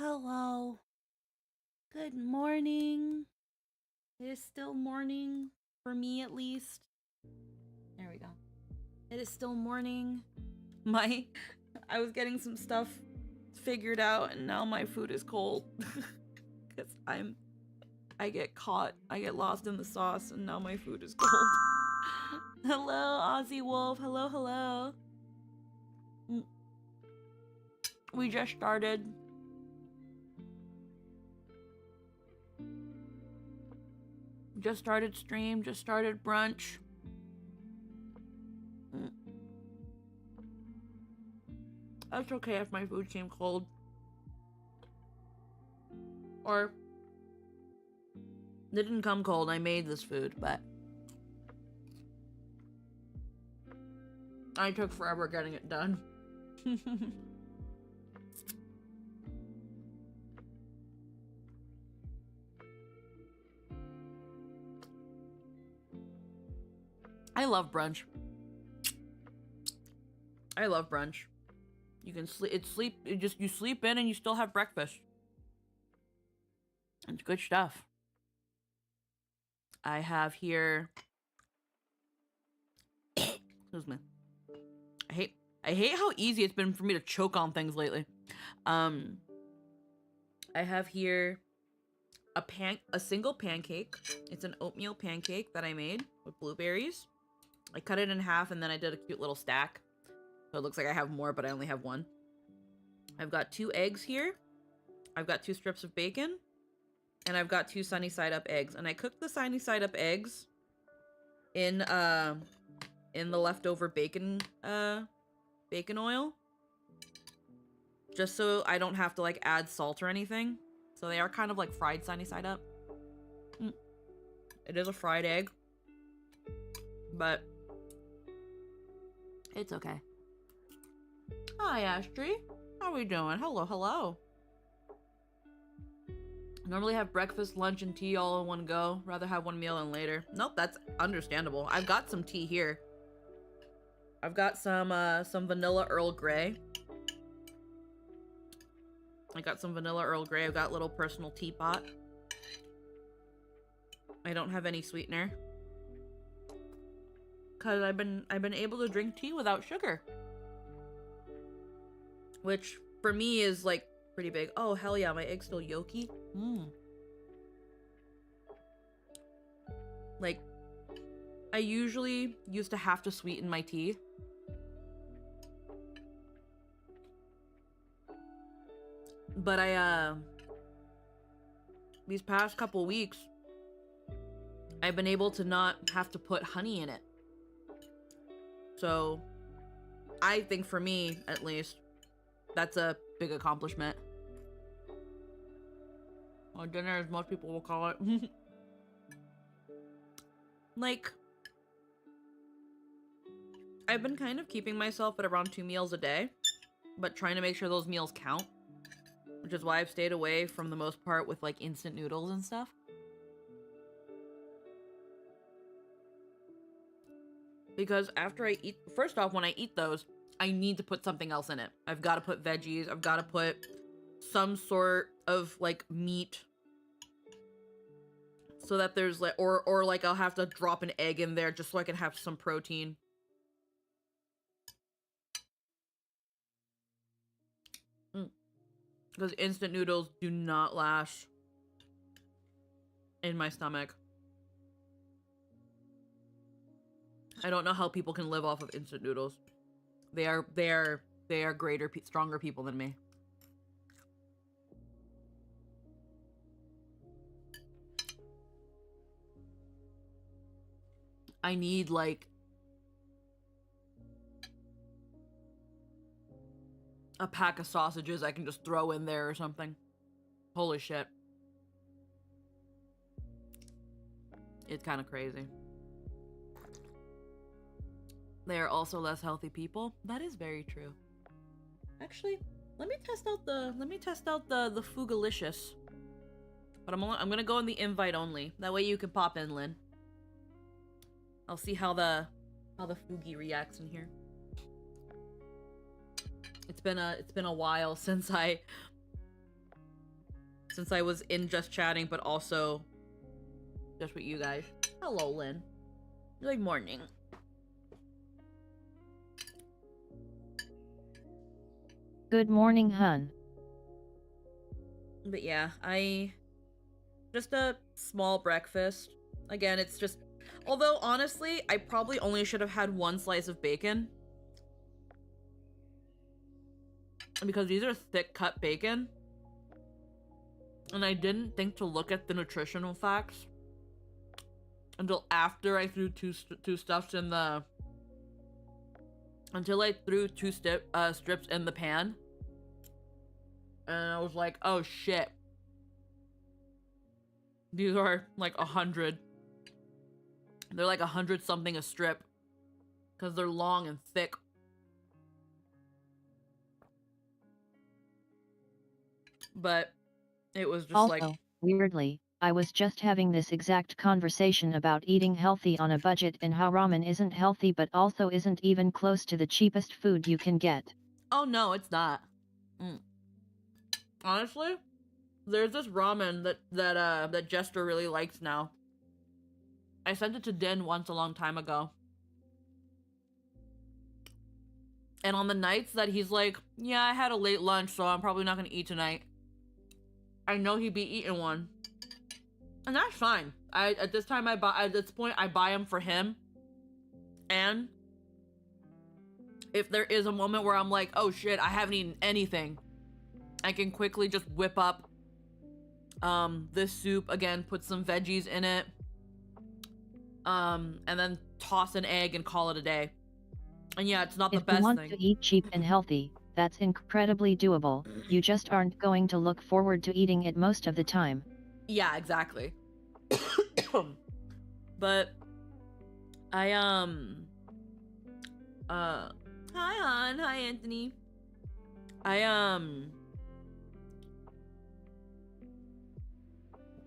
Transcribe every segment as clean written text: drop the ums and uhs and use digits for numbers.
Hello. Good morning. It is still morning, for me at least. There we go. It is still morning. I was getting some stuff figured out and now my food is cold. Because I get lost in the sauce and now my food is cold. Hello, Aussie Wolf. Hello, hello. We just started. Just started stream, just started brunch. That's okay if my food came cold. Or it didn't come cold, I made this food, but I took forever getting it done. I love brunch. I love brunch. You can sleep, you sleep in and you still have breakfast. It's good stuff. I have here, excuse me. I hate how easy it's been for me to choke on things lately. I have here a single pancake. It's an oatmeal pancake that I made with blueberries. I cut it in half and then I did a cute little stack. So it looks like I have more, but I only have one. I've got 2 eggs here. I've got 2 strips of bacon. And I've got 2 sunny side up eggs. And I cooked the sunny side up eggs in the leftover bacon oil. Just so I don't have to like add salt or anything. So they are kind of like fried sunny side up. It is a fried egg. But it's okay. Hi, Astrid. How are we doing? Hello, hello. Normally have breakfast, lunch, and tea all in one go. Rather have one meal than later. Nope, that's understandable. I've got some tea here. I've got some vanilla Earl Grey. I got some vanilla Earl Grey. I've got a little personal teapot. I don't have any sweetener. Cause I've been able to drink tea without sugar. Which for me is like pretty big. Oh hell yeah, my egg's still yolky. Like I usually used to have to sweeten my tea. But these past couple weeks I've been able to not have to put honey in it. So I think for me, at least, that's a big accomplishment. Or dinner, as most people will call it. Like, I've been kind of keeping myself at around 2 meals a day, but trying to make sure those meals count. Which is why I've stayed away from the most part with like instant noodles and stuff. Because after I eat, first off, when I eat those, I need to put something else in it. I've got to put veggies. I've got to put some sort of like meat. So that there's like, or like I'll have to drop an egg in there just so I can have some protein. Because instant noodles do not last in my stomach. I don't know how people can live off of instant noodles. They are greater, stronger people than me. I need like a pack of sausages I can just throw in there or something. Holy shit. It's kind of crazy. They are also less healthy people. That is very true. Actually, let me test out the Fugalicious. But I'm gonna go in the invite only. That way you can pop in, Lynn. I'll see how the Fugi reacts in here. It's been a while since I since I was in just chatting, but also just with you guys. Hello, Lynn. Good morning. Good morning, hun. But yeah, just a small breakfast. Again, it's just, although honestly, I probably only should have had one slice of bacon. Because these are thick cut bacon. And I didn't think to look at the nutritional facts until after I threw two stuffs in the... Until I threw two strips in the pan. And I was like, oh shit. These are like 100. They're like 100 something a strip. Because they're long and thick. But it was just also, like... weirdly, I was just having this exact conversation about eating healthy on a budget and how ramen isn't healthy but also isn't even close to the cheapest food you can get. Oh no, it's not. Honestly, there's this ramen that Jester really likes now. I sent it to Din once a long time ago. And on the nights that he's like, yeah, I had a late lunch, so I'm probably not gonna eat tonight, I know he'd be eating one. And that's fine. At this point, I buy them for him. And if there is a moment where I'm like, oh shit, I haven't eaten anything, I can quickly just whip up this soup again, put some veggies in it, and then toss an egg and call it a day. And yeah, it's not the best thing. If you want to eat cheap and healthy, that's incredibly doable. You just aren't going to look forward to eating it most of the time. Yeah, exactly. But I hi hon, hi Anthony.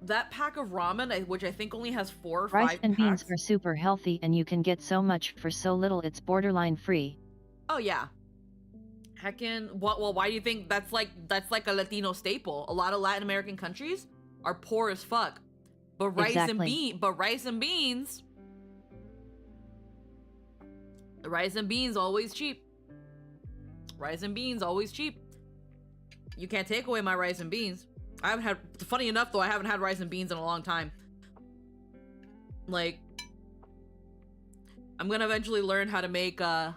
That pack of ramen, which I think only has 4 or 5 Rice and packs. beans are super healthy and you can get so much for so little it's borderline free. Oh yeah. Heckin', well, why do you think that's like a Latino staple? A lot of Latin American countries are poor as fuck. But rice and beans always cheap. Rice and beans always cheap. You can't take away my rice and beans. I haven't had, funny enough though, I haven't had rice and beans in a long time. Like, I'm gonna eventually learn how to make my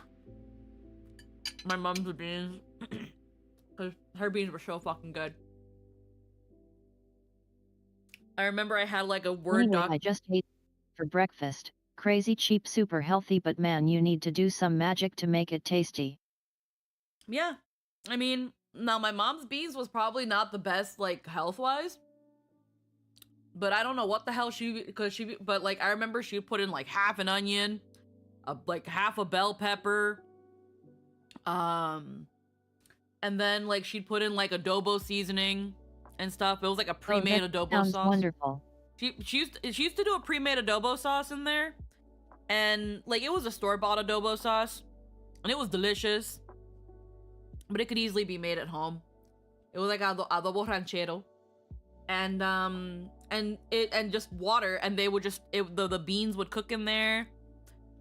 mom's beans. Because her beans were so fucking good. I remember I had like a Word doc. I just ate for breakfast. Crazy cheap, super healthy, but man, you need to do some magic to make it tasty. Yeah. I mean, now my mom's beans was probably not the best, like, health-wise. But I don't know what the hell but like, I remember she would put in like half an onion, like half a bell pepper. And then like she'd put in like adobo seasoning and stuff. It was like a pre-made adobo sounds sauce. Wonderful. She used to do a pre-made adobo sauce in there, and like it was a store-bought adobo sauce, and it was delicious, but it could easily be made at home. It was like adobo ranchero, and just water, and they would the beans would cook in there,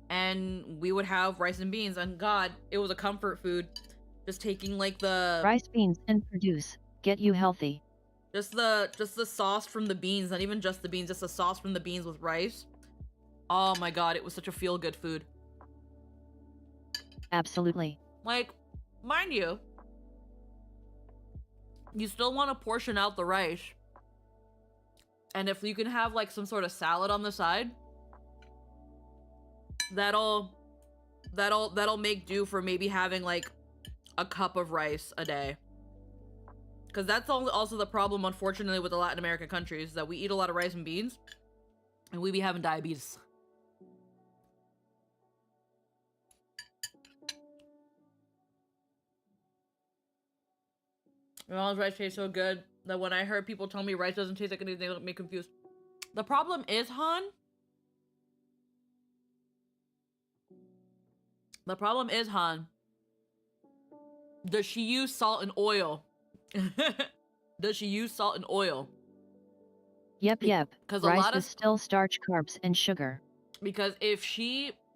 and we would have rice and beans, and God, it was a comfort food. Just taking like the rice, beans, and produce get you healthy. Just the sauce from the beans, not even just the beans, just the sauce from the beans with rice. Oh my God, it was such a feel-good food. Absolutely. Like, mind you, you still want to portion out the rice. And if you can have like some sort of salad on the side, that'll make do for maybe having like a cup of rice a day. Because that's also the problem, unfortunately, with the Latin American countries, that we eat a lot of rice and beans, and we be having diabetes. My mom's rice tastes so good that when I heard people tell me rice doesn't taste like anything, they look me confused. The problem is, Han, does she use salt and oil? Does she use salt and oil? Yep. Because a Rice lot is of still starch, carbs, and sugar. because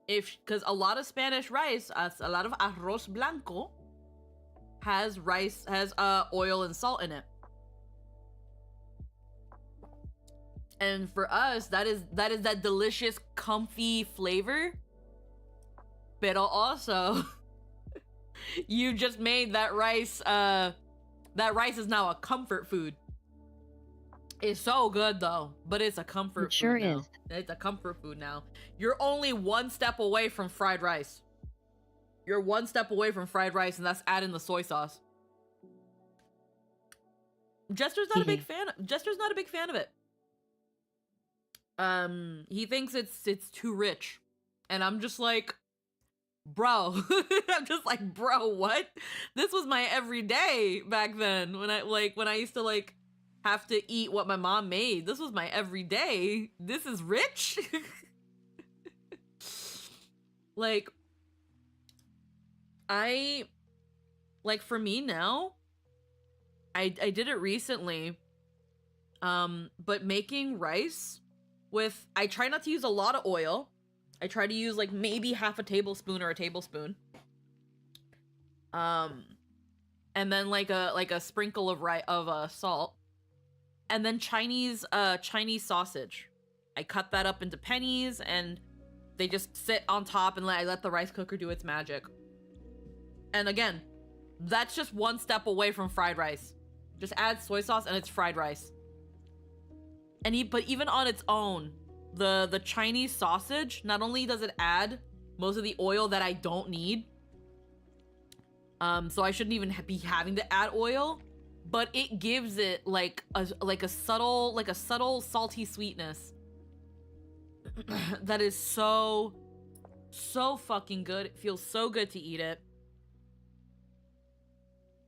because a lot of Spanish rice, a lot of arroz blanco has oil and salt in it. And for us, that is that delicious, comfy flavor. But also, you just made that rice. That rice is now a comfort food. It's so good though, but it's a comfort It sure food now. is. It's a comfort food now. You're only one step away from fried rice. You're one step away from fried rice, and that's adding the soy sauce. Jester's not a big fan. Jester's not a big fan of it. He thinks it's too rich, and I'm just like, bro. I'm just like, bro, what? This was my everyday back then when I used to like have to eat what my mom made. This was my everyday. This is rich. Like, for me now, I did it recently. But making rice with, I try not to use a lot of oil. I try to use like maybe half a tablespoon or a tablespoon. And then like a sprinkle of salt. And then Chinese sausage. I cut that up into pennies and they just sit on top, and I let the rice cooker do its magic. And again, that's just one step away from fried rice. Just add soy sauce and it's fried rice. But even on its own, the Chinese sausage, not only does it add most of the oil that I don't need, so I shouldn't even be having to add oil, but it gives it like a subtle salty sweetness that is so fucking good. It feels so good to eat it.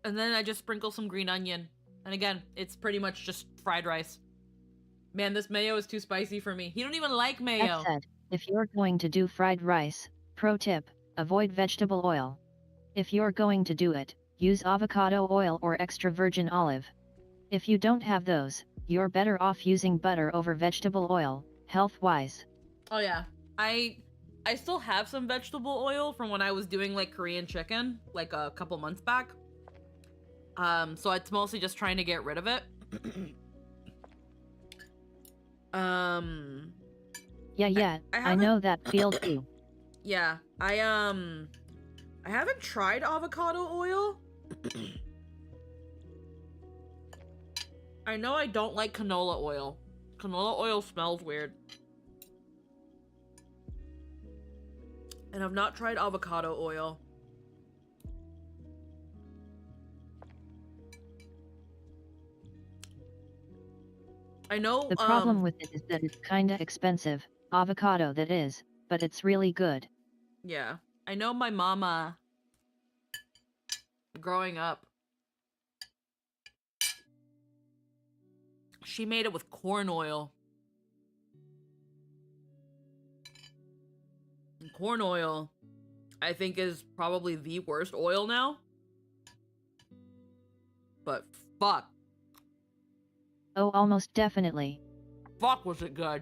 And then I just sprinkle some green onion, and again, it's pretty much just fried rice. Man, this mayo is too spicy for me. He don't even like mayo. That said, if you're going to do fried rice, pro tip, avoid vegetable oil. If you're going to do it, use avocado oil or extra virgin olive. If you don't have those, you're better off using butter over vegetable oil, health-wise. Oh yeah, I still have some vegetable oil from when I was doing like Korean chicken like a couple months back. So it's mostly just trying to get rid of it. Yeah, I know that feel too. Yeah, I haven't tried avocado oil. I know I don't like canola oil. Canola oil smells weird. And I've not tried avocado oil. I know the problem with it is that it's kinda expensive, avocado that is, but it's really good. Yeah, I know my mama, growing up, she made it with corn oil. And corn oil, I think, is probably the worst oil now. But fuck. Oh, almost definitely. Fuck, was it good.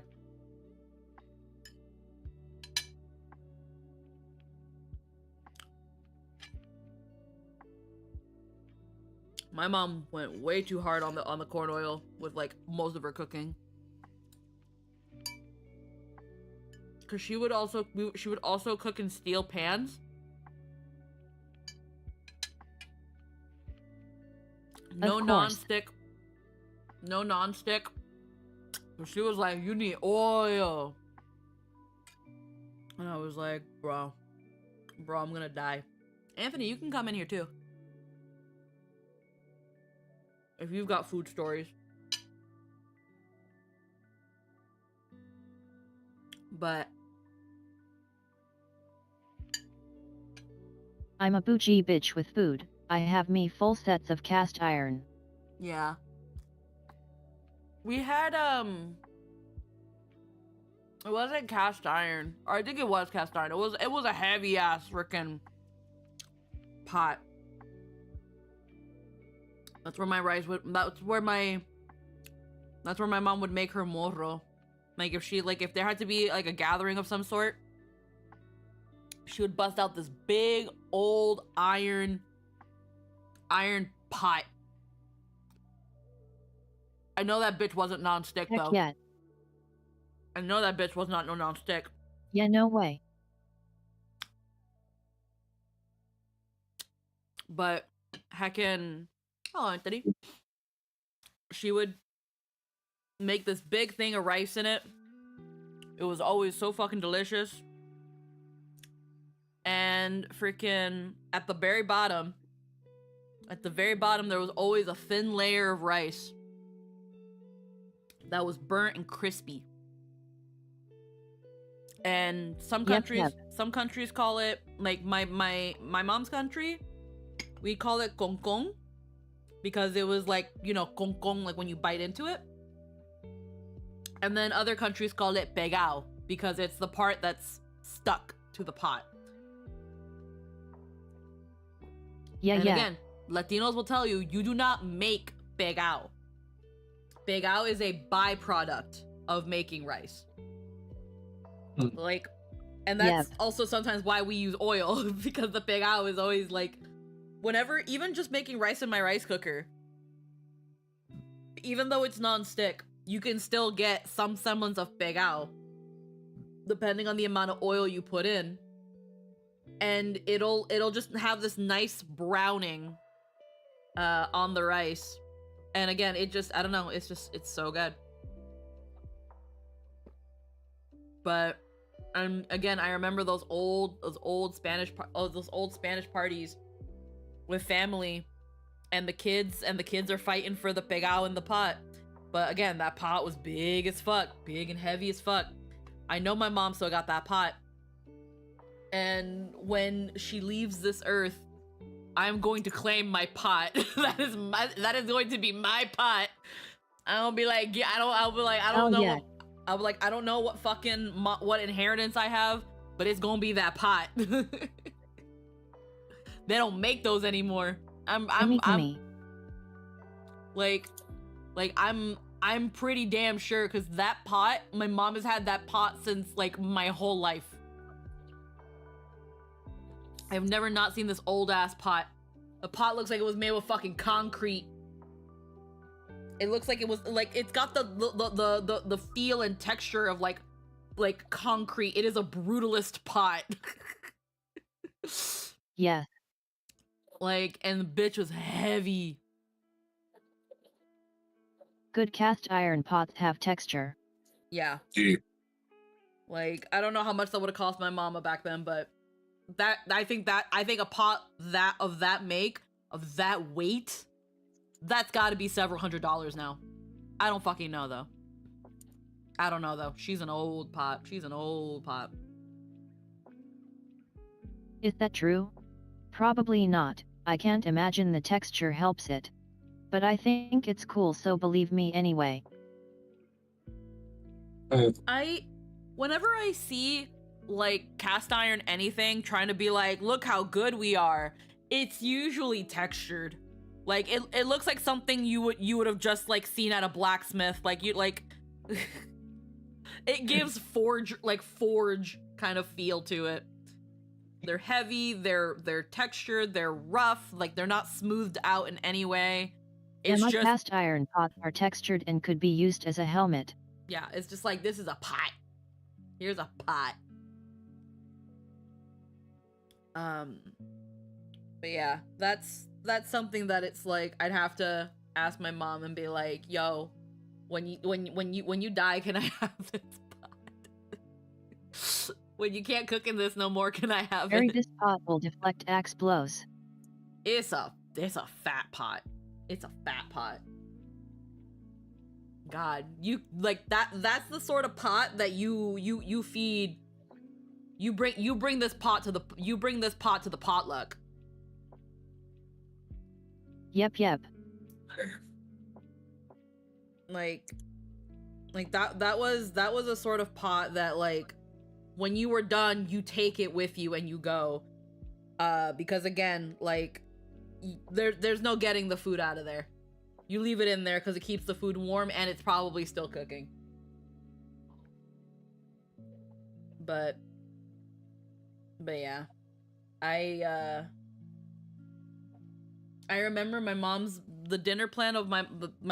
My mom went way too hard on the corn oil with like most of her cooking. Cause she would also cook in steel pans. No non-stick. No non-stick. So she was like, "You need oil." And I was like, bro, I'm gonna die. Anthony, you can come in here too. If you've got food stories. But I'm a bougie bitch with food. I have me full sets of cast iron. yeah. We had it wasn't cast iron. Or I think it was cast iron. It was a heavy ass freaking pot. That's where my rice would. That's where my mom would make her morro. Like if there had to be like a gathering of some sort, she would bust out this big old iron pot. I know that bitch wasn't non-stick though. Yeah. I know that bitch was not no non-stick. Yeah, no way. But heckin', oh Anthony, she would make this big thing of rice in it. It was always so fucking delicious. And freaking at the very bottom, there was always a thin layer of rice that was burnt and crispy. And some countries call it, like my mom's country, we call it kong kong, because it was like, you know, kong kong, like when you bite into it. And then other countries call it pegao, because it's the part that's stuck to the pot. Yeah, and again, Latinos will tell you, you do not make pegao. Pegao is a byproduct of making rice. Like, and that's also sometimes why we use oil, because the pegao is always like, whenever, even just making rice in my rice cooker, even though it's non-stick, you can still get some semblance of pegao, depending on the amount of oil you put in. And it'll just have this nice browning on the rice. And again, it just, I don't know, it's so good. But again, I remember those old Spanish parties with family, and the kids are fighting for the pegao in the pot. But again, that pot was big as fuck, big and heavy as fuck. I know my mom still got that pot. And when she leaves this earth, I'm going to claim my pot. that is going to be my pot. I'll be like, yeah, I'll be like, I don't know. Yeah. I'll be like, I don't know what fucking what inheritance I have, but it's gonna be that pot. They don't make those anymore. I'm pretty damn sure, because that pot, my mom has had that pot since like my whole life. I've never not seen this old ass pot. The pot looks like it was made with fucking concrete. It looks like it was like, it's got the feel and texture of like concrete. It is a brutalist pot. Yeah. Like, and the bitch was heavy. Good cast iron pots have texture. Yeah. Like, I don't know how much that would have cost my mama back then, but I think a pot of that make, of that weight, that's got to be several $100s now. I don't fucking know though. She's an old pot. Is that true? Probably not. I can't imagine the texture helps it. But I think it's cool, so believe me anyway. Whenever I see like cast iron anything trying to be like, look how good we are, it's usually textured. Like it looks like something you would have just like seen at a blacksmith. Like you like it gives forge kind of feel to it. They're heavy, they're textured, they're rough, like they're not smoothed out in any way. It's my just cast iron pots are textured and could be used as a helmet. Yeah, it's just like, this is a pot. Here's a pot. But yeah, that's something that it's like, I'd have to ask my mom and be like, yo, when you die, can I have this pot? When you can't cook in this no more, can I have Bury it? this pot will deflect axe blows. It's a fat pot. It's a fat pot. God, you like that's the sort of pot that you feed. You bring this pot to the potluck. Yep. Like that was a sort of pot that, like, when you were done, you take it with you and you go. Because again, like, there's no getting the food out of there. You leave it in there because it keeps the food warm and it's probably still cooking. But yeah. I remember my mom's dinner plan of my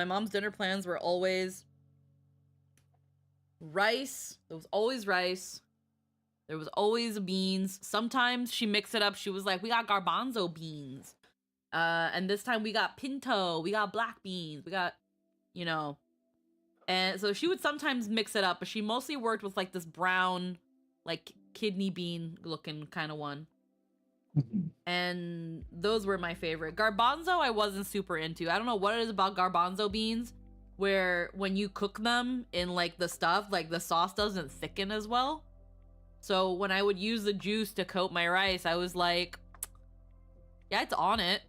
mom's dinner plans were always rice. There was always rice. There was always beans. Sometimes she mixed it up. She was like, we got garbanzo beans. And this time we got pinto. We got black beans. We got, you know. And so she would sometimes mix it up, but she mostly worked with like this brown, like kidney bean looking kind of one. And those were my favorite. Garbanzo I wasn't super into. I don't know what it is about garbanzo beans where when you cook them in like the stuff, like the sauce doesn't thicken as well. So when I would use the juice to coat my rice, I was like, yeah, it's on it.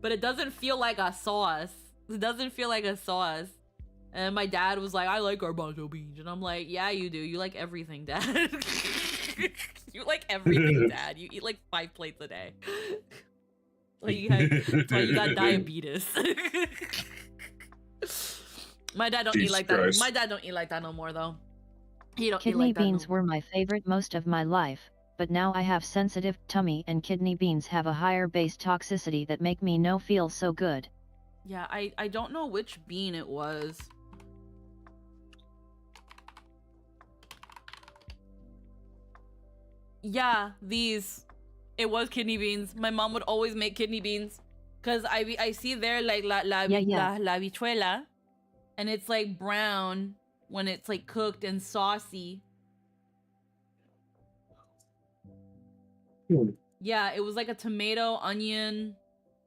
But it doesn't feel like a sauce. It doesn't feel like a sauce. And my dad was like, I like garbanzo beans. And I'm like, yeah, you do. You like everything, Dad. You like everything, Dad. You eat like 5 plates a day. That's why you got diabetes. My dad don't eat like that. My dad don't eat like that no more, though. He don't eat like that. Kidney beans were my favorite most of my life, but now I have sensitive tummy and kidney beans have a higher base toxicity that make me no feel so good. Yeah, I don't know which bean it was. Yeah, these. It was kidney beans. My mom would always make kidney beans. Because I see there like la habichuela. And it's like brown when it's like cooked and saucy. Yeah, it was like a tomato, onion.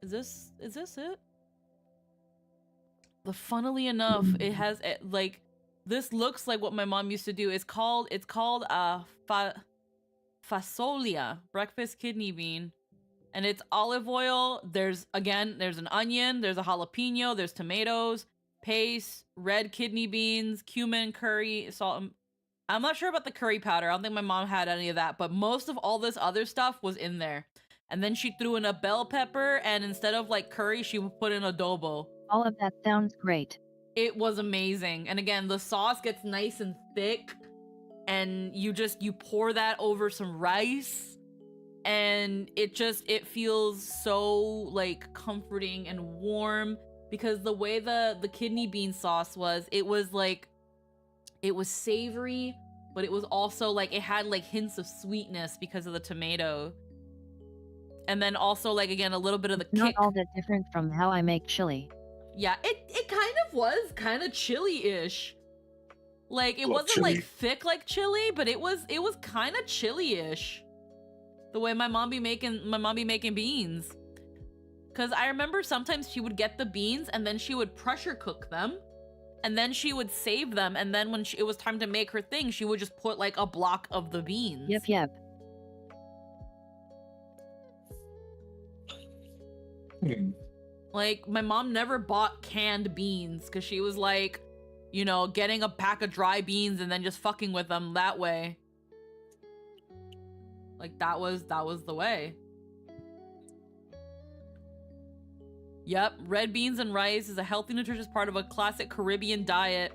Is this it? But funnily enough, it has like this looks like what my mom used to do. It's called fasolia, breakfast kidney bean. And it's olive oil. There's an onion, there's a jalapeno, there's tomatoes, paste, red kidney beans, cumin, curry, salt. I'm not sure about the curry powder. I don't think my mom had any of that, but most of all this other stuff was in there. And then she threw in a bell pepper, and instead of like curry, she would put in adobo. All of that sounds great. It was amazing. And again, the sauce gets nice and thick, and you pour that over some rice, and it feels so like comforting and warm, because the way the kidney bean sauce was, it was savory, but it was also like it had like hints of sweetness because of the tomato. And then also like again a little bit of the kick. Not all that different from how I make chili. Yeah, it kind of was kind of chili-ish. Like it wasn't chili. Like thick like chili, but it was kind of chili-ish. The way my mom be making beans. Cause I remember sometimes she would get the beans and then she would pressure cook them, and then she would save them, and then when it was time to make her thing, she would just put like a block of the beans. Yep. Like my mom never bought canned beans because she was like, you know, getting a pack of dry beans and then just fucking with them that way. Like that was the way. Yep, red beans and rice is a healthy, nutritious part of a classic Caribbean diet.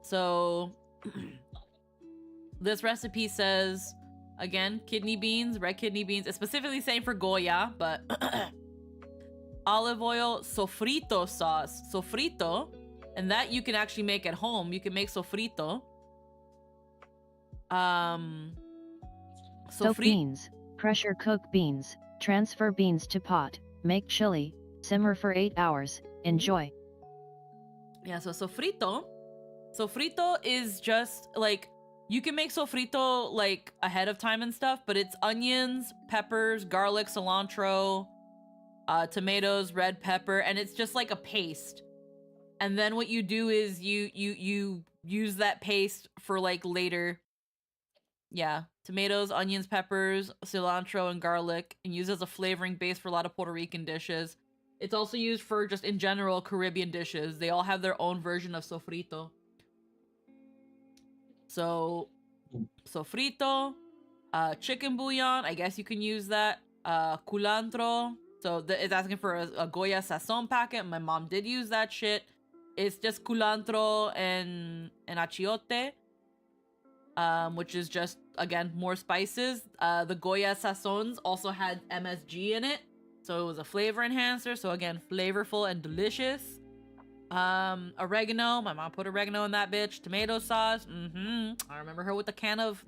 So, this recipe says, again, kidney beans, red kidney beans. It's specifically saying for Goya, but olive oil, sofrito sauce. Sofrito, and that you can actually make at home. You can make sofrito. Soak beans, pressure cook beans. Transfer beans to pot, make chili, simmer for 8 hours, enjoy. Yeah, so sofrito is just like, you can make sofrito like ahead of time and stuff, but it's onions, peppers, garlic, cilantro, tomatoes, red pepper, and it's just like a paste. And then what you do is you use that paste for like later. Yeah, tomatoes, onions, peppers, cilantro, and garlic, and used as a flavoring base for a lot of Puerto Rican dishes. It's also used for just in general Caribbean dishes. They all have their own version of sofrito. So, sofrito, chicken bouillon, I guess you can use that. Culantro, So it's asking for a Goya Sazon packet. My mom did use that shit. It's just culantro and achiote, which is just, again, more spices. The Goya Sazons also had MSG in it, so it was a flavor enhancer. So again, flavorful and delicious. Oregano. My mom put oregano in that bitch. Tomato sauce. I remember her with the can of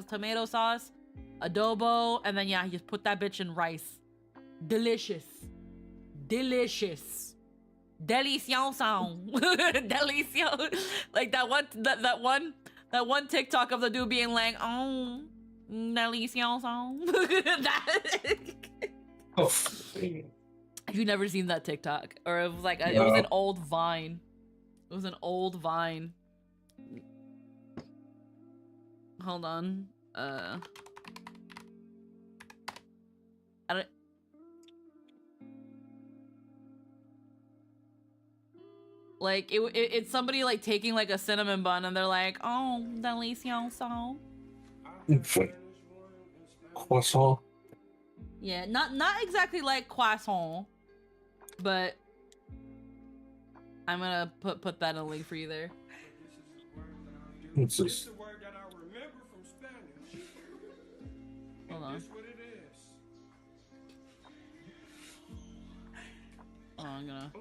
tomato sauce. Adobo, and then yeah, you just put that bitch in rice. Delicious. Delicioso. Delicioso. Like that one TikTok of the dude being like, oh, delicioso. Oh. You've never seen that TikTok, or it was like it was an old Vine. It was an old Vine. Hold on. I don't. Like it's somebody like taking like a cinnamon bun and they're like, oh, delicioso. Croissant. Yeah, not exactly like croissant, but I'm gonna put that in a link for you there. What's this? Hold on. Oh, I'm gonna.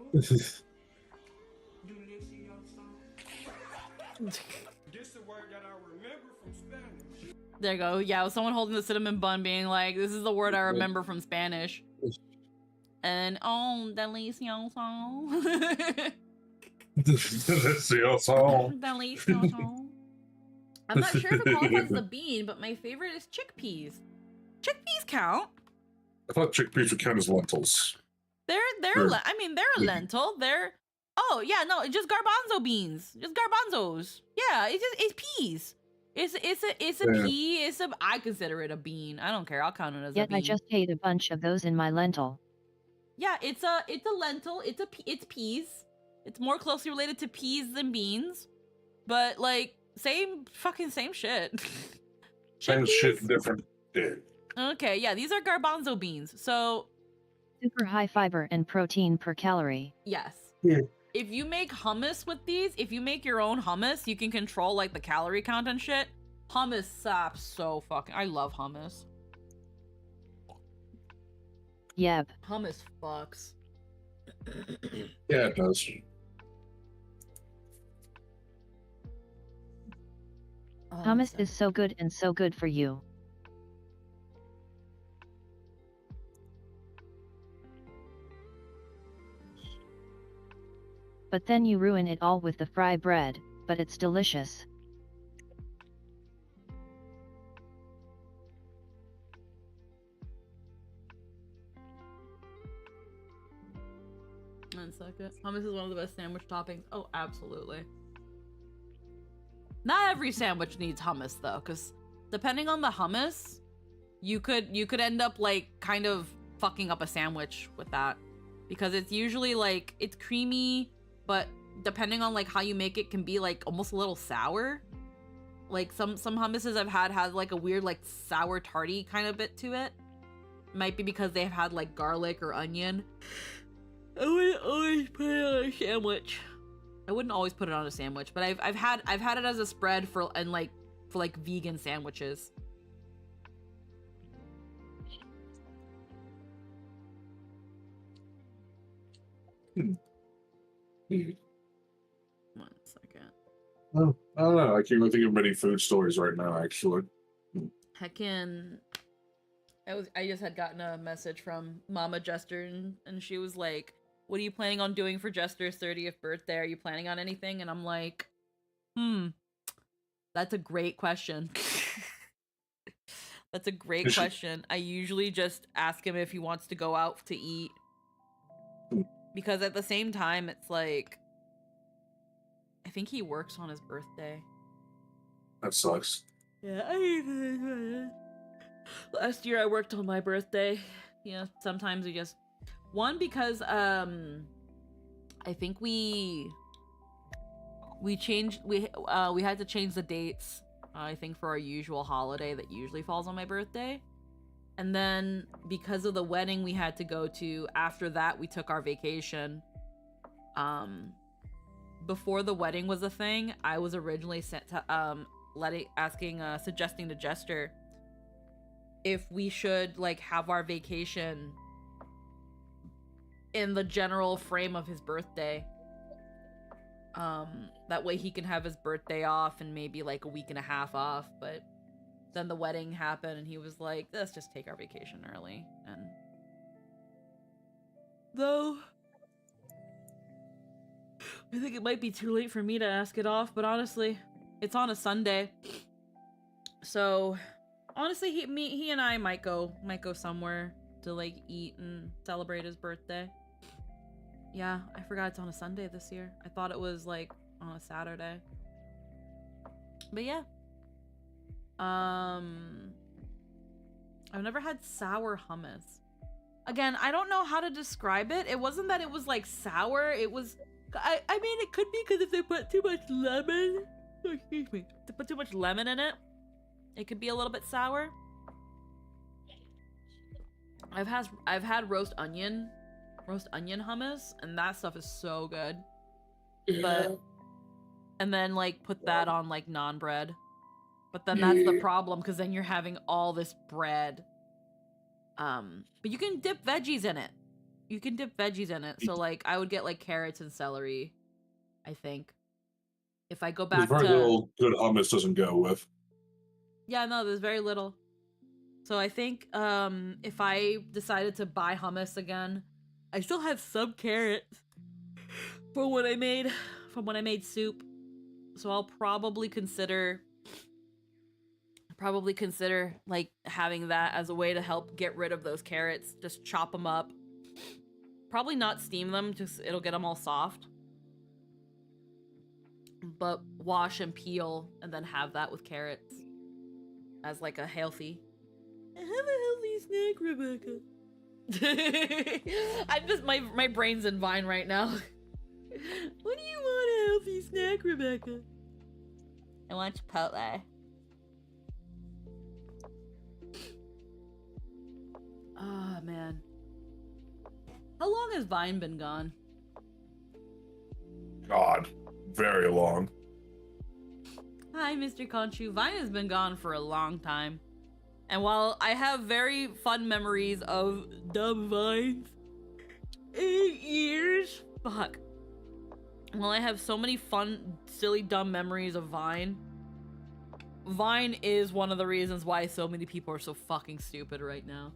There you go. Yeah, it was someone holding the cinnamon bun being like, this is the word I remember from Spanish. And oh, delicioso. Delicioso. Delicioso. I'm not sure if it qualifies as a bean, but my favorite is chickpeas. Chickpeas count. I thought chickpeas would count as lentils. They're I mean, they're a lentil. They're just garbanzo beans. Just garbanzos. Yeah, it's peas. It's a pea. I consider it a bean. I don't care. I'll count it as a bean. Yet I just ate a bunch of those in my lentil. Yeah, it's a lentil. It's peas. It's more closely related to peas than beans, but like same shit. Same shit, different. Yeah. Okay, yeah, these are garbanzo beans. So Super high fiber and protein per calorie. yes. Yeah. If you make hummus with these, if you make your own hummus, you can control like the calorie count and shit. Hummus slaps so fucking. I love hummus. Yep. Hummus fucks. Yeah, it does. Hummus is so good and so good for you. But then you ruin it all with the fry bread, but it's delicious. One second. Hummus is one of the best sandwich toppings. Oh, absolutely. Not every sandwich needs hummus though, because depending on the hummus, you could end up like kind of fucking up a sandwich with that, because it's usually like it's creamy, but depending on like how you make it can be like almost a little sour. Like some hummuses I've had like a weird like sour tarty kind of bit to it. Might be because they've had like garlic or onion. I wouldn't always put it on a sandwich. I wouldn't always put it on a sandwich, but I've had it as a spread for vegan sandwiches. Hmm. 1 second. Oh, I don't know. I can't really think of many food stories right now, actually. I just had gotten a message from Mama Jester, and she was like, what are you planning on doing for Jester's 30th birthday? Are you planning on anything? And I'm like, that's a great question. That's a great question. I usually just ask him if he wants to go out to eat. Because at the same time, it's like, I think he works on his birthday. That sucks. Yeah, last year I worked on my birthday. You know, sometimes we just... One, because, I think we had to change the dates, I think, for our usual holiday that usually falls on my birthday. And then because of the wedding we had to go to, after that we took our vacation. Before the wedding was a thing, I was originally sent to suggesting to Jester if we should like have our vacation in the general frame of his birthday. That way he can have his birthday off and maybe like a week and a half off. But then the wedding happened and he was like, let's just take our vacation early. And though I think it might be too late for me to ask it off, but honestly, it's on a Sunday. So honestly, he and I might go somewhere to like eat and celebrate his birthday. Yeah, I forgot it's on a Sunday this year. I thought it was like on a Saturday. But yeah. I've never had sour hummus. Again, I don't know how to describe it. It wasn't that it was like sour. It was, I mean, it could be because if they put too much lemon, excuse me, to put too much lemon in it, it could be a little bit sour. I've had roast onion hummus, and that stuff is so good. But and then like put that on like naan bread. But then that's the problem, because then you're having all this bread. But you can dip veggies in it. So like I would get like carrots and celery, I think. If I go back There's very little good hummus doesn't go with. Yeah, no, there's very little. So I think if I decided to buy hummus again, I still have some carrots from when I made soup. So I'll probably consider like having that as a way to help get rid of those carrots. Just chop them up. Probably not steam them, just it'll get them all soft. But wash and peel and then have that with carrots as like a healthy. Have a healthy snack, Rebecca. I'm just my brain's in Vine right now. What do you want, a healthy snack, Rebecca? I want Chipotle. Ah, oh, man. How long has Vine been gone? God, very long. Hi, Mr. Conchu. Vine has been gone for a long time. And while I have very fun memories of dumb Vines, 8 years? Fuck. While I have so many fun, silly, dumb memories of Vine, Vine is one of the reasons why so many people are so fucking stupid right now.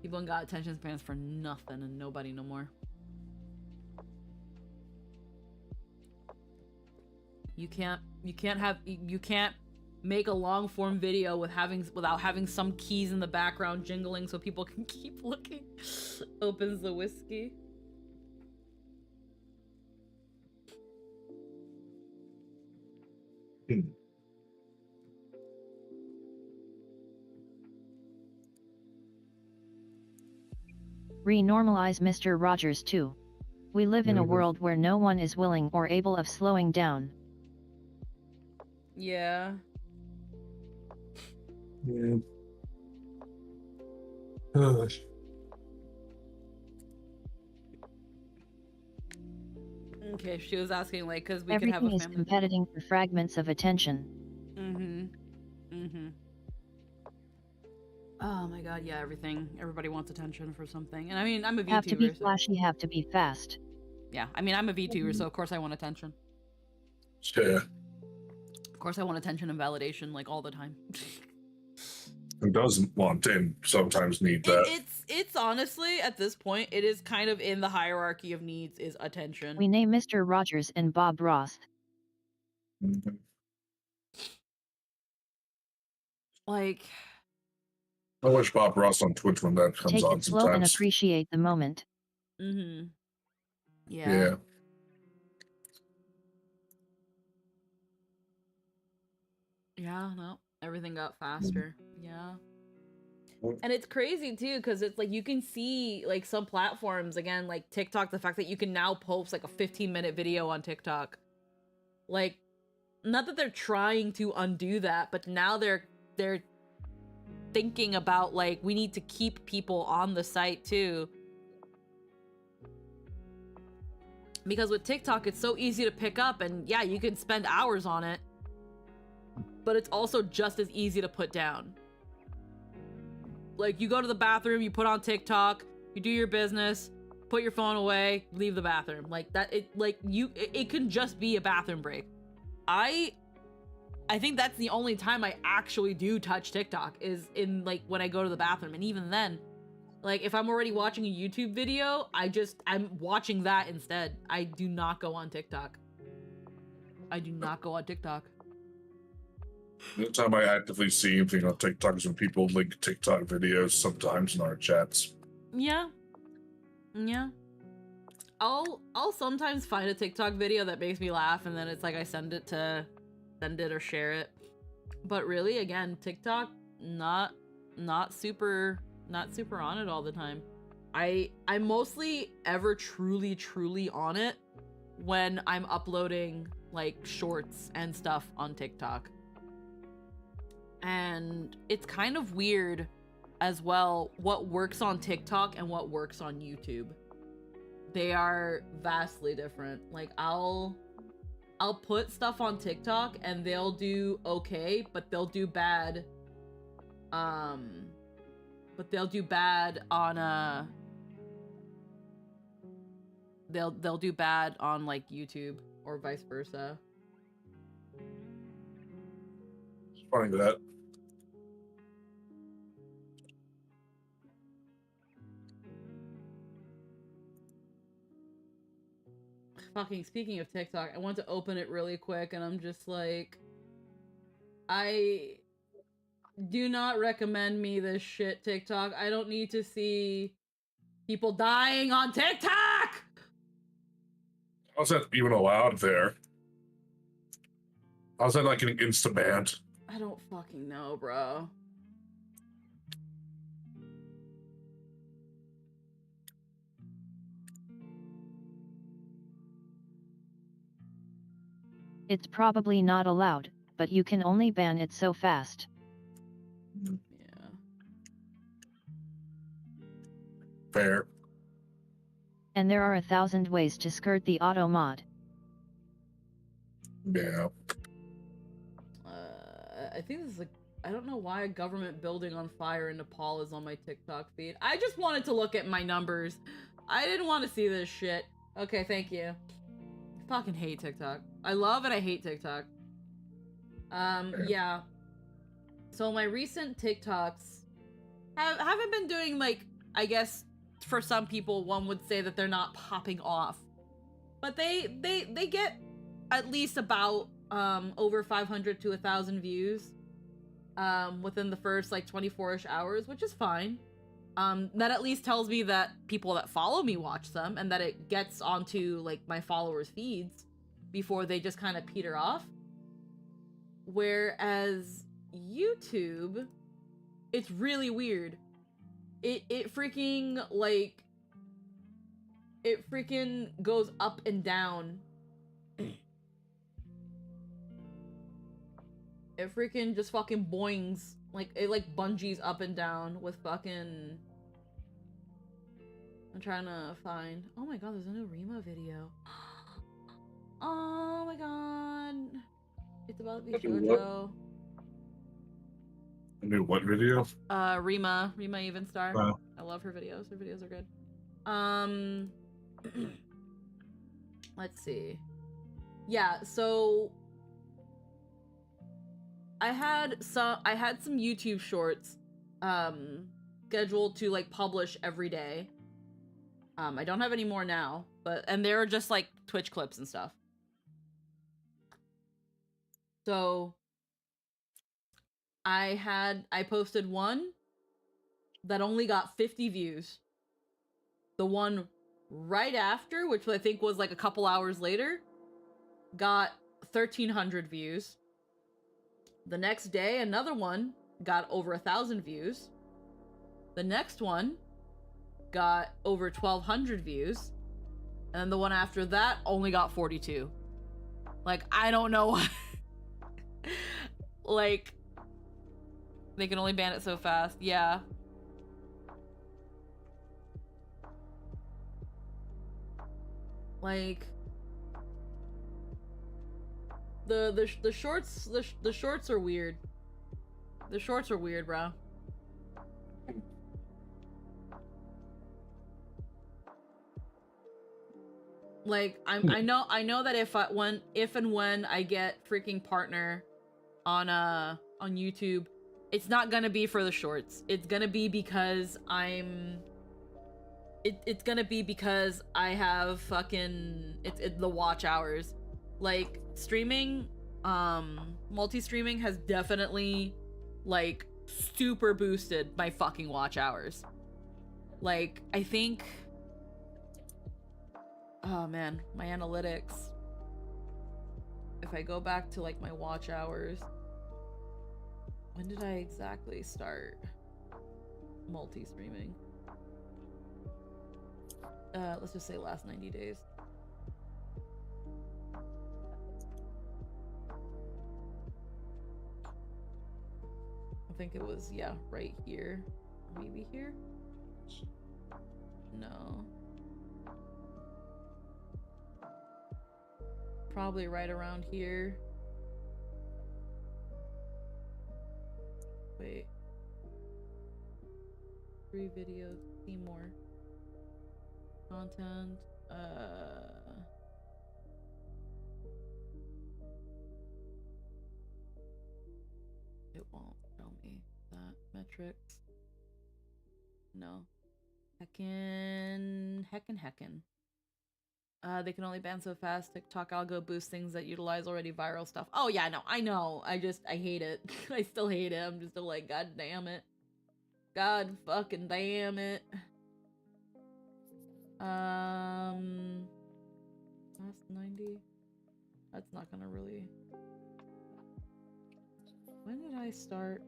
People ain't got attention spans for nothing and nobody no more. You can't make a long form video without having some keys in the background jingling so people can keep looking. Opens the whiskey. Renormalize Mr. Rogers too. We live in a world where no one is willing or able of slowing down. Yeah. Yeah. Gosh. Okay, she was asking like because we Everything can have a is family. competing for fragments of attention. Oh my god, yeah, everything. Everybody wants attention for something. And I mean, I'm a VTuber. Have to be flashy, have to be fast. Yeah, I mean, I'm a VTuber, so of course I want attention. Yeah. Of course I want attention and validation, like, all the time. Who doesn't want and sometimes need that? It's honestly, at this point, it is kind of in the hierarchy of needs is attention. We name Mr. Rogers and Bob Ross. Like... I wish Bob Ross on Twitch when that comes Take on it slow and sometimes. appreciate the moment. Yeah. Yeah. Yeah, no. Everything got faster. Yeah. And it's crazy too, because it's like you can see like some platforms, again, like TikTok, the fact that you can now post like a 15-minute video on TikTok. Like, not that they're trying to undo that, but now they're thinking about like we need to keep people on the site too. Because with TikTok, it's so easy to pick up, and yeah, you can spend hours on it, but it's also just as easy to put down. Like, you go to the bathroom, you put on TikTok, you do your business, put your phone away, leave the bathroom. Like that, it can just be a bathroom break. I think that's the only time I actually do touch TikTok is in like when I go to the bathroom, and even then, like if I'm already watching a YouTube video, I'm watching that instead. I do not go on TikTok. I do not go on TikTok. The time I actively see anything on TikTok is when people link TikTok videos sometimes in our chats. Yeah. I'll sometimes find a TikTok video that makes me laugh, and then it's like I send it or share it. But really, again, TikTok not super on it all the time. I'm mostly ever truly on it when I'm uploading like shorts and stuff on TikTok. And it's kind of weird as well what works on TikTok and what works on YouTube. They are vastly different. Like I'll put stuff on TikTok and they'll do okay, but they'll do bad. But they'll do bad on they'll do bad on like YouTube or vice versa. It's funny that. Fucking speaking of TikTok, I want to open it really quick and I'm just like, I do not recommend me this shit, TikTok. I don't need to see people dying on TikTok! How's that even allowed there? How's that not getting insta-banned? I don't fucking know, bro. It's probably not allowed, but you can only ban it so fast. Yeah. Fair. And there are 1,000 ways to skirt the auto mod. Yeah. I think this is like, I don't know why a government building on fire in Nepal is on my TikTok feed. I just wanted to look at my numbers. I didn't want to see this shit. Okay, thank you. I fucking hate TikTok. I love and I hate TikTok. Yeah. So my recent TikToks haven't been doing, like, I guess for some people one would say that they're not popping off. But they get at least about over 500 to 1,000 views within the first like 24-ish hours, which is fine. That at least tells me that people that follow me watch them and that it gets onto like my followers' feeds before they just kind of peter off. Whereas YouTube, it's really weird. It freaking like it freaking goes up and down. It freaking just fucking boings. Like, it like bungees up and down with fucking... I'm trying to find... Oh my god, there's a new Rima video. Oh my god. It's about the JoJo. A new what video? Rima Evenstar. Wow. I love her videos. Her videos are good. Let's see. Yeah, so I had some YouTube shorts scheduled to like publish every day. I don't have any more now, and they're just like Twitch clips and stuff. So I posted one that only got 50 views. The one right after, which I think was like a couple hours later, got 1,300 views. The next day, another one got over 1,000 views. The next one got over 1,200 views. And the one after that only got 42. Like, I don't know. Like, They can only ban it so fast. Yeah. Like the shorts the shorts are weird. The shorts are weird, bro. Like I know that if and when I get freaking partner on YouTube, it's not gonna be for the shorts. It's gonna be because it's gonna be because I have fucking the watch hours. Like streaming, multi-streaming has definitely like super boosted my fucking watch hours. Like I think, oh man, my analytics. If I go back to like my watch hours, when did I exactly start multi-streaming? Let's just say last 90 days. I think it was, yeah, right here. Maybe here? No. Probably right around here. Wait. 3 videos, see more. Content, it won't tell me that. Metrics. No. Heckin'. They can only ban so fast. TikTok algo boosts things that utilize already viral stuff. Oh yeah, no, I know. I hate it. I still hate it. I'm just still like, god damn it. God fucking damn it. Last 90. That's not gonna really. When did I start?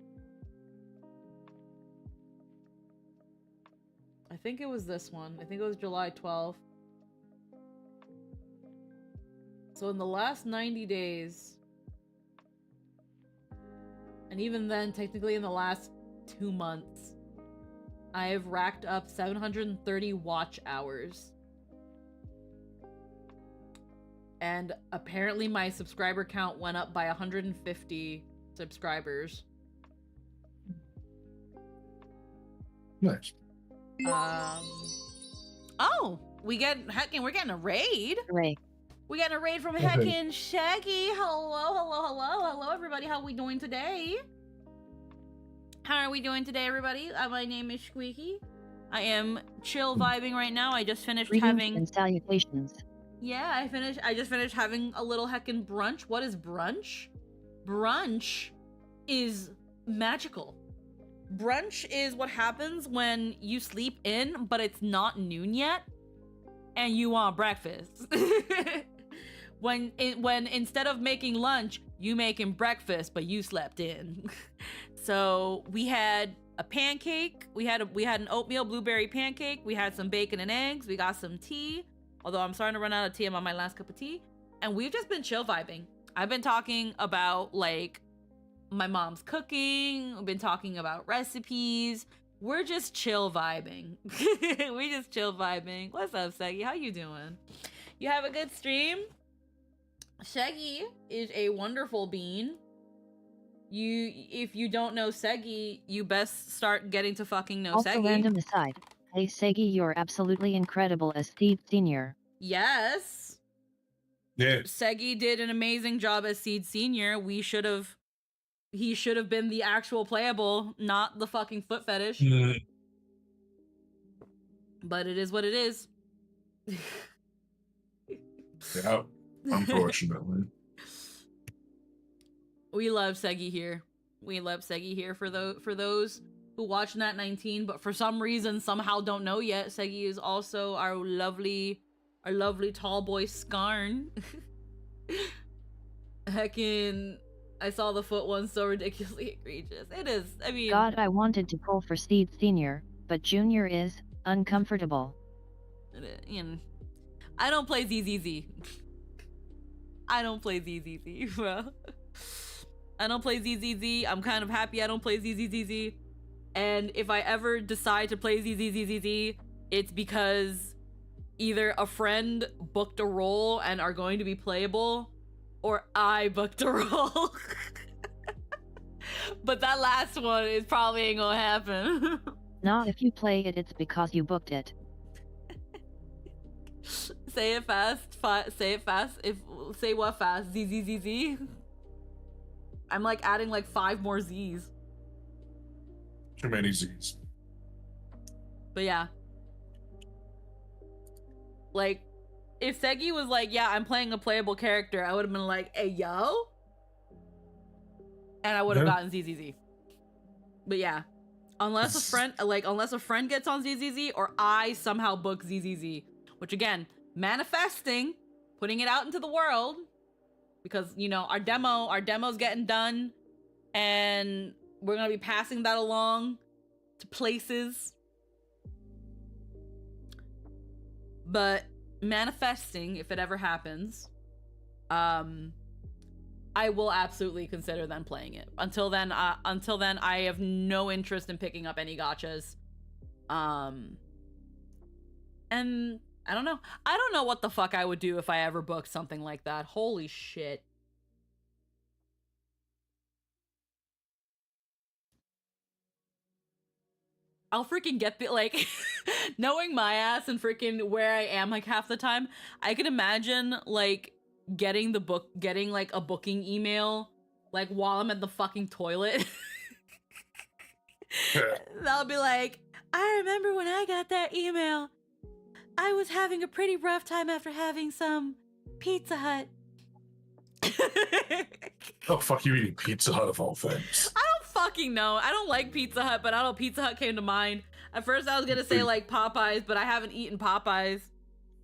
I think it was this one. I think it was July 12th. So in the last 90 days, and even then, technically in the last 2 months, I have racked up 730 watch hours. And apparently my subscriber count went up by 150 subscribers. Nice. Oh, we're getting a raid. Hooray. We got a raid from Okay. heckin' Shaggy. Hello, everybody. How we doing today? How are we doing today, everybody? My name is Squeaky. I am chill vibing right now. I just finished Greetings having. and salutations. Yeah, I just finished having a little heckin' brunch. What is brunch? Brunch is magical. Brunch is what happens when you sleep in, but it's not noon yet, and you want breakfast. when instead of making lunch, you making breakfast, but you slept in. So we had a pancake. We had an oatmeal blueberry pancake. We had some bacon and eggs. We got some tea. Although I'm starting to run out of tea. I'm on my last cup of tea. And we've just been chill vibing. I've been talking about like my mom's cooking. We've been talking about recipes. We're just chill vibing. We just chill vibing. What's up, Seggy? How you doing? You have a good stream? Shaggy is a wonderful bean. If you don't know Seggy, you best start getting to fucking know Also, Seggy. random aside. Hey Segi, you're absolutely incredible as Steve Sr. Yes. Yeah. Seggy did an amazing job as Seed Senior. He should have been the actual playable, not the fucking foot fetish. But it is what it is. Yeah. Unfortunately. We love Seggy here. We love Seggy here for those who watch Nat 19, but for some reason somehow don't know yet. Seggy is also our lovely tall boy Skarn. Heckin', I saw the foot one so ridiculously egregious. It is. I mean, God, I wanted to pull for Steve Sr., but Junior is uncomfortable. You know, I don't play ZZZ. I don't play ZZZ, bro. I don't play ZZZ. I'm kind of happy I don't play ZZZZ. And if I ever decide to play ZZZZ, it's because either a friend booked a role and are going to be playable, or I booked a role. But that last one is probably ain't gonna happen. Nah, if you play it, it's because you booked it. Say it fast. Say it fast. Say what fast? ZZZZ. I'm like adding like 5 more Z's. Too many Z's. But yeah. Like, if Segi was like, yeah, I'm playing a playable character, I would have been like, hey, yo. And I would have gotten ZZZ. But yeah. Unless a friend gets on ZZZ, or I somehow book ZZZ. Which again, manifesting, putting it out into the world. Because, you know, our demo's getting done. And we're going to be passing that along to places. But manifesting, if it ever happens, I will absolutely consider then playing it. Until then, I have no interest in picking up any gachas. And I don't know. I don't know what the fuck I would do if I ever booked something like that. Holy shit. I'll freaking get the, like, knowing my ass and freaking where I am, like, half the time, I can imagine, like, getting like a booking email, like, while I'm at the fucking toilet. They'll be like, I remember when I got that email. I was having a pretty rough time after having some Pizza Hut. Oh, fuck you eating Pizza Hut of all things. I don't fucking know. I don't like Pizza Hut, but I don't know, Pizza Hut came to mind. At first I was gonna say like Popeyes, but I haven't eaten Popeyes.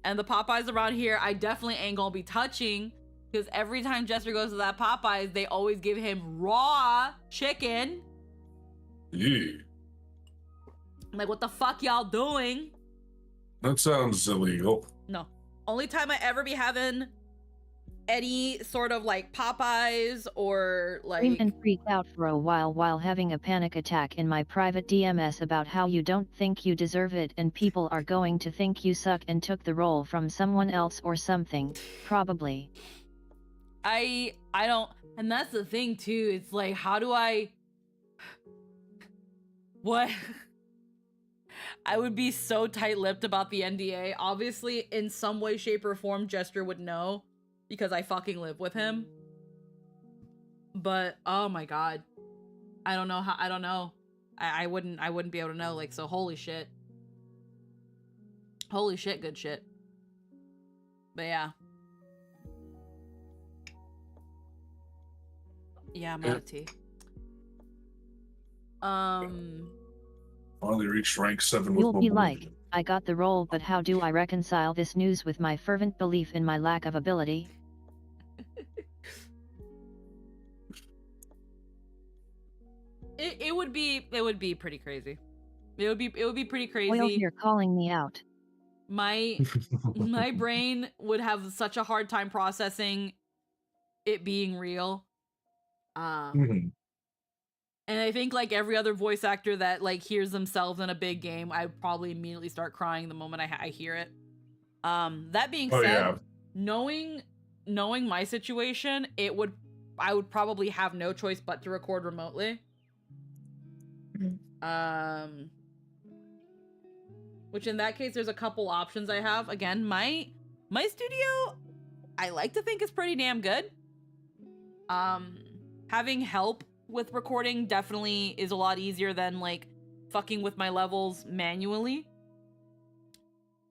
And the Popeyes around here, I definitely ain't gonna be touching. Because every time Jester goes to that Popeyes, they always give him raw chicken. Yeah. Like, what the fuck y'all doing? That sounds illegal. No. Only time I ever be having any sort of like Popeyes or like... Screamed and freaked out for a while having a panic attack in my private DMS about how you don't think you deserve it and people are going to think you suck and took the role from someone else or something, probably. I don't... And that's the thing too, it's like, how do I... What? I would be so tight-lipped about the NDA. Obviously, in some way, shape, or form, Jester would know. Because I fucking live with him. But, oh my god. I don't know how, I don't know. I wouldn't be able to know, like, so holy shit. Holy shit, good shit. But yeah. Yeah, I'm out of tea. Finally reached rank 7 with You'll be mobile like, legend. I got the role, but how do I reconcile this news with my fervent belief in my lack of ability? It would be pretty crazy. It would be pretty crazy. Oil, you're calling me out. My brain would have such a hard time processing it being real. And I think like every other voice actor that like hears themselves in a big game, I probably immediately start crying the moment I hear it. That being said, yeah. knowing my situation, I would probably have no choice but to record remotely. Which in that case, there's a couple options I have. Again, my studio, I like to think is pretty damn good. Having help with recording definitely is a lot easier than like fucking with my levels manually.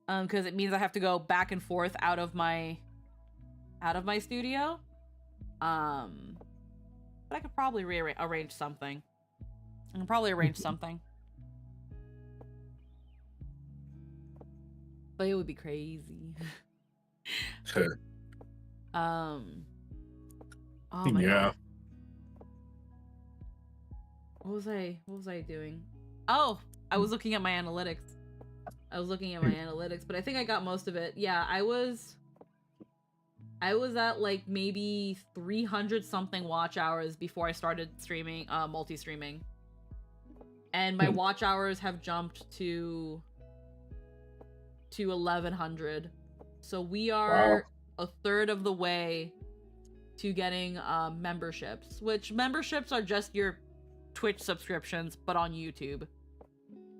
Because it means I have to go back and forth out of my studio. But I could probably arrange something. I can probably arrange something. But it would be crazy. Oh my god. What was I doing? Oh, I was looking at my analytics. But I think I got most of it. Yeah, I was I was at like maybe 300 something watch hours before I started streaming, multi-streaming. And my watch hours have jumped to 1100. So we are a third of the way to getting memberships, which memberships are just your Twitch subscriptions, but on YouTube.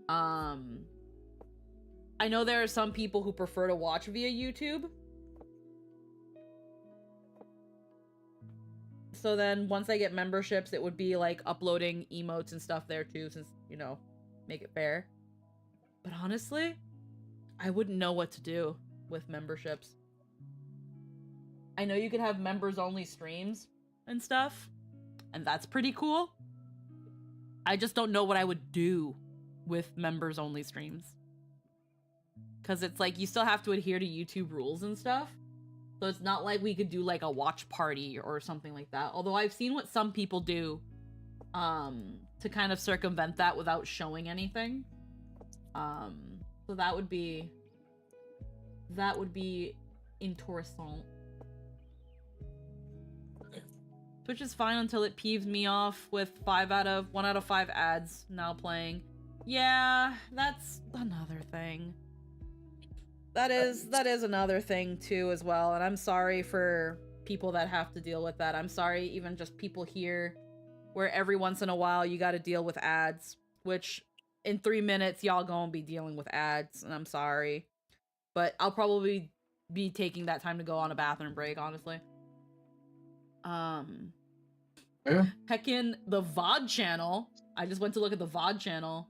I know there are some people who prefer to watch via YouTube. So then once I get memberships, it would be like uploading emotes and stuff there too, since, you know, make it fair. But honestly, I wouldn't know what to do with memberships. I know you can have members only streams and stuff, and that's pretty cool. I just don't know what I would do with members only streams. Cause it's like you still have to adhere to YouTube rules and stuff. So it's not like we could do like a watch party or something like that. Although I've seen what some people do to kind of circumvent that without showing anything. So that would be interessant. Which is fine until it peeves me off with 1 out of 5 ads now playing. Yeah, that's another thing. That is another thing too as well, and I'm sorry for people that have to deal with that. I'm sorry even just people here where every once in a while you got to deal with ads, which in 3 minutes y'all gonna be dealing with ads, and I'm sorry. But I'll probably be taking that time to go on a bathroom break, honestly. Yeah. Heckin' the VOD channel. I just went to look at the VOD channel.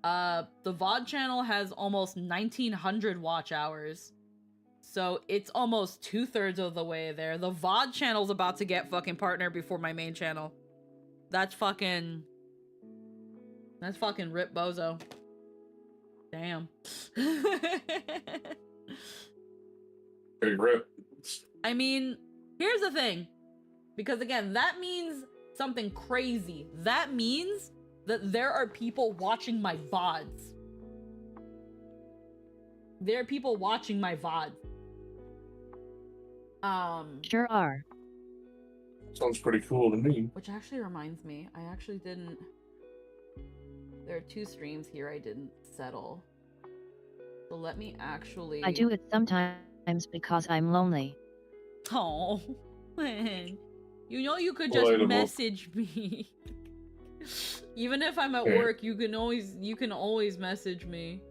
The VOD channel has almost 1900 watch hours. So it's almost 2/3 of the way there. The VOD channel's about to get fucking partner before my main channel. That's fucking rip bozo. Damn. Pretty rip. I mean, here's the thing. Because again, that means something crazy. That means that there are people watching my VODs. There are people watching my VODs. Sure are. Sounds pretty cool to me. Which actually reminds me, I actually didn't... There are 2 streams here I didn't settle. So let me actually... I do it sometimes because I'm lonely. Oh, man. You know you could just Relatable. message me. Even if I'm at work, you can always message me.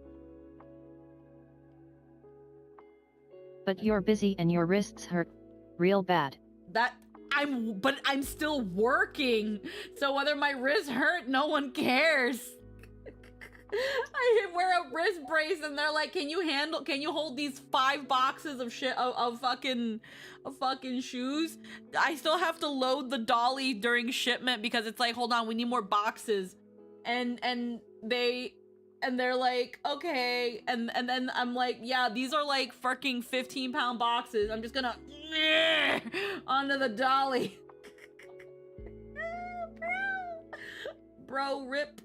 But you're busy and your wrists hurt real bad. But I'm still working. So whether my wrists hurt, no one cares. I wear a wrist brace and they're like, can you hold these 5 boxes of shit of fucking shoes? I still have to load the dolly during shipment because it's like, hold on, we need more boxes. And they're like, okay, and then I'm like, yeah, these are like fucking 15-pound boxes. I'm just gonna onto the dolly. Bro, rip.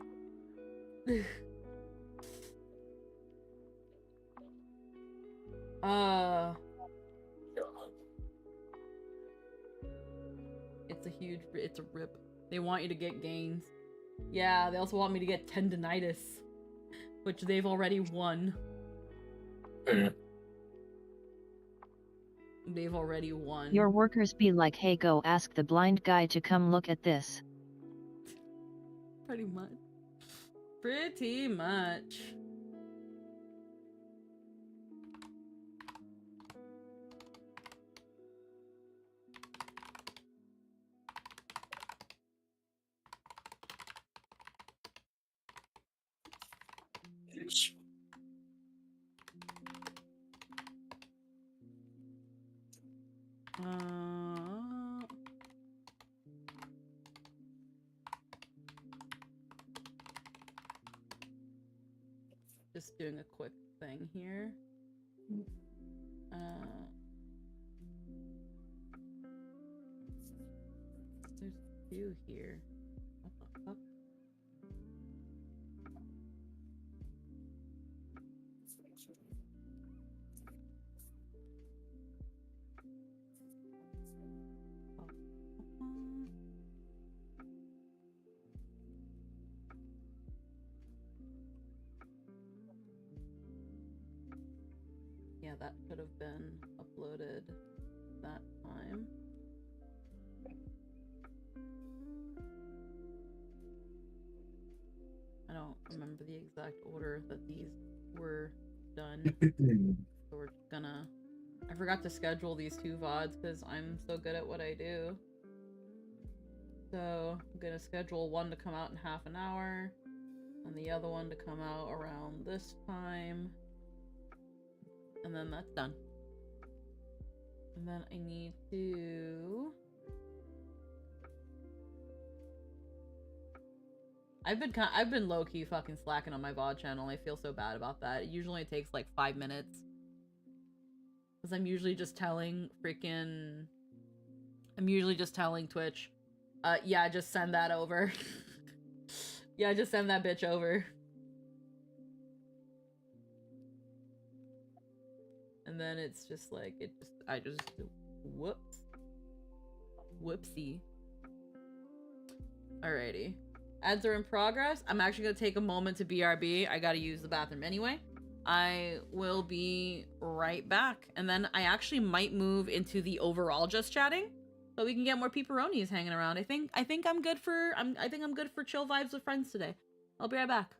It's a rip. They want you to get gains. Yeah, they also want me to get tendinitis, which they've already won. Yeah. They've already won. Your workers be like, hey, go ask the blind guy to come look at this. Pretty much. Pretty much. Yes. Just doing a quick thing here. There's a few here. What the fuck? that should have been uploaded that time. I don't remember the exact order that these were done. So we're just gonna... I forgot to schedule these 2 VODs because I'm so good at what I do. So I'm gonna schedule one to come out in half an hour and the other one to come out around this time. And then that's done. And then I need to... I've been low-key fucking slacking on my VOD channel. I feel so bad about that. It usually takes like 5 minutes. Because I'm usually just telling freaking... I'm usually just telling Twitch, yeah, just send that over. Yeah, just send that bitch over. And then it's just like, I just, whoops. Whoopsie. Alrighty. Ads are in progress. I'm actually gonna take a moment to BRB. I gotta use the bathroom anyway. I will be right back. And then I actually might move into the overall just chatting, so we can get more peeperonis hanging around. I think I'm good for I think I'm good for chill vibes with friends today. I'll be right back.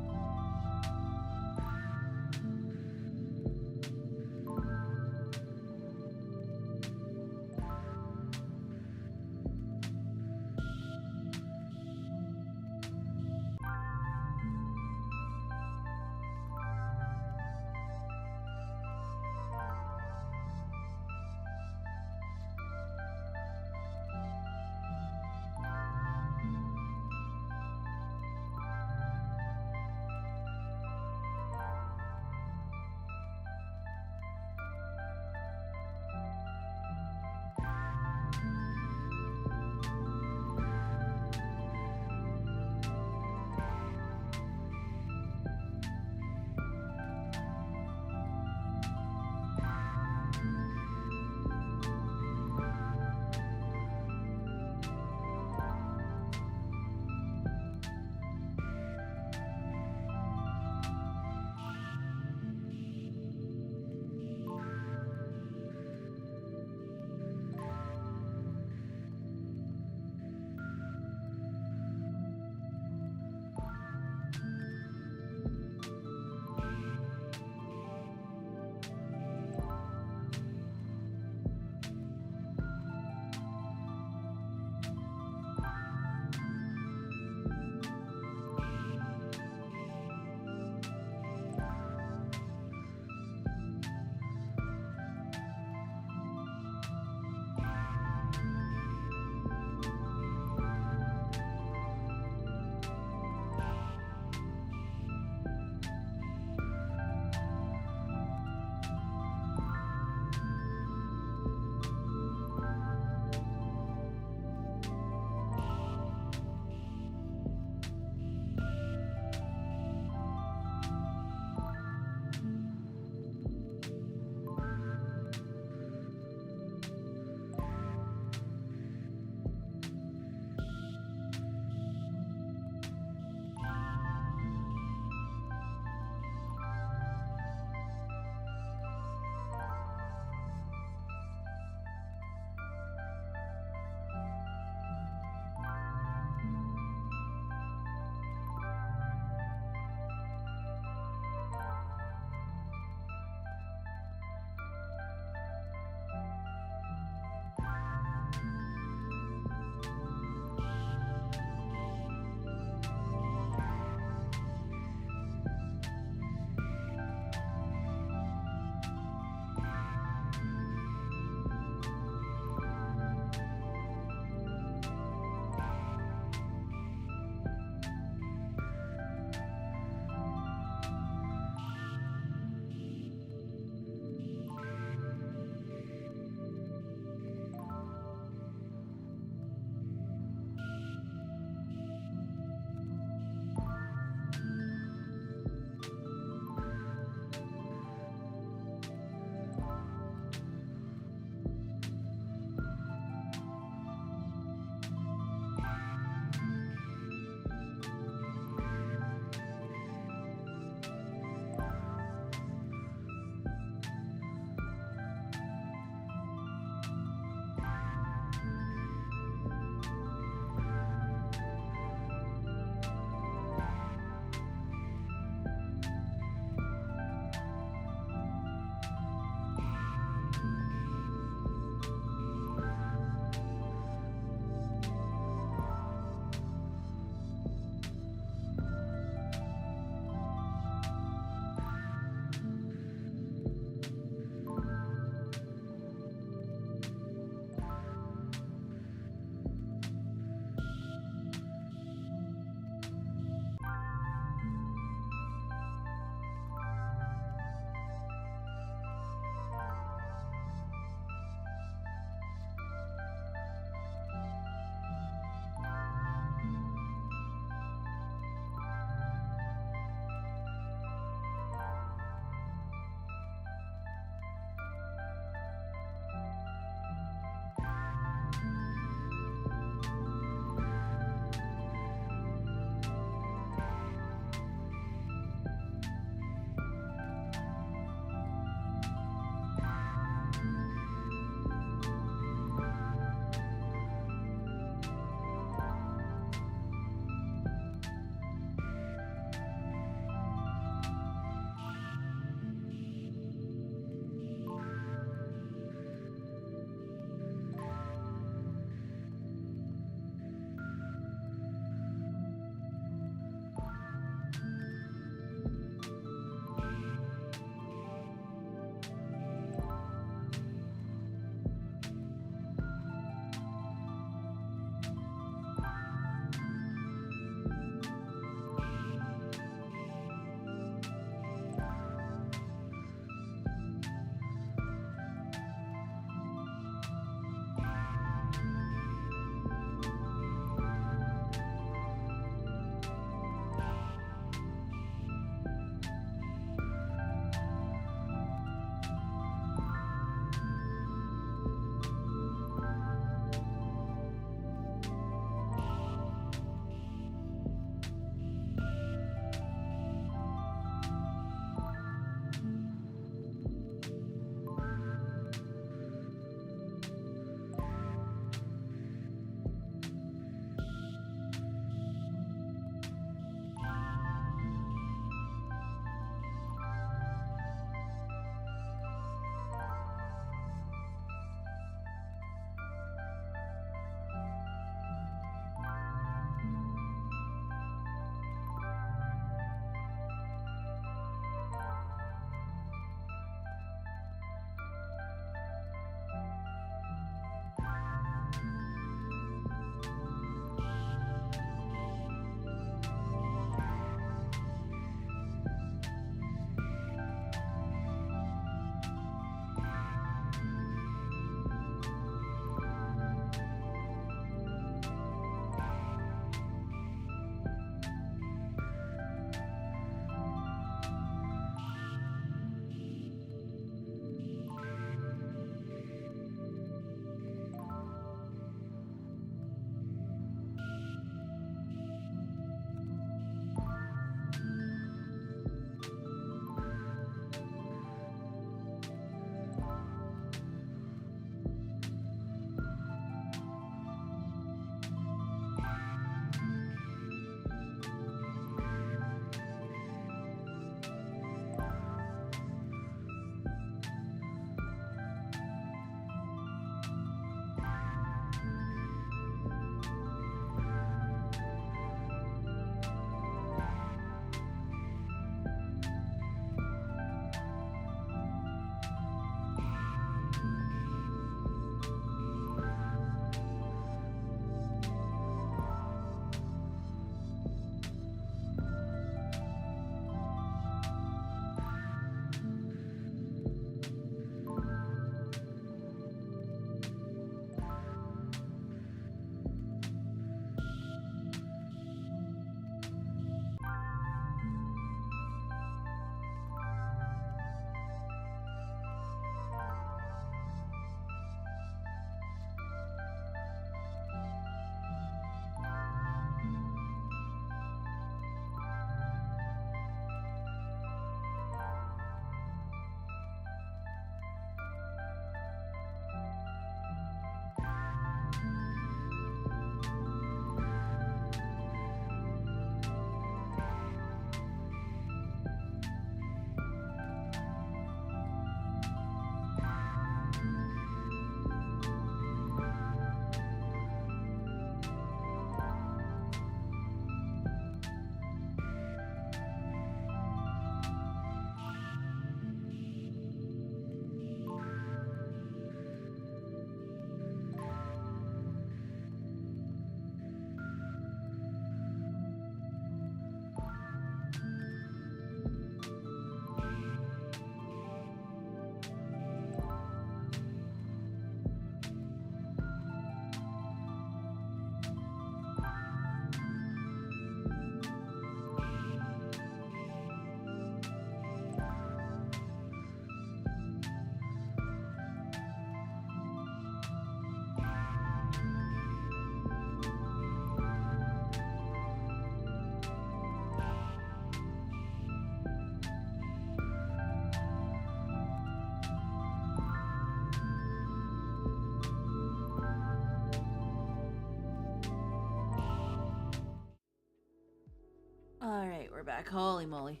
All right, we're back. Holy moly!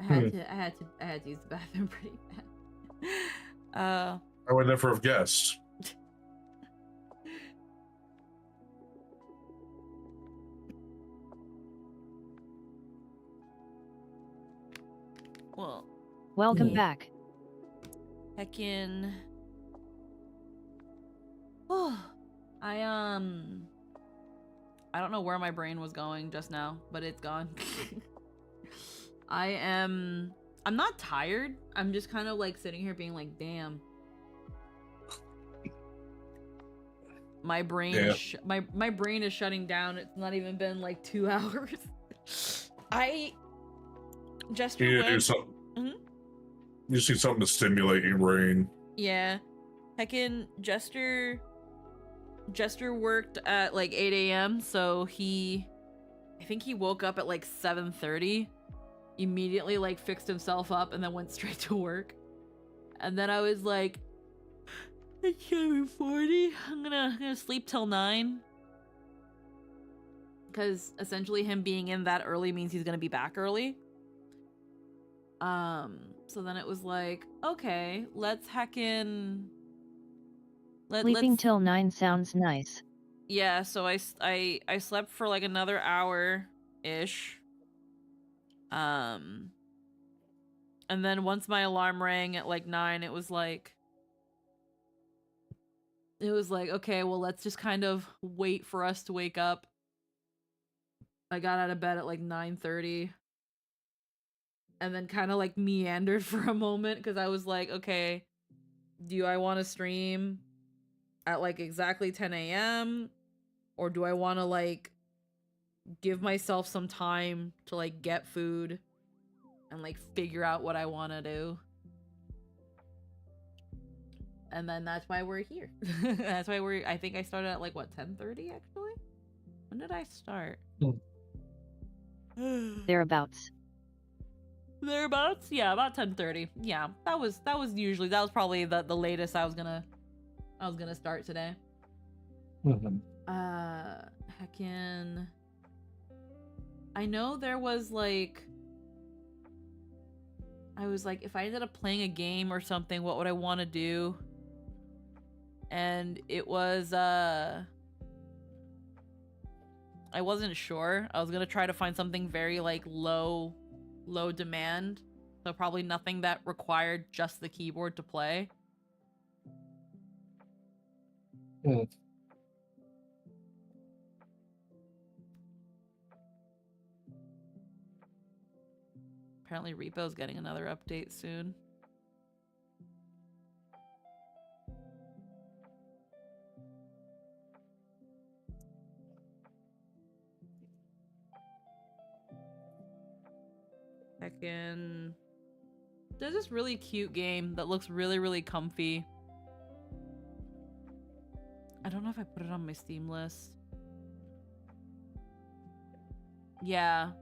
I had to use the bathroom pretty bad. I would never have guessed. Well, Welcome yeah. back. Heckin'. Oh, I don't know where my brain was going just now, but it's gone. I'm not tired. I'm just kind of like sitting here being like, damn. My brain is my brain is shutting down. It's not even been like 2 hours. Jester You went. do something. Mm-hmm. You just need something to stimulate your brain. Yeah, heckin' Jester worked at like 8 a.m. So I think he woke up at like 7:30. Immediately like fixed himself up and then went straight to work. And then I was like, I can't be 40. I'm gonna sleep till 9. Because essentially him being in that early means he's gonna be back early. So then it was like, okay, let's heckin' Sleeping till 9 sounds nice. Yeah, so I slept for like another hour-ish. And then once my alarm rang at like 9, it was like, okay, well, let's just kind of wait for us to wake up. I got out of bed at like 9:30. And then kind of like meandered for a moment because I was like, okay, do I want to stream at like exactly 10 a.m.? Or do I want to like give myself some time to like get food and like figure out what I want to do? And then that's why we're here. That's why I think I started at like what, 10:30 actually? When did I start? Thereabouts. Thereabouts? Yeah, about 10:30. Yeah, that was probably the latest I was gonna start today. Heckin'. I know there was like, I was like, if I ended up playing a game or something, what would I want to do? And it was I wasn't sure. I was gonna try to find something very like low demand, so probably nothing that required just the keyboard to play. Apparently Repo's getting another update soon. Heckin'. There's this really cute game that looks really, really comfy. I don't know if I put it on my Steam list. Yeah.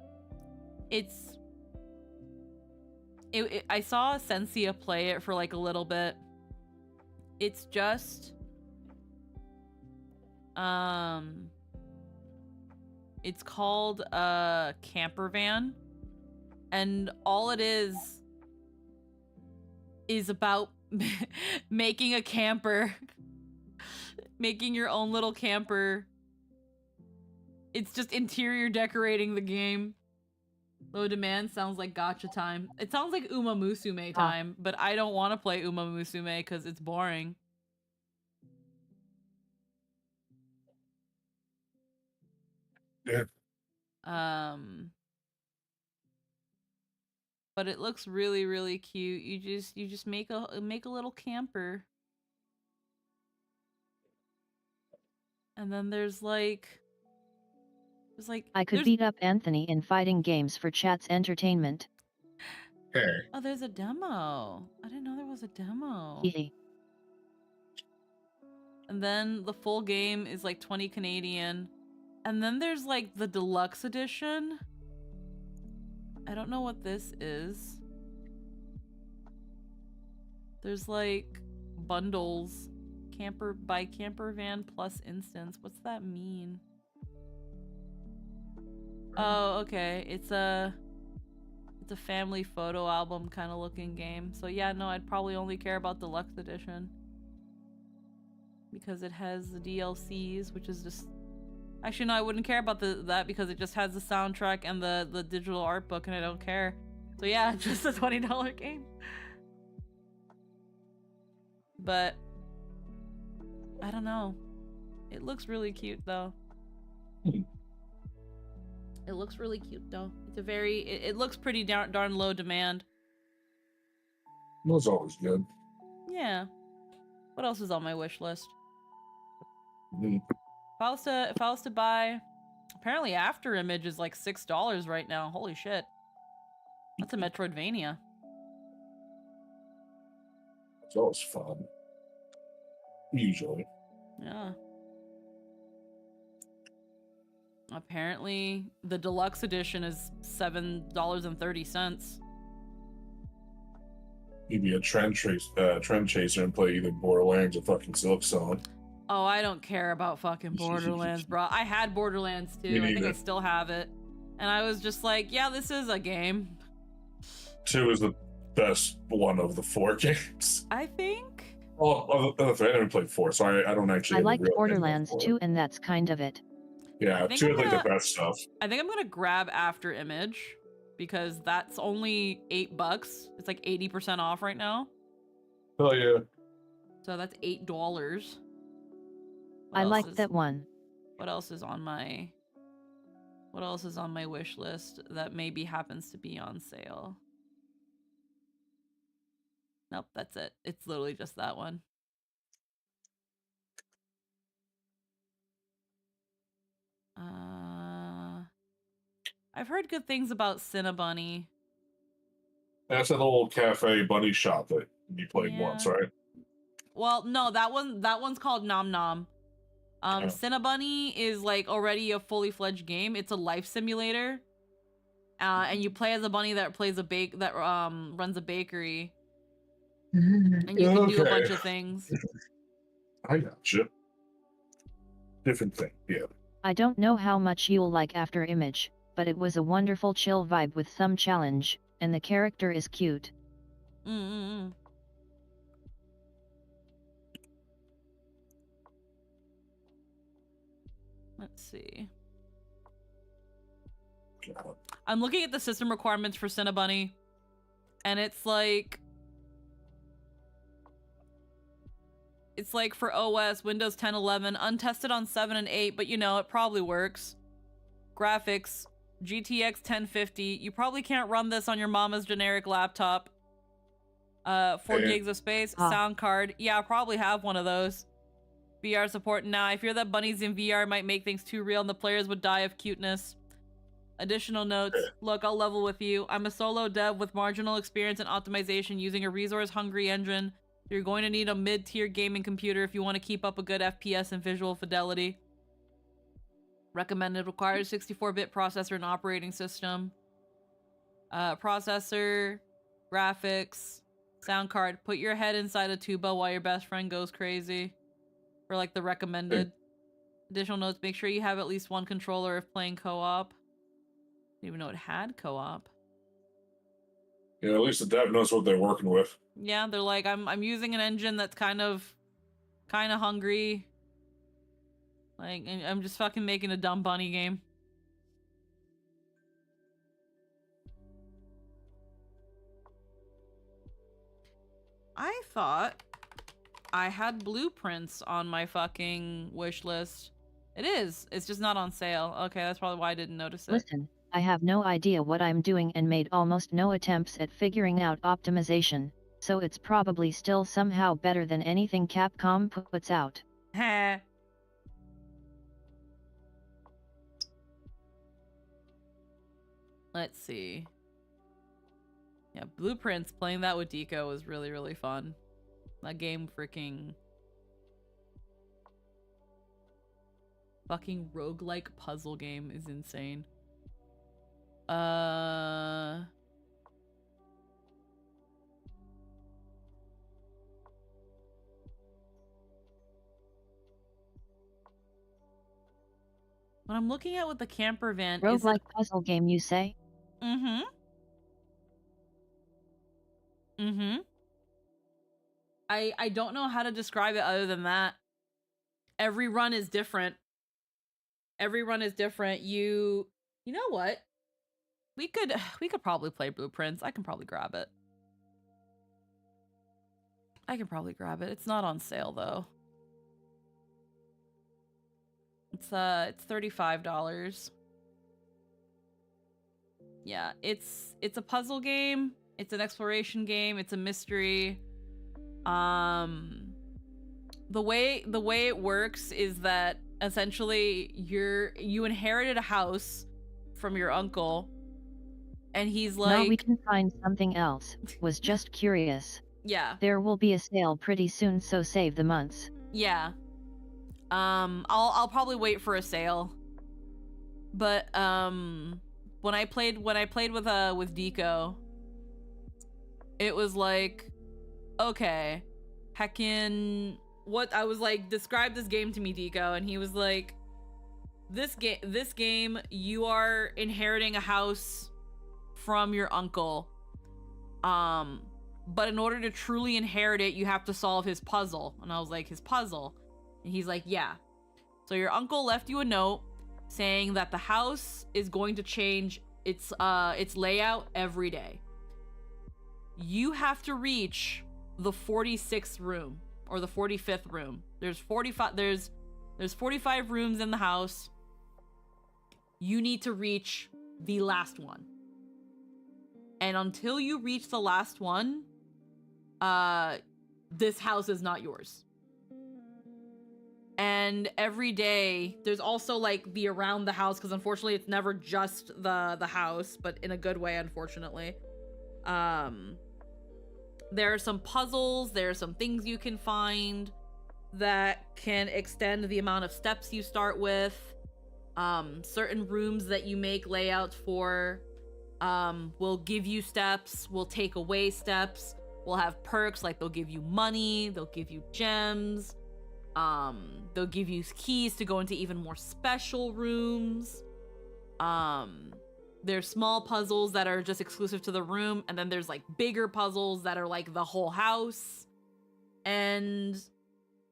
I saw Sensia play it for like a little bit. It's just it's called a camper van, and all it is about making a camper. Making your own little camper. It's just interior decorating the game. Low demand sounds like gacha time. It sounds like Uma Musume time, but I don't want to play Uma Musume because it's boring. Yeah. But it looks really, really cute. You just make a little camper. And then there's like I could beat up Anthony in fighting games for chat's entertainment. Hey. Oh, there's a demo. I didn't know there was a demo. And then the full game is like 20 Canadian. And then there's like the deluxe edition. I don't know what this is. There's like bundles. Camper van plus instance. What's that mean? Oh, okay. It's a family photo album kind of looking game. So yeah, no, I'd probably only care about deluxe edition because it has the DLCs, which is just actually no, I wouldn't care about that because it just has the soundtrack and the digital art book, and I don't care. So yeah, just a $20 game. But I don't know. It looks really cute though. It looks really cute though. It's a very it looks pretty darn low demand. That's always good. Yeah. What else is on my wish list? Mhm. If I was to buy, apparently After Image is like $6 right now. Holy shit. That's a Metroidvania. It's always fun. Usually. Yeah. Apparently the deluxe edition is $7.30. You'd be a trend chaser and play either Borderlands or fucking Silksong. Oh, I don't care about fucking Borderlands, bro. I had Borderlands too. I think I still have it. And I was just like, yeah, this is a game. 2 is the best one of the 4 games. I think. Oh, I never played 4, so I don't actually. I liked Borderlands 2, and that's kind of it. Yeah, 2 is like the best stuff. I think I'm gonna grab After Image because that's only $8. It's like 80% off right now. Oh yeah. So that's $8. I like that one. What else is on my wish list that maybe happens to be on sale? Nope, that's it. It's literally just that one. I've heard good things about Cinnabunny. That's an old cafe bunny shop that you played once, right? Well, no, that one's called Nom Nom. Cinnabunny is like already a fully fledged game. It's a life simulator. And you play as a bunny that runs a bakery. And you can do a bunch of things. I gotcha. Different thing, yeah. I don't know how much you'll like After Image, but it was a wonderful chill vibe with some challenge, and the character is cute. Let's see. God. I'm looking at the system requirements for Cinnabunny, and it's like for OS, Windows 10, 11, untested on 7 and 8, but you know, it probably works. Graphics, GTX 1050. You probably can't run this on your mama's generic laptop. 4 gigs of space. Sound card. Yeah, I'll probably have one of those. VR support. Now, I fear that bunnies in VR might make things too real and the players would die of cuteness. Additional notes. Look, I'll level with you. I'm a solo dev with marginal experience in optimization using a resource-hungry engine. You're going to need a mid-tier gaming computer if you want to keep up a good FPS and visual fidelity. Recommended requires 64-bit processor and operating system. Processor, graphics, sound card. Put your head inside a tuba while your best friend goes crazy. For like the recommended. Additional notes, make sure you have at least one controller if playing co-op. Didn't even know it had co-op. Yeah, at least the dev knows what they're working with. Yeah, they're like, I'm using an engine that's kind of hungry. Like, I'm just fucking making a dumb bunny game. I thought I had blueprints on my fucking wish list. It is. It's just not on sale. Okay, that's probably why I didn't notice it. Listen, I have no idea what I'm doing and made almost no attempts at figuring out optimization, so it's probably still somehow better than anything Capcom puts out. Heh. Let's see. Yeah, Blueprints, playing that with Deco was really, really fun. That game freaking... fucking roguelike puzzle game is insane. What I'm looking at with the camper van is Roguelike puzzle game, you say? Mm-hmm. Mm-hmm. I don't know how to describe it other than that. Every run is different. Every run is different. You know what? We could probably play Blueprints. I can probably grab it. It's not on sale though. It's $35. Yeah, it's a puzzle game. It's an exploration game. It's a mystery. The way it works is that essentially you inherited a house from your uncle, and he's like, "No, we can find something else. Was just curious." Yeah. There will be a sale pretty soon, so save the months. Yeah. I'll probably wait for a sale. But when I played with Deco, it was like, okay, heckin', what I was like, describe this game to me, Deco, and he was like, this game, you are inheriting a house from your uncle. But in order to truly inherit it, you have to solve his puzzle. And I was like, his puzzle? And he's like, yeah. So your uncle left you a note saying that the house is going to change its layout every day. You have to reach the 46th room or the 45th room. There's 45 rooms in the house. You need to reach the last one. And until you reach the last one, this house is not yours. And every day, there's also like the around the house, because unfortunately it's never just the house, but in a good way, unfortunately. There are some puzzles, there are some things you can find that can extend the amount of steps you start with. Certain rooms that you make layouts for will give you steps, will take away steps, will have perks, like they'll give you money, they'll give you gems, they'll give you keys to go into even more special rooms. There's small puzzles that are just exclusive to the room, and then there's like bigger puzzles that are like the whole house. And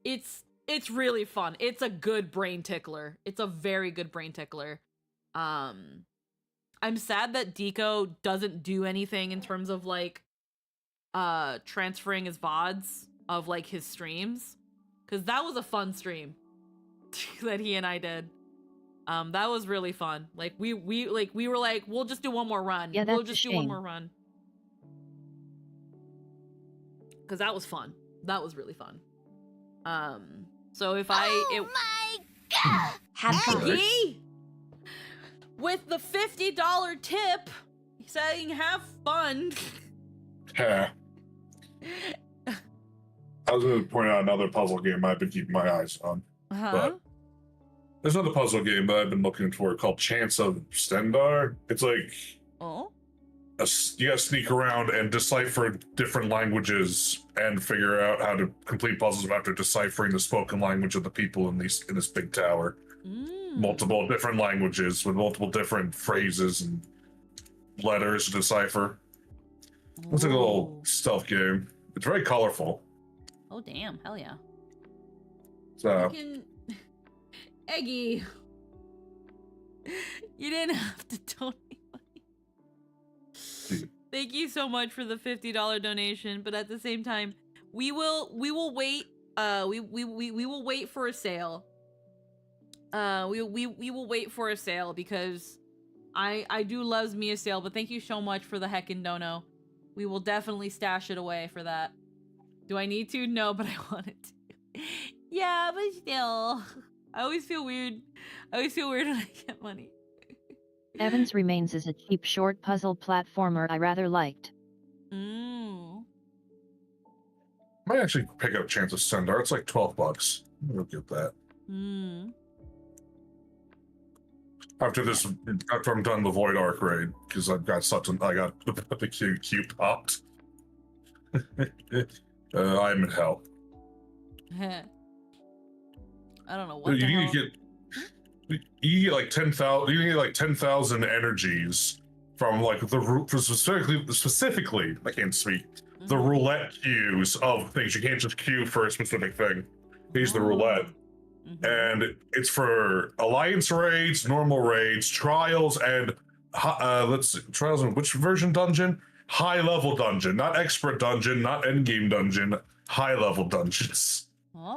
it's really fun. It's a good brain tickler. It's a very good brain tickler. I'm sad that Deco doesn't do anything in terms of like transferring his VODs of like his streams, because that was a fun stream that he and I did. That was really fun. Like we were like, we'll just do one more run. Yeah, that's we'll just do one more run. Because that was fun. That was really fun. So if my god! Have fun. Eggy, with the $50 tip, saying have fun. Yeah. I was going to point out another puzzle game I've been keeping my eyes on. But there's another puzzle game that I've been looking for called Chance of Stendar. It's like you gotta sneak around and decipher different languages and figure out how to complete puzzles after deciphering the spoken language of the people in this big tower. Multiple different languages with multiple different phrases and letters to decipher. It's like a little stealth game. It's very colorful. Oh damn, hell yeah. So Eggy, you didn't have to donate money. Thank you so much for the $50 donation, but at the same time, we will wait. We will wait for a sale. We will wait for a sale because I do loves me a sale. But thank you so much for the heckin' dono. We will definitely stash it away for that. Do I need to? No, but I wanted to. Yeah, but still. I always feel weird. When I get money. Evans Remains is a cheap short puzzle platformer I rather liked. Might actually pick up Chance of Stendar. It's like $12. We'll get that. After I'm done the Void Arc raid, because I got the cute popped. I'm in hell. I don't know what the hell. You get like 10,000. You get like 10,000 energies from like specifically. I can't speak. The roulette queues of things. You can't just queue for a specific thing. Use the roulette. And it's for alliance raids, normal raids, trials, and trials in which version dungeon? High level dungeon, not expert dungeon, not end game dungeon. High level dungeons,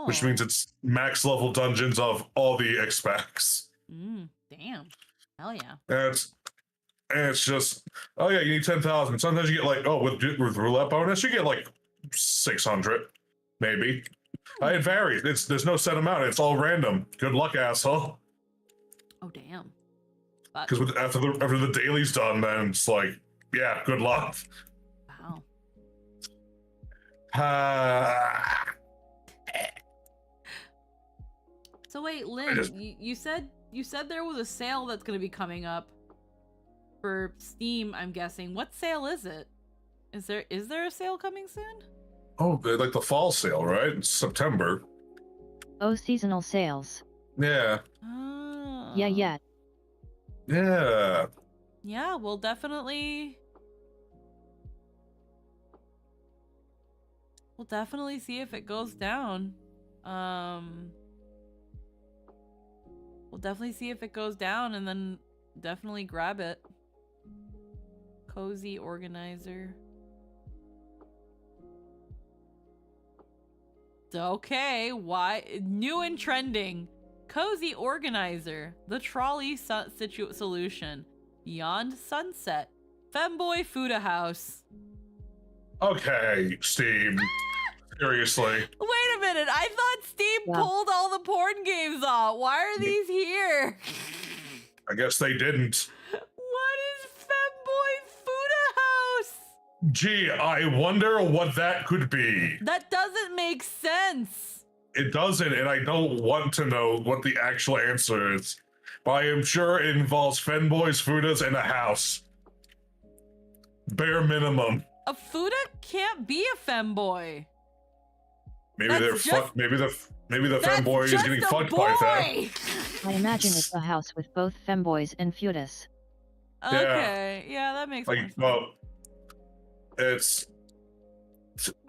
which means it's max level dungeons of all the X-Packs. Damn, hell yeah. And it's just, oh yeah, you need 10,000. Sometimes you get like, oh, with roulette bonus, you get like 600, maybe. It varies. There's no set amount. It's all random. Good luck, asshole. Oh damn. Because after the daily's done, then it's like, yeah, good luck. Wow. So wait, Lynn, you said there was a sale that's going to be coming up for Steam, I'm guessing. What sale is it? Is there a sale coming soon? Oh, like the fall sale, right? It's September. Oh, seasonal sales. Yeah. Oh. Yeah. Yeah, we'll definitely see if it goes down. We'll definitely see if it goes down and then definitely grab it. Cozy organizer. Okay, why? New and trending. Cozy organizer. The trolley solution. Beyond sunset. Femboy Fuda House. Okay, Steam. Seriously. Wait a minute. I thought Steam pulled all the porn games off. Why are these here? I guess they didn't. What is Femboy Fuda House? Gee, I wonder what that could be. That doesn't make sense. It doesn't, and I don't want to know what the actual answer is. But I am sure it involves Femboys, Fudas, and a house. Bare minimum. A Fuda can't be a femboy. Maybe maybe the femboy is getting fucked by that. I imagine it's a house with both femboys and Fudas. Okay, yeah, that makes sense. Well,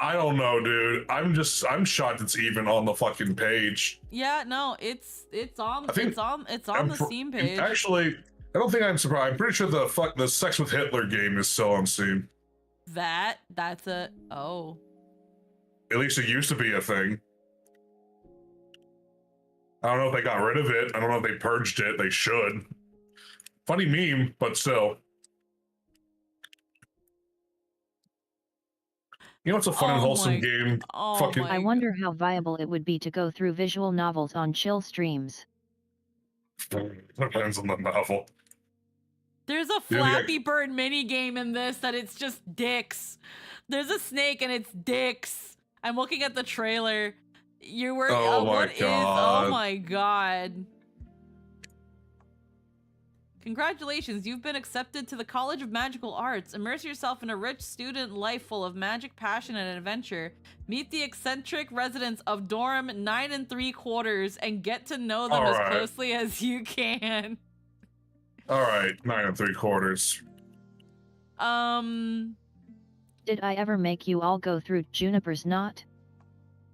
I don't know, dude. I'm shocked it's even on the fucking page. Yeah, no, it's on the Steam page. Actually, I don't think I'm surprised. I'm pretty sure the Sex with Hitler game is still on Steam. That's a At least it used to be a thing. I don't know if they got rid of it. I don't know if they purged it. They should. Funny meme, but still. You know what's a fun and wholesome game? I wonder how viable it would be to go through visual novels on chill streams. Depends on the novel. There's a Flappy Bird mini game in this that it's just dicks. There's a snake and it's dicks. I'm looking at the trailer. You were oh my god. Congratulations, you've been accepted to the College of Magical Arts. Immerse yourself in a rich student life full of magic, passion, and adventure. Meet the eccentric residents of dorm 9 3/4 and get to know them as closely as you can. All right, 9 3/4. Did I ever make you all go through Juniper's Knot?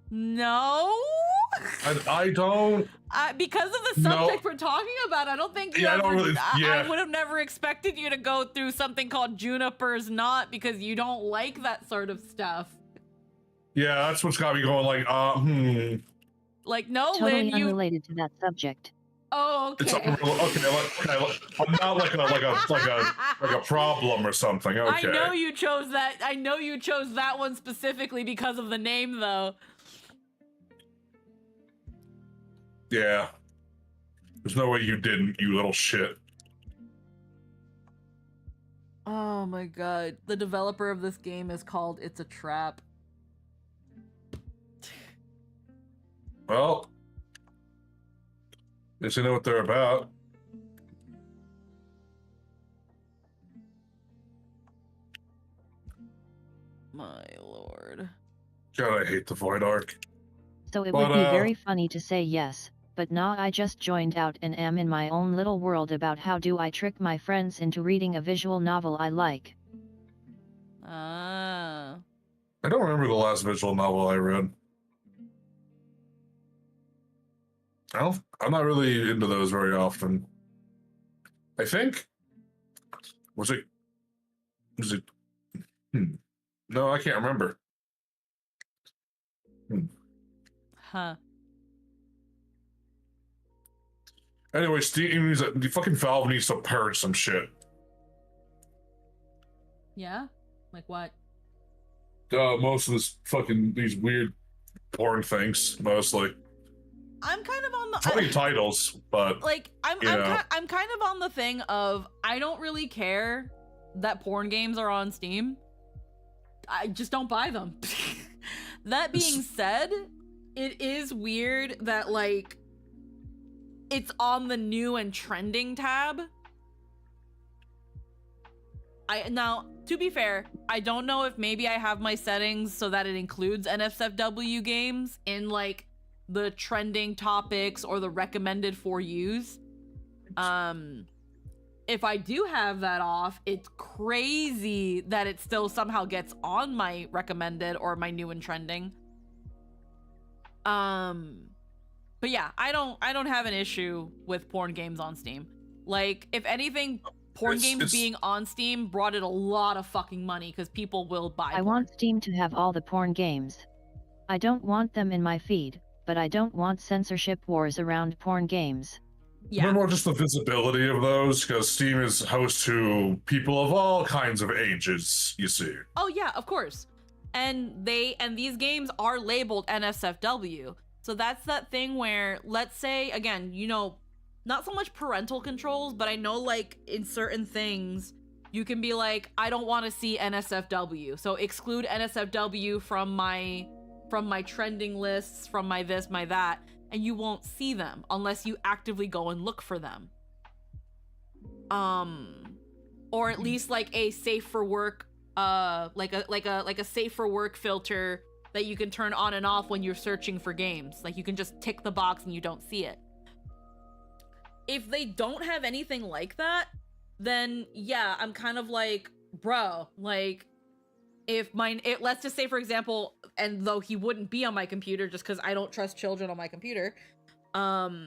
No. I don't. Because of the subject we're talking about, I don't think you I would have never expected you to go through something called Juniper's Knot because you don't like that sort of stuff. Yeah, that's what's got me going like, Like, no, totally Lynn, unrelated to that subject. Oh, okay. It's okay. I'm not like a problem or something. Okay. I know you chose that. I know you chose that one specifically because of the name, though. Yeah. There's no way you didn't, you little shit. Oh my god. The developer of this game is called It's a Trap. Well, at least I know what they're about. My lord. God, I hate the Void Arc. So it would be very funny to say yes, but nah, I just joined out and am in my own little world about how do I trick my friends into reading a visual novel I like. Ah. I don't remember the last visual novel I read. I'm not really into those very often. I think was it no, I can't remember. Huh. Anyway, Steam needs the fucking Valve needs to parrot some shit. Yeah? Like what? Most of these weird porn things, mostly. I'm kind of on the Funny titles, but like I'm kind of on the thing of I don't really care that porn games are on Steam. I just don't buy them. That being said, it is weird that like it's on the new and trending tab. Now, to be fair, I don't know if maybe I have my settings so that it includes NSFW games in like the trending topics or the recommended for use. If I do have that off, it's crazy that it still somehow gets on my recommended or my new and trending. But yeah, I don't have an issue with porn games on Steam. Like, if anything, porn games being on Steam brought it a lot of fucking money because people will buy porn. I want Steam to have all the porn games. I don't want them in my feed, but I don't want censorship wars around porn games. Yeah. More just the visibility of those, because Steam is host to people of all kinds of ages, you see. Oh yeah, of course. And these games are labeled NSFW. So that's that thing where, let's say, again, you know, not so much parental controls, but I know like in certain things, you can be like, I don't want to see NSFW. So exclude NSFW from my trending lists, from my this, my that, and you won't see them unless you actively go and look for them. Or at least like a safe for work, like a safe for work filter that you can turn on and off when you're searching for games. Like you can just tick the box and you don't see it. If they don't have anything like that, then yeah, I'm kind of like, bro, like let's just say, for example, and though he wouldn't be on my computer just because I don't trust children on my computer, but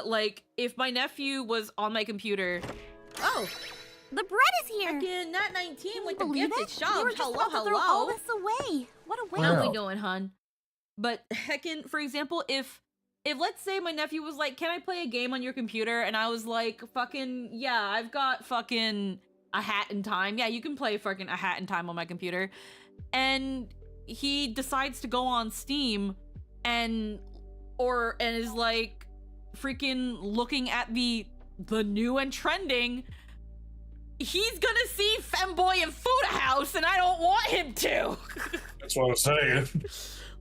like if my nephew was on my computer, oh, The bread is here. again, Nat 19 with the Believe gifted it? shop. We were just Hello, about to throw all hello. this away. What a waste. How Wow. we doing, hun? But heckin', for example, if let's say my nephew was like, can I play a game on your computer? And I was like, fucking, yeah, I've got fucking A Hat in Time. Yeah, you can play fucking A Hat in Time on my computer. And he decides to go on Steam and is like freaking looking at the new and trending. He's gonna see Femboy and Food House, and I don't want him to. That's what I'm saying.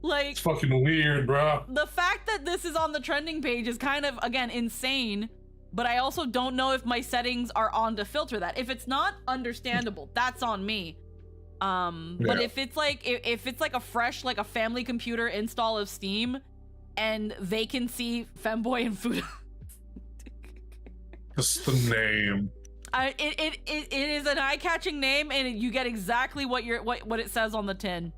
Like, It's fucking weird, bro. the fact that this is on the trending page is kind of, again, insane, but I also don't know if my settings are on to filter that. If it's not, understandable. That's on me. But Yeah. if it's like a fresh, like a family computer install of Steam, and they can see Femboy and Food House, Just the name. it is an eye-catching name, and you get exactly what it says on the tin.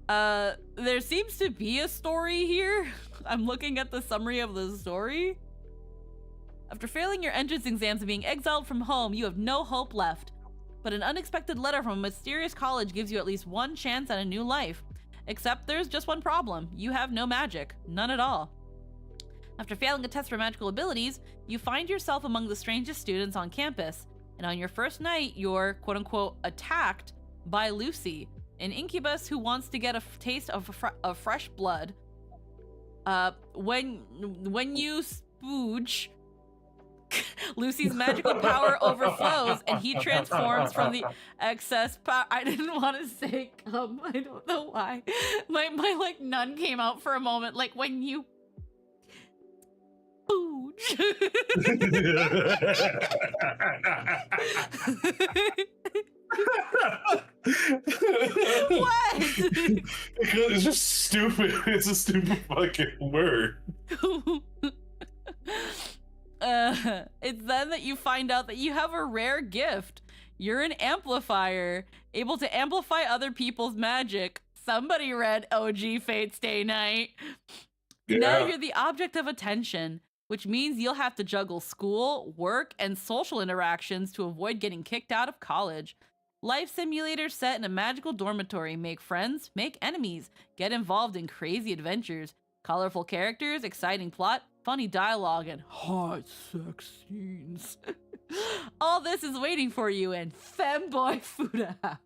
There seems to be a story here. I'm looking at the summary of the story. After failing your entrance exams and being exiled from home, you have no hope left. But an unexpected letter from a mysterious college gives you at least one chance at a new life. Except there's just one problem. You have no magic. None at all. After failing a test for magical abilities, you find yourself among the strangest students on campus. And on your first night, you're, quote-unquote, attacked by Lucy, an incubus who wants to get a taste of fresh blood. When you spooge, Lucy's magical power overflows, and he transforms from the excess power. I didn't want to say cum. I don't know why. My like nun came out for a moment. Like when you spooge. What? It's just stupid. It's a stupid fucking word. It's then that you find out that you have a rare gift. You're an amplifier, able to amplify other people's magic. Somebody read OG Fate Stay Night. Yeah. Now you're the object of attention, which means you'll have to juggle school, work, and social interactions to avoid getting kicked out of college. Life simulator set in a magical dormitory. Make friends, make enemies, get involved in crazy adventures. Colorful characters, exciting plot, funny dialogue, and hot sex scenes. All this is waiting for you in Femboy Food House.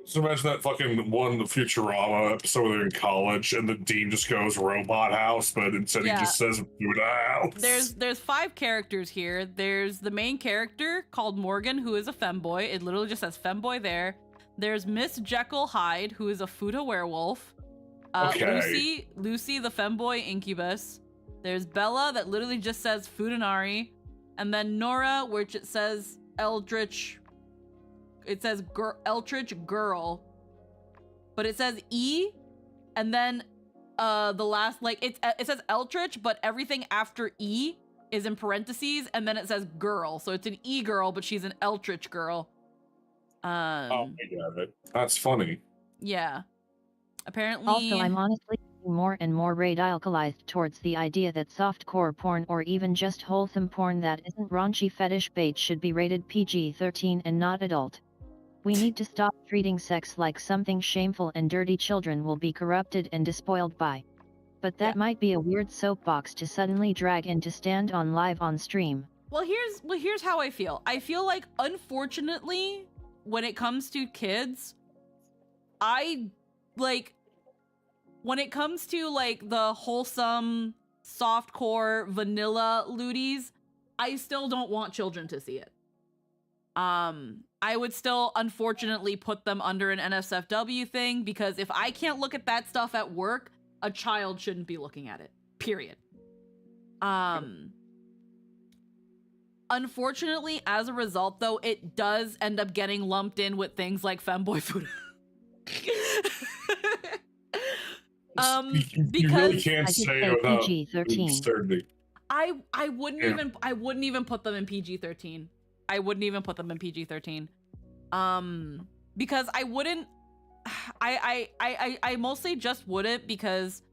So imagine that fucking one Futurama episode where they're in college and the dean just goes robot house, but instead he just says food house. There's 5 characters here. There's the main character called Morgan, who is a femboy. It literally just says femboy there. There's Miss Jekyll Hyde, who is a Fuda werewolf. Okay. Lucy the femboy incubus. There's Bella, that literally just says Fudanari. And then Nora, which it says Eldritch. It says Eldritch girl. But it says E. And then the last, like, it says Eldritch, but everything after E is in parentheses. And then it says girl. So it's an E girl, but she's an Eldritch girl. Oh, I got it. That's funny. Yeah. Apparently. Also, I'm honestly more and more radicalized towards the idea that softcore porn or even just wholesome porn that isn't raunchy fetish bait should be rated PG-13 and not adult. We need to stop treating sex like something shameful and dirty children will be corrupted and despoiled by. But that might be a weird soapbox to suddenly drag and to stand on live on stream. Well, here's how I feel. I feel like, unfortunately, when it comes to kids, when it comes to, like, the wholesome, softcore, vanilla lewdies, I still don't want children to see it. I would still, unfortunately, put them under an NSFW thing, because if I can't look at that stuff at work, a child shouldn't be looking at it. Period. Unfortunately, as a result, though, it does end up getting lumped in with things like femboy food. You really can't say without PG-13. I wouldn't even put them in PG-13. I wouldn't even put them in PG-13. Because I wouldn't. I mostly just wouldn't, because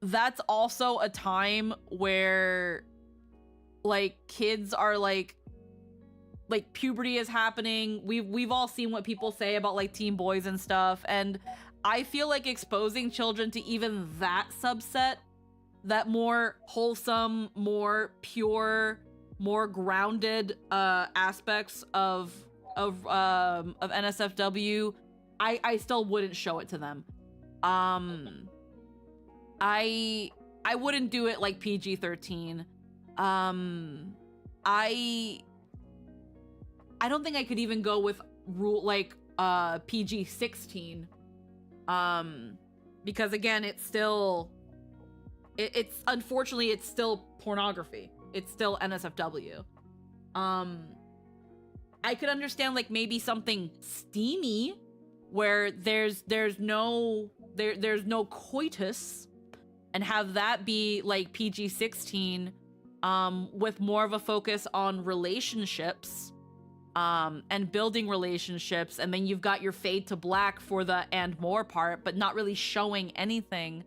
that's also a time where, like, kids are like puberty is happening. We've all seen what people say about, like, teen boys and stuff, and I feel like exposing children to even that subset, that more wholesome, more pure, more grounded aspects of NSFW, I still wouldn't show it to them. I wouldn't do it like PG-13. I don't think I could even go with PG-16. Because again, it's still it's unfortunately it's still pornography. It's still NSFW. I could understand, like, maybe something steamy where there's no coitus, and have that be like PG-16, with more of a focus on relationships, and building relationships, and then you've got your fade to black for the and more part, but not really showing anything.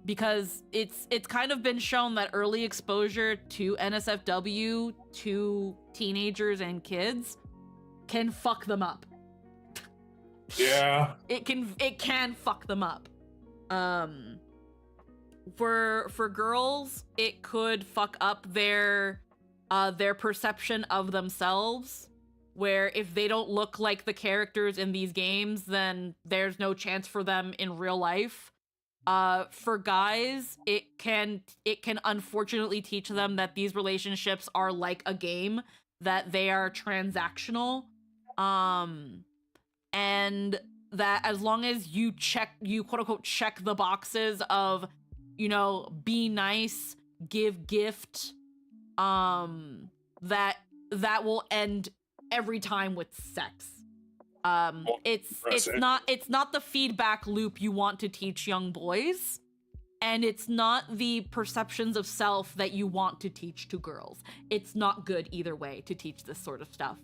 Because it's kind of been shown that early exposure to NSFW to teenagers and kids can fuck them up. Yeah. It can fuck them up. For girls, it could fuck up their perception of themselves, where if they don't look like the characters in these games, then there's no chance for them in real life. For guys, it can unfortunately teach them that these relationships are like a game, that they are transactional, and that as long as you quote unquote check the boxes of, you know, be nice, give gift, that will end every time with sex. It's not the feedback loop you want to teach young boys, and it's not the perceptions of self that you want to teach to girls. It's not good either way to teach this sort of stuff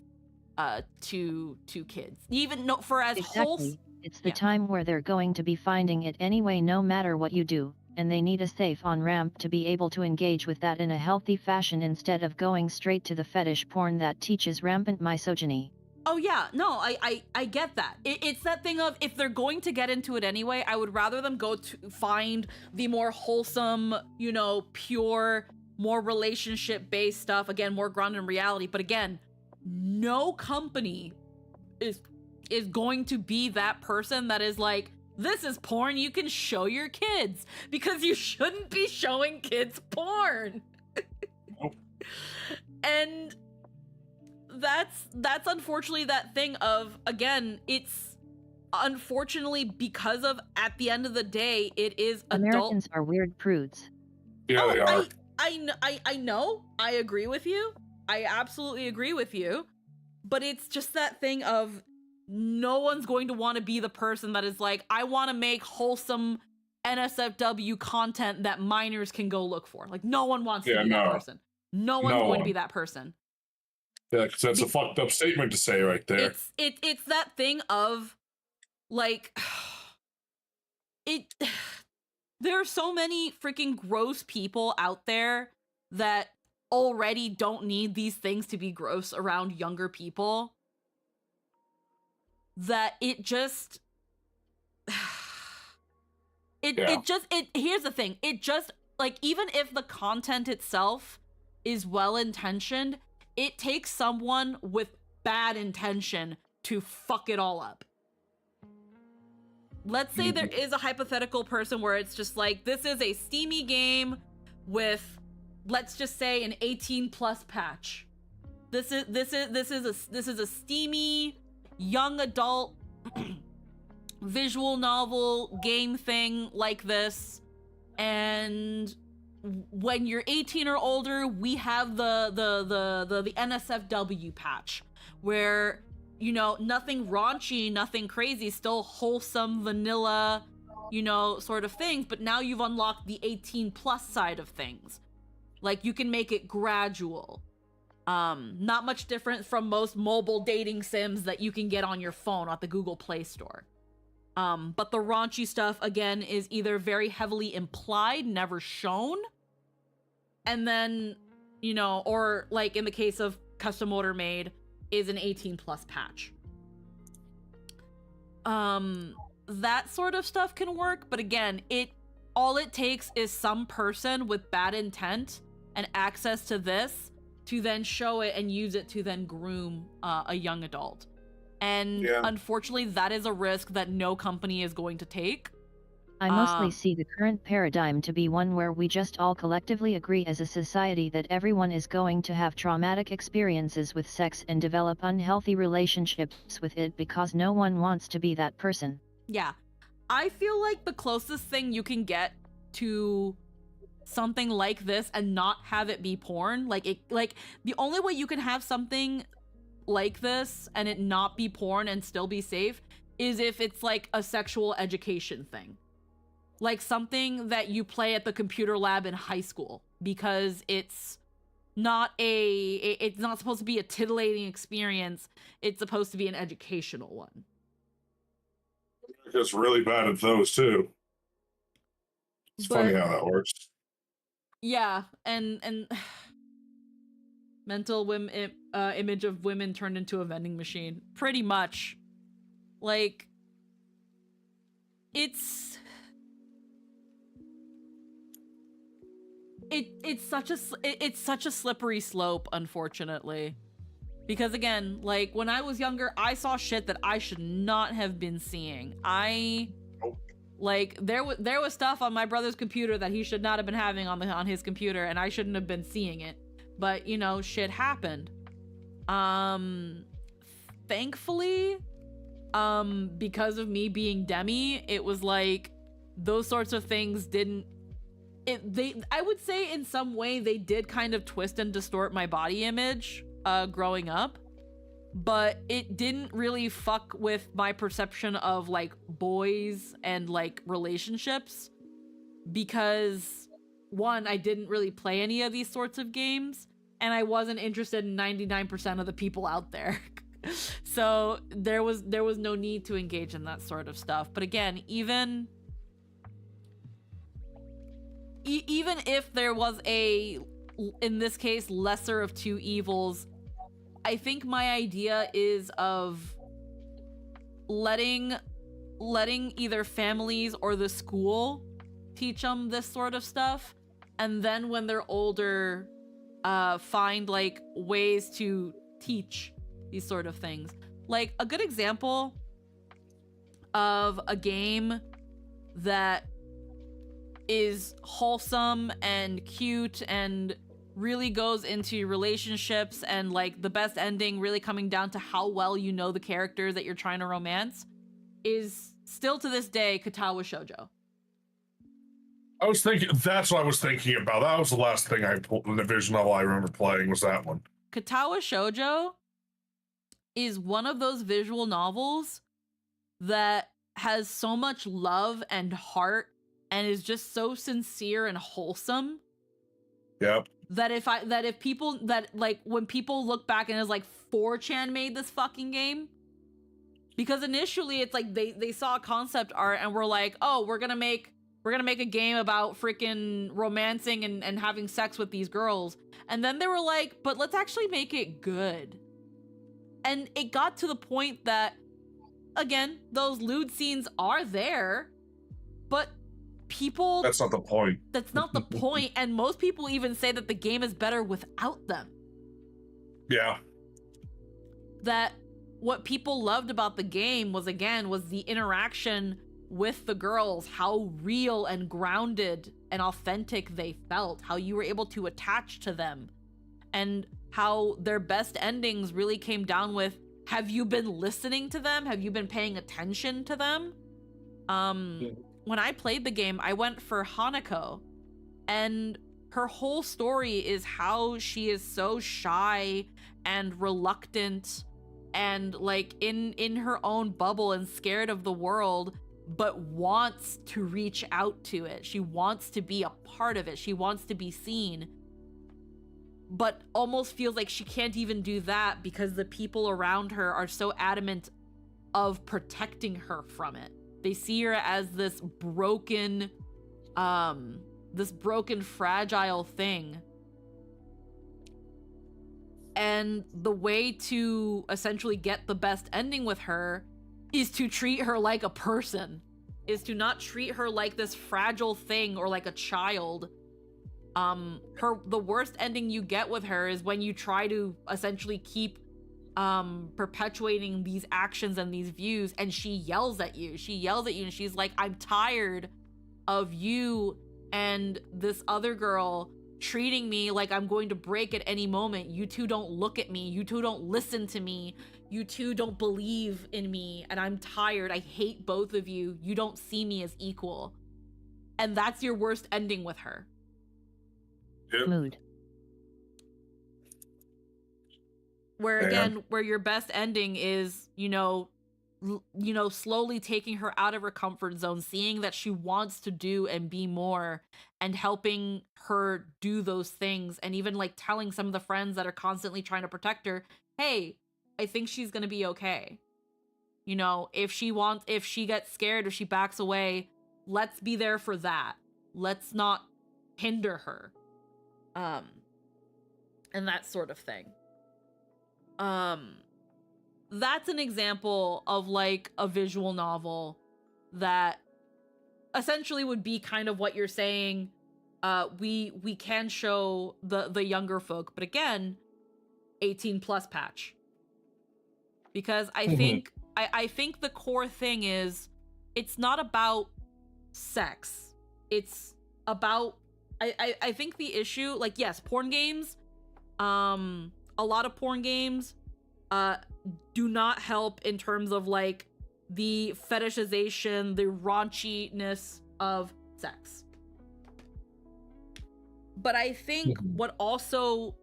to kids. Even no for as exactly. It's the time where they're going to be finding it anyway no matter what you do, and they need a safe on-ramp to be able to engage with that in a healthy fashion instead of going straight to the fetish porn that teaches rampant misogyny. Oh yeah, no, I get that. It's that thing of, if they're going to get into it anyway, I would rather them go to find the more wholesome, you know, pure, more relationship-based stuff, again, more grounded in reality. But again, no company is going to be that person that is like, this is porn you can show your kids, because you shouldn't be showing kids porn. And that's unfortunately that thing of, again, it's unfortunately because of, at the end of the day, it is Americans are weird prudes. Yeah, they are. I know. I agree with you. I absolutely agree with you. But it's just that thing of, no one's going to want to be the person that is like, I want to make wholesome NSFW content that minors can go look for. Like, no one wants to be that person. No one's going to be that person. Yeah, because that's a fucked up statement to say right there. It's that thing of, like, there are so many freaking gross people out there that already don't need these things to be gross around younger people, that it just here's the thing, it just, like, even if the content itself is well-intentioned, it takes someone with bad intention to fuck it all up. Let's say there is a hypothetical person where it's just like, this is a steamy game with, let's just say, an 18+ patch. This is a steamy young adult visual novel game thing like this, and when you're 18 or older, we have the NSFW patch, where, you know, nothing raunchy, nothing crazy, still wholesome, vanilla, you know, sort of things, but now you've unlocked the 18+ side of things. Like, you can make it gradual. Not much different from most mobile dating sims that you can get on your phone at the Google Play Store. But the raunchy stuff, again, is either very heavily implied, never shown, and then, you know, or like in the case of Custom Order Made, is an 18+ patch. That sort of stuff can work, but again, all it takes is some person with bad intent and access to this to then show it and use it to then groom a young adult. And unfortunately, that is a risk that no company is going to take. I mostly see the current paradigm to be one where we just all collectively agree as a society that everyone is going to have traumatic experiences with sex and develop unhealthy relationships with it because no one wants to be that person. Yeah. I feel like the closest thing you can get to something like this and not have it be porn, like the only way you can have something like this and it not be porn and still be safe is if it's like a sexual education thing. Like something that you play at the computer lab in high school, because it's not supposed to be a titillating experience. It's supposed to be an educational one. It's really bad at those too. It's funny how that works. Yeah, and mental image of women turned into a vending machine, pretty much. Like, it's such a slippery slope, unfortunately, because again, like, when I was younger, I saw shit that I should not have been seeing. Like, there was stuff on my brother's computer that he should not have been having on his computer, and I shouldn't have been seeing it. But, you know, shit happened. Thankfully, because of me being Demi, it was like, those sorts of things I would say in some way they did kind of twist and distort my body image growing up, but it didn't really fuck with my perception of like boys and like relationships, because one, I didn't really play any of these sorts of games, and I wasn't interested in 99% of the people out there. So there was no need to engage in that sort of stuff. But again, even if there was a, in this case, lesser of two evils, I think my idea is of letting either families or the school teach them this sort of stuff, and then when they're older, find like ways to teach these sort of things. Like a good example of a game that is wholesome and cute and really goes into relationships and like the best ending really coming down to how well you know the characters that you're trying to romance is still to this day Katawa Shoujo. That's what I was thinking about. That was the last thing I pulled in the visual novel I remember playing, was that one. Katawa Shoujo is one of those visual novels that has so much love and heart and is just so sincere and wholesome. Yep. If people when people look back and it's like 4chan made this fucking game, because initially it's like they saw concept art and were like, oh, we're gonna make a game about freaking romancing and having sex with these girls, and then they were like, but let's actually make it good. And it got to the point that, again, those lewd scenes are there, but people... That's not the point. That's not the point, and most people even say that the game is better without them. Yeah. That what people loved about the game was the interaction with the girls, how real and grounded and authentic they felt, how you were able to attach to them, and how their best endings really came down with, have you been listening to them? Have you been paying attention to them? When I played the game, I went for Hanako, and her whole story is how she is so shy and reluctant and like in her own bubble and scared of the world, but wants to reach out to it. She wants to be a part of it. She wants to be seen, but almost feels like she can't even do that because the people around her are so adamant of protecting her from it. They see her as this broken, fragile thing. And the way to essentially get the best ending with her is to treat her like a person, is to not treat her like this fragile thing or like a child. The worst ending you get with her is when you try to essentially keep perpetuating these actions and these views, and she yells at you and she's like, I'm tired of you and this other girl treating me like I'm going to break at any moment. You two don't look at me, you two don't listen to me, you two don't believe in me, and I'm tired. I hate both of you. You don't see me as equal. And that's your worst ending with her. Yep. Mood. Where again, where your best ending is, slowly taking her out of her comfort zone, seeing that she wants to do and be more, and helping her do those things, and even like telling some of the friends that are constantly trying to protect her, hey, I think she's gonna be okay. If she gets scared or she backs away, let's be there for that. Let's not hinder her. And that sort of thing. That's an example of like a visual novel that essentially would be kind of what you're saying. We can show the younger folk, but again, 18 plus patch. Because I think the core thing is, it's not about sex. It's about, I think the issue, like, yes, porn games, a lot of porn games do not help in terms of like the fetishization, the raunchiness of sex. But I think what also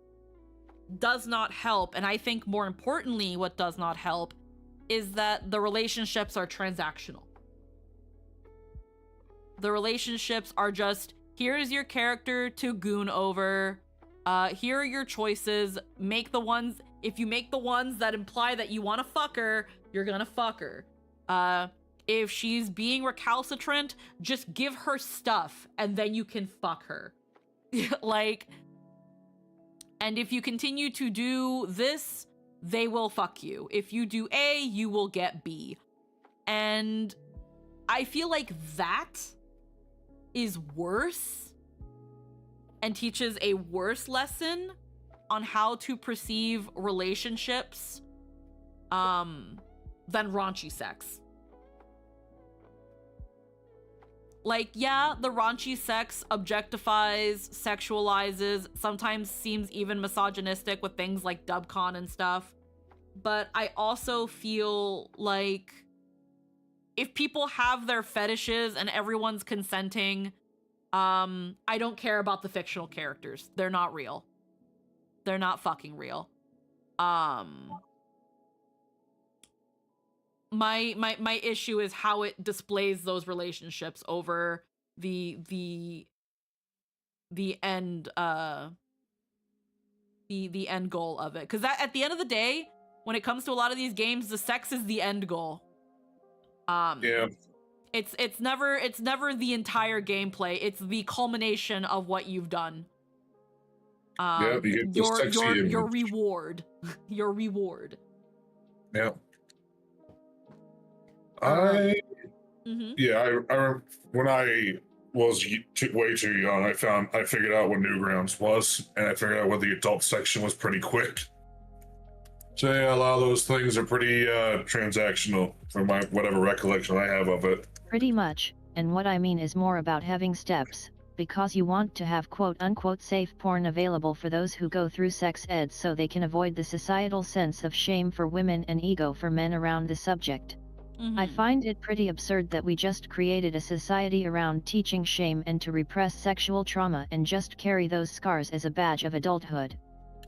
does not help, and I think more importantly what does not help, is that the relationships are transactional. The relationships are just, here's your character to goon over, here are your choices, if you make the ones that imply that you want to fuck her, you're gonna fuck her. If she's being recalcitrant, just give her stuff and then you can fuck her. Like, and if you continue to do this, they will fuck you. If you do A, you will get B. And I feel like that is worse and teaches a worse lesson on how to perceive relationships than raunchy sex. Like, yeah, the raunchy sex objectifies, sexualizes, sometimes seems even misogynistic with things like dubcon and stuff. But I also feel like if people have their fetishes and everyone's consenting, I don't care about the fictional characters. They're not real. They're not fucking real. My issue is how it displays those relationships over the end the end goal of it, because at the end of the day, when it comes to a lot of these games, the sex is the end goal. Yeah. It's never the entire gameplay. It's the culmination of what you've done. Yeah, you get the sexy your reward. Your reward. Yeah. I when I was way too young, I figured out what Newgrounds was, and I figured out what the adult section was pretty quick. So yeah, a lot of those things are pretty transactional from my whatever recollection I have of it. Pretty much, and what I mean is more about having steps, because you want to have quote-unquote safe porn available for those who go through sex ed so they can avoid the societal sense of shame for women and ego for men around the subject. I find it pretty absurd that we just created a society around teaching shame and to repress sexual trauma and just carry those scars as a badge of adulthood.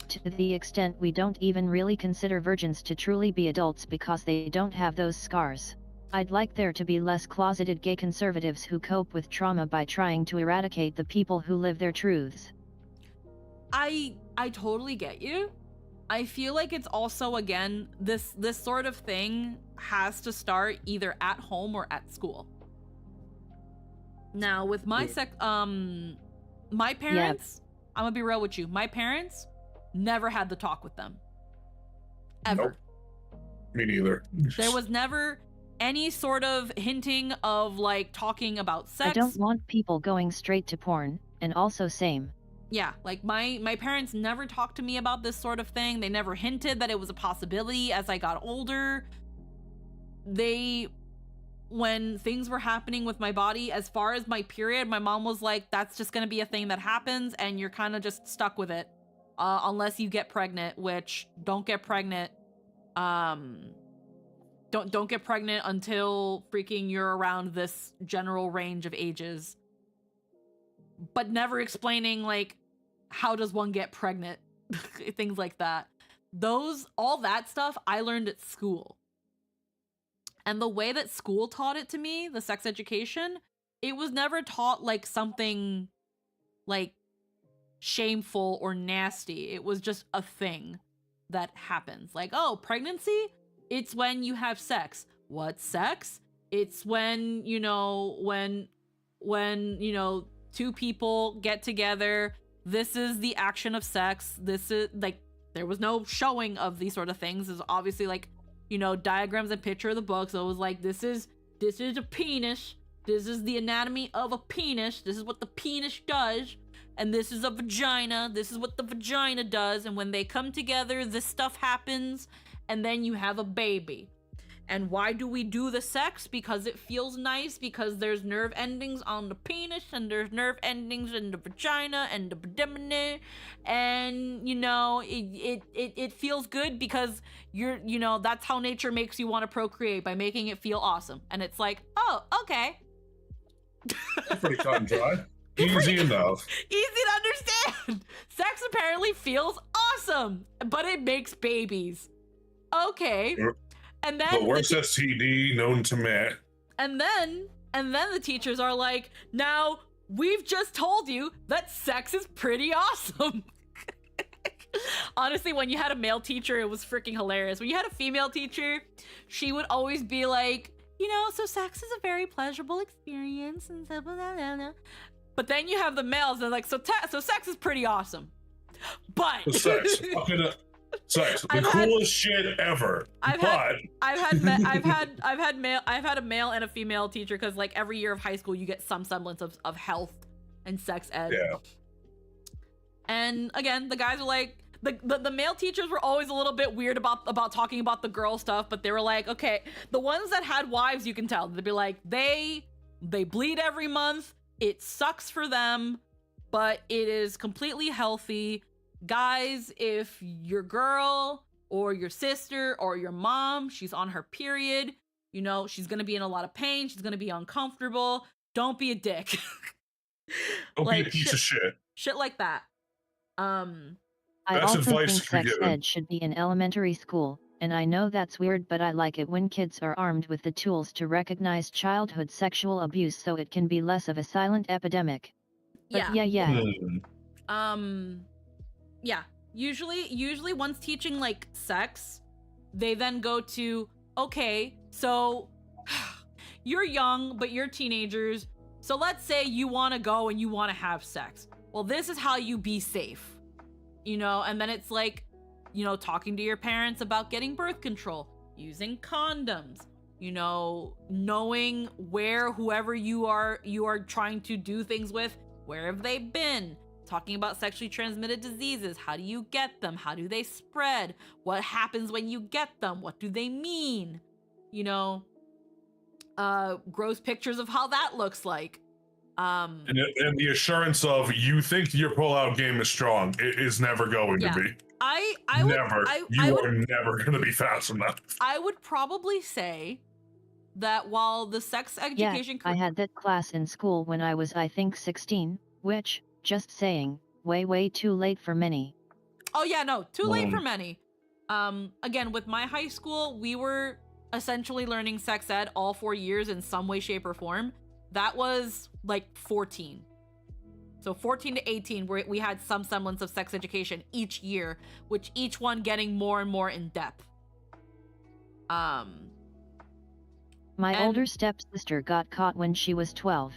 To the extent we don't even really consider virgins to truly be adults because they don't have those scars. I'd like there to be less closeted gay conservatives who cope with trauma by trying to eradicate the people who live their truths. I totally get you. I feel like it's also, again, this sort of thing has to start either at home or at school. Now, with my my parents, I'm gonna be real with you. My parents never had the talk with them. Ever. Nope. Me neither. There was never any sort of hinting of, like, talking about sex. I don't want people going straight to porn, and also same. Yeah, like my parents never talked to me about this sort of thing. They never hinted that it was a possibility as I got older. When things were happening with my body, as far as my period, my mom was like, that's just gonna be a thing that happens and you're kind of just stuck with it. Unless you get pregnant, which don't get pregnant. Don't get pregnant until freaking you're around this general range of ages. But never explaining, like, how does one get pregnant? Things like that. All that stuff I learned at school. And the way that school taught it to me, the sex education, it was never taught like something like shameful or nasty. It was just a thing that happens. Like, oh, pregnancy? It's when you have sex. What sex? It's when, two people get together. This is the action of sex. This is, like, there was no showing of these sort of things. There's obviously, like, diagrams and picture of the book. So it was like, this is a penis. This is the anatomy of a penis. This is what the penis does. And this is a vagina. This is what the vagina does. And when they come together, this stuff happens. And then you have a baby. And why do we do the sex? Because it feels nice, because there's nerve endings on the penis, and there's nerve endings in the vagina and the abdomen, and it feels good because that's how nature makes you want to procreate, by making it feel awesome. And it's like, oh, okay. That's pretty cut and dry. Easy enough. Easy to understand. Sex apparently feels awesome, but it makes babies. Okay. And then the worst STD known to man. And then the teachers are like, now we've just told you that sex is pretty awesome. Honestly, when you had a male teacher, it was freaking hilarious. When you had a female teacher, she would always be like, so sex is a very pleasurable experience and blah, blah, blah, blah. But then you have the males and like, so sex is pretty awesome. But sex, the coolest shit ever. I've had a male and a female teacher because like every year of high school you get some semblance of health and sex ed. Yeah. And again, the guys were like, the male teachers were always a little bit weird about talking about the girl stuff, but they were like, okay, the ones that had wives, you can tell, they'd be like, they bleed every month. It sucks for them, but it is completely healthy. Guys, if your girl or your sister or your mom, she's on her period, she's going to be in a lot of pain. She's going to be uncomfortable. Don't be a dick. Don't be a piece of shit. Shit like that. I also think sex ed should be in elementary school, and I know that's weird, but I like it when kids are armed with the tools to recognize childhood sexual abuse so it can be less of a silent epidemic. But yeah. Yeah. Usually once teaching like sex, they then go to, okay, so you're young, but you're teenagers. So let's say you want to go and you want to have sex. Well, this is how you be safe, and then it's like, talking to your parents about getting birth control, using condoms, knowing where whoever you are trying to do things with, where have they been, talking about sexually transmitted diseases. How do you get them? How do they spread? What happens when you get them? What do they mean? Gross pictures of how that looks like. And the assurance of you think your pull-out game is strong. It is never going to be. You are never going to be fast enough. I would probably say that while the sex education... I had that class in school when I was, I think, 16, which, just saying, way too late for many. Oh yeah, no, too late for many. Again, with my high school, we were essentially learning sex ed all 4 years in some way, shape, or form. That was like 14. So 14 to 18, we had some semblance of sex education each year, which each one getting more and more in depth. My older stepsister got caught when she was 12.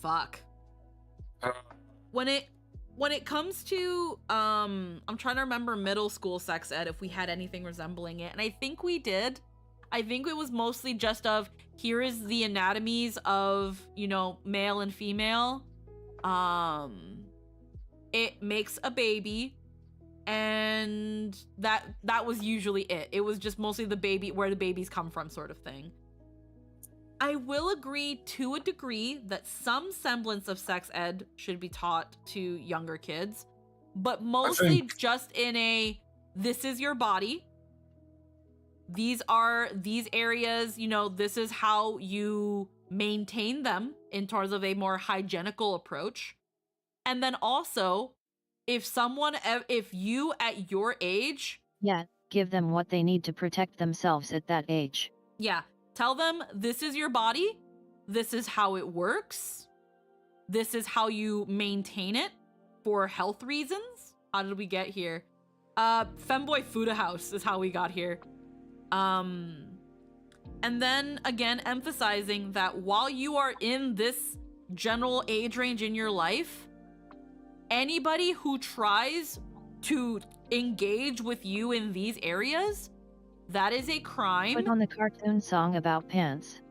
Fuck. When it comes to I'm trying to remember middle school sex ed if we had anything resembling it, and I think we did. I think it was mostly just of, here is the anatomies of, male and female. It makes a baby, and that was usually it. It was just mostly the baby, where the babies come from sort of thing. I will agree to a degree that some semblance of sex ed should be taught to younger kids, but mostly just in a, this is your body. These are these areas, this is how you maintain them in terms of a more hygienical approach. And then also, if you at your age... Yeah, give them what they need to protect themselves at that age. Yeah, tell them this is your body, this is how it works, this is how you maintain it for health reasons. How did we get here? Femboy Fuda House is how we got here. And then again, emphasizing that while you are in this general age range in your life, anybody who tries to engage with you in these areas, that is a crime. Put on the cartoon song about pants.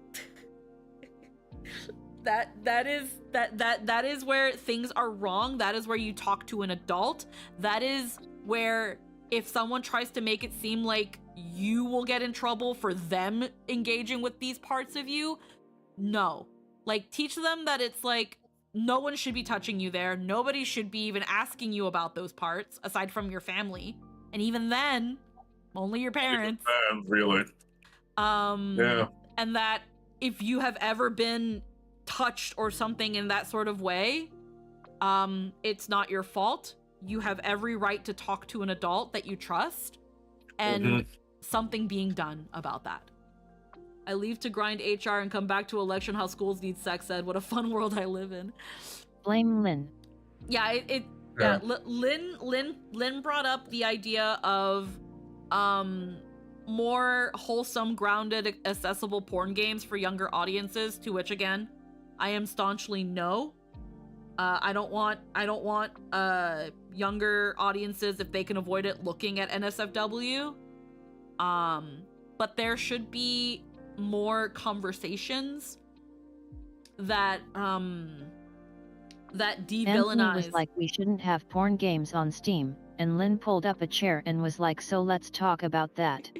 that is where things are wrong. That is where you talk to an adult. That is where if someone tries to make it seem like you will get in trouble for them engaging with these parts of you, no. Like, teach them that it's like, no one should be touching you there. Nobody should be even asking you about those parts, aside from your family. And even then, only your parents. Really. Yeah. And that if you have ever been touched or something in that sort of way, It's not your fault. You have every right to talk to an adult that you trust, and something being done about that. I leave to grind HR and come back to election how schools need sex ed. What a fun world I live in. Blame Lynn. Yeah, yeah. Lynn brought up the idea of more wholesome, grounded, accessible porn games for younger audiences, to which again, I am staunchly no. I don't want younger audiences, if they can avoid it, looking at NSFW. But there should be more conversations that de-villainize. Anthony was like, we shouldn't have porn games on Steam, and Lynn pulled up a chair and was like, so let's talk about that.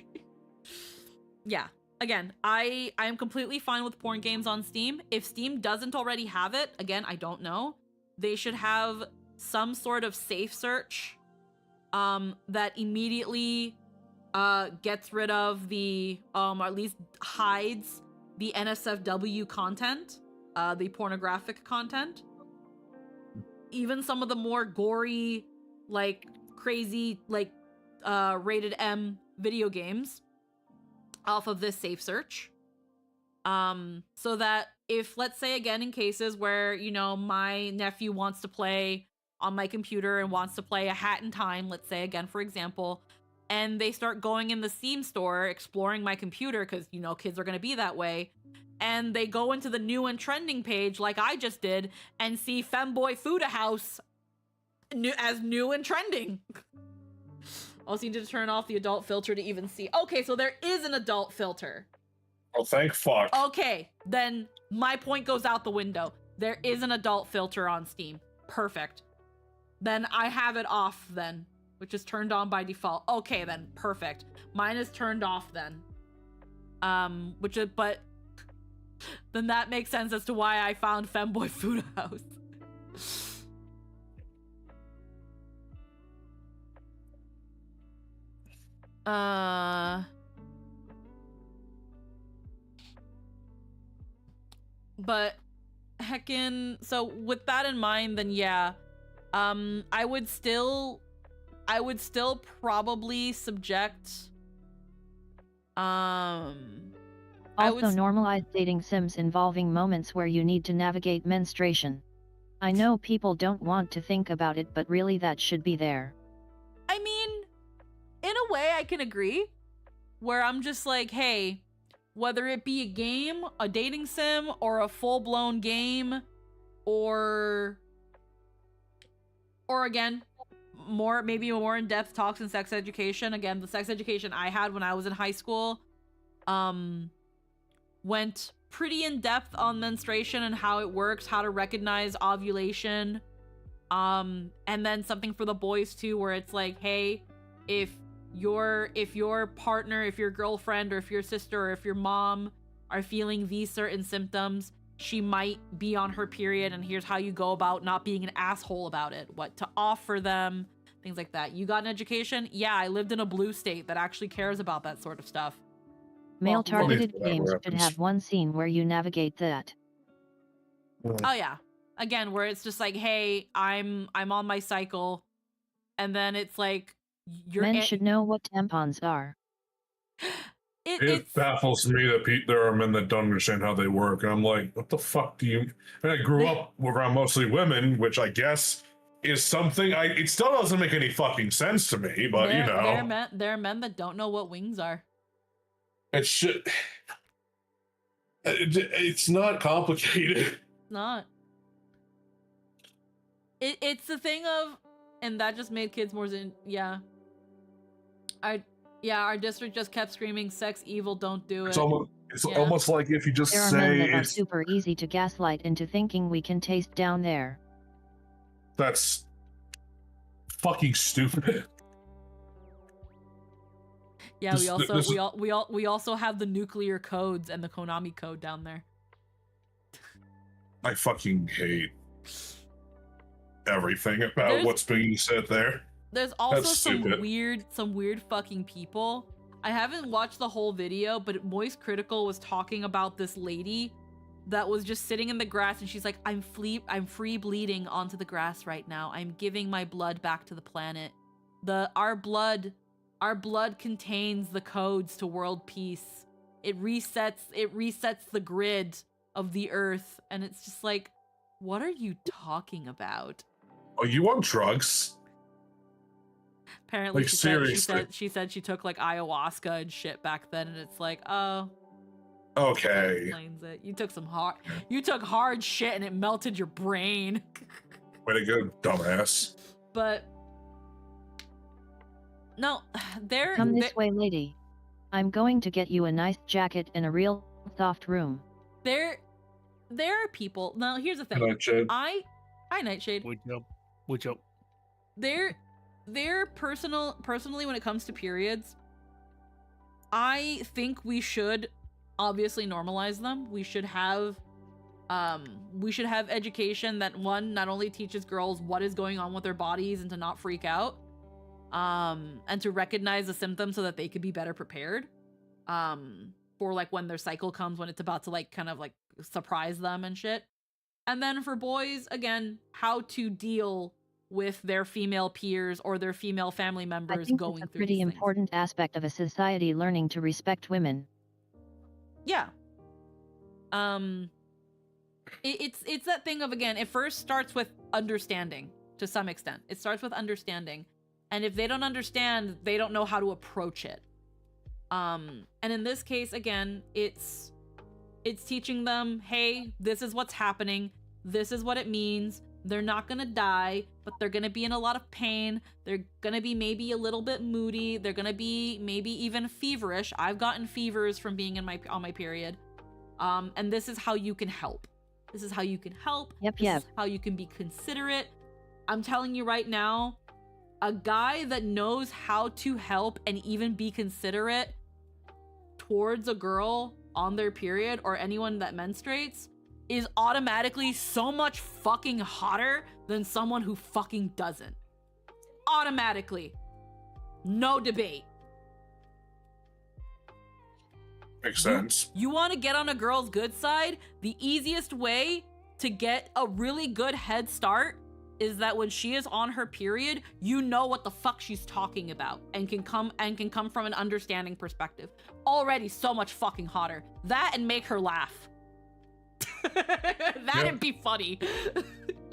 Yeah. Again, I am completely fine with porn games on Steam. If Steam doesn't already have it, again, I don't know. They should have some sort of safe search that immediately gets rid of the, or at least hides the NSFW content, the pornographic content. Even some of the more gory, like crazy, like rated M video games off of this safe search. So that if, let's say again, in cases where, you know, my nephew wants to play on my computer and wants to play A Hat in Time, let's say again, for example, and they start going in the Steam store, exploring my computer, because, you know, kids are going to be that way, and they go into the new and trending page like I just did and see Femboy Food House as new and trending. Also need to turn off the adult filter to even see. Okay, so there is an adult filter. Oh, thank fuck. Okay, then my point goes out the window. There is an adult filter on Steam. Perfect. Then I have it off then, which is turned on by default. Okay, then perfect. Mine is turned off then. But then that makes sense as to why I found Femboy Food House. But heckin', so with that in mind, then yeah, I would still probably subject, Also normalize dating sims involving moments where you need to navigate menstruation. I know people don't want to think about it, but really that should be there. I mean, in a way I can agree, where I'm just like, hey, whether it be a game, a dating sim, or a full-blown game, or again, maybe more in-depth talks in sex education. Again, the sex education I had when I was in high school went pretty in-depth on menstruation and how it works, how to recognize ovulation, and then something for the boys too, where it's like, hey, if your partner, if your girlfriend, or if your sister, or if your mom are feeling these certain symptoms, she might be on her period, and here's how you go about not being an asshole about it, what to offer them, things like that. You got an education? Yeah, I lived in a blue state that actually cares about that sort of stuff. Male-targeted games should have one scene where you navigate that. Oh yeah. Again, where it's just like, hey, I'm on my cycle, and then it's like, Men should know what tampons are. It baffles me that there are men that don't understand how they work, and I'm like, what the fuck do you? And I grew up around mostly women, which I guess is something. It still doesn't make any fucking sense to me, but you know, there are men that don't know what wings are. It's not complicated. It's not. It's the thing of, and that just made kids more yeah. Our district just kept screaming, "Sex evil, don't do it." It's almost like if you just there say are men that are super easy to gaslight into thinking we can taste down there. That's fucking stupid. Yeah, we also have the nuclear codes and the Konami code down there. I fucking hate everything about what's being said there. There's also some weird fucking people. I haven't watched the whole video, but Moist Critical was talking about this lady that was just sitting in the grass, and she's like, I'm free bleeding onto the grass right now. I'm giving my blood back to the planet. Our blood contains the codes to world peace. It resets the grid of the earth, and it's just like, what are you talking about? Are you on drugs? Apparently, Like, she said she took like ayahuasca and shit back then, and it's like, oh, okay, that explains it. You took hard shit and it melted your brain. way to go, dumbass. But no, Come this way, lady. I'm going to get you a nice jacket in a real soft room. There are people. Now, here's the thing. Good night, Jade. Hi, Nightshade. What's up? They're personally, when it comes to periods, I think we should obviously normalize them. We should have education that, one, not only teaches girls what is going on with their bodies and to not freak out, and to recognize the symptoms so that they could be better prepared, for like when their cycle comes, when it's about to like kind of like surprise them and shit. And then for boys, again, how to deal with their female peers or their female family members going through it's a pretty important aspect of a society learning to respect women. Yeah. It's that thing of, again, it first starts with understanding to some extent. It starts with understanding. And if they don't understand, they don't know how to approach it. And in this case, again, it's teaching them, hey, this is what's happening. This is what it means. They're not gonna die, but they're gonna be in a lot of pain. They're gonna be maybe a little bit moody. They're gonna be maybe even feverish. I've gotten fevers from being on my period. And this is how you can help. This is how you can help. Yep. This is how you can be considerate. I'm telling you right now, a guy that knows how to help and even be considerate towards a girl on their period or anyone that menstruates is automatically so much fucking hotter than someone who fucking doesn't. Automatically. No debate. Makes sense. You want to get on a girl's good side? The easiest way to get a really good head start is that when she is on her period, you know what the fuck she's talking about and can come from an understanding perspective. Already so much fucking hotter. That and make her laugh. That'd be funny.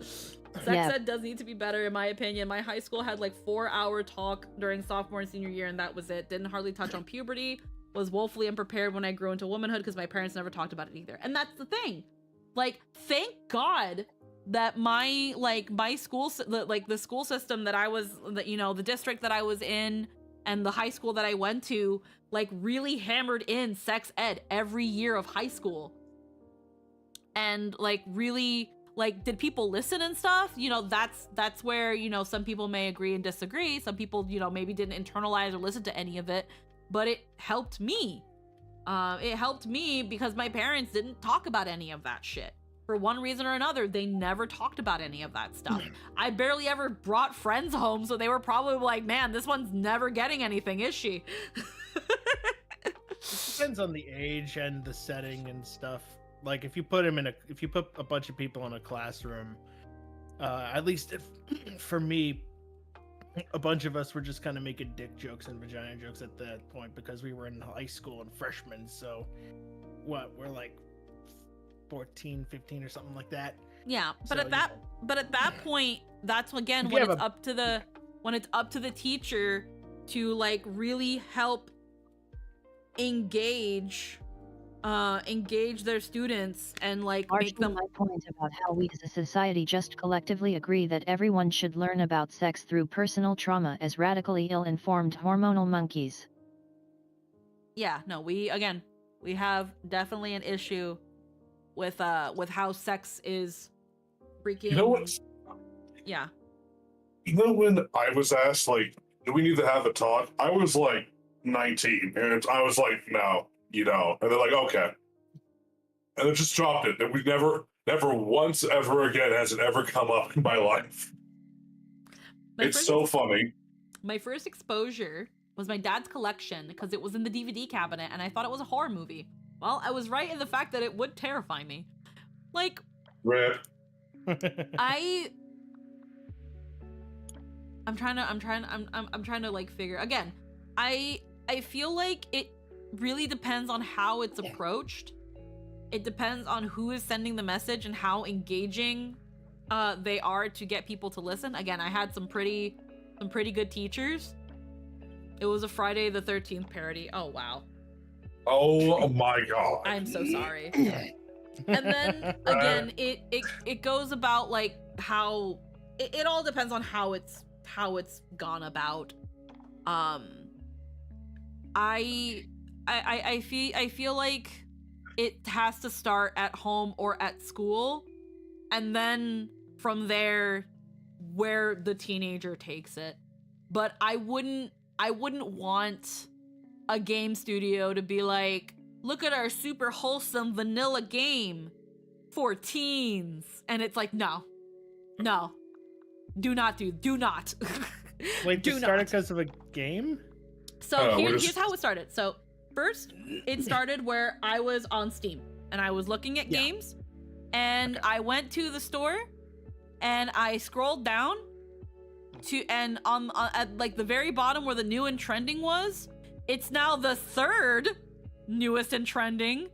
Sex ed does need to be better, in my opinion. My high school had like 4-hour talk during sophomore and senior year, and that was it. Didn't hardly touch on puberty. Was woefully unprepared when I grew into womanhood because my parents never talked about it either. And that's the thing. Like, thank God that my school, the school system that I was, the district that I was in and the high school that I went to, like, really hammered in sex ed every year of high school. And like, really, like, did people listen and stuff? That's where, some people may agree and disagree. Some people, maybe didn't internalize or listen to any of it, but it helped me. It helped me because my parents didn't talk about any of that shit. For one reason or another, they never talked about any of that stuff. I barely ever brought friends home, so they were probably like, man, this one's never getting anything, is she? It depends on the age and the setting and stuff. Like, if you put a bunch of people in a classroom, at least for me, a bunch of us were just kind of making dick jokes and vagina jokes at that point because we were in high school and freshmen. So we're like 14, 15 or something like that. Yeah, but So, at that point, that's again If when you have it's up to the teacher to like really help engage their students and like make them. My point about how we as a society just collectively agree that everyone should learn about sex through personal trauma as radically ill-informed hormonal monkeys. Yeah, no, we have definitely an issue with how sex is freaking. You know what? Yeah. When I was asked, like, do we need to have a talk? I was like 19, and I was like, no, and they're like, okay. And they just dropped it. And we never once ever again has it ever come up in my life. It's so funny. My first exposure was my dad's collection because it was in the DVD cabinet and I thought it was a horror movie. Well, I was right in the fact that it would terrify me. Like, Rip. I'm trying to like figure again. I feel like it really depends on how it's approached. It depends on who is sending the message and how engaging they are to get people to listen. Again, I had some pretty good teachers. It was a Friday the 13th parody. Oh wow. Oh my god. I'm so sorry. And then again, it goes about like how it all depends on how it's gone about. I feel like it has to start at home or at school, and then from there where the teenager takes it. But I wouldn't want a game studio to be like, look at our super wholesome vanilla game for teens. And it's like, no, do not. Wait, do you started not. because of a game? So here's how it started. So first, it started where I was on Steam and I was looking at games, and I went to the store and I scrolled down to, and at like the very bottom where the new and trending was, it's now the third newest and trending.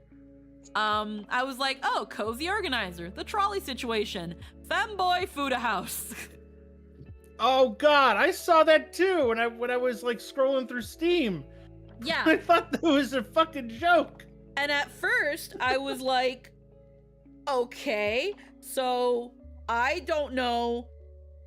I was like, oh, Cozy Organizer, The Trolley Situation, Femboy Food House. Oh god, I saw that too when I was like scrolling through Steam. Yeah. I thought that was a fucking joke. And at first, I was like, okay, so I don't know.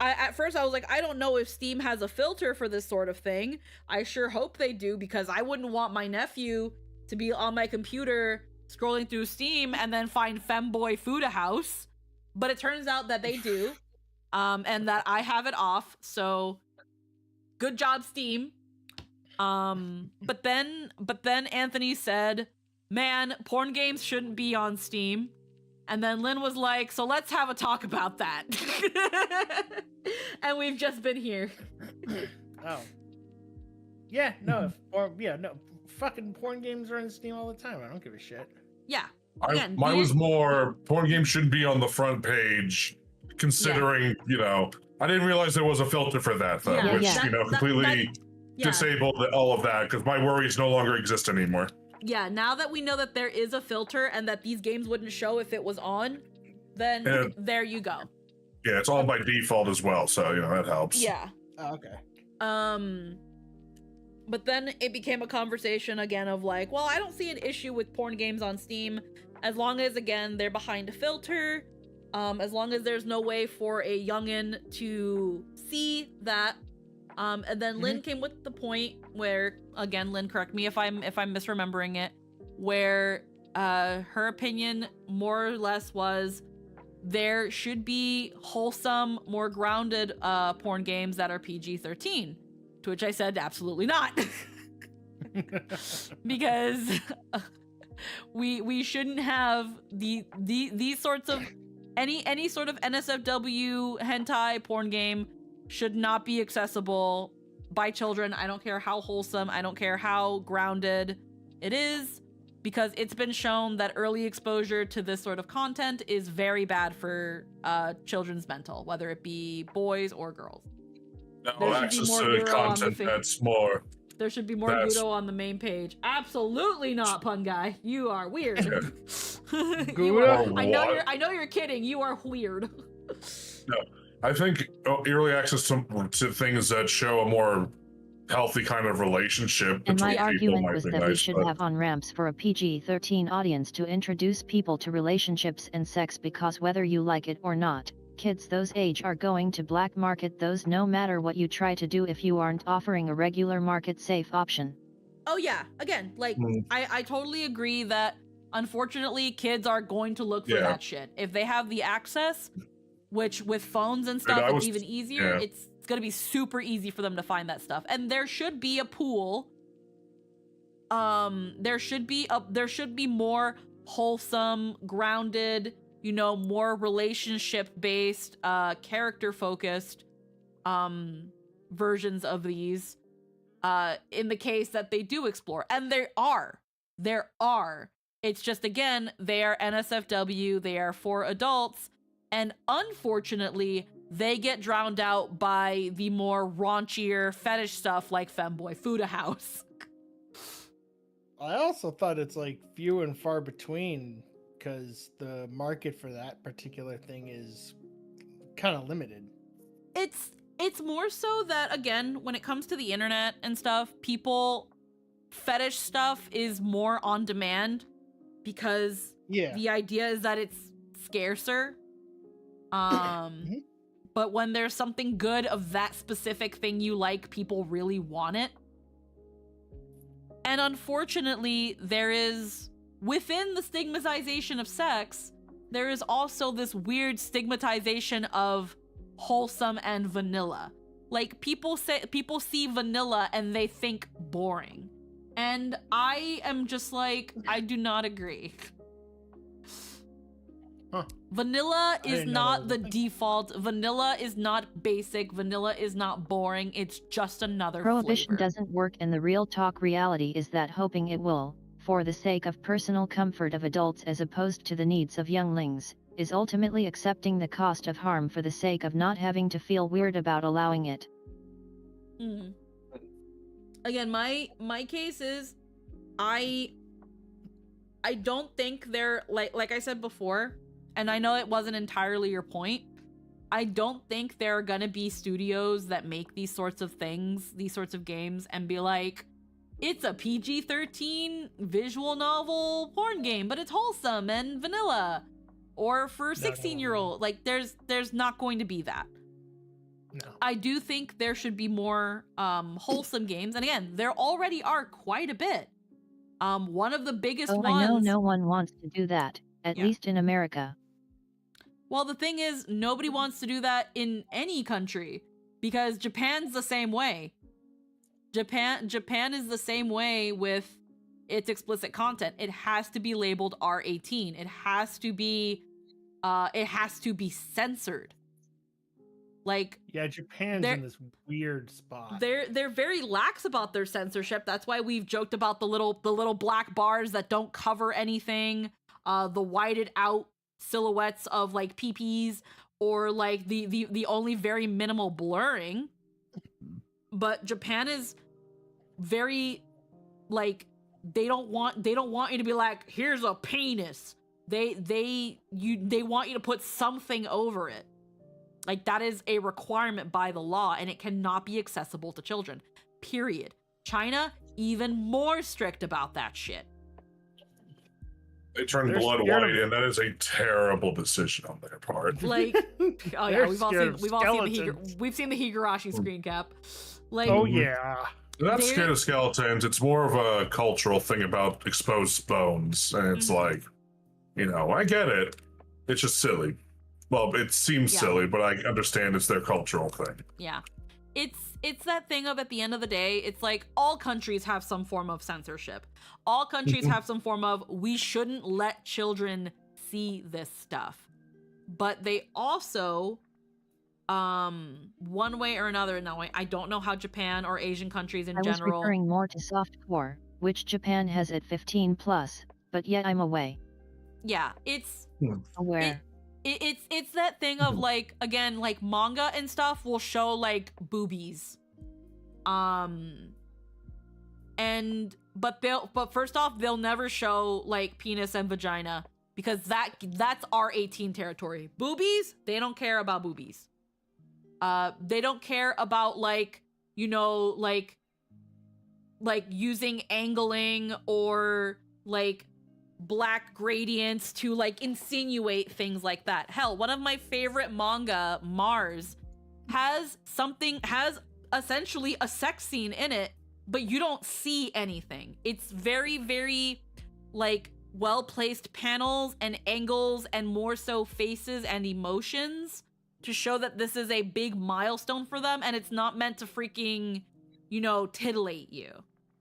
At first, I was like, I don't know if Steam has a filter for this sort of thing. I sure hope they do, because I wouldn't want my nephew to be on my computer scrolling through Steam and then find Femboy Food House. But it turns out that they do, and that I have it off. So good job, Steam. But then Anthony said, man, porn games shouldn't be on Steam. And then Lynn was like, so let's have a talk about that. And we've just been here. Oh. Yeah, no, fucking porn games are on Steam all the time. I don't give a shit. Yeah. Mine was more, porn games shouldn't be on the front page, considering, I didn't realize there was a filter for that, though, completely disabled all of that, because my worries no longer exist anymore. Yeah, now that we know that there is a filter and that these games wouldn't show if it was on, then there you go. Yeah, it's on by default as well, so, that helps. Yeah. Oh, okay. But then it became a conversation again of like, well, I don't see an issue with porn games on Steam, as long as, again, they're behind a filter, as long as there's no way for a youngin to see that. And then Lynn came with the point where, again, Lynn, correct me if I'm misremembering it, where her opinion more or less was there should be wholesome, more grounded porn games that are PG-13. To which I said, absolutely not. Because we shouldn't have these sorts of any sort of NSFW hentai porn game should not be accessible by children. I don't care how wholesome, I don't care how grounded it is, because it's been shown that early exposure to this sort of content is very bad for children's mental, whether it be boys or girls. No access to content that's more. There should be more Gudo on the main page. Absolutely not, Pun Guy. You are weird. I know you're kidding. You are weird. No, I think early access to things that show a more healthy kind of relationship and between my people argument might was be that nice, we should have on-ramps for a PG-13 audience to introduce people to relationships and sex, because whether you like it or not, kids those age are going to black market those no matter what you try to do if you aren't offering a regular market safe option. Oh yeah, again, like I totally agree that unfortunately kids are going to look for that shit. If they have the access, which with phones and stuff it's even easier, it's gonna be super easy for them to find that stuff. And there should be a pool. There should be more wholesome, grounded, more relationship-based, character-focused versions of these in the case that they do explore. And there are. It's just, again, they are NSFW, they are for adults, and unfortunately, they get drowned out by the more raunchier fetish stuff like Femboy Fuda House. I also thought it's like few and far between because the market for that particular thing is kind of limited. It's more so that, again, when it comes to the internet and stuff, fetish stuff is more on demand because the idea is that it's scarcer. But when there's something good of that specific thing you like, people really want it. And unfortunately, there is, within the stigmatization of sex, there is also this weird stigmatization of wholesome and vanilla. Like, people see vanilla and they think boring. And I am just like, I do not agree. Huh. Vanilla is not the default. Vanilla is not basic. Vanilla is not boring. It's just another Prohibition flavor. doesn't work, and the real talk reality is that hoping it will, for the sake of personal comfort of adults as opposed to the needs of younglings, is ultimately accepting the cost of harm for the sake of not having to feel weird about allowing it. Again, my case is, I don't think they're like I said before, and I know it wasn't entirely your point. I don't think there are gonna be studios that make these sorts of things, these sorts of games, and be like, it's a PG-13 visual novel porn game, but it's wholesome and vanilla. Or for 16-year-old. Like, there's not going to be that. No. I do think there should be more wholesome games. And again, there already are quite a bit. One of the biggest ones... I know no one wants to do that, at least in America. Well, the thing is, nobody wants to do that in any country, because Japan's the same way. Japan is the same way with its explicit content. It has to be labeled R18. It has to be censored. Like, yeah, Japan's in this weird spot. They're very lax about their censorship. That's why we've joked about the little black bars that don't cover anything, the whited out silhouettes of like PPs, or like the only very minimal blurring. But Japan is very like, they don't want you to be like, here's a penis. They want you to put something over it. Like, that is a requirement by the law, and it cannot be accessible to children. Period. China, even more strict about that shit. They turned blood white, and that is a terrible decision on their part. Like, oh yeah, we've seen the Higurashi screen cap. Like, oh yeah. They're not scared of skeletons. It's more of a cultural thing about exposed bones, and it's like, you know, I get it. It's just silly. Well, it seems silly, but I understand it's their cultural thing. Yeah. It's that thing of, at the end of the day, it's like, all countries have some form of censorship. All countries have some form of, we shouldn't let children see this stuff. But they also, one way or another, no, I don't know how Japan or Asian countries in general... I was referring more to softcore, which Japan has at 15+, but yet I'm away. Yeah, it's... Aware. It's that thing of, like, again, like, manga and stuff will show, like, boobies. But first off, they'll never show, like, penis and vagina, because that's R18 territory. Boobies, they don't care about boobies. They don't care about, like, you know, like using angling or, like, black gradients to, like, insinuate things like that. Hell, one of my favorite manga, Mars, has essentially a sex scene in it, but you don't see anything. It's very, very, like, well-placed panels and angles, and more so faces and emotions, to show that this is a big milestone for them, and it's not meant to freaking, you know, titillate you.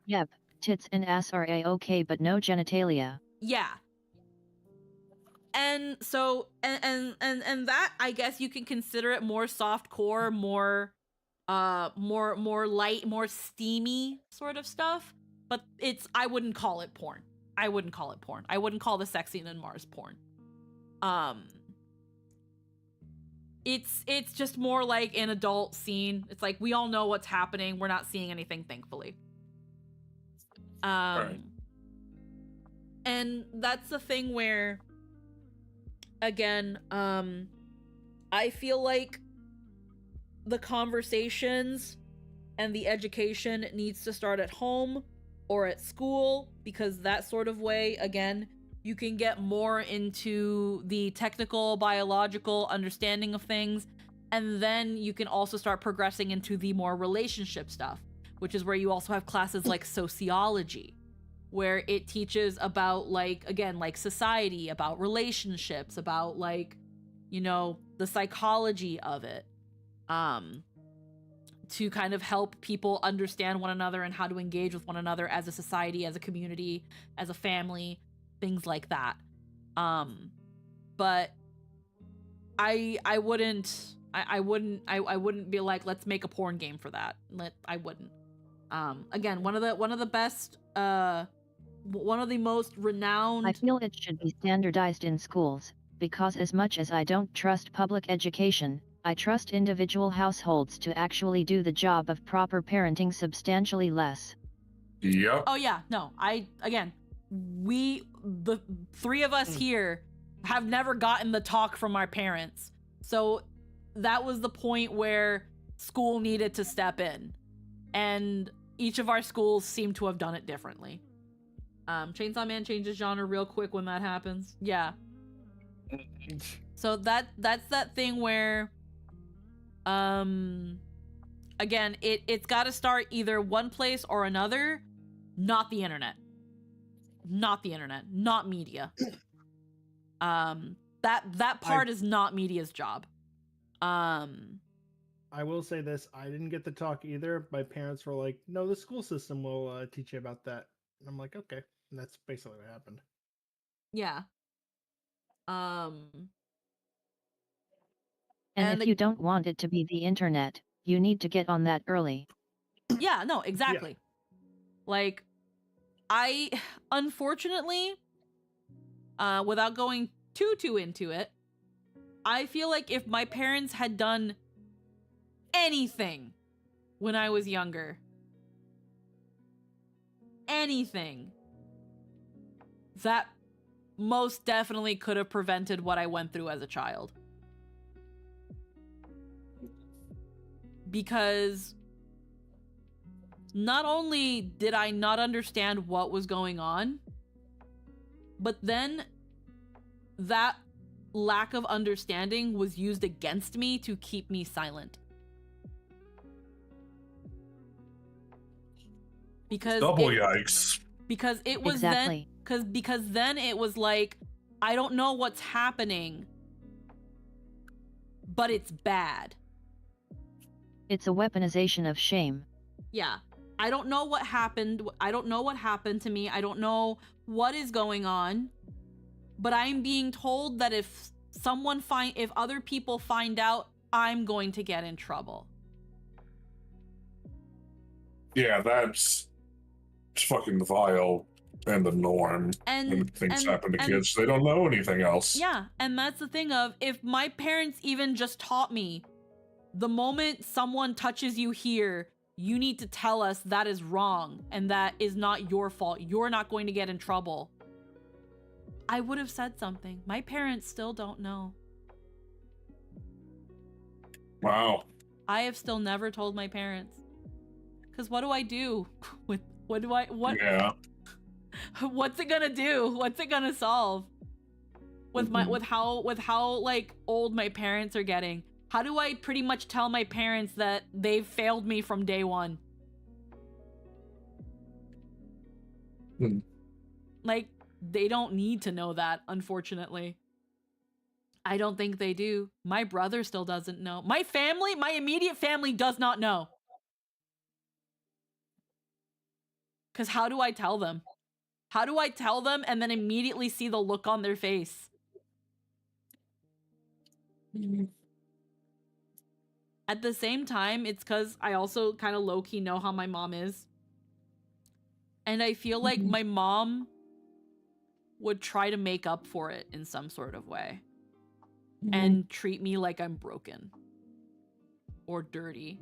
Yep, tits and ass are a-okay, but no genitalia. Yeah. And so, and that, I guess you can consider it more softcore, more light, more steamy sort of stuff. But I wouldn't call it porn. I wouldn't call it porn. I wouldn't call the sex scene in Mars porn. It's just more like an adult scene. It's like we all know what's happening. We're not seeing anything, thankfully. Right. And that's the thing where, again, I feel like the conversations and the education needs to start at home or at school, because that sort of way, again, you can get more into the technical, biological understanding of things, and then you can also start progressing into the more relationship stuff, which is where you also have classes like sociology, where it teaches about, like, again, like society, about relationships, about, like, you know, the psychology of it, to kind of help people understand one another and how to engage with one another as a society, as a community, as a family, things like that. But I wouldn't be like, let's make a porn game for that. I wouldn't. Again, one of the best, one of the most renowned. I feel it should be standardized in schools, because as much as I don't trust public education, I trust individual households to actually do the job of proper parenting substantially less. Yep. Oh yeah, no, the three of us here have never gotten the talk from our parents. So that was the point where school needed to step in. And each of our schools seem to have done it differently. Chainsaw Man changes genre real quick when that happens. Yeah. So that's that thing where, again, it's got to start either one place or another, not the internet. Not the internet, not media. That part is not media's job. I will say this: I didn't get the talk either. My parents were like, "No, the school system will teach you about that." And I'm like, "Okay," and that's basically what happened. Yeah. And if you don't want it to be the internet, you need to get on that early. Yeah, no, exactly. Yeah. Like, I, unfortunately, without going too into it, I feel like if my parents had done anything when I was younger, anything, that most definitely could have prevented what I went through as a child. Because not only did I not understand what was going on, but then that lack of understanding was used against me to keep me silent. Because yikes. Because it was exactly. because then it was like, I don't know what's happening, but it's bad. It's a weaponization of shame. Yeah. I don't know what happened. I don't know what happened to me. I don't know what is going on. But I'm being told that if other people find out, I'm going to get in trouble. Yeah, that's fucking vile and the norm. When things happen to kids, they don't know anything else. Yeah, and that's the thing of, if my parents even just taught me, the moment someone touches you here, you need to tell us that is wrong and that is not your fault. You're not going to get in trouble. I would have said something. My parents still don't know. Wow. I have still never told my parents. Because what do I do? What? Yeah. What's it gonna do? What's it gonna solve? With how like old my parents are getting. How do I pretty much tell my parents that they've failed me from day one? Like, they don't need to know that, unfortunately. I don't think they do. My brother still doesn't know. My family, my immediate family does not know. Because how do I tell them? How do I tell them and then immediately see the look on their face? At the same time, it's because I also kind of low-key know how my mom is. And I feel like my mom would try to make up for it in some sort of way and treat me like I'm broken or dirty.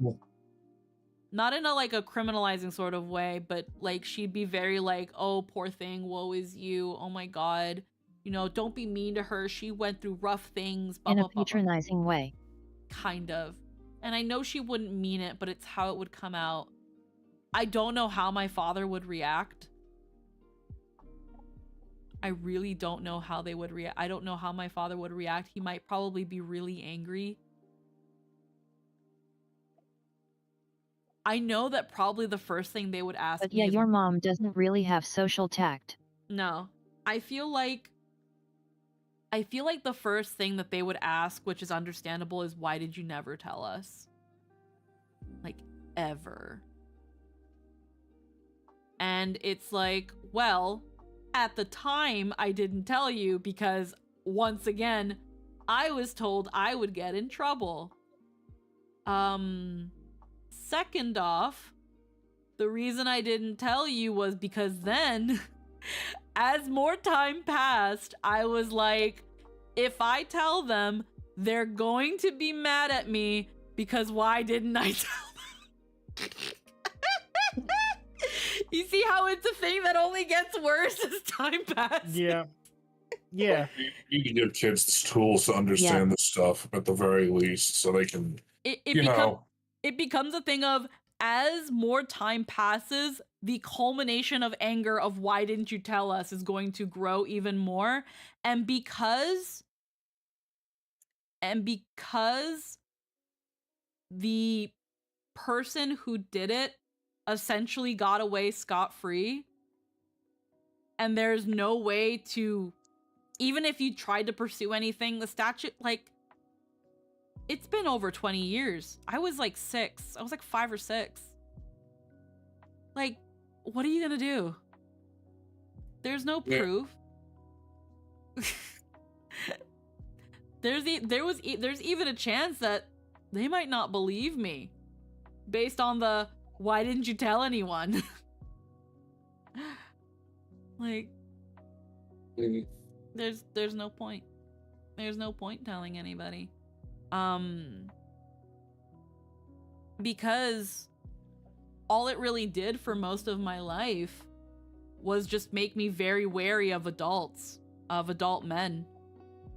Not in a like a criminalizing sort of way, but like she'd be very like, oh, poor thing, woe is you, oh my god, you know, don't be mean to her, she went through rough things, blah, In blah, a blah, blah. patronizing way. Kind of. And I know she wouldn't mean it, but it's how it would come out. I don't know how my father would react. I really don't know how they would react. I don't know how my father would react. He might probably be really angry. I know that probably the first thing they would ask But me yeah, is, your mom doesn't really have social tact. no. I feel like the first thing that they would ask, which is understandable, is why did you never tell us? Like, ever. And it's like, well, at the time I didn't tell you because, once again, I was told I would get in trouble. Second off, the reason I didn't tell you was because then, as more time passed, I was like, if I tell them, they're going to be mad at me because why didn't I tell them? You see how it's a thing that only gets worse as time passes? Yeah. Yeah. You need to give kids tools to understand this stuff at the very least, so they can, It becomes a thing of, as more time passes, the culmination of anger of why didn't you tell us is going to grow even more. And because the person who did it essentially got away scot-free, and there's no way to, even if you tried to pursue anything, the statute, like, it's been over 20 years. I was like 6. I was like 5 or 6. Like, what are you gonna do? There's no proof. There's even a chance that they might not believe me based on the why didn't you tell anyone? Like, there's no point. There's no point telling anybody. Because all it really did for most of my life was just make me very wary of adults, of adult men,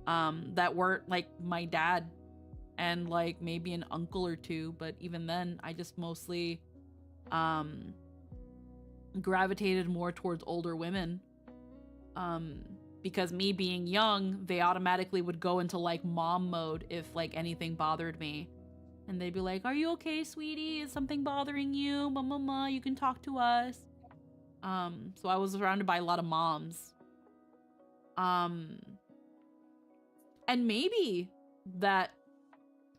that weren't like my dad and like maybe an uncle or two, but even then I just mostly gravitated more towards older women, because me being young, they automatically would go into like mom mode if like anything bothered me, and they'd be like, are you okay, sweetie, is something bothering you, mama, you can talk to us. So I was surrounded by a lot of moms, and maybe that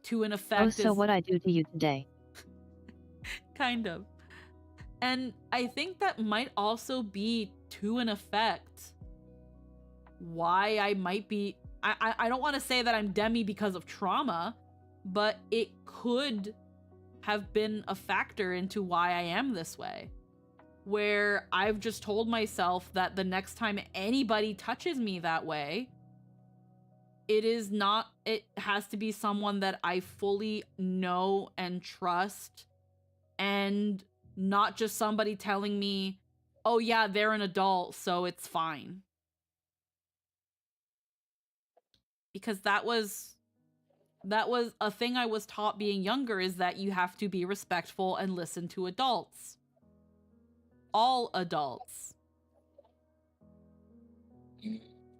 to an effect Oh, so is what I do to you today? kind of. And I think that might also be to an effect why I might be, I don't want to say that I'm Demi because of trauma, but it could have been a factor into why I am this way, where I've just told myself that the next time anybody touches me that way, it has to be someone that I fully know and trust, and not just somebody telling me, oh yeah, they're an adult, so it's fine. Because that was a thing I was taught being younger, is that you have to be respectful and listen to adults. All adults.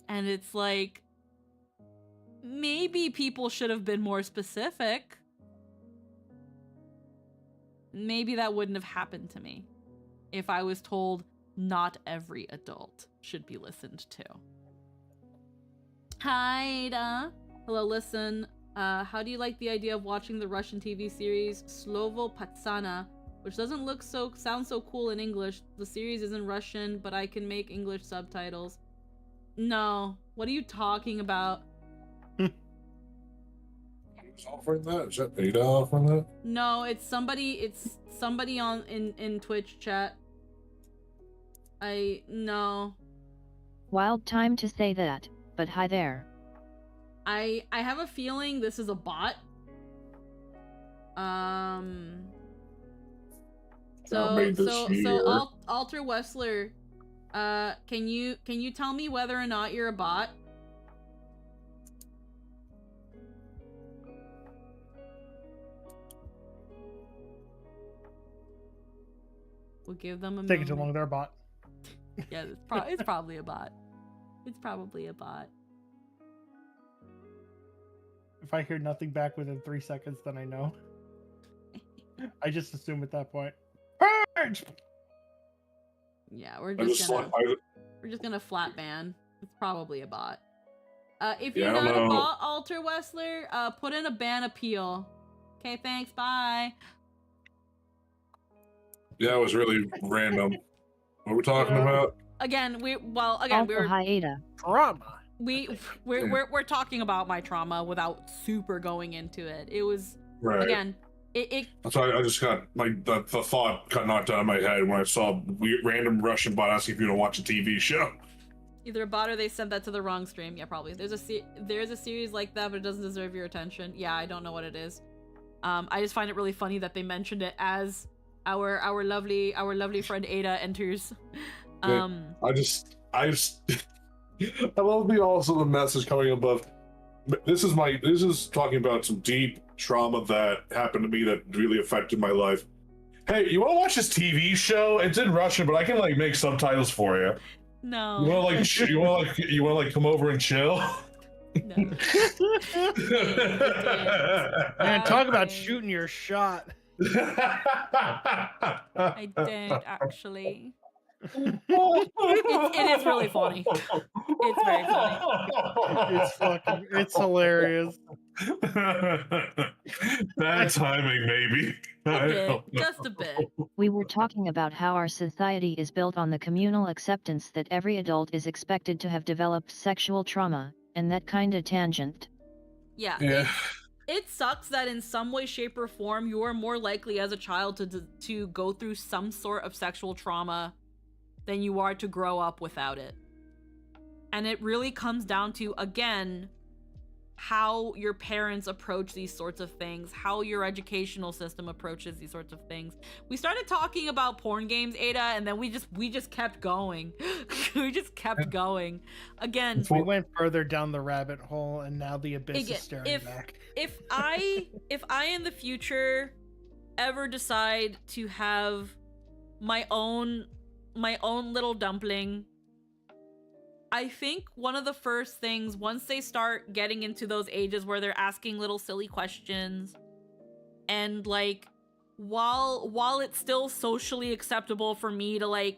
And it's like, maybe people should have been more specific. Maybe that wouldn't have happened to me if I was told not every adult should be listened to. Hi, Da. Hello, listen. How do you like the idea of watching the Russian TV series Slovo Patsana, which doesn't sound so cool in English? The series is in Russian, but I can make English subtitles. No. What are you talking about? Who's offering that? Is that Ada offering that? No, it's somebody on in Twitch chat. No. Wild time to say that, but hi there. I have a feeling this is a bot. Alter Wessler, can you tell me whether or not you're a bot? We'll give them a Taking moment. too long, they're a bot. Yeah, it's probably a bot. It's probably a bot. If I hear nothing back within 3 seconds, then I know. I just assume at that point. Purge! Yeah, we're just gonna flat ban. It's probably a bot. If you're not a bot, Alter Wessler, put in a ban appeal. Okay, thanks. Bye. Yeah, it was really random. What are we talking about? Again, we were hiatus. Trauma. We're talking about my trauma without super going into it. It was again. That's why I just got the thought got knocked out of my head when I saw random Russian bot asking if you want to watch a TV show. Either a bot or they sent that to the wrong stream. Yeah, probably. There's a series like that, but it doesn't deserve your attention. Yeah, I don't know what it is. I just find it really funny that they mentioned it as our lovely friend Ada enters. I love the message coming above. This is talking about some deep trauma that happened to me that really affected my life. Hey, you want to watch this TV show? It's in Russian, but I can make subtitles for you. No. You want to come over and chill? No. Man, talk about shooting your shot. I don't actually. It is really funny. It's very funny. It's hilarious. Bad timing, maybe. Just a bit. We were talking about how our society is built on the communal acceptance that every adult is expected to have developed sexual trauma, and that kinda tangent. Yeah. It sucks that in some way, shape, or form you are more likely as a child to go through some sort of sexual trauma than you are to grow up without it. And it really comes down to, again, how your parents approach these sorts of things, how your educational system approaches these sorts of things. We started talking about porn games, Ada, and then we just kept going. We just kept going. Again, we went further down the rabbit hole, and now the abyss is staring back. If I in the future ever decide to have my own little dumpling, I think one of the first things, once they start getting into those ages where they're asking little silly questions, and while it's still socially acceptable for me to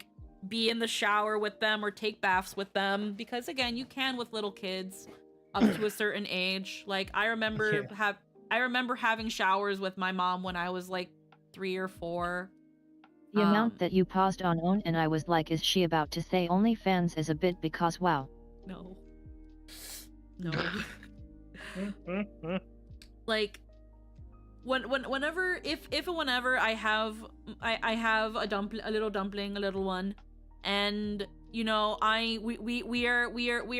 be in the shower with them or take baths with them, because again, you can with little kids up to a certain age. I remember having showers with my mom when I was 3 or 4. The amount that you paused on own, and I was like, is she about to say OnlyFans is a bit because wow. No. Whenever I have a little dumpling, a little one, and we are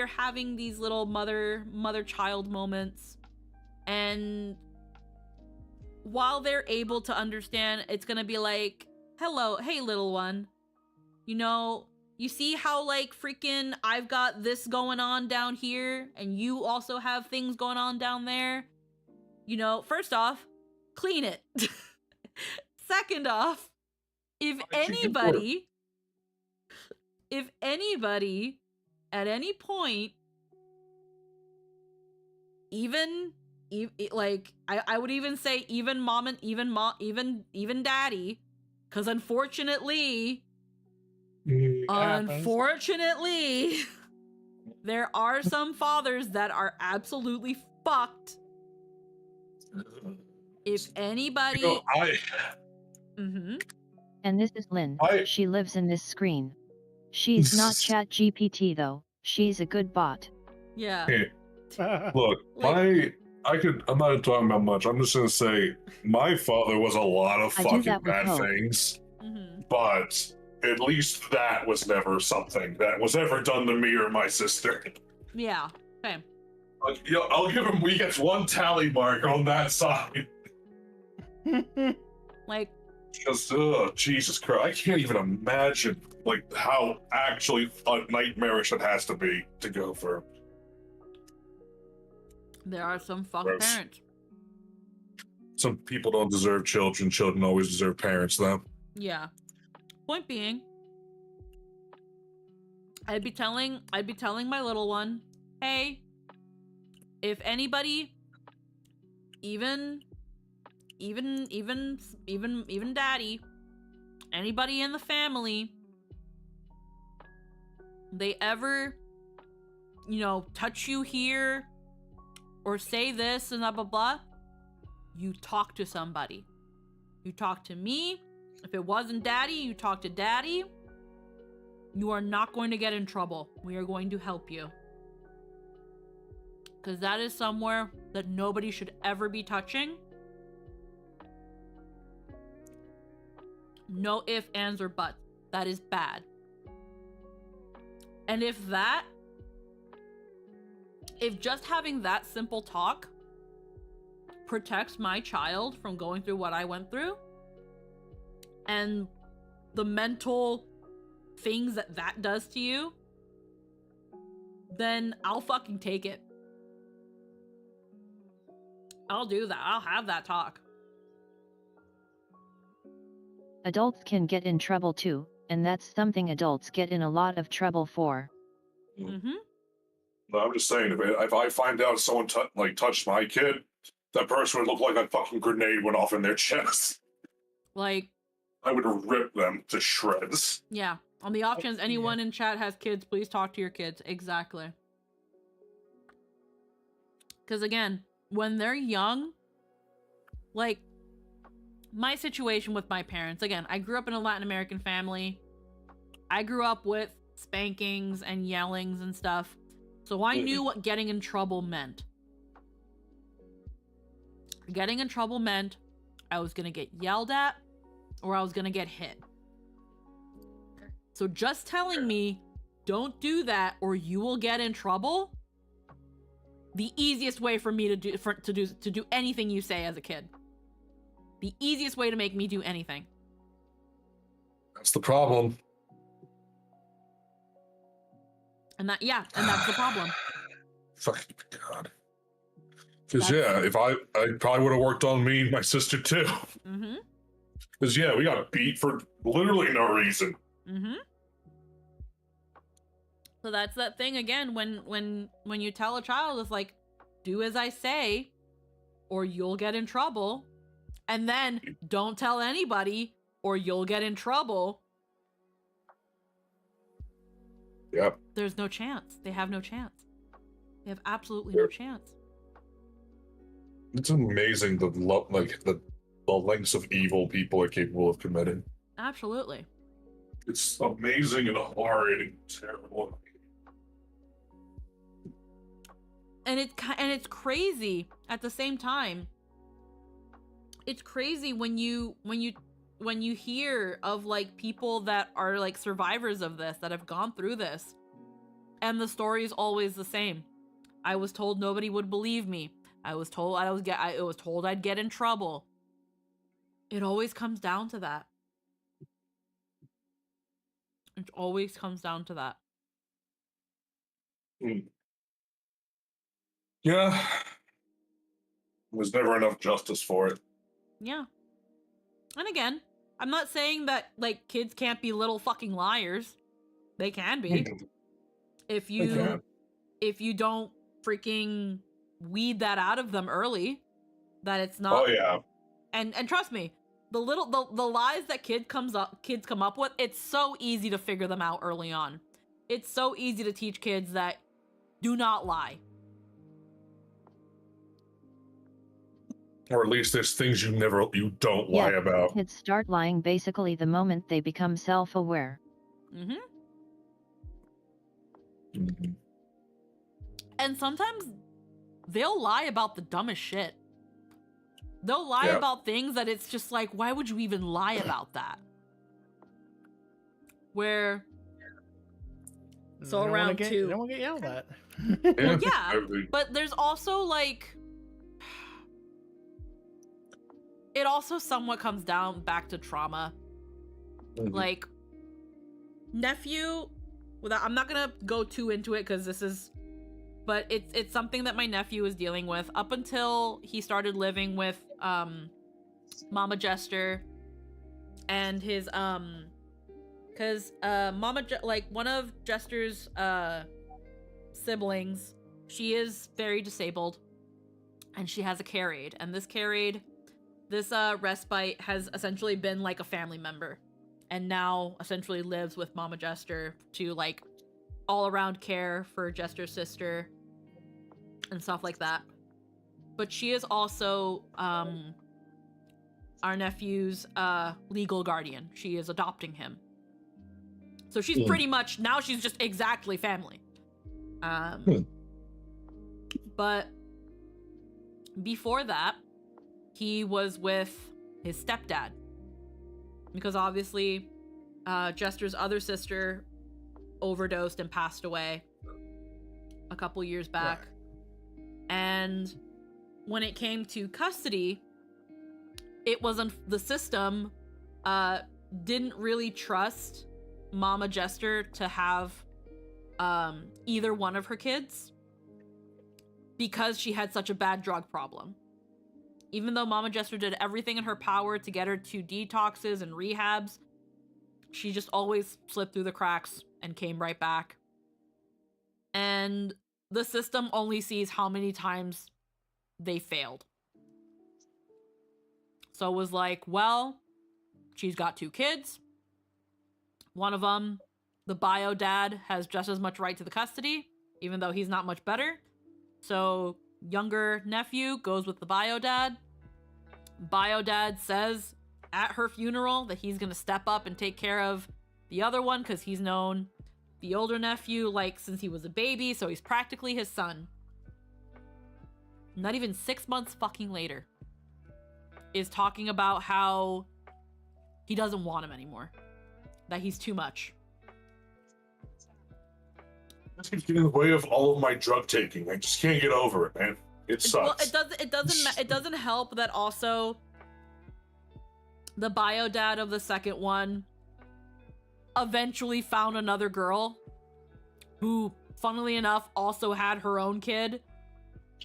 having these little mother child moments, and while they're able to understand, it's gonna be like, hello, hey little one, you see how freaking I've got this going on down here and you also have things going on down there? First off, clean it. Second off, if anybody at any point, I would even say even mom and even daddy, because unfortunately, there are some fathers that are absolutely fucked. If anybody, And this is Lynn. She lives in this screen. She's not Chat GPT though. She's a good bot. Yeah. Hey, look, I'm not talking about much. I'm just gonna say my father was a lot of fucking bad things, but at least that was never something that was ever done to me or my sister. Yeah. Same. I'll give him. He gets 1 tally mark on that side. Like, Just, Jesus Christ, I can't even imagine like how actually nightmarish it has to be to go for. there are some fucked Gross. parents. Some people don't deserve children. Children always deserve parents, though. Yeah. Point being, I'd be telling my little one, hey, if anybody, even daddy, anybody in the family, they ever, touch you here or say this and blah blah blah, you talk to somebody. You talk to me. If it wasn't daddy, you talk to daddy. You are not going to get in trouble. We are going to help you. Because that is somewhere that nobody should ever be touching. No ifs, ands, or buts. That is bad. And if just having that simple talk protects my child from going through what I went through, and the mental things that does to you, then I'll fucking take it. I'll do that. I'll have that talk. Adults can get in trouble too, and that's something adults get in a lot of trouble for. Mm-hmm. No, I'm just saying, if I find out someone touched my kid, that person would look like a fucking grenade went off in their chest. Like, I would rip them to shreds. yeah. On the options, anyone in chat has kids, please talk to your kids. Exactly. Because again, when they're young, like, my situation with my parents, again, I grew up in a Latin American family. I grew up with spankings and yellings and stuff. So I knew what getting in trouble meant. Getting in trouble meant I was going to get yelled at or I was going to get hit. So just telling me, don't do that or you will get in trouble, the easiest way for me to do anything you say as a kid. The easiest way to make me do anything. That's the problem. And that's the problem. Fucking God. Because if I probably would have worked on me and my sister too. Mm-hmm. Because we got beat for literally no reason. Mm-hmm. So that's that thing again when you tell a child, it's like, do as I say or you'll get in trouble. And then don't tell anybody or you'll get in trouble. Yep. There's no chance. They have no chance. They have absolutely no chance. It's amazing the lengths of evil people are capable of committing. Absolutely. It's amazing and horrid and terrible. And it's crazy at the same time. It's crazy when you hear of like people that are like survivors of this, that have gone through this, and the story is always the same. I was told nobody would believe me. I was told I'd get in trouble. It always comes down to that. It always comes down to that. Yeah. There's never enough justice for it. Yeah. And again, I'm not saying that like kids can't be little fucking liars. They can be. If you don't freaking weed that out of them early, that it's not. Oh yeah. And trust me, the lies that kids come up with, it's so easy to figure them out early on. It's so easy to teach kids that do not lie. Or at least there's things you don't lie about. Kids start lying basically the moment they become self-aware. Mm-hmm. And sometimes they'll lie about the dumbest shit. They'll lie about things that it's just like, why would you even lie about that? where so They don't wanna around get, 2. They don't want to get yelled at. Well, yeah, Everything. but there's also like it also somewhat comes down back to trauma. Mhm. Like nephew, without I'm not gonna go too into it because this is, but it's something that my nephew is dealing with up until he started living with Mama Jester and his because like one of Jester's siblings, she is very disabled and she has a care aid, and this care aid, this respite has essentially been like a family member and now essentially lives with Mama Jester to like all around care for Jester's sister and stuff like that. But she is also our nephew's legal guardian. She is adopting him. So she's pretty much, now she's just exactly family. But before that, he was with his stepdad. Because obviously, Jester's other sister overdosed and passed away a couple years back. Right. And when it came to custody, it wasn't, the system didn't really trust Mama Jester to have either one of her kids because she had such a bad drug problem. Even though Mama Jester did everything in her power to get her to detoxes and rehabs, she just always slipped through the cracks and came right back. And the system only sees how many times they failed. So it was like, well, she's got 2 kids. One of them, the bio dad, has just as much right to the custody, even though he's not much better. So younger nephew goes with the bio dad. Bio dad says at her funeral that he's gonna step up and take care of the other one because he's known the older nephew like since he was a baby, so he's practically his son. Not even 6 months fucking later is talking about how he doesn't want him anymore, that he's too much. This keeps getting in the way of all of my drug taking. I just can't get over it, man. It sucks. Well, it doesn't help that also the bio dad of the second one eventually found another girl who, funnily enough, also had her own kid.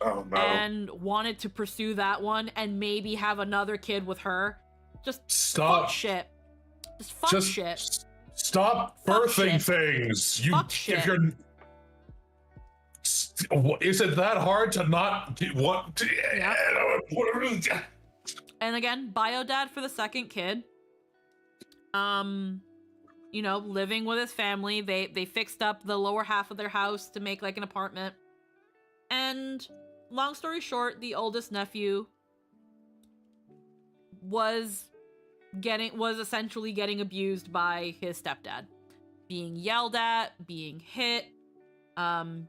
Oh no. And wanted to pursue that one and maybe have another kid with her. Just stop fuck shit. Just fuck shit. Stop Fuck birthing shit. things. You, Fuck shit. if you're, is it that hard to not what? Yep. And again, bio dad for the second kid. You know, living with his family. They fixed up the lower half of their house to make like an apartment. And long story short, the oldest nephew was essentially getting abused by his stepdad, being yelled at, being hit,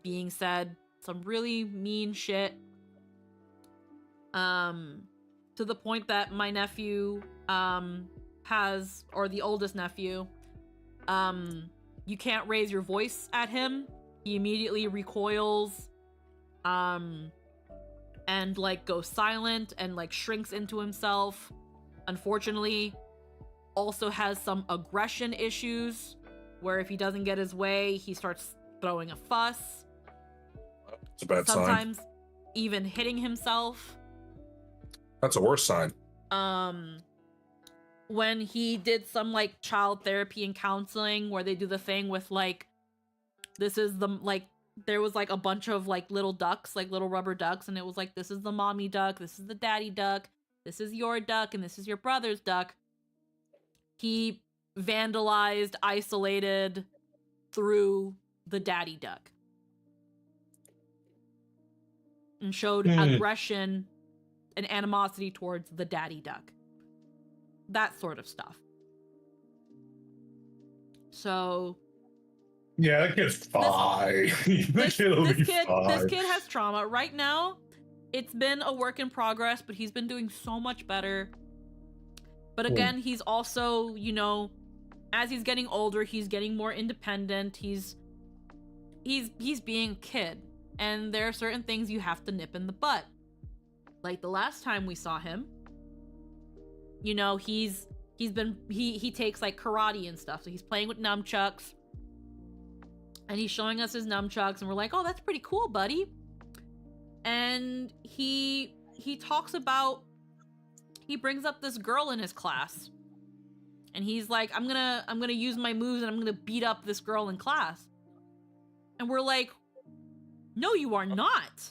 being said some really mean shit, to the point that my nephew or the oldest nephew, you can't raise your voice at him. He immediately recoils, and like goes silent and like shrinks into himself. Unfortunately, also has some aggression issues where if he doesn't get his way, he starts throwing a fuss. It's a bad sign. Sometimes even hitting himself. That's a worse sign. When he did some like child therapy and counseling where they do the thing with like, this is the like, there was like a bunch of like little ducks, like little rubber ducks, and it was like, this is the mommy duck, this is the daddy duck, this is your duck, and this is your brother's duck. He vandalized, isolated through the daddy duck. And showed aggression and animosity towards the daddy duck. That sort of stuff. So... yeah, that kid's fine. This kid has trauma. Right now, it's been a work in progress, but he's been doing so much better. But again, he's also, you know, as he's getting older, he's getting more independent. He's being a kid, and there are certain things you have to nip in the butt. Like the last time we saw him, you know, he takes like karate and stuff. So he's playing with nunchucks, and he's showing us his nunchucks, and we're like, "Oh, that's pretty cool, buddy." And he talks about, he brings up this girl in his class, and he's like, I'm gonna use my moves and I'm gonna beat up this girl in class. And we're like, no, you are not.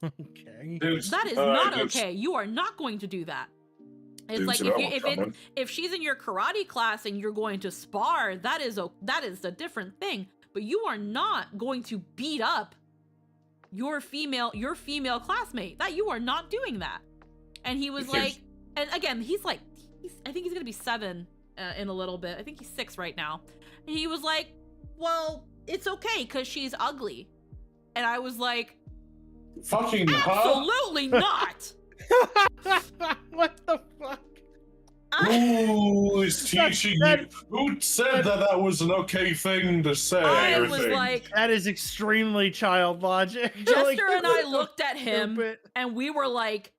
Okay. That is not okay. You are not going to do that. It's like if she's in your karate class and you're going to spar, that is a different thing. But you are not going to beat up your female classmate. That you are not doing that. And he was like, and again, I think he's gonna be 7 in a little bit. I think he's 6 right now. And he was like, well, it's okay because she's ugly. And I was like, fucking absolutely not. What the fuck? Who is teaching you? Who said that was an okay thing to say? I was like, that is extremely child logic. Jester Like, and I looked at him stupid. and we were like,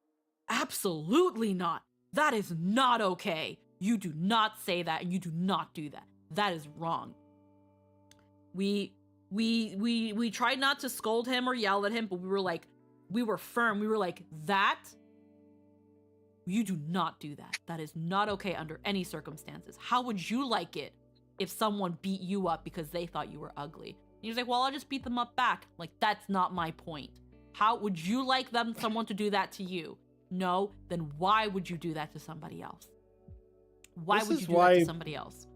absolutely not. That is not okay. You do not say that and you do not do that. That is wrong. We tried not to scold him or yell at him, but we were firm. We were like, you do not do that. That is not okay under any circumstances. How would you like it if someone beat you up because they thought you were ugly? And he was like, well, I'll just beat them up back. Like, that's not my point. How would you like someone to do that to you? No, then why would you do that to somebody else? Why would you do that to somebody else?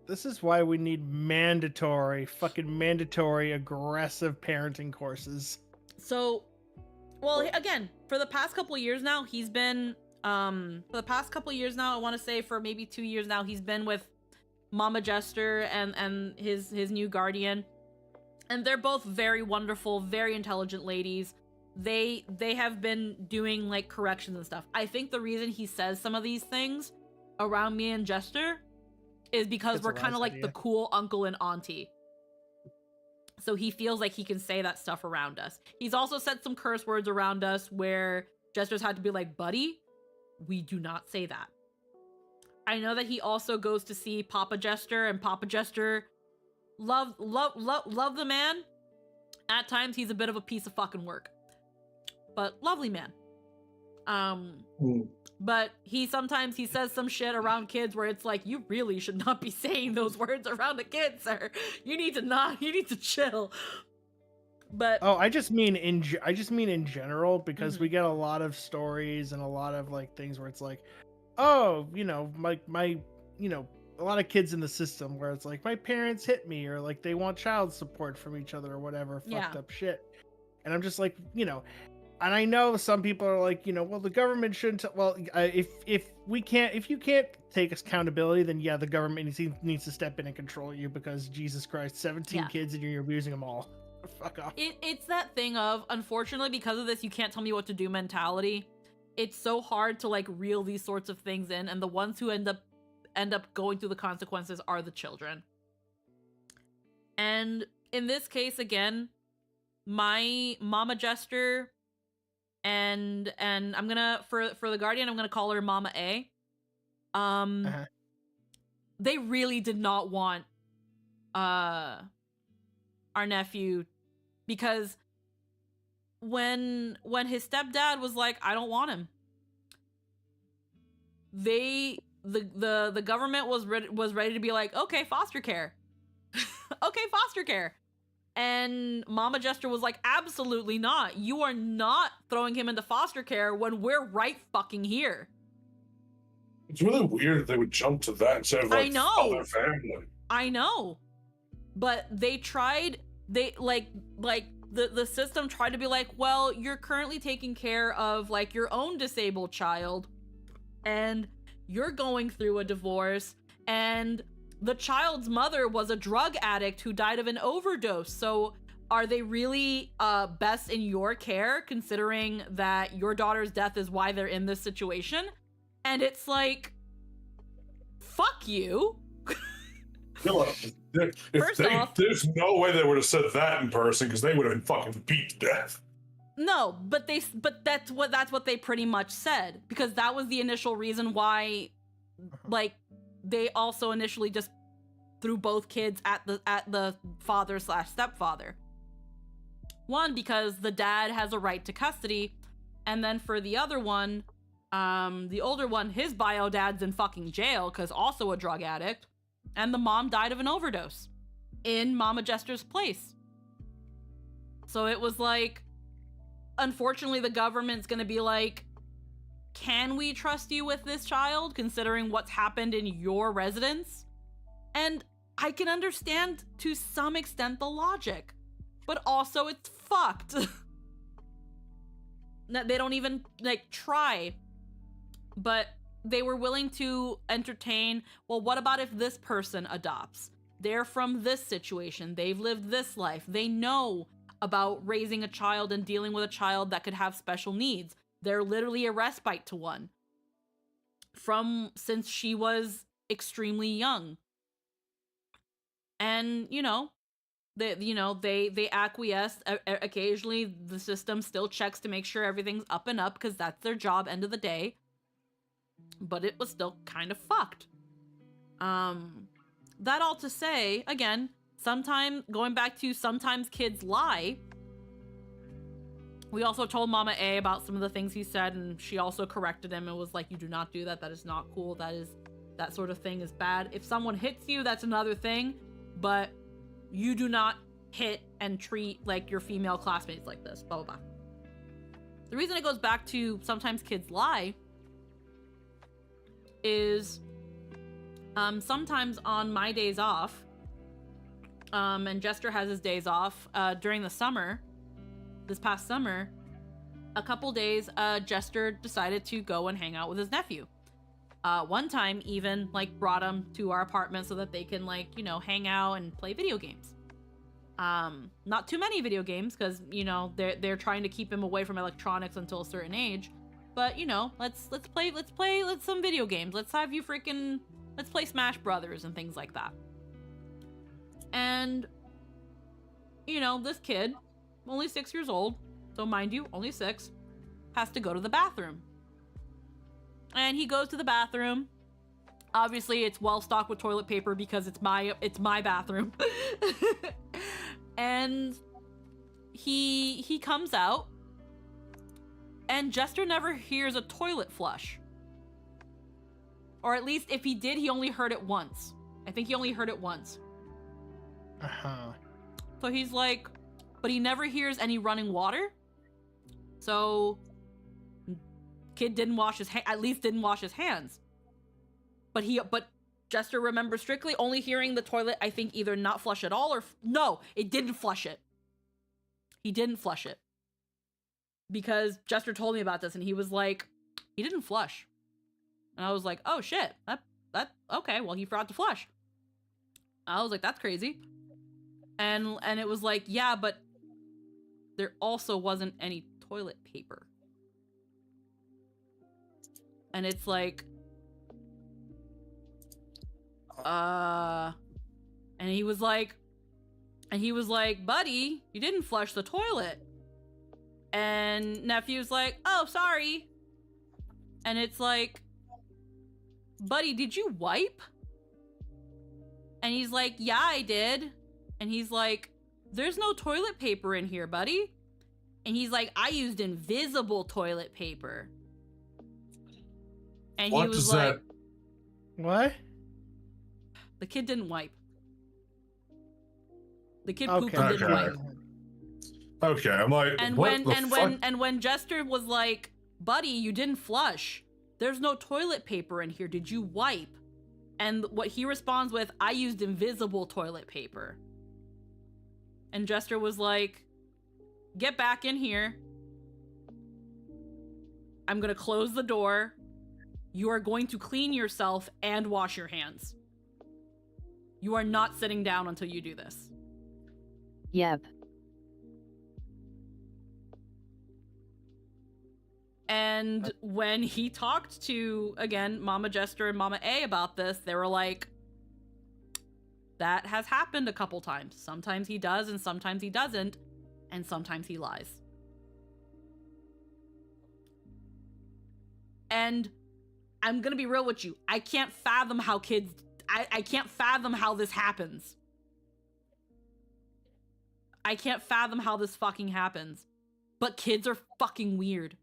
This is why we need mandatory aggressive parenting courses. So, well, again, for the past couple of years now, he's been, I want to say for maybe 2 years now, he's been with Mama Jester and his new guardian. And they're both very wonderful, very intelligent ladies. They have been doing like corrections and stuff. I think the reason he says some of these things around me and Jester is because we're kind of like the cool uncle and auntie. So he feels like he can say that stuff around us. He's also said some curse words around us where Jester's had to be like, buddy, we do not say that. I know that he also goes to see Papa Jester, and Papa Jester love the man. At times he's a bit of a piece of fucking work, but lovely man. But he says some shit around kids where it's like, you really should not be saying those words around a kid, sir. You need to chill. But I just mean in general, because we get a lot of stories and a lot of like things where it's like, oh, you know, my you know, a lot of kids in the system where it's like, my parents hit me, or like they want child support from each other or whatever fucked up shit. And I'm just like, you know, and I know some people are like, you know, well, the government shouldn't. If you can't take accountability, then yeah, the government needs to step in and control you, because Jesus Christ, 17 kids and you're abusing them all. Fuck off. It's that thing of, unfortunately, because of this, you can't tell me what to do mentality. It's so hard to like reel these sorts of things in, and the ones who end up going through the consequences are the children. And in this case, again, my Mama Jester. And I'm gonna, for the Guardian, I'm gonna call her Mama A. They really did not want our nephew, because when his stepdad was like, I don't want him, the government was ready to be like, okay, foster care. Okay, foster care. And Mama Jester was like, absolutely not. You are not throwing him into foster care when we're right fucking here. It's really weird that they would jump to that instead of like other family. I know. But they tried, the system tried to be like, well, you're currently taking care of like your own disabled child, and you're going through a divorce, and the child's mother was a drug addict who died of an overdose. So are they really best in your care, considering that your daughter's death is why they're in this situation? And it's like, fuck you. There's no way they would have said that in person because they would have been fucking beat to death. No, but that's what they pretty much said, because that was the initial reason why, like, they also initially just threw both kids at the father/stepfather. One, because the dad has a right to custody, and then for the other one, the older one, his bio dad's in fucking jail because also a drug addict. And the mom died of an overdose in Mama Jester's place. So it was like, unfortunately, the government's gonna be like, can we trust you with this child, considering what's happened in your residence? And I can understand to some extent the logic, but also it's fucked. They don't even, like, try. But they were willing to entertain, well, what about if this person adopts? They're from this situation. They've lived this life. They know about raising a child and dealing with a child that could have special needs. They're literally a respite to one since she was extremely young. And, they acquiesce. Occasionally, the system still checks to make sure everything's up and up because that's their job, end of the day. But it was still kind of fucked. That all to say, again, going back to sometimes kids lie. We also told Mama A about some of the things he said, and she also corrected him and was like, you do not do that. That is not cool. That sort of thing is bad. If someone hits you, that's another thing, but you do not hit and treat like your female classmates like this, blah, blah, blah. The reason it goes back to sometimes kids lie is sometimes on my days off, and Jester has his days off during the summer, this past summer, a couple days, Jester decided to go and hang out with his nephew. One time even, like, brought him to our apartment so that they can, like, hang out and play video games. Not too many video games because, they're trying to keep him away from electronics until a certain age. But, let's play some video games. Let's play Smash Brothers and things like that. And, this kid, only 6 years old, so mind you, only 6, has to go to the bathroom. And he goes to the bathroom. Obviously, it's well stocked with toilet paper because it's my bathroom. And he comes out, and Jester never hears a toilet flush. Or at least if he did, he only heard it once. I think he only heard it once. Uh-huh. So he's like, but he never hears any running water. So kid didn't wash his didn't wash his hands. But Jester remembers strictly only hearing the toilet, I think, either not flush at all or no, it didn't flush it. He didn't flush it. Because Jester told me about this and he was like, he didn't flush. And I was like, oh shit, that okay, well, he forgot to flush. I was like, that's crazy. And it was like, yeah, but there also wasn't any toilet paper. And it's like, and he was like, buddy, you didn't flush the toilet. And nephew's like, oh, sorry. And it's like, buddy, did you wipe? And he's like, yeah, I did. And he's like, there's no toilet paper in here, buddy. And he's like, I used invisible toilet paper. And what he was is like, that? What? The kid didn't wipe. The kid pooped and didn't wipe. Okay, I'm like, And what when Jester was like, buddy, you didn't flush. There's no toilet paper in here. Did you wipe? And what he responds with, I used invisible toilet paper. And Jester was like, get back in here. I'm gonna close the door. You are going to clean yourself and wash your hands. You are not sitting down until you do this. Yep. And when he talked to, again, Mama Jester and Mama A about this, they were like, that has happened a couple times. Sometimes he does and sometimes he doesn't. And sometimes he lies. And I'm gonna be real with you. I can't fathom how kids... I can't fathom how this happens. I can't fathom how this fucking happens. But kids are fucking weird.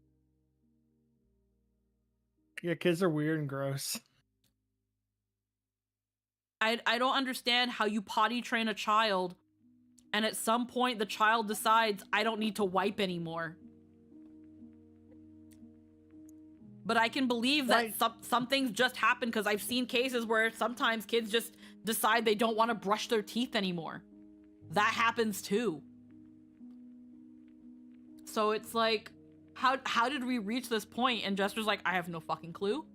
Yeah, kids are weird and gross. I don't understand how you potty train a child and at some point the child decides, I don't need to wipe anymore. But I can believe that some things just happen because I've seen cases where sometimes kids just decide they don't want to brush their teeth anymore. That happens too. So it's like, how did we reach this point? And Jester's like, I have no fucking clue.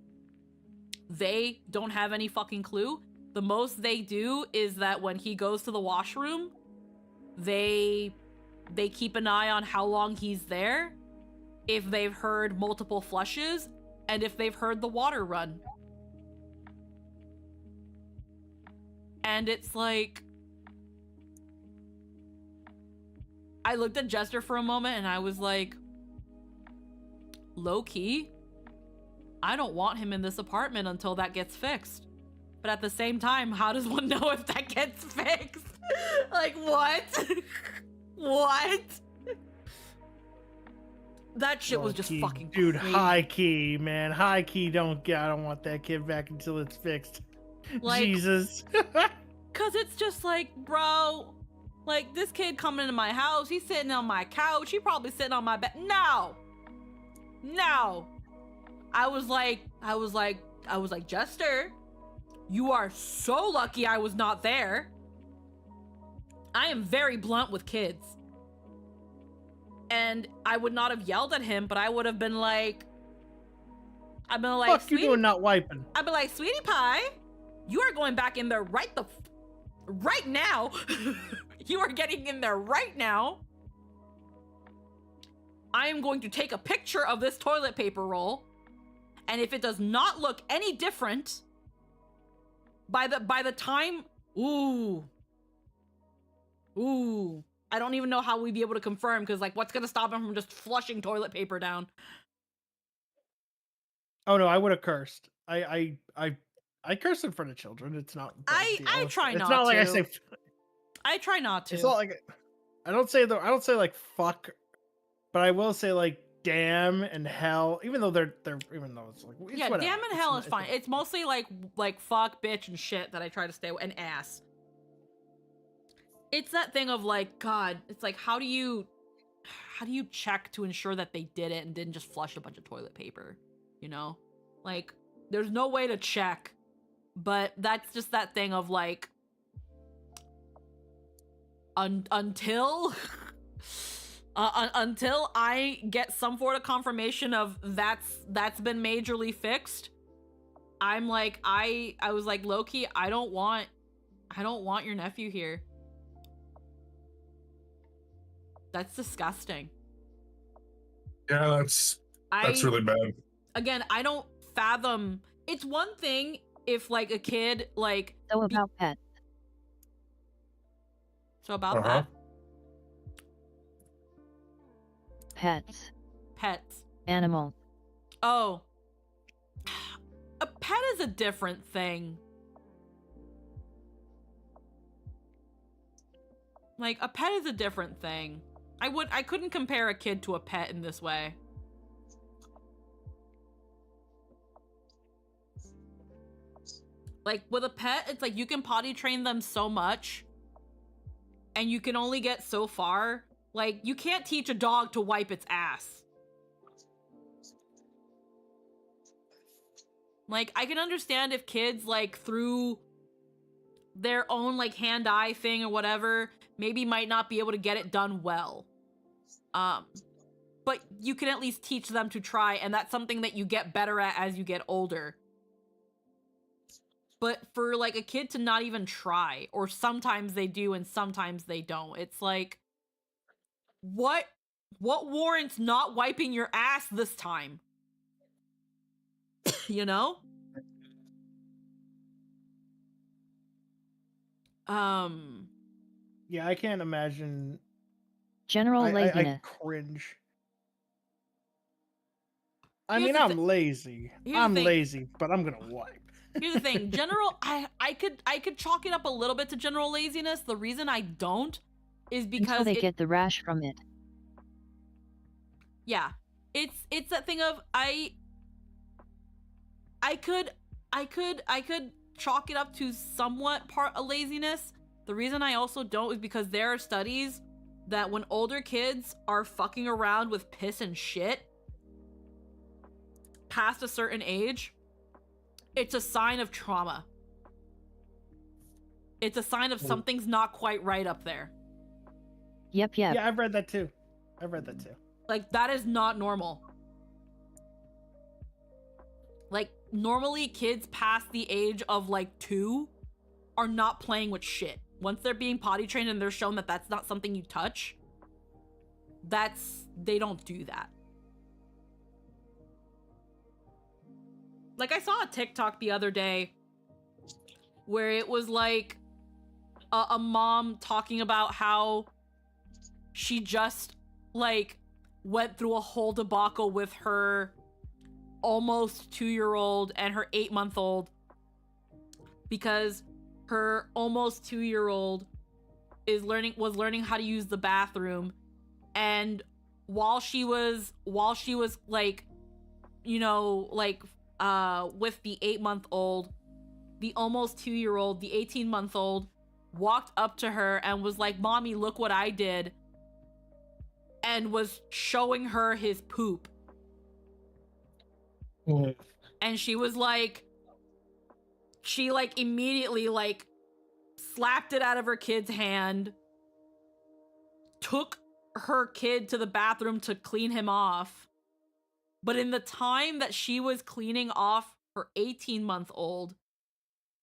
They don't have any fucking clue. The most they do is that when he goes to the washroom, they keep an eye on how long he's there, if they've heard multiple flushes, and if they've heard the water run. And it's like, I looked at Jester for a moment and I was like, low-key, I don't want him in this apartment until that gets fixed. But at the same time, how does one know if that gets fixed? Like, what? What? That shit was just fucking dude, crazy. high key, man. High key, I don't want that kid back until it's fixed. Like, Jesus. Cause it's just like, bro, like this kid coming into my house, he's sitting on my couch, he probably sitting on my bed. No. I was like, Jester, you are so lucky I was not there. I am very blunt with kids. And I would not have yelled at him, but I would have been like, Fuck you doing not wiping? I'd be like, sweetie pie, you are going back in there right now. You are getting in there right now. I am going to take a picture of this toilet paper roll, and if it does not look any different by the time, ooh, I don't even know how we'd be able to confirm, because like, what's gonna stop him from just flushing toilet paper down? Oh no, I would have cursed. I curse in front of children. It's not. I try not to. It's not like I say. I try not to. It's not like I don't say like fuck, but I will say like damn and hell. Even though even though it's like yeah, whatever. Damn and hell is fine. It's mostly like fuck, bitch, and shit that I try to stay away, and ass. It's that thing of like, God, it's like, how do you check to ensure that they did it and didn't just flush a bunch of toilet paper? You know, like there's no way to check, but that's just that thing of like, until I get some sort of confirmation of that's been majorly fixed, I'm like, I was like, low-key, I don't want your nephew here. That's disgusting. Yeah, that's really bad. Again, I don't fathom. It's one thing if like a kid like. So about pets. So about that. Pets. Pets. Animals. Oh. A pet is a different thing. Like, a pet is a different thing. I couldn't compare a kid to a pet in this way. Like, with a pet, it's like you can potty train them so much, and you can only get so far. Like, you can't teach a dog to wipe its ass. Like, I can understand if kids, like, through their own, like, hand-eye thing or whatever, maybe might not be able to get it done well. But you can at least teach them to try, and that's something that you get better at as you get older. But for, like, a kid to not even try, or sometimes they do and sometimes they don't, it's like, what What warrants not wiping your ass this time? You know? Yeah, I can't imagine. General I laziness. cringe. I Here's mean, the I'm lazy. Here's the I'm thing. lazy, but I'm gonna wipe. Here's the thing. I could chalk it up a little bit to general laziness. The reason I don't is Until because they get the rash from it. yeah. It's that thing of I could chalk it up to somewhat part of laziness. The reason I also don't is because there are studies that when older kids are fucking around with piss and shit past a certain age, it's a sign of trauma. It's a sign of something's not quite right up there. Yep. Yeah, I've read that too. Like, that is not normal. Like, normally kids past the age of, like, 2 are not playing with shit. Once they're being potty trained and they're shown that that's not something you touch, they don't do that. Like, I saw a TikTok the other day where it was, like, a mom talking about how she just, like, went through a whole debacle with her almost 2-year-old and her 8-month-old because her almost 2-year-old was learning how to use the bathroom, and while she was like, you know, like with the 8-month-old, the almost 2-year-old, the 18-month-old walked up to her and was like, "Mommy, look what I did," and was showing her his poop. And she was like, she like immediately like slapped it out of her kid's hand, took her kid to the bathroom to clean him off. But in the time that she was cleaning off her 18-month-old,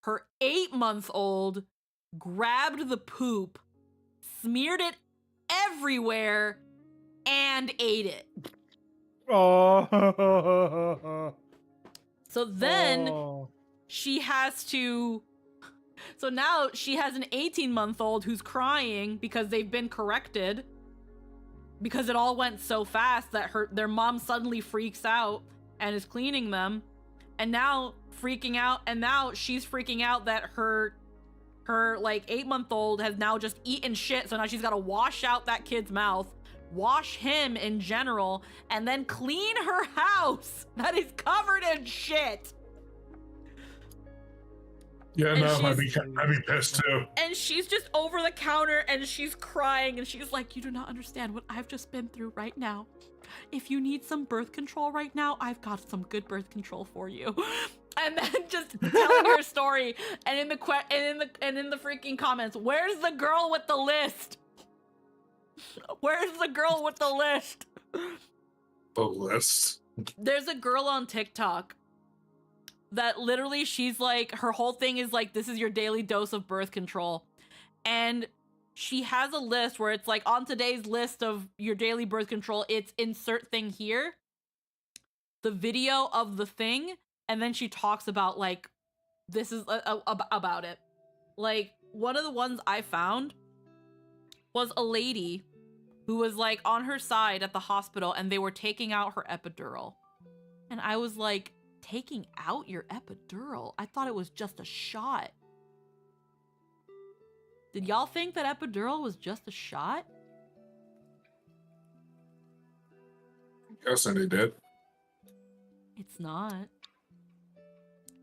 her 8-month-old grabbed the poop, smeared it everywhere, and ate it. Oh. So then she has to. So now she has an 18-month-old who's crying because they've been corrected, because it all went so fast that their mom suddenly freaks out and is cleaning them, and now she's freaking out that her like 8-month-old has now just eaten shit, so now she's got to wash out that kid's mouth, wash him in general, and then clean her house that is covered in shit. Yeah, And no, I'd be she's- pissed too. And she's just over the counter and she's crying and she's like, "You do not understand what I've just been through right now. If you need some birth control right now, I've got some good birth control for you." And then just telling her story, and in the freaking comments, "Where's the girl with the list? Where's the girl with the list?" The list. There's a girl on TikTok that literally, she's like, her whole thing is like, this is your daily dose of birth control. And she has a list where it's like, on today's list of your daily birth control, it's insert thing here, the video of the thing, and then she talks about like, this is about it. Like, one of the ones I found was a lady who was like on her side at the hospital and they were taking out her epidural. And I was like, taking out your epidural? I thought it was just a shot. Did y'all think that epidural was just a shot? Guessing they did. It's not.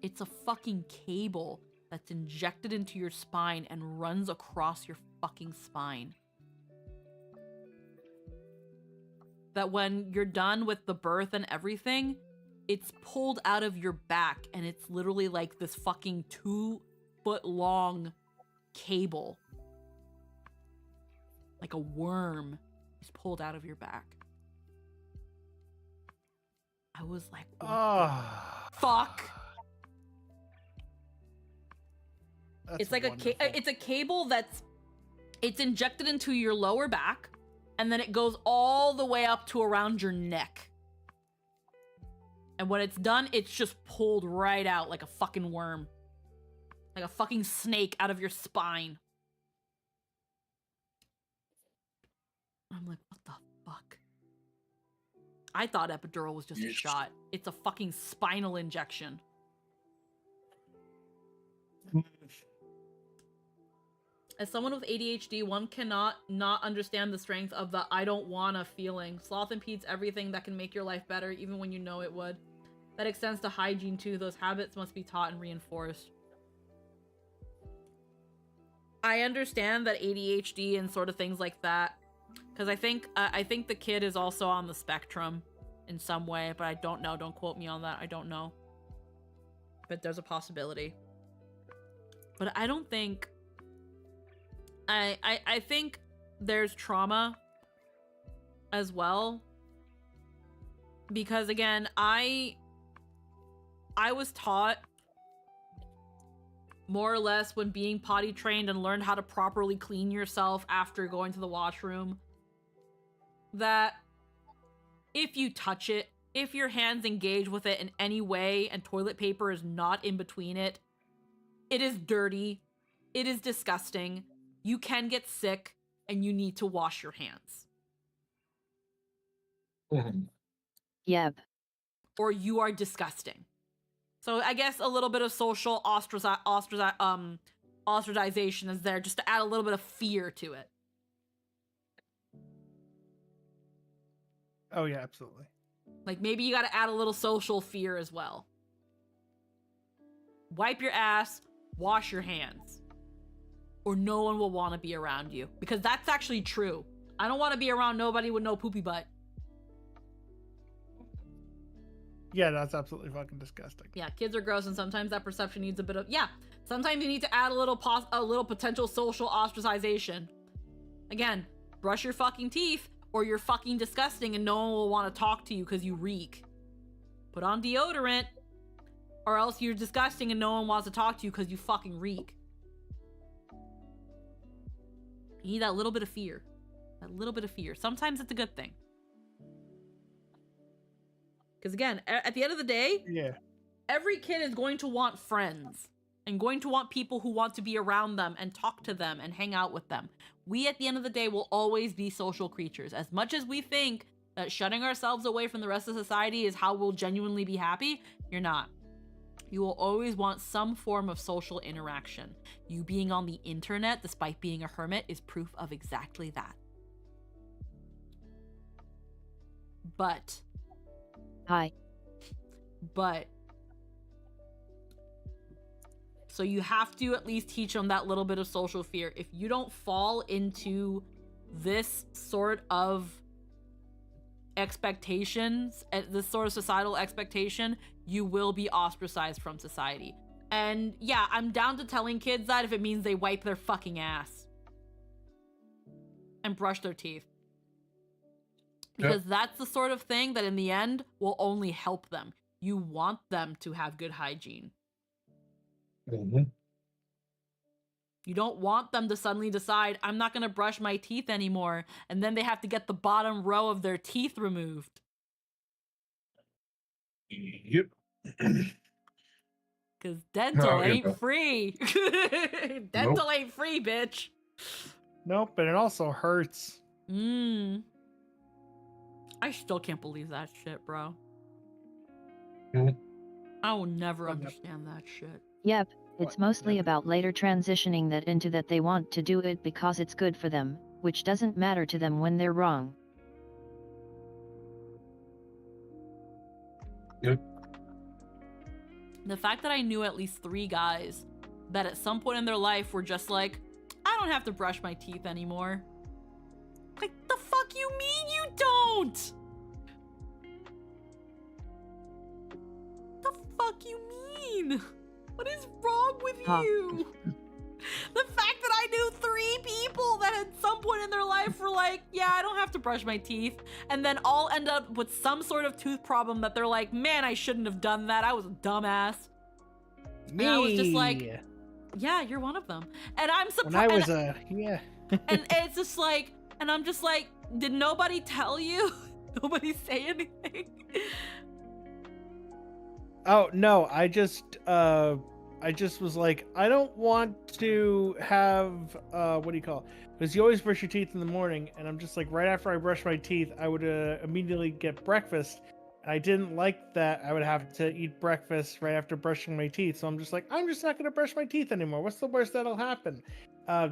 It's a fucking cable that's injected into your spine and runs across your fucking spine. That when you're done with the birth and everything, it's pulled out of your back and it's literally like this fucking 2-foot long cable. Like a worm is pulled out of your back. I was like, what the fuck? That's It's like wonderful. it's a cable it's injected into your lower back, and then it goes all the way up to around your neck. And when it's done, it's just pulled right out like a fucking worm. Like a fucking snake out of your spine. I'm like, what the fuck? I thought epidural was just a shot. It's a fucking spinal injection. As someone with ADHD, one cannot not understand the strength of the I don't wanna feeling. Sloth impedes everything that can make your life better, even when you know it would. That extends to hygiene too. Those habits must be taught and reinforced. I understand that ADHD and sort of things like that, because I think the kid is also on the spectrum in some way, but I don't know. Don't quote me on that. I don't know. But there's a possibility. But I don't think... I think there's trauma as well. Because again, I was taught more or less when being potty trained and learned how to properly clean yourself after going to the washroom, that if you touch it, if your hands engage with it in any way and toilet paper is not in between it, it is dirty, it is disgusting, you can get sick, and you need to wash your hands. Yep. Or you are disgusting. So I guess a little bit of social ostracization is there just to add a little bit of fear to it. Oh yeah, absolutely. Like maybe you got to add a little social fear as well. Wipe your ass, wash your hands, or no one will want to be around you, because that's actually true. I don't want to be around nobody with no poopy butt. Yeah, that's absolutely fucking disgusting. Yeah, kids are gross, and sometimes that perception needs a bit of... Yeah, sometimes you need to add a little potential social ostracization. Again, brush your fucking teeth, or you're fucking disgusting and no one will want to talk to you because you reek. Put on deodorant, or else you're disgusting and no one wants to talk to you because you fucking reek. You need that little bit of fear. That little bit of fear. Sometimes it's a good thing. Because again, at the end of the day, Yeah, every kid is going to want friends and going to want people who want to be around them and talk to them and hang out with them. We, at the end of the day, will always be social creatures. As much as we think that shutting ourselves away from the rest of society is how we'll genuinely be happy, you're not. You will always want some form of social interaction. You being on the internet, despite being a hermit, is proof of exactly that. But... So you have to at least teach them that little bit of social fear. If you don't fall into this sort of expectations, this sort of societal expectation, you will be ostracized from society. And yeah, I'm down to telling kids that if it means they wipe their fucking ass and brush their teeth. Because that's the sort of thing that in the end will only help them. You want them to have good hygiene. Mm-hmm. You don't want them to suddenly decide, I'm not going to brush my teeth anymore, and then they have to get the bottom row of their teeth removed. Yep. Because dental ain't know. free. Dental ain't free, bitch. nope, but it also hurts. I still can't believe that shit, bro. Mhm. I will never understand that shit. Yep, it's What? mostly Yeah. about later transitioning that into that they want to do it because it's good for them, which doesn't matter to them when they're wrong. Yep. The fact that I knew at least 3 guys that at some point in their life were just like, I don't have to brush my teeth anymore. Like, the fuck you mean you don't? The fuck you mean? What is wrong with you? The fact that I knew 3 people that at some point in their life were like, yeah, I don't have to brush my teeth, and then all end up with some sort of tooth problem that they're like, man, I shouldn't have done that. I was a dumbass. Me. And I was just like, yeah, you're one of them. And I'm surprised. when I was yeah. and it's just like, and I'm just like, Did nobody tell you? Nobody say anything? Oh no, I just was like, I don't want to have what do you call it? Because you always brush your teeth in the morning, and I'm just like, right after I brush my teeth, I would immediately get breakfast. And I didn't like that I would have to eat breakfast right after brushing my teeth. So I'm just like, I'm just not gonna brush my teeth anymore. What's the worst that'll happen?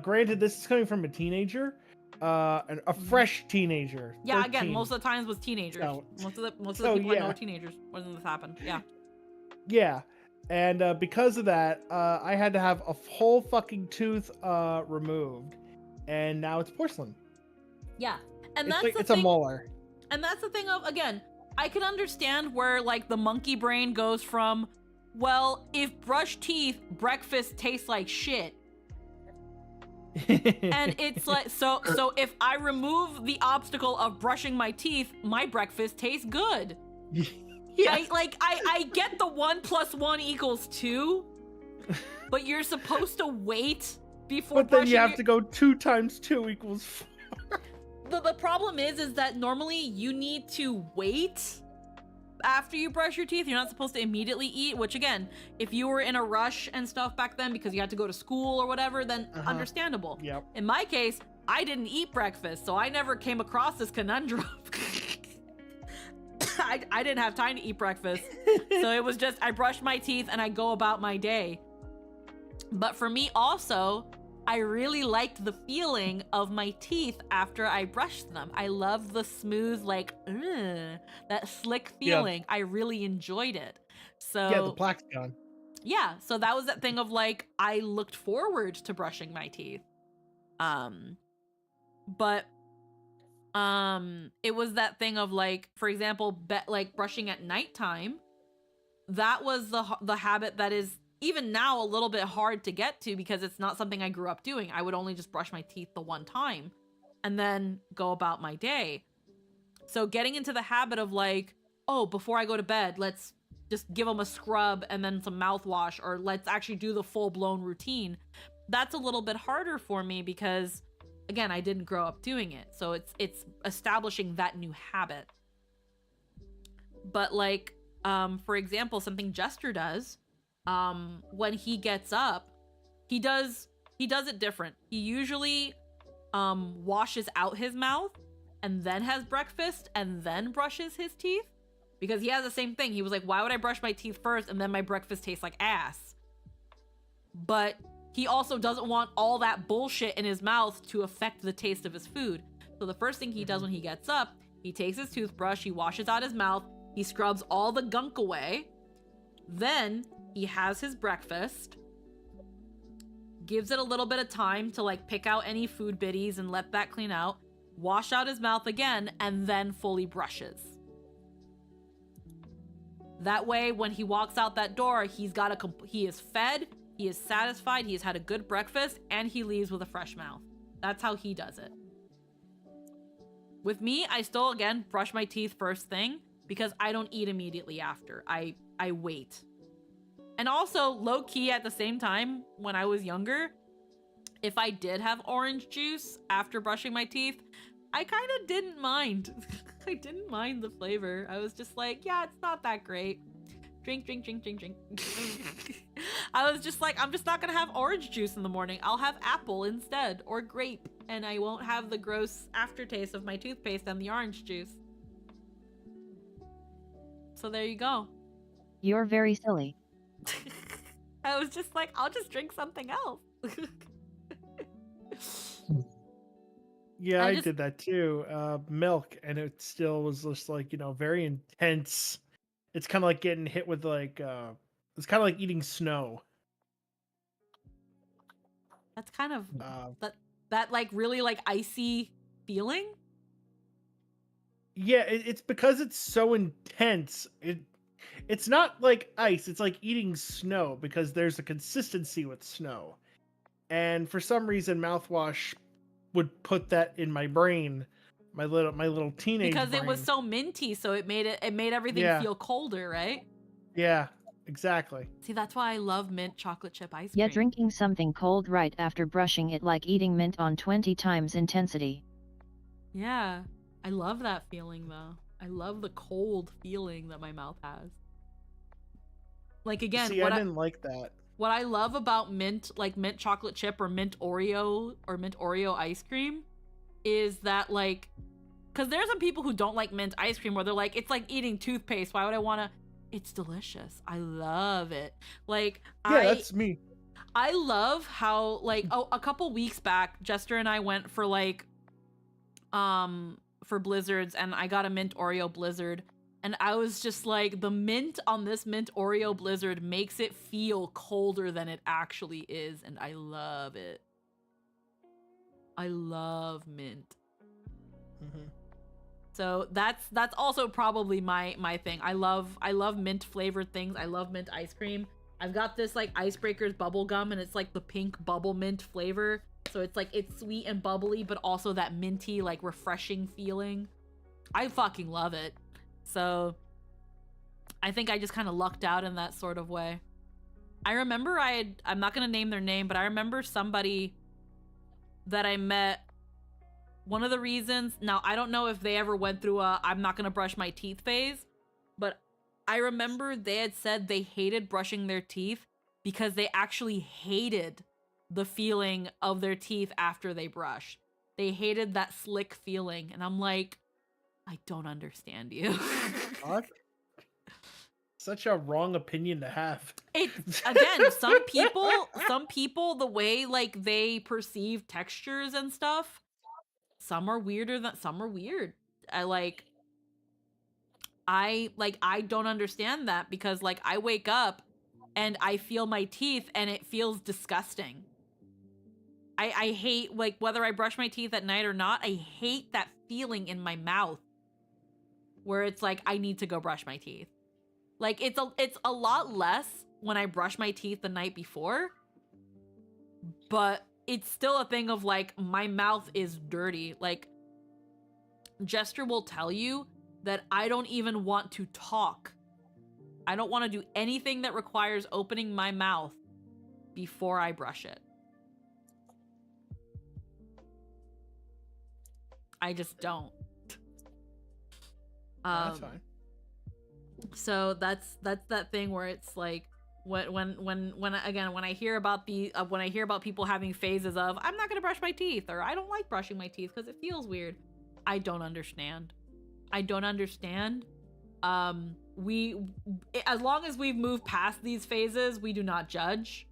Granted, this is coming from a teenager, a fresh teenager. Yeah, 13. again, most of the times was teenagers. So- most of the so, people I know yeah. are teenagers when this happened. Yeah. Yeah, and because of that, I had to have a whole fucking tooth removed, and now it's porcelain. Yeah. And It's that's like, the it's thing. a molar. And that's the thing of, again, I can understand where, like, the monkey brain goes from, well, if brush teeth, breakfast tastes like shit. And it's like, so if I remove the obstacle of brushing my teeth, my breakfast tastes good. Yeah. I get the 1 + 1 = 2, but you're supposed to wait before But then you brushing have to go 2 × 2 = 4. The problem is that normally you need to wait after you brush your teeth. You're not supposed to immediately eat, which again, if you were in a rush and stuff back then because you had to go to school or whatever, then understandable. Yep. In my case, I didn't eat breakfast, so I never came across this conundrum. I didn't have time to eat breakfast. So it was just, I brushed my teeth and I go about my day. But for me also, I really liked the feeling of my teeth after I brushed them. I love the smooth, like, that slick feeling. Yeah. I really enjoyed it. So yeah, the plaque's gone. Yeah, so that was that thing of like, I looked forward to brushing my teeth. But it was that thing of like, for example, like brushing at nighttime. That was the habit that is even now a little bit hard to get to because it's not something I grew up doing. I would only just brush my teeth the one time and then go about my day. So getting into the habit of like, oh, before I go to bed, let's just give them a scrub and then some mouthwash, or let's actually do the full-blown routine. That's a little bit harder for me because, again, I didn't grow up doing it. So it's establishing that new habit. But like, for example, something Jester does, when he gets up, he does it different. He usually washes out his mouth and then has breakfast and then brushes his teeth, because he has the same thing. He was like, why would I brush my teeth first and then my breakfast tastes like ass? But he also doesn't want all that bullshit in his mouth to affect the taste of his food. So the first thing he does when he gets up, he takes his toothbrush, he washes out his mouth, he scrubs all the gunk away, then he has his breakfast, gives it a little bit of time to like pick out any food biddies and let that clean out, wash out his mouth again, and then fully brushes. That way, when he walks out that door, he is fed, he is satisfied, he has had a good breakfast, and he leaves with a fresh mouth. That's how he does it. With me, I still, again, brush my teeth first thing because I don't eat immediately after. I wait. And also, low-key at the same time, when I was younger, if I did have orange juice after brushing my teeth, I kind of didn't mind. I didn't mind the flavor. I was just like, yeah, it's not that great. Drink. I was just like, I'm just not gonna have orange juice in the morning. I'll have apple instead, or grape, and I won't have the gross aftertaste of my toothpaste and the orange juice. So there you go. You're very silly. I was just like, I'll just drink something else. Yeah, I did that too. Milk, and it still was just like, very intense. It's kind of like getting hit with like, it's kind of like eating snow. That's kind of that like really like icy feeling. Yeah, it's because it's so intense. It's not like ice. It's like eating snow because there's a consistency with snow, and for some reason, mouthwash would put that in my brain, my little teenage because brain. It was so minty, so it made everything feel colder, right? Yeah, exactly. See, that's why I love mint chocolate chip ice cream. Yeah, drinking something cold right after brushing it like eating mint on 20 times intensity. Yeah. I love that feeling though. I love the cold feeling that my mouth has. Like again, See, I didn't like that. What I love about mint, like mint chocolate chip or mint Oreo ice cream, is that like, because there's some people who don't like mint ice cream where they're like, it's like eating toothpaste. Why would I want to? It's delicious. I love it. Like, Yeah, that's me. I love how like, oh, a couple weeks back, Jester and I went for like, for blizzards, and I got a mint Oreo blizzard. And I was just like, the mint on this mint Oreo blizzard makes it feel colder than it actually is, and I love it. I love mint. Mm-hmm. So that's also probably my thing. I love mint flavored things. I love mint ice cream. I've got this like Icebreakers bubble gum, and it's like the pink bubble mint flavor. So it's like, it's sweet and bubbly, but also that minty, like refreshing feeling. I fucking love it. So I think I just kind of lucked out in that sort of way. I remember I'm not going to name their name, but I remember somebody that I met. One of the reasons, now I don't know if they ever went through a I'm not going to brush my teeth phase, but I remember they had said they hated brushing their teeth because they actually hated the feeling of their teeth after they brushed. They hated that slick feeling. And I'm like, I don't understand you. What? Such a wrong opinion to have. It's again, some people, the way like they perceive textures and stuff, some are weirder than some are weird. I don't understand that, because like I wake up and I feel my teeth and it feels disgusting. I hate, like, whether I brush my teeth at night or not, I hate that feeling in my mouth where it's like I need to go brush my teeth. Like it's a lot less when I brush my teeth the night before, but it's still a thing of like my mouth is dirty. Like Jester will tell you that I don't even want to talk. I don't want to do anything that requires opening my mouth before I brush it. I just don't. That's fine. So that's that thing where it's like when I hear about people having phases of I'm not gonna brush my teeth, or I don't like brushing my teeth because it feels weird. I don't understand. As long as we've moved past these phases, we do not judge.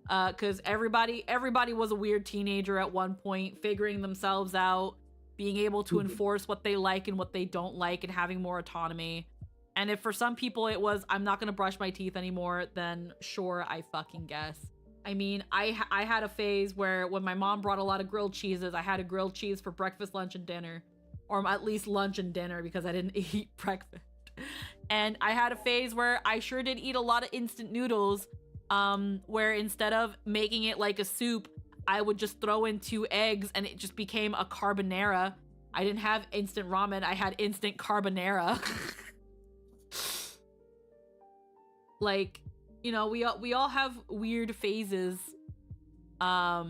Because everybody was a weird teenager at one point, figuring themselves out, being able to enforce what they like and what they don't like, and having more autonomy. And if for some people it was, I'm not going to brush my teeth anymore, then sure, I fucking guess. I mean, I had a phase where when my mom brought a lot of grilled cheeses, I had a grilled cheese for breakfast, lunch, and dinner. Or at least lunch and dinner, because I didn't eat breakfast. And I had a phase where I sure did eat a lot of instant noodles, where instead of making it like a soup, I would just throw in 2 eggs and it just became a carbonara. I didn't have instant ramen, I had instant carbonara. Like, you know, we all have weird phases. But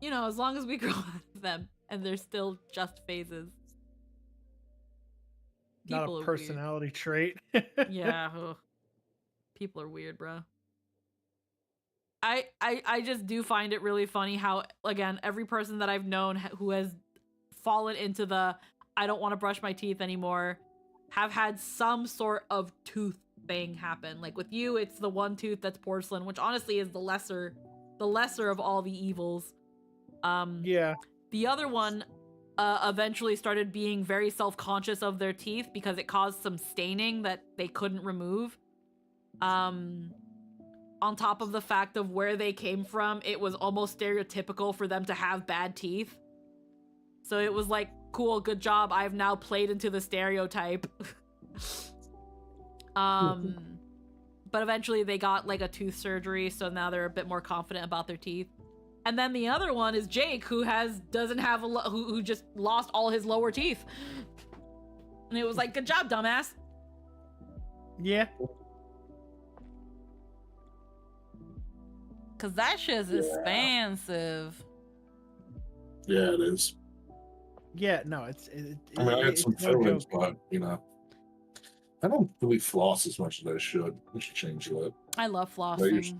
you know, as long as we grow out of them and they're still just phases. Not a personality trait. Yeah. Ugh. People are weird, bro. I just do find it really funny how, again, every person that I've known who has fallen into the I don't want to brush my teeth anymore have had some sort of tooth thing happen. Like with you, it's the one tooth that's porcelain, which honestly is the lesser of all the evils. Yeah. The other one eventually started being very self-conscious of their teeth because it caused some staining that they couldn't remove. On top of the fact of where they came from, it was almost stereotypical for them to have bad teeth. So it was like, cool, good job, I've now played into the stereotype. But eventually they got like a tooth surgery, so now they're a bit more confident about their teeth. And then the other one is Jake, who who just lost all his lower teeth. And it was like, good job, dumbass. Yeah. Cause that shit's expensive. Yeah, it is. Yeah, no, I mean, I had some it's no fillings, joke. but I don't really floss as much as I should. I should change that. I love Like, flossing.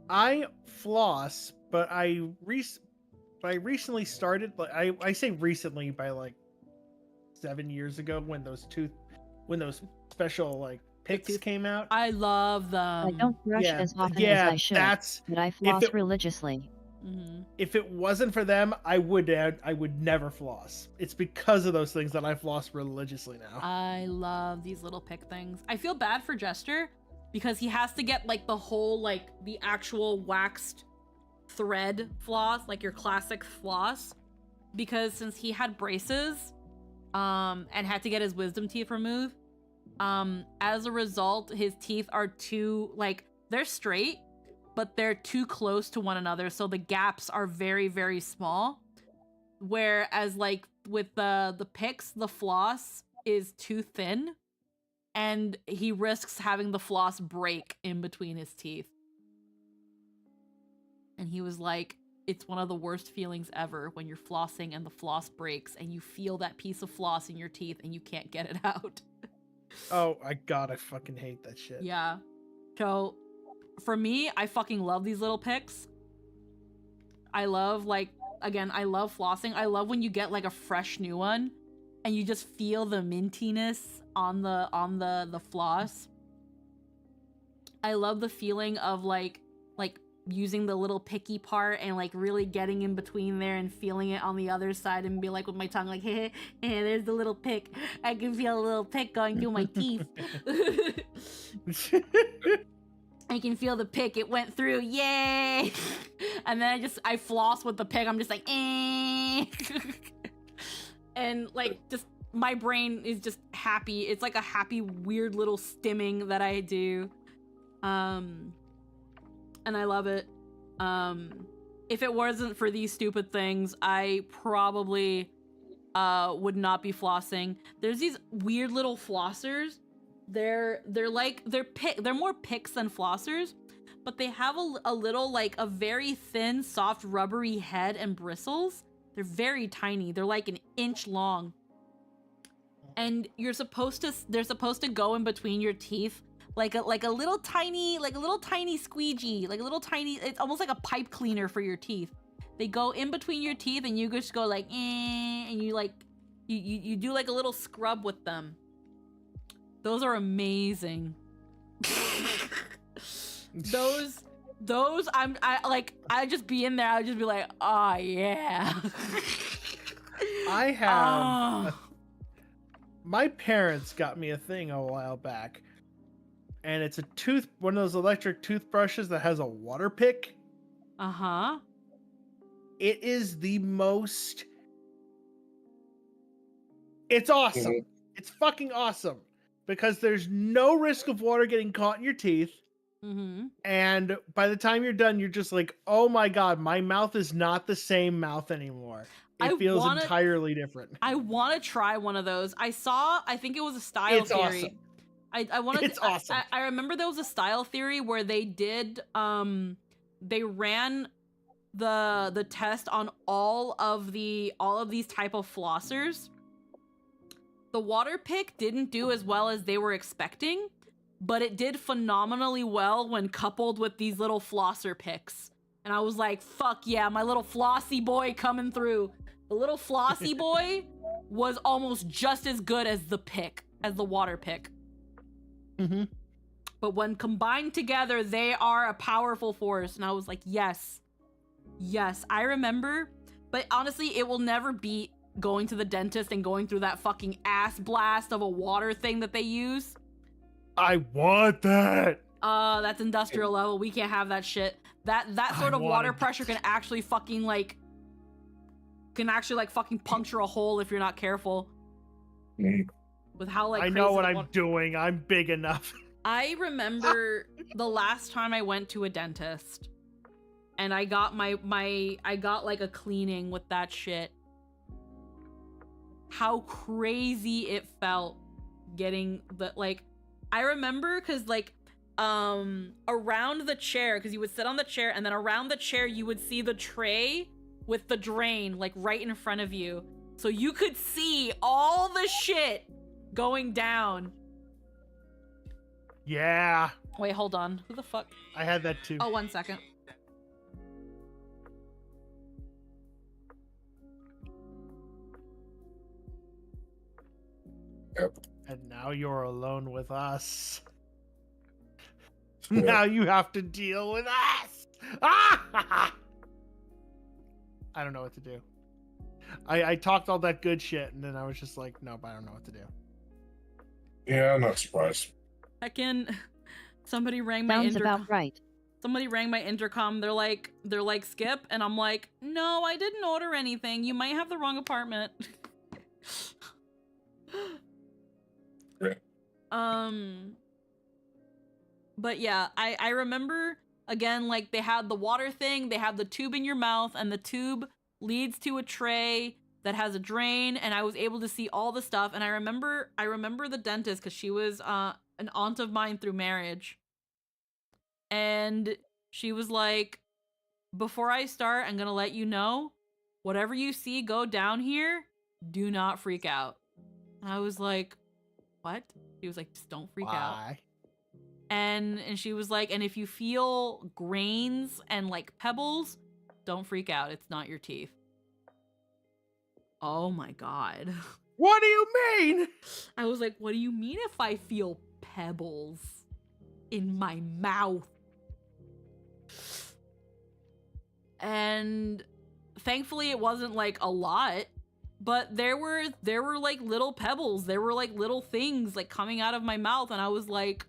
I floss, but I recently started. Like I say recently by like 7 years ago when those special like picks tooth- came out. I love them. I don't brush Yeah, as often as yeah, I should, that's but I if floss it- religiously. Mm-hmm. if it wasn't for them, I would never floss. It's because of those things that I floss religiously now. I love these little pick things. I feel bad for Jester because he has to get like the whole like the actual waxed thread floss, like your classic floss, because since he had braces and had to get his wisdom teeth removed, as a result his teeth are too like they're straight but they're too close to one another, so the gaps are very, very small. Whereas, like, with the picks, the floss is too thin, and he risks having the floss break in between his teeth. And he was like, it's one of the worst feelings ever when you're flossing and the floss breaks, and you feel that piece of floss in your teeth and you can't get it out. Oh, I fucking hate that shit. Yeah. So, for me, I fucking love these little picks. I love, like, again, I love flossing. I love when you get, like, a fresh new one and you just feel the mintiness on the floss. I love the feeling of, like using the little picky part and, like, really getting in between there and feeling it on the other side and be like with my tongue, like, hey, there's the little pick. I can feel a little pick going through my teeth. I can feel the pick. It went through. Yay! And then I floss with the pick. I'm just like, eh. And like, just my brain is just happy. It's like a happy, weird little stimming that I do. And I love it. If it wasn't for these stupid things, I probably would not be flossing. There's these weird little flossers. They're more picks than flossers, but they have a little, like, a very thin, soft, rubbery head and bristles. They're very tiny. They're like an inch long. And they're supposed to go in between your teeth like a little tiny squeegee, like a little tiny, it's almost like a pipe cleaner for your teeth. They go in between your teeth and you just go like, eh, and you like, you do like a little scrub with them. Those are amazing. those I just be in there, I'd just be like, oh yeah. I have my parents got me a thing a while back, and it's one of those electric toothbrushes that has a water pick. Uh-huh. It is the most, it's awesome. Mhm. It's fucking awesome because there's no risk of water getting caught in your teeth. Mm-hmm. And by the time you're done, you're just like, oh my God, my mouth is not the same mouth anymore. It feels entirely different. I want to try one of those. I think it was a style It's theory. awesome. I want to. It's awesome. I remember there was a style theory where they did. They ran the test on all of these type of flossers. The water pick didn't do as well as they were expecting, but it did phenomenally well when coupled with these little flosser picks. And I was like, fuck yeah, my little flossy boy coming through. The little flossy boy was almost just as good as the water pick. Mm-hmm. But when combined together, they are a powerful force. And I was like, yes, I remember. But honestly, it will never beat going to the dentist and going through that fucking ass blast of a water thing that they use. I want that. That's industrial level. We can't have that shit. That sort of water pressure can actually fucking fucking puncture a hole if you're not careful. Mhm. With how like I know what I'm doing. I'm big enough. I remember the last time I went to a dentist and I got I got like a cleaning with that shit. How crazy it felt getting I remember because around the chair, because you would sit on the chair and then around the chair you would see the tray with the drain like right in front of you, so you could see all the shit going down. Yeah. Wait, hold on. Who the fuck? I had that too. Oh, 1 second. Yep. And now you're alone with us. Yeah. Now you have to deal with us. Ah! I don't know what to do. I talked all that good shit, and then I was just like, nope, I don't know what to do. Yeah, I'm not surprised. Heckin', somebody rang my Sounds intercom. about right. Somebody rang my intercom. They're like, Skip, and I'm like, no, I didn't order anything. You might have the wrong apartment. Yeah. But yeah, I remember again, like they had the water thing, they have the tube in your mouth, and the tube leads to a tray that has a drain, and I was able to see all the stuff. And I remember the dentist because she was an aunt of mine through marriage, and she was like, before I start, I'm gonna let you know, whatever you see go down here, do not freak out. And I was like, what? She was like, just don't freak out. Why? And she was like, and if you feel grains and like pebbles, don't freak out. It's not your teeth. Oh my God. What do you mean? I was like, what do you mean if I feel pebbles in my mouth? And thankfully it wasn't like a lot, but there were like little pebbles. There were like little things like coming out of my mouth, and I was like,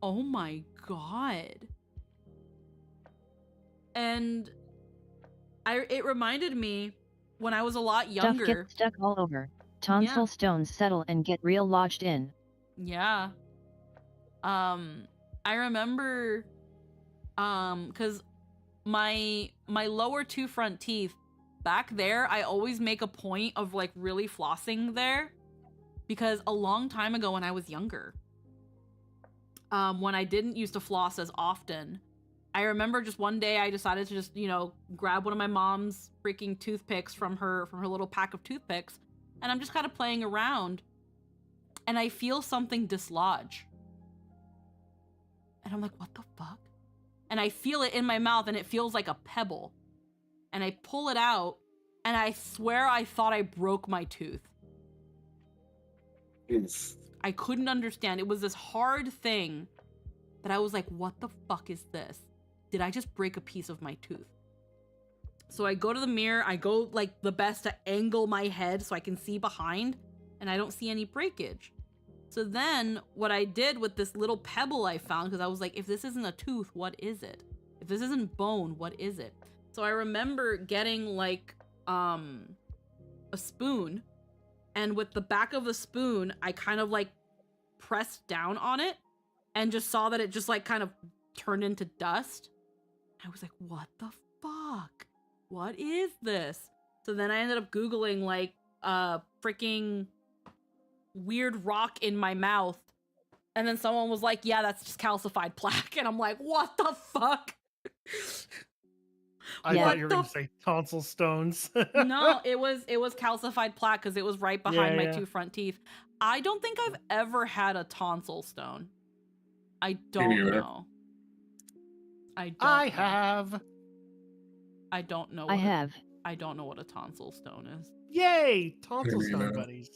oh my God. And it reminded me when I was a lot Stuff younger. gets stuck all over. Tonsil Yeah. stones settle and get real lodged in. Yeah. I remember, cause my lower two front teeth back there, I always make a point of like really flossing there, because a long time ago when I was younger, when I didn't used to floss as often, I remember just one day I decided to just, grab one of my mom's freaking toothpicks from her little pack of toothpicks, and I'm just kind of playing around, and I feel something dislodge. And I'm like, what the fuck? And I feel it in my mouth, and it feels like a pebble. And I pull it out, and I swear I thought I broke my tooth. Oof. I couldn't understand. It was this hard thing that I was like, what the fuck is this? Did I just break a piece of my tooth? So I go to the mirror, I go like the best to angle my head so I can see behind, and I don't see any breakage. So then what I did with this little pebble I found, because I was like, if this isn't a tooth, what is it? If this isn't bone, what is it? So I remember getting like a spoon, and with the back of the spoon, I kind of like pressed down on it and just saw that it just like kind of turned into dust. I was like, what the fuck? What is this? So then I ended up Googling like freaking weird rock in my mouth. And then someone was like, yeah, that's just calcified plaque. And I'm like, what the fuck? I thought you were going to say tonsil stones. No, it was calcified plaque because it was right behind my two front teeth. I don't think I've ever had a tonsil stone. I don't know. I have. I don't know. I have. I don't know what a tonsil stone is. Yay! Tonsil Maybe stone not. buddies.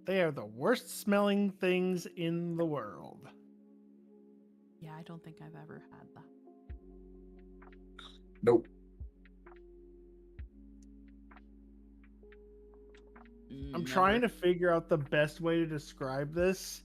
They are the worst smelling things in the world. Yeah, I don't think I've ever had that. Nope. I'm trying to figure out the best way to describe this.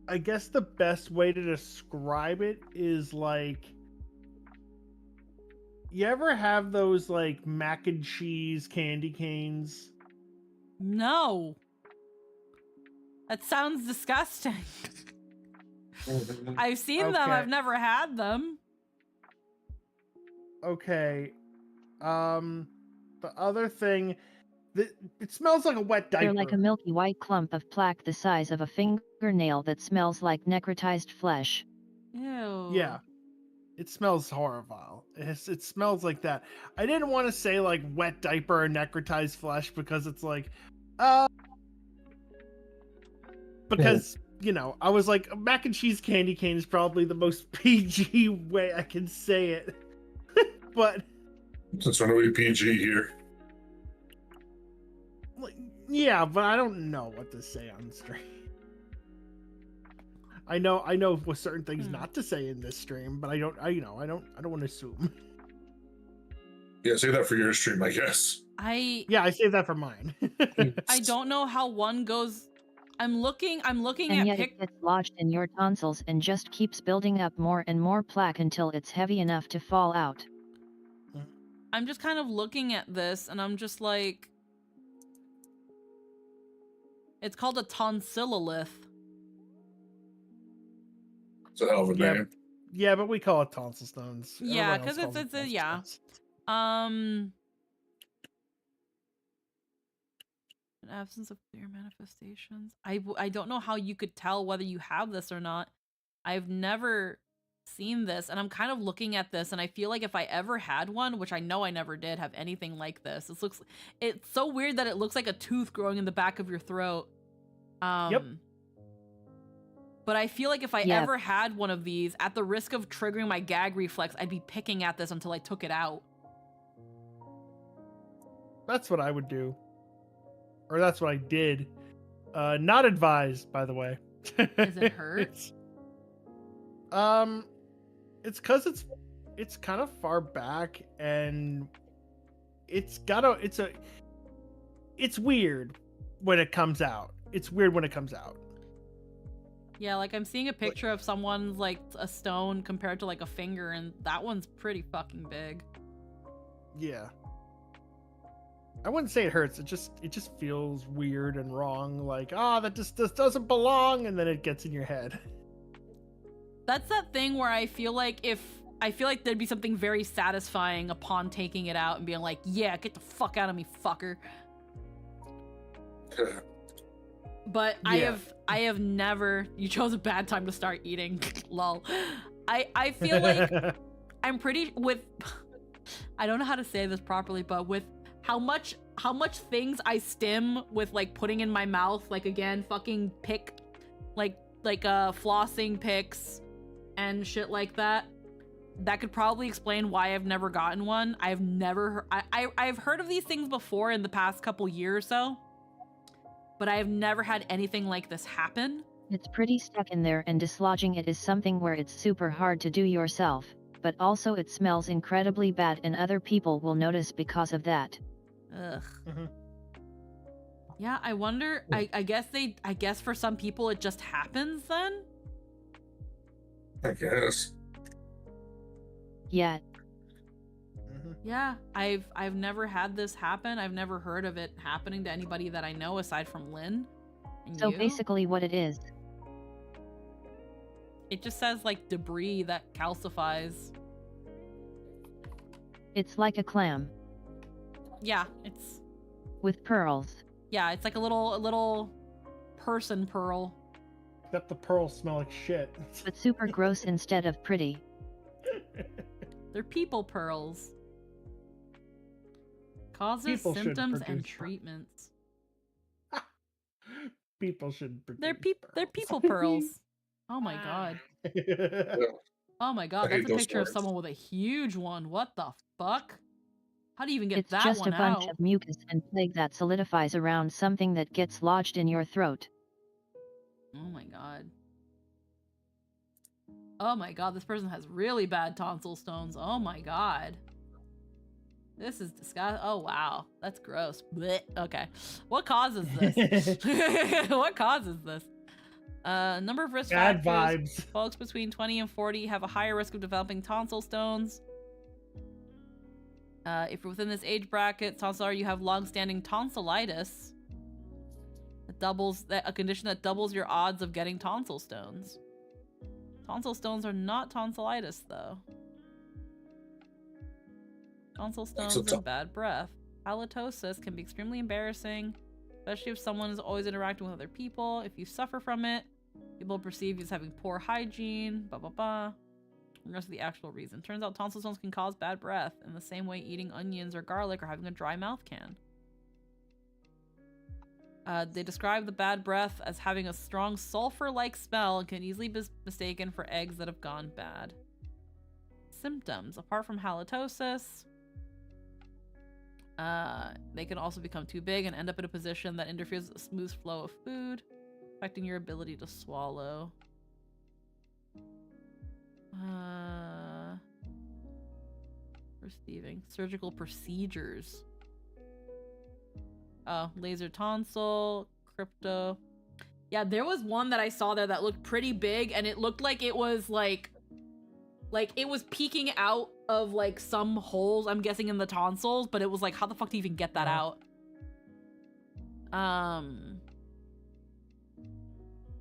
I guess the best way to describe it is like, you ever have those like mac and cheese candy canes? No. That sounds disgusting. I've seen them. I've never had them. Okay. The other thing, It smells like a wet diaper. They're like a milky white clump of plaque the size of a fingernail that smells like necrotized flesh. Ew. Yeah. It smells horrible. It smells like that. I didn't want to say like wet diaper or necrotized flesh because it's like, because you know, I was like, mac and cheese candy cane is probably the most PG way I can say it. But Since we're going to be PG here. like, yeah, but I don't know what to say on stream. I know with certain things not to say in this stream, but I don't want to assume. Yeah, say that for your stream, I guess. Yeah, I saved that for mine. I don't know how one goes. I'm looking And at yet it gets lodged in your tonsils and just keeps building up more and more plaque until it's heavy enough to fall out. I'm just kind of looking at this and I'm just like, it's called a tonsillolith. It's a hell of a name. Yeah, but we call it tonsil stones. Yeah, Everyone else because calls it it's a tonsil yeah. stones. An absence of clear manifestations. I don't know how you could tell whether you have this or not. I've never seen this, and I'm kind of looking at this, and I feel like if I ever had one, which I know I never did have anything like this. It's so weird that it looks like a tooth growing in the back of your throat. Yep. But I feel like if I Yep. ever had one of these, at the risk of triggering my gag reflex, I'd be picking at this until I took it out. That's what I would do. Or that's what I did. Not advised, by the way. Does it hurt? It's cause it's kind of far back and it's weird when it comes out. It's weird when it comes out. Yeah, like I'm seeing a picture of someone's like a stone compared to like a finger, and that one's pretty fucking big. Yeah. I wouldn't say it hurts. It just feels weird and wrong. Like, this doesn't belong, and then it gets in your head. That's that thing where I feel like there'd be something very satisfying upon taking it out and being like, yeah, get the fuck out of me, fucker. But Yeah. I have never. You chose a bad time to start eating. Lol. I feel like I'm pretty with. I don't know how to say this properly, but with how much things I stim with like putting in my mouth, like again, fucking pick, like flossing picks and shit like that. That could probably explain why I've never gotten one. I've never. I've heard of these things before in the past couple years or so. But I have never had anything like this happen. It's pretty stuck in there, and dislodging it is something where it's super hard to do yourself, but also it smells incredibly bad and other people will notice because of that. Ugh. Mhm. Yeah, I wonder, I guess for some people it just happens then? I guess. Yeah, Yeah, I've never had this happen. I've never heard of it happening to anybody that I know aside from Lynn. And so you. basically what it is. It just says like debris that calcifies. It's like a clam. Yeah, it's With pearls. it's like a little person pearl. Except the pearls smell like shit. But super gross instead of pretty. They're people pearls. Causes, People should symptoms, and produce- treatments. People should. They're produce people pearls. Oh my god. Oh my god, I hate that's a those picture of words. someone with a huge one. What the fuck? How do you even get It's that just one a bunch out? of mucus and plague that solidifies around something that gets lodged in your throat. Oh my god. Oh my god, this person has really bad tonsil stones. Oh my god. This is disgusting. Oh wow, that's gross. Blech. Okay, what causes this? What causes this? Number of risk Bad factors. vibes. Folks between 20 and 40 have a higher risk of developing tonsil stones. If you're within this age bracket, you have long-standing tonsillitis. A condition that doubles your odds of getting tonsil stones. Tonsil stones are not tonsillitis, though. Tonsil stones and bad breath. Halitosis can be extremely embarrassing, especially if someone is always interacting with other people. If you suffer from it, people perceive you as having poor hygiene, blah, blah, blah. Regardless of the actual reason. Turns out tonsil stones can cause bad breath in the same way eating onions or garlic or having a dry mouth can. They describe the bad breath as having a strong sulfur-like smell and can easily be mistaken for eggs that have gone bad. Symptoms. Apart from halitosis, they can also become too big and end up in a position that interferes with a smooth flow of food, affecting your ability to swallow. Receiving. Surgical procedures. Oh, laser tonsil, crypto. Yeah, there was one that I saw there that looked pretty big, and it looked like it was like it was peeking out of like some holes, I'm guessing in the tonsils, but it was like, how the fuck do you even get that out?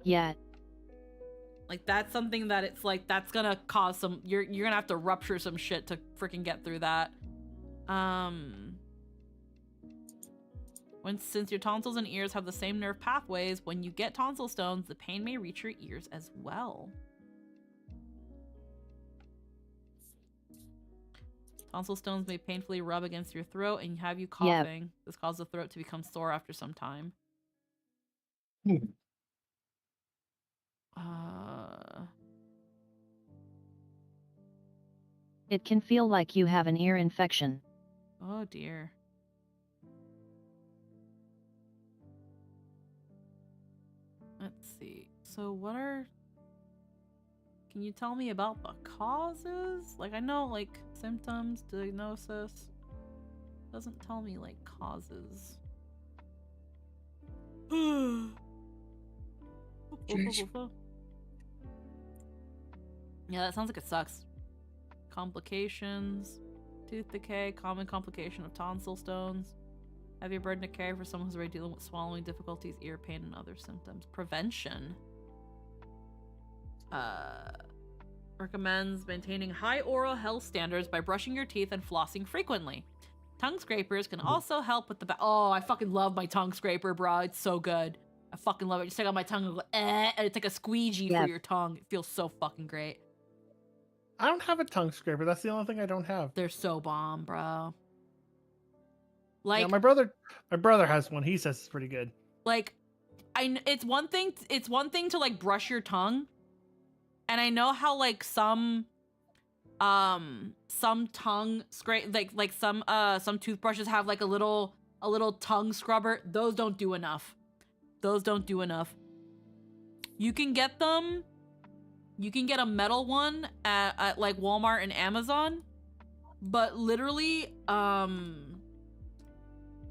Yeah. Like that's something that it's like, that's gonna cause some, you're gonna have to rupture some shit to freaking get through that. Since your tonsils and ears have the same nerve pathways, when you get tonsil stones, the pain may reach your ears as well. Tonsil stones may painfully rub against your throat and have you coughing. Yep. This causes the throat to become sore after some time. It can feel like you have an ear infection. Oh dear. Let's see. So what are... Can you tell me about the causes? Like, I know, like, symptoms, diagnosis. Doesn't tell me, like, causes. Yeah, that sounds like it sucks. Complications. Tooth decay, common complication of tonsil stones. Heavy burden to carry for someone who's already dealing with swallowing difficulties, ear pain, and other symptoms. Prevention. Recommends maintaining high oral health standards by brushing your teeth and flossing frequently. Tongue scrapers can also help with the oh, I fucking love my tongue scraper, bro. It's so good. I fucking love it. Just take out my tongue and go, and it's like a squeegee for your tongue. It feels so fucking great. I don't have a tongue scraper. That's the only thing I don't have. They're so bomb, bro. Like, yeah, my brother has one. He says it's pretty good. Like, it's one thing to like brush your tongue, and I know how like some tongue scrape, like some toothbrushes have like a little tongue scrubber. Those don't do enough. You can get them. You can get a metal one at like Walmart and Amazon, but literally, I'm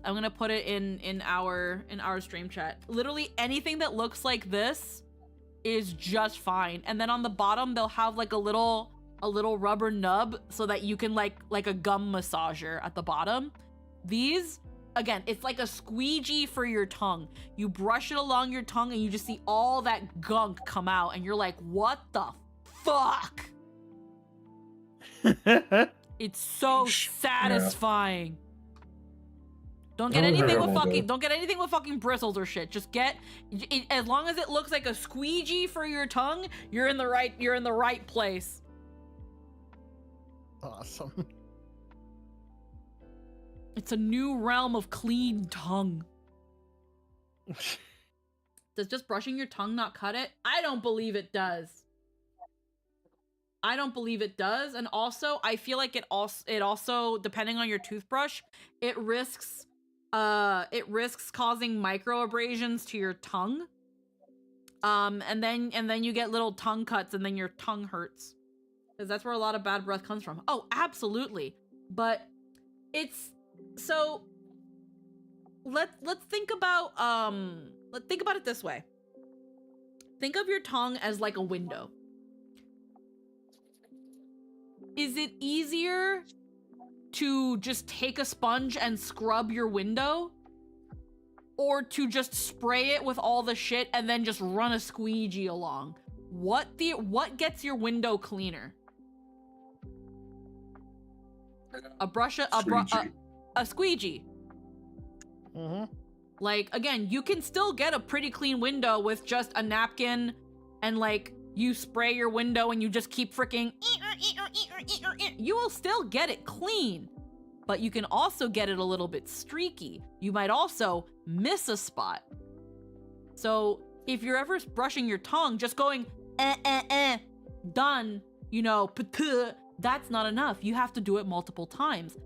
gonna put it in our stream chat. Literally anything that looks like this is just fine. And then on the bottom they'll have like a little rubber nub so that you can like a gum massager at the bottom. These, again, it's like a squeegee for your tongue. You brush it along your tongue and you just see all that gunk come out and you're like, what the fuck? It's so satisfying. Don't get anything with fucking bristles or shit. Just get it, as long as it looks like a squeegee for your tongue, you're in the right place. Awesome. It's a new realm of clean tongue. Does just brushing your tongue not cut it? I don't believe it does. And also, I feel like it also depending on your toothbrush, it risks causing microabrasions to your tongue. And then you get little tongue cuts and then your tongue hurts. Because that's where a lot of bad breath comes from. Oh, absolutely. But it's so let's think about it this way. Think of your tongue as like a window. Is it easier to just take a sponge and scrub your window, or to just spray it with all the shit and then just run a squeegee along? What gets your window cleaner? A squeegee. Like, again, you can still get a pretty clean window with just a napkin and, like, you spray your window and you just keep freaking... You will still get it clean, but you can also get it a little bit streaky. You might also miss a spot. So if you're ever brushing your tongue, just going, done, you know, that's not enough. You have to do it multiple times.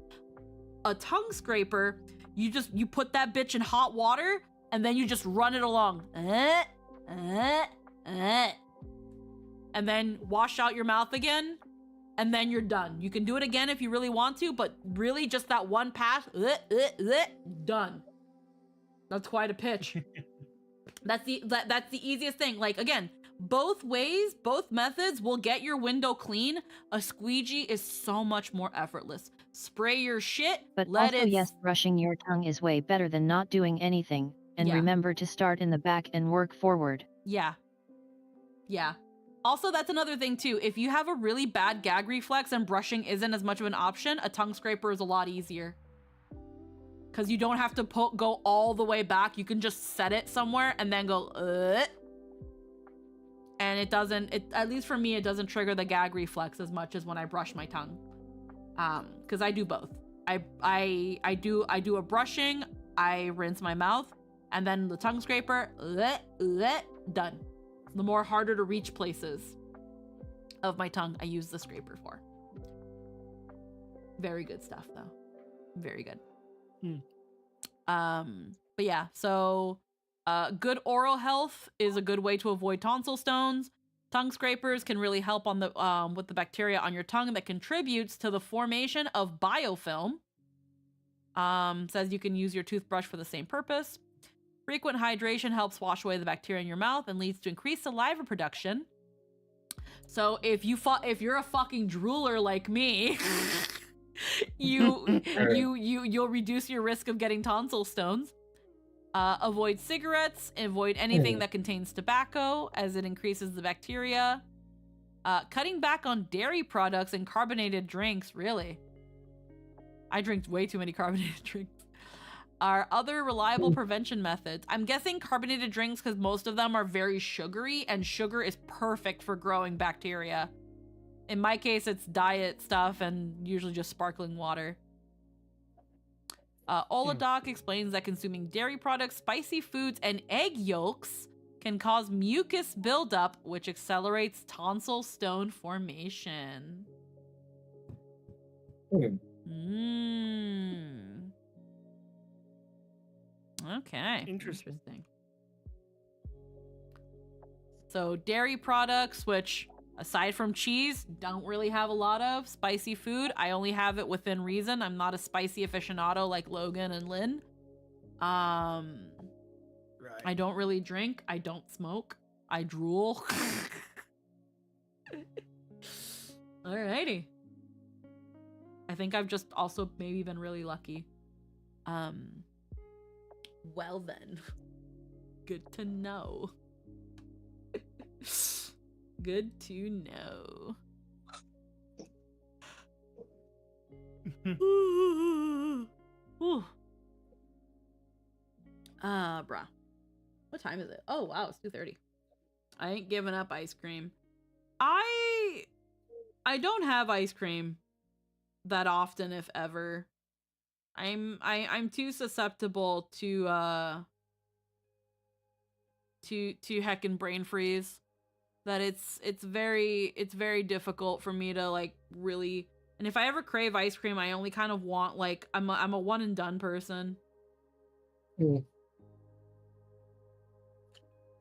A tongue scraper, you put that bitch in hot water and then you just run it along. And then wash out your mouth again, and then you're done. You can do it again if you really want to, but really just that one pass, done. That's quite a pitch. That's the easiest thing. Like, again, both ways, both methods will get your window clean. A squeegee is so much more effortless. Spray your shit, But let also, it... yes, brushing your tongue is way better than not doing anything. And Yeah. remember to start in the back and work forward. Yeah. Yeah. Also, that's another thing too. If you have a really bad gag reflex and brushing isn't as much of an option, a tongue scraper is a lot easier. Because you don't have to go all the way back. You can just set it somewhere and then go, and it doesn't, at least for me, it doesn't trigger the gag reflex as much as when I brush my tongue. Because I do both. I do a brushing, I rinse my mouth, and then the tongue scraper, done. The more harder to reach places of my tongue, I use the scraper for. Very good stuff, though. Very good. But yeah, so good oral health is a good way to avoid tonsil stones. Tongue scrapers can really help on the with the bacteria on your tongue that contributes to the formation of biofilm. Says you can use your toothbrush for the same purpose. Frequent hydration helps wash away the bacteria in your mouth and leads to increased saliva production. So if you're a fucking drooler like me, you'll reduce your risk of getting tonsil stones. Avoid cigarettes. Avoid anything that contains tobacco, as it increases the bacteria. Cutting back on dairy products and carbonated drinks. Really, I drink way too many carbonated drinks. Are other reliable prevention methods. I'm guessing carbonated drinks because most of them are very sugary, and sugar is perfect for growing bacteria. In my case, it's diet stuff and usually just sparkling water. Oladoc explains that consuming dairy products, spicy foods, and egg yolks can cause mucus buildup, which accelerates tonsil stone formation. Okay. Interesting. So dairy products, which aside from cheese, don't really have a lot of. Spicy food, I only have it within reason. I'm not a spicy aficionado like Logan and Lynn. Right. I don't really drink. I don't smoke. I drool. Alrighty. I think I've just also maybe been really lucky. Well then. Good to know. Good to know. Ooh. Bruh. What time is it? Oh wow, it's 2:30. I ain't giving up ice cream. I don't have ice cream that often, if ever. I'm too susceptible to heckin' brain freeze that it's very difficult for me to like really. And if I ever crave ice cream, I only kind of want like I'm a one and done person.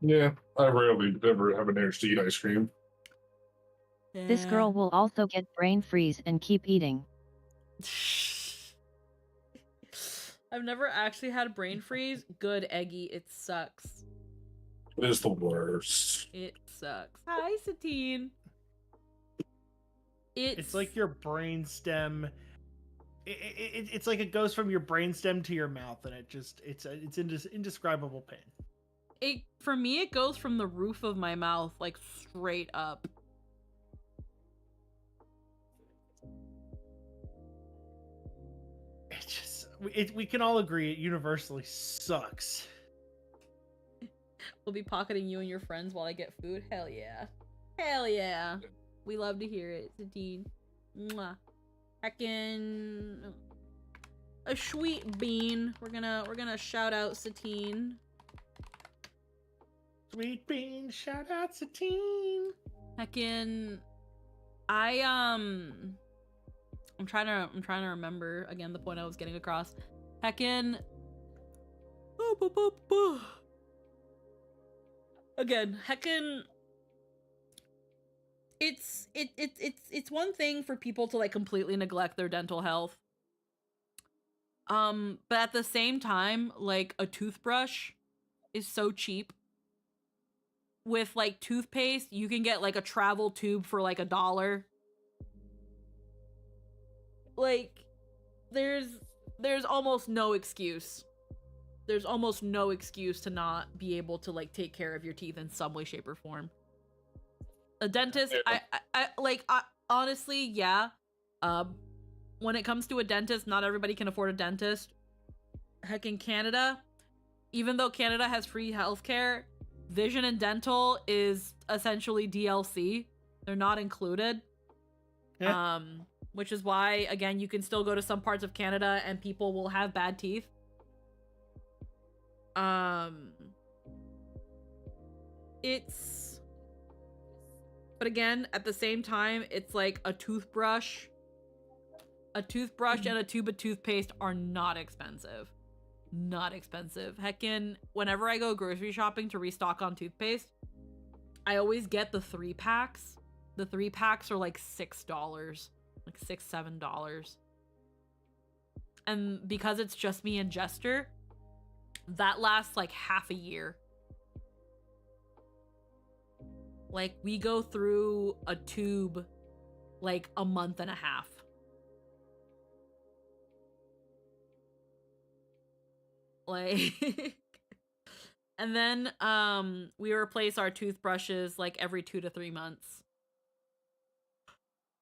Yeah, I rarely ever have an urge to eat ice cream. This girl will also get brain freeze and keep eating. I've never actually had brain freeze. Good, Eggy. It sucks. It is the worst. It sucks. Hi, Satine. It's like your brain stem. It's like it goes from your brain stem to your mouth, and it's indescribable pain. For me, it goes from the roof of my mouth, like straight up. It's just we can all agree it universally sucks. We'll be pocketing you and your friends while I get food. Hell yeah. Hell yeah. We love to hear it, Satine. Mwah. Heckin' a sweet bean. We're gonna shout out Satine. Sweet bean, shout out Satine. Heckin' I'm trying to remember again the point I was getting across. Heckin' again, heckin' it's one thing for people to like completely neglect their dental health. But at the same time, like a toothbrush is so cheap. With like toothpaste, you can get like a travel tube for like $1. Like there's almost no excuse. There's almost no excuse to not be able to like take care of your teeth in some way, shape, or form. A dentist, I honestly, yeah. When it comes to a dentist, not everybody can afford a dentist. Heck, in Canada, even though Canada has free healthcare, vision and dental is essentially DLC. They're not included. Yeah. Which is why, again, you can still go to some parts of Canada and people will have bad teeth. But again, at the same time, it's like a toothbrush. A toothbrush and a tube of toothpaste are not expensive. Not expensive. Heckin', whenever I go grocery shopping to restock on toothpaste, I always get the 3-packs. The 3-packs are like $6. Like $6, $7. And because it's just me and Jester, that lasts like half a year. Like, we go through a tube like a month and a half. Like, and then we replace our toothbrushes like every 2 to 3 months.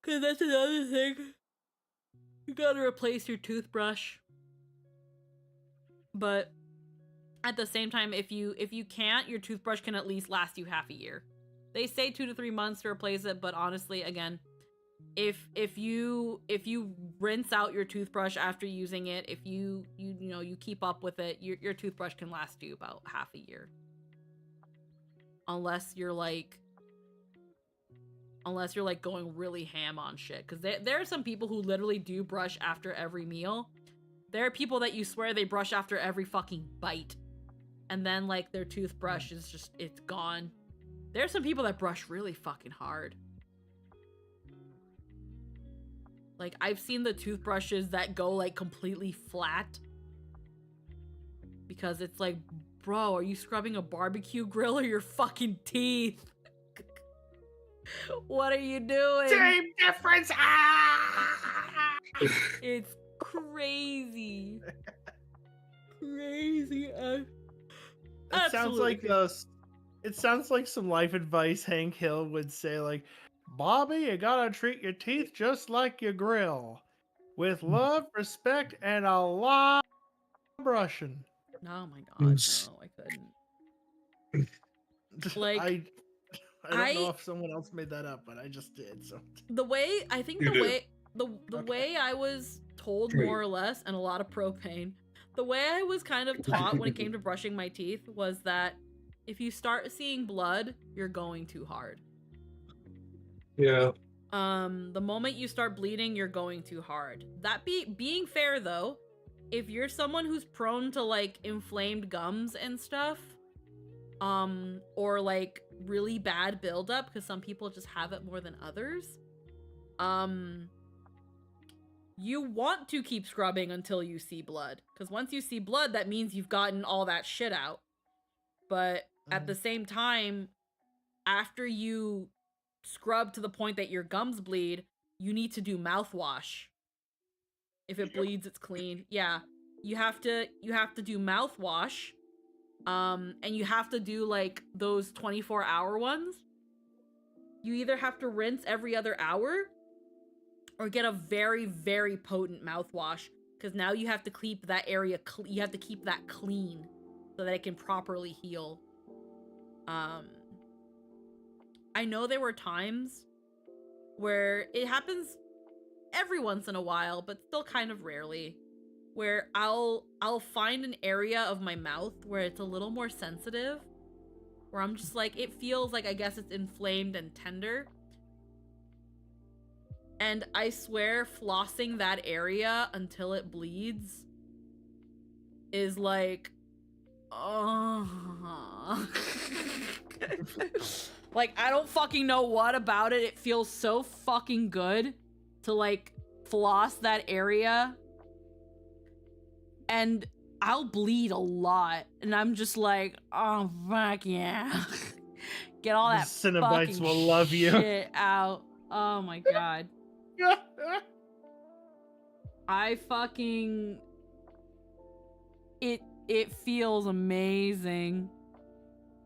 Cause that's another thing. You gotta replace your toothbrush. But at the same time, if you can't, your toothbrush can at least last you half a year. They say 2 to 3 months to replace it, but honestly, again, if you rinse out your toothbrush after using it, if you keep up with it, your toothbrush can last you about half a year. Unless you're like going really ham on shit, because there are some people who literally do brush after every meal. There are people that you swear they brush after every fucking bite, and then like their toothbrush is just, it's gone. There are some people that brush really fucking hard. Like, I've seen the toothbrushes that go like completely flat because it's like, bro, are you scrubbing a barbecue grill or your fucking teeth? What are you doing? Same difference. Ah! It's crazy. Crazy. It sounds like it sounds like some life advice Hank Hill would say, like, Bobby, you gotta treat your teeth just like your grill, with love, respect, and a lot of brushing. Oh my god, no, I couldn't. Like, I don't know if someone else made that up, but I just did. So the way I think the way I was told, more or less, and a lot of propane, the way I was kind of taught when it came to brushing my teeth was that if you start seeing blood, you're going too hard. Yeah. The moment you start bleeding, you're going too hard. That being fair though, if you're someone who's prone to like inflamed gums and stuff, or like really bad buildup, because some people just have it more than others, you want to keep scrubbing until you see blood, because once you see blood, that means you've gotten all that shit out. But at the same time, after you scrub to the point that your gums bleed, you need to do mouthwash. If it bleeds, it's clean. Yeah, you have to do mouthwash, and you have to do like those 24-hour ones. You either have to rinse every other hour or get a very, very potent mouthwash, because now you have to keep that area you have to keep that clean so that it can properly heal. I know there were times where it happens every once in a while, but still kind of rarely, where I'll find an area of my mouth where it's a little more sensitive, where I'm just like, it feels like, I guess it's inflamed and tender. And I swear flossing that area until it bleeds is like, oh. Like, I don't fucking know what about it. It feels so fucking good to, like, floss that area. And I'll bleed a lot. And I'm just like, oh, fuck yeah. Get all The that Cenobites fucking will love you. shit out. Oh my god. I fucking... It feels amazing.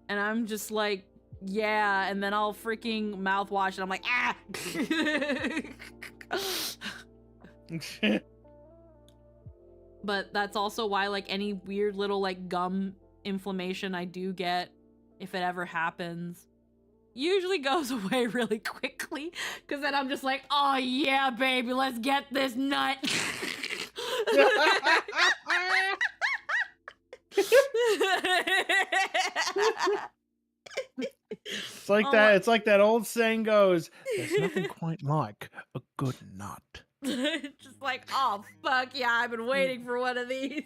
And I'm just like, yeah, and then I'll freaking mouthwash and I'm like, ah! But that's also why, like, any weird little, like, gum inflammation I do get, if it ever happens, usually goes away really quickly. Because then I'm just like, oh yeah, baby, let's get this nut. It's like It's like that old saying goes, there's nothing quite like a good nut. Just like, oh fuck yeah, I've been waiting for one of these.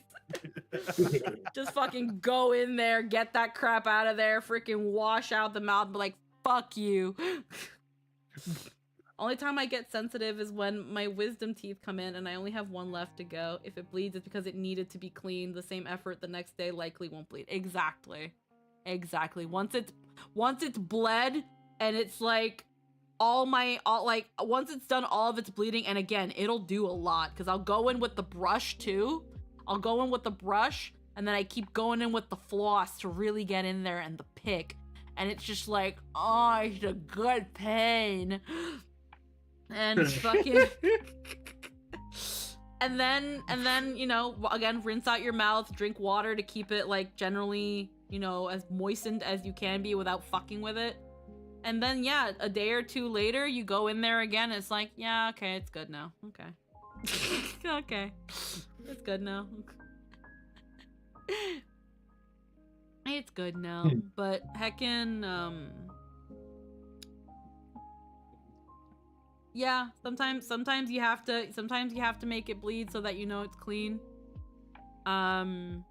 Just fucking go in there, get that crap out of there, freaking wash out the mouth, but like, fuck you. Only time I get sensitive is when my wisdom teeth come in and I only have one left to go. If it bleeds, it's because it needed to be cleaned. The same effort the next day likely won't bleed. Exactly. Once it's bled and it's like once it's done all of its bleeding, and again, it'll do a lot because I'll go in with the brush too. I'll go in with the brush and then I keep going in with the floss to really get in there and the pick. And it's just like, oh, it's a good pain. And fucking and then, you know, again, rinse out your mouth, drink water to keep it like generally, you know, as moistened as you can be without fucking with it. And then yeah, a day or two later you go in there again, it's like, yeah, okay, it's good now. Okay. Okay. It's good now. It's good now. But heckin' yeah, sometimes you have to make it bleed so that you know it's clean. But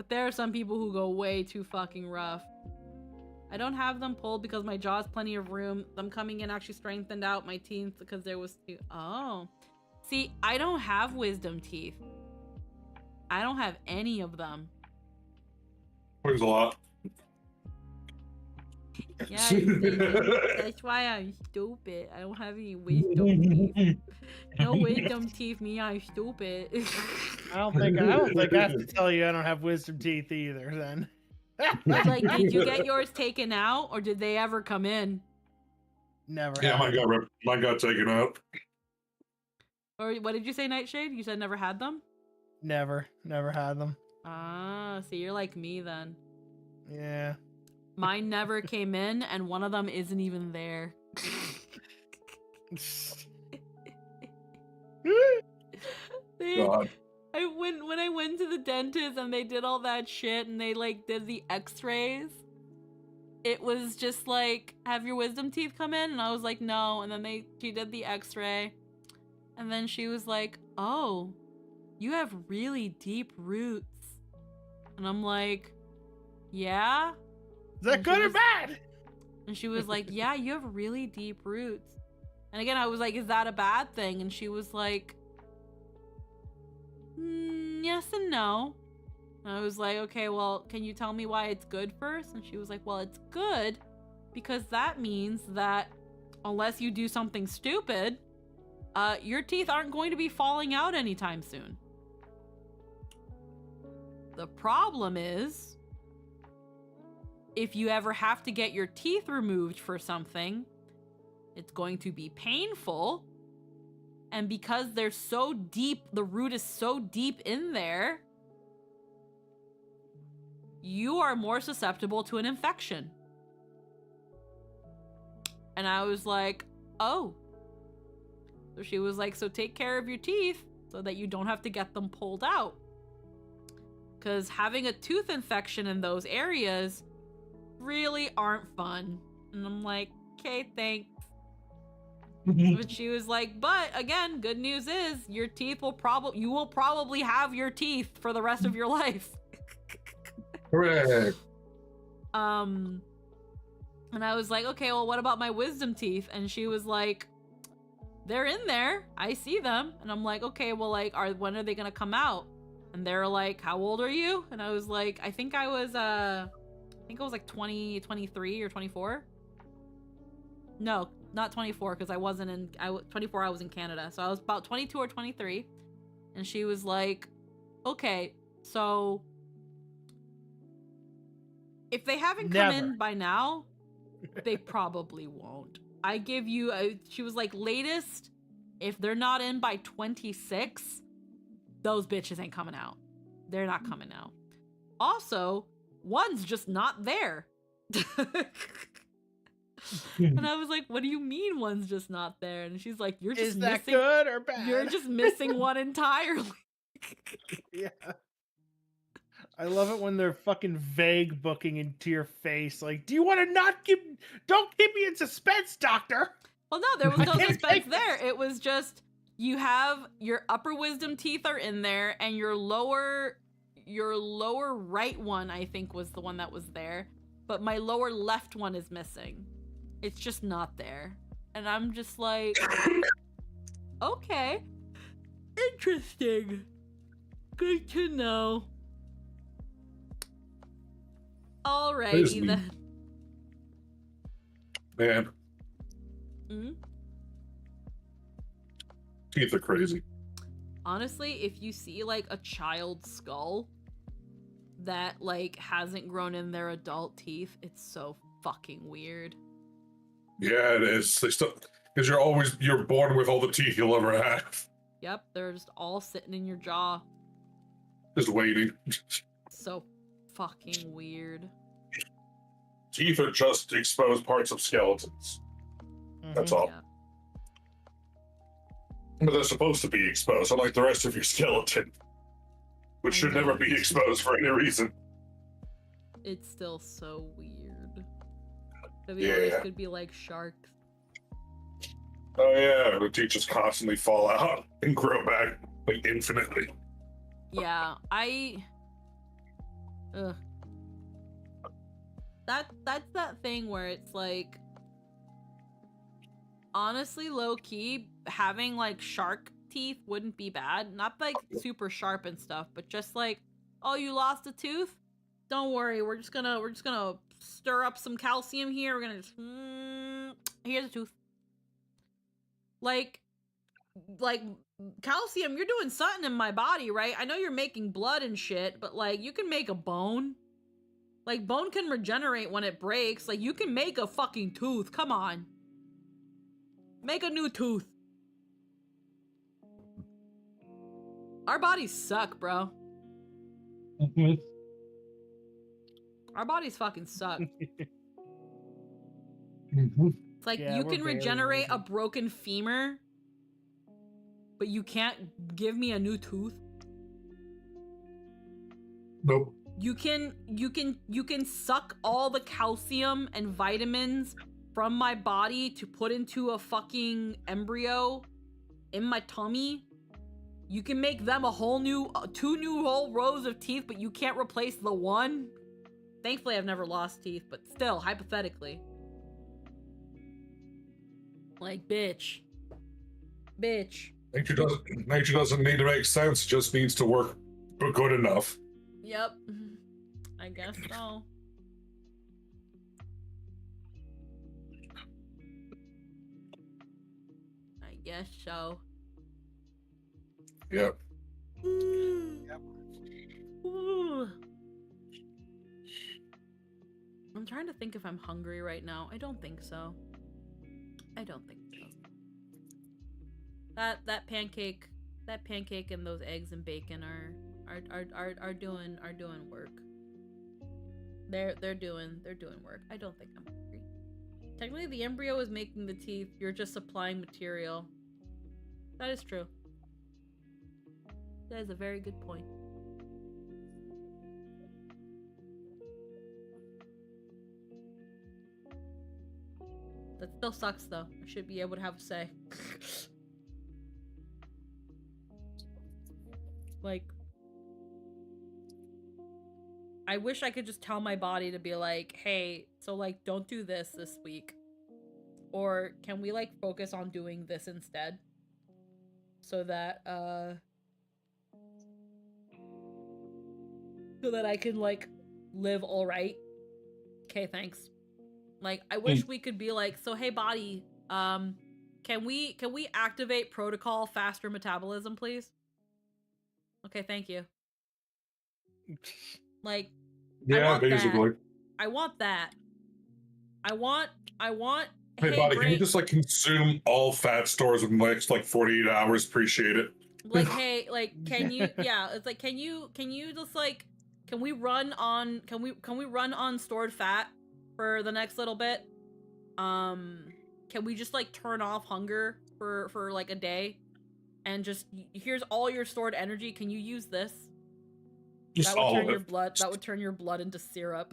there are some people who go way too fucking rough. I don't have them pulled because my jaw's plenty of room. Them coming in actually strengthened out my teeth because there was two. Oh. See, I don't have wisdom teeth. I don't have any of them. Brings a lot. Yeah, that's why I'm stupid. I don't have any wisdom teeth. No wisdom teeth, me, I'm stupid. I don't think I have to tell you I don't have wisdom teeth either then. But like, did you get yours taken out or did they ever come in? Never. Yeah, mine got taken out. Or what did you say, Nightshade? You said never had them? Never had them. Ah, so you're like me then. Yeah. Mine never came in, and one of them isn't even there. God. When I went to the dentist and they did all that shit and they like did the x-rays, it was just like, have your wisdom teeth come in? And I was like, no. And then she did the x-ray and then she was like, oh, you have really deep roots. And I'm like, yeah? Is that good or bad? And she was like, yeah, you have really deep roots. And again, I was like, is that a bad thing? And she was like, yes and no. And I was like, okay, well, can you tell me why it's good first? And she was like, well, it's good because that means that unless you do something stupid, your teeth aren't going to be falling out anytime soon. The problem is, if you ever have to get your teeth removed for something, it's going to be painful, And because they're so deep, the root is so deep in there, you are more susceptible to an infection. And I was like, oh. So she was like, so take care of your teeth so that you don't have to get them pulled out. Because having a tooth infection in those areas really aren't fun. And I'm like, okay, thanks. But she was like, but again, good news is your teeth will you will probably have your teeth for the rest of your life. Correct. And I was like, okay, well, what about my wisdom teeth? And she was like, they're in there. I see them. And I'm like, okay, well, like, when are they gonna come out? And they're like, how old are you? And I was like, I think I was like 23 or 24. No, not 24, because I wasn't in 24, I was in Canada. So I was about 22 or 23. And she was like, okay, so if they haven't come in by now, they probably won't. I give you she was like, latest, if they're not in by 26, those bitches ain't coming out. They're not coming out. Also, one's just not there. And I was like, what do you mean one's just not there? And she's like, you're just Is that missing, good or bad? you're just missing one entirely. Yeah. I love it when they're fucking vague booking into your face. Like, do you want to don't keep me in suspense, doctor? Well, no, there was no can't suspense take there. It was just, you have your upper wisdom teeth are in there, and your lower right one, I think, was the one that was there. But my lower left one is missing. It's just not there. And I'm just like, okay. Interesting. Good to know. Alrighty then. Man. Mm-hmm. Teeth are crazy. Honestly, if you see like a child's skull that like hasn't grown in their adult teeth, it's so fucking weird. Yeah, it is. They still, because you're born with all the teeth you'll ever have. Yep, they're just all sitting in your jaw. Just waiting. So fucking weird. Teeth are just exposed parts of skeletons. That's all. Yeah. But they're supposed to be exposed, unlike the rest of your skeleton, which should never be exposed for any reason. It's still so weird. It could be like sharks. Oh yeah, the teeth just constantly fall out and grow back like infinitely. Yeah, ugh. That's that thing where it's like, honestly, low key, having like shark teeth wouldn't be bad. Not like super sharp and stuff, but just like, oh, you lost a tooth? Don't worry, we're just gonna stir up some calcium here. We're gonna just here's a tooth. Like calcium, you're doing something in my body, right? I know you're making blood and shit, but like you can make a bone. Like bone can regenerate when it breaks. Like you can make a fucking tooth. Come on. Make a new tooth. Our bodies suck, bro. Mm-hmm. Our bodies fucking suck. Mm-hmm. It's like Yeah, you we're can very regenerate a lazy. broken femur, but you can't give me a new tooth. Nope. You can suck all the calcium and vitamins from my body to put into a fucking embryo in my tummy. You can make them a whole new, two new whole rows of teeth, but you can't replace the one. Thankfully, I've never lost teeth, but still, hypothetically. Like, bitch. Nature doesn't need to make sense, it just needs to work good enough. Yep. I guess so. I guess so. Yep. Yep. Ooh. I'm trying to think if I'm hungry right now. I don't think so. That pancake and those eggs and bacon are doing work. They're doing work. I don't think I'm hungry. Technically, the embryo is making the teeth. You're just supplying material. That is true. That is a very good point. That still sucks, though. I should be able to have a say. Like, I wish I could just tell my body to be like, hey, so, like, don't do this week. Or can we, like, focus on doing this instead? So that, so that I can, like, live alright. Okay, thanks. Like, I wish we could be like, so hey, body, can we activate protocol faster metabolism, please? Okay, thank you. Like, yeah, basically. I want that. I want. Hey, buddy, can you just like consume all fat stores within the next like 48 hours? Appreciate it. Like, hey, like, can you? Yeah, it's like, can you just like, can we run on stored fat for the next little bit? Can we just like turn off hunger for like a day, and just here's all your stored energy. Can you use this? Just that would all turn of your it. blood. That would turn your blood into syrup.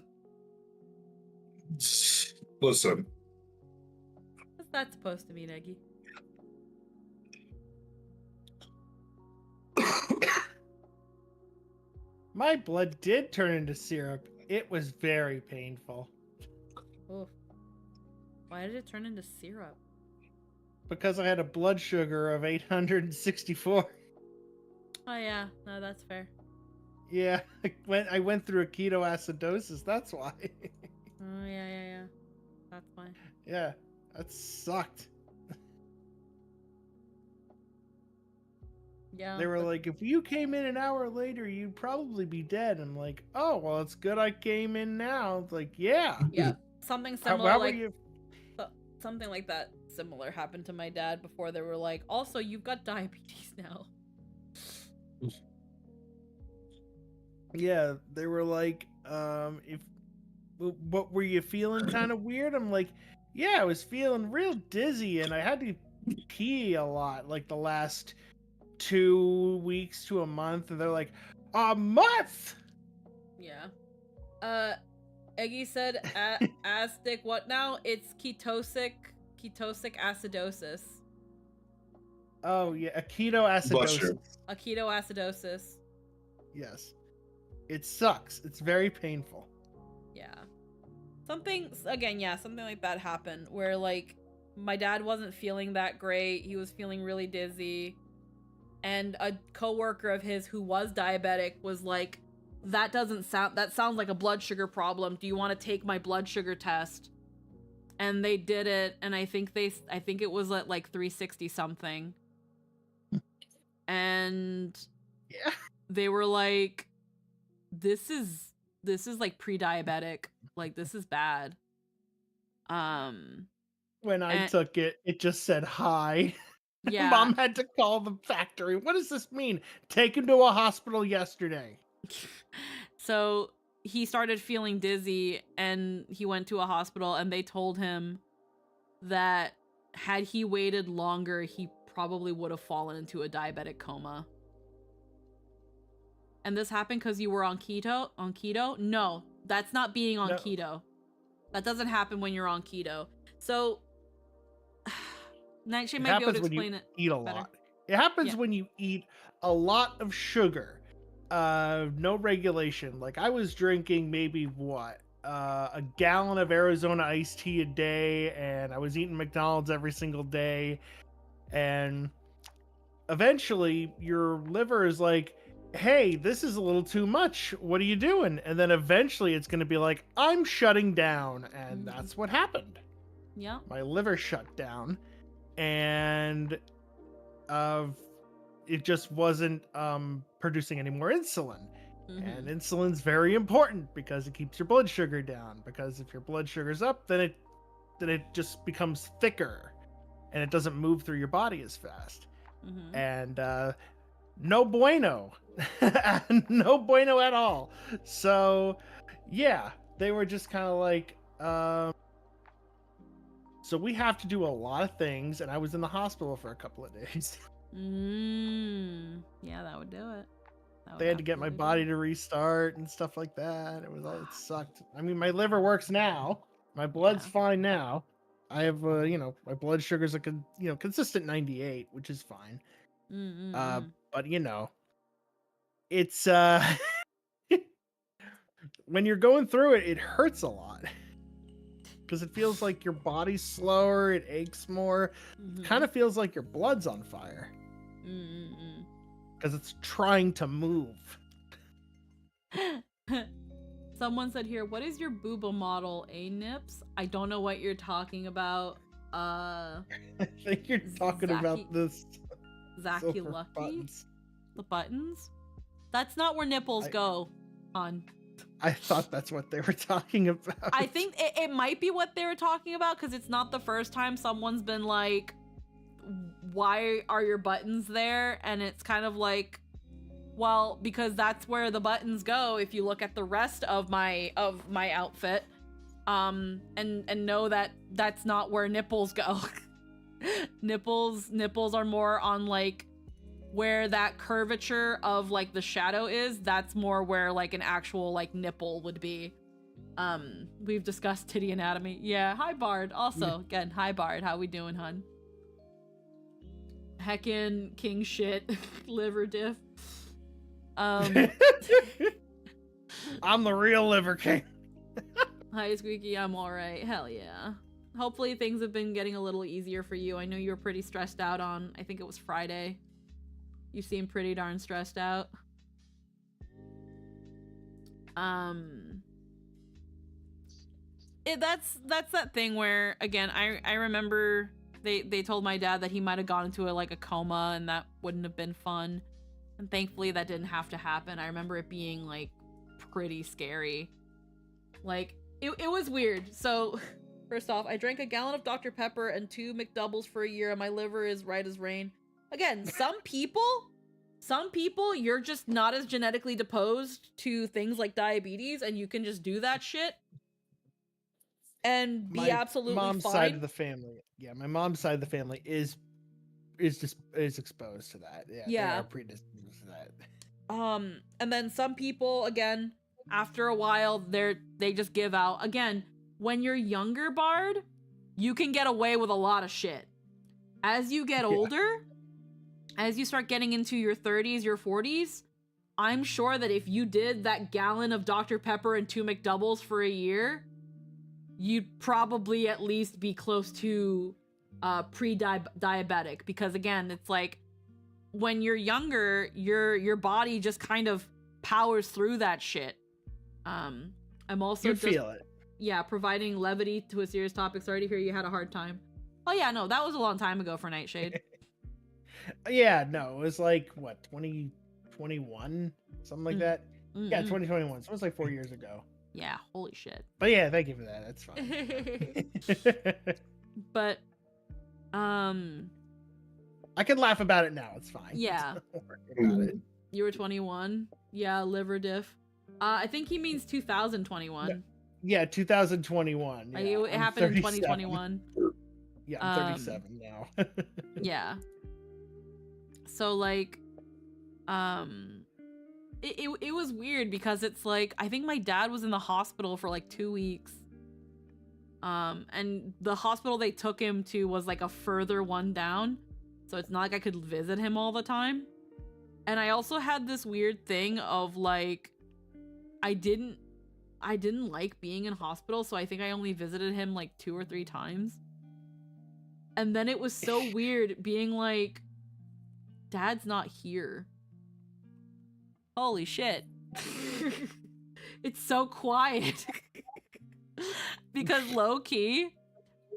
Listen. What's that supposed to mean, Eggy? My blood did turn into syrup. It was very painful. Oof. Why did it turn into syrup? Because I had a blood sugar of 864. Oh yeah, no, that's fair. Yeah, I went through a ketoacidosis. That's why. Oh yeah. That's fine. Yeah, that sucked. Yeah. They were like, if you came in an hour later, you'd probably be dead. I'm like, oh well, it's good I came in now. It's like, yeah. Yeah. Something similar, How like were you? something like that similar happened to my dad before. They were like, also, you've got diabetes now. Yeah, they were like, what were you feeling kind of weird? I'm like, yeah, I was feeling real dizzy and I had to pee a lot, like the last 2 weeks to a month. And they're like, a month? Yeah. Eggy said, astic, what now? It's ketosic acidosis. Oh, yeah, a ketoacidosis. A ketoacidosis. Yes. It sucks. It's very painful. Yeah. Something like that happened where, like, my dad wasn't feeling that great. He was feeling really dizzy. And a coworker of his who was diabetic was like, that sounds like a blood sugar problem. Do you want to take my blood sugar test? And they did it, and I think it was at like 360 something. And yeah, they were like, this is like pre-diabetic. Like, this is bad. When I took it, it just said hi. Yeah. Mom had to call the factory. What does this mean? Take him to a hospital yesterday. So he started feeling dizzy and he went to a hospital, and they told him that had he waited longer, he probably would have fallen into a diabetic coma. And this happened because you were on keto? No, that's not being on keto. That doesn't happen when you're on keto. So Nightshade might be able to explain it. Eat a lot. It happens when you eat a lot of sugar. No regulation. Like, I was drinking maybe a gallon of Arizona iced tea a day, and I was eating McDonald's every single day. And eventually your liver is like, hey, this is a little too much. What are you doing? And then eventually it's going to be like, I'm shutting down. And that's what happened. Yeah. My liver shut down, and it just wasn't producing any more insulin. And insulin's very important because it keeps your blood sugar down, because if your blood sugar's up, then it just becomes thicker and it doesn't move through your body as fast. and no bueno. No bueno at all. So yeah, they were just kind of like, so we have to do a lot of things, and I was in the hospital for a couple of days. Yeah, that would do it. They had to get my body to restart and stuff like that. It sucked. I mean, my liver works now. My blood's fine now. I have, my blood sugar's consistent 98, which is fine. But it's when you're going through it, it hurts a lot because it feels like your body's slower, it aches more. It kind of feels like your blood's on fire because it's trying to move. Someone said here, what is your booba model, Nips? I don't know what you're talking about. I think you're talking about this. Zacky Lucky? Buttons. The buttons? That's not where nipples go, hon. I thought that's what they were talking about. I think it might be what they were talking about because it's not the first time someone's been like, why are your buttons there? And it's kind of like, well, because that's where the buttons go if you look at the rest of my outfit. And know that that's not where nipples go. Nipples are more on like where that curvature of like the shadow is. That's more where like an actual like nipple would be. We've discussed titty anatomy. Yeah, hi Bard. Also, again, hi Bard. How we doing, hun? Heckin' king shit. Liver diff. I'm the real liver king. Hi Squeaky, I'm alright. Hell yeah. Hopefully things have been getting a little easier for you. I know you were pretty stressed out on, I think it was Friday. You seem pretty darn stressed out. That's that thing where, again, I remember they told my dad that he might have gone into a coma and that wouldn't have been fun. And thankfully that didn't have to happen. I remember it being like pretty scary. Like it was weird. So first off, I drank a gallon of Dr. Pepper and 2 McDoubles for a year and my liver is right as rain. Again, some people, you're just not as genetically deposed to things like diabetes and you can just do that shit and be absolutely mom's fine. Side of the family. Yeah, my mom's side of the family is exposed to that. Yeah. They are predisposed to that. And then some people, again, after a while, they just give out. Again, when you're younger, Bard, you can get away with a lot of shit. As you get older, as you start getting into your 30s, your 40s, I'm sure that if you did that gallon of Dr. Pepper and 2 McDoubles for a year, you'd probably at least be close to pre-diabetic. Because again, it's like when you're younger, your body just kind of powers through that shit. I'm also you feel it. Yeah, providing levity to a serious topic. Sorry to hear you had a hard time. Oh yeah, no, that was a long time ago for Nightshade. Yeah, no, it was like what, 2021, something like that. Yeah, 2021. So it was like 4 years ago. Yeah, holy shit. But yeah, thank you for that. That's fine. But I can laugh about it now. It's fine. Yeah. Don't worry about it. You were 21. Yeah, liver diff. I think he means 2021. Yeah, 2021. Yeah, it happened in 2021. Yeah, I'm 37 now. Yeah. So like, it was weird because it's like, I think my dad was in the hospital for like 2 weeks. And the hospital they took him to was like a further one down. So it's not like I could visit him all the time. And I also had this weird thing of like, I didn't like being in hospital, so I think I only visited him like 2 or 3 times. And then it was so weird being like, Dad's not here. Holy shit. It's so quiet. Because low key,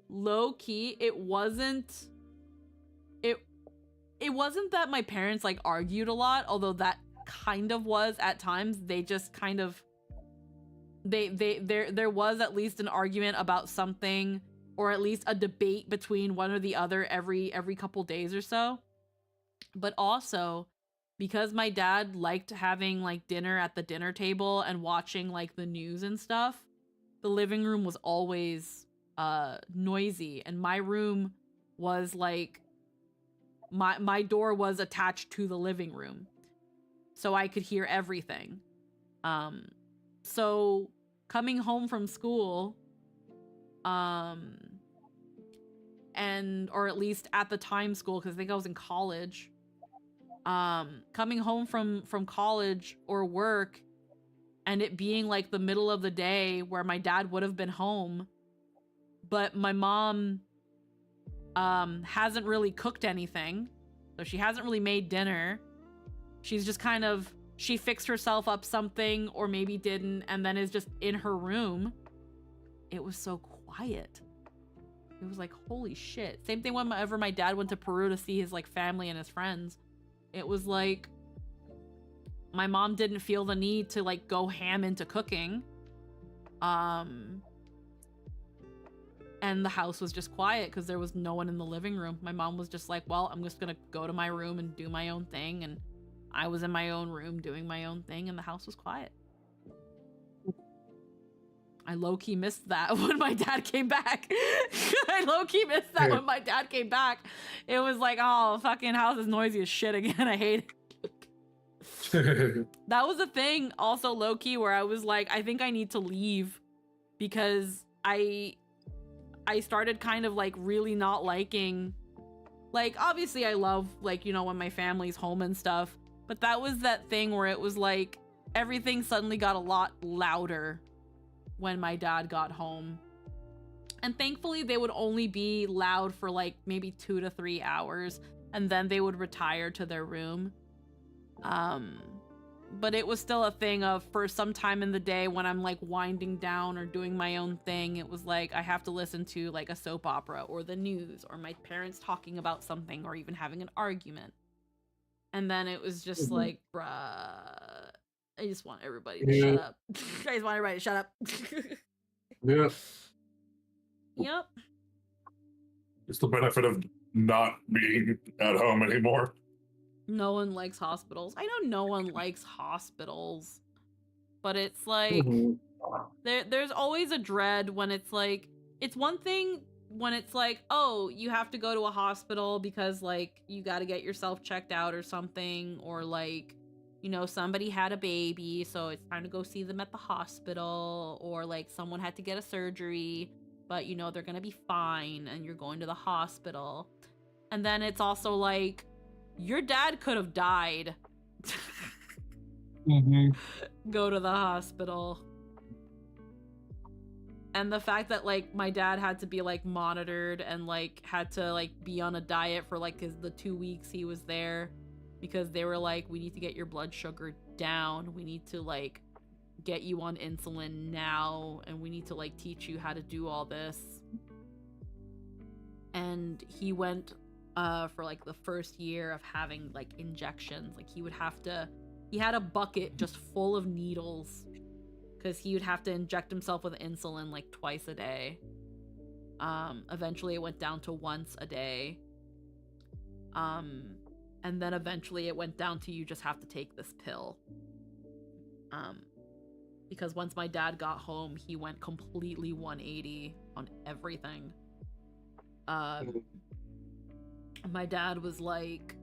it wasn't that my parents like argued a lot, although that kind of was at times. They just kind of there was at least an argument about something, or at least a debate between one or the other every couple days or so. But also because my dad liked having like dinner at the dinner table and watching like the news and stuff, the living room was always noisy, and my room was like my door was attached to the living room, so I could hear everything. So coming home from school, and or at least at the time school, because I think I was in college, coming home from college or work, and it being like the middle of the day where my dad would have been home, but my mom hasn't really cooked anything, so she hasn't really made dinner. She's just kind of, she fixed herself up something or maybe didn't, and then is just in her room. It was so quiet. It was like, holy shit. Same thing whenever my dad went to Peru to see his like family and his friends. It was like my mom didn't feel the need to like go ham into cooking. And the house was just quiet because there was no one in the living room. My mom was just like, well, I'm just gonna go to my room and do my own thing. And I was in my own room doing my own thing, and the house was quiet. I low-key missed that when my dad came back. I low-key missed that when my dad came back. It was like, oh, fucking house is noisy as shit again. I hate it. That was a thing also low-key where I was like, I think I need to leave, because I started kind of like really not liking, like, obviously I love, like, you know, when my family's home and stuff, but that was that thing where it was like everything suddenly got a lot louder when my dad got home. And thankfully they would only be loud for like maybe 2 to 3 hours, and then they would retire to their room. But it was still a thing of, for some time in the day when I'm like winding down or doing my own thing, it was like I have to listen to like a soap opera or the news or my parents talking about something or even having an argument. And then it was just like, bruh, I just want everybody to shut up. I just want everybody to shut up. Yeah. Yep. It's the benefit of not being at home anymore. No one likes hospitals. I know no one likes hospitals, but it's like there's always a dread when it's like, it's one thing when it's like, oh, you have to go to a hospital because like you got to get yourself checked out or something, or like, you know, somebody had a baby, so it's time to go see them at the hospital, or like someone had to get a surgery, but you know they're gonna be fine and you're going to the hospital. And then it's also like, your dad could have died. Go to the hospital. And the fact that like my dad had to be like monitored and like had to like be on a diet for like the 2 weeks he was there, because they were like, we need to get your blood sugar down, we need to like get you on insulin now, and we need to like teach you how to do all this. And he went for like the first year of having like injections, like he had a bucket just full of needles because he would have to inject himself with insulin like twice a day. Eventually it went down to once a day. And then eventually it went down to, you just have to take this pill. Because once my dad got home, he went completely 180 on everything. My dad was like,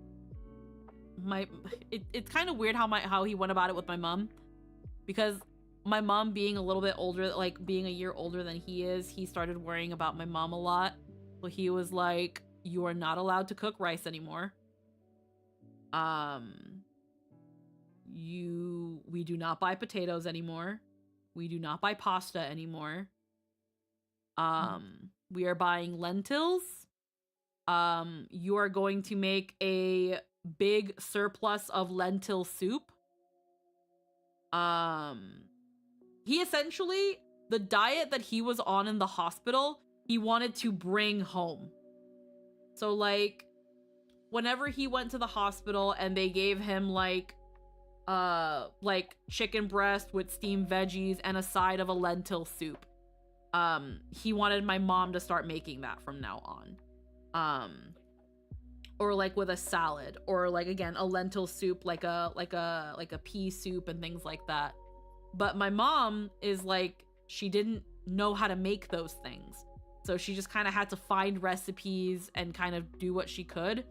it's kind of weird how he went about it with my mom, because my mom being a little bit older, like being a year older than he is, he started worrying about my mom a lot. So he was like, you are not allowed to cook rice anymore. We do not buy potatoes anymore. We do not buy pasta anymore. We are buying lentils. You are going to make a big surplus of lentil soup. He essentially, the diet that he was on in the hospital, he wanted to bring home. So like, whenever he went to the hospital and they gave him like chicken breast with steamed veggies and a side of a lentil soup, he wanted my mom to start making that from now on. or like with a salad, or like again a lentil soup, like a pea soup and things like that. But my mom is like, she didn't know how to make those things, so she just kind of had to find recipes and kind of do what she could.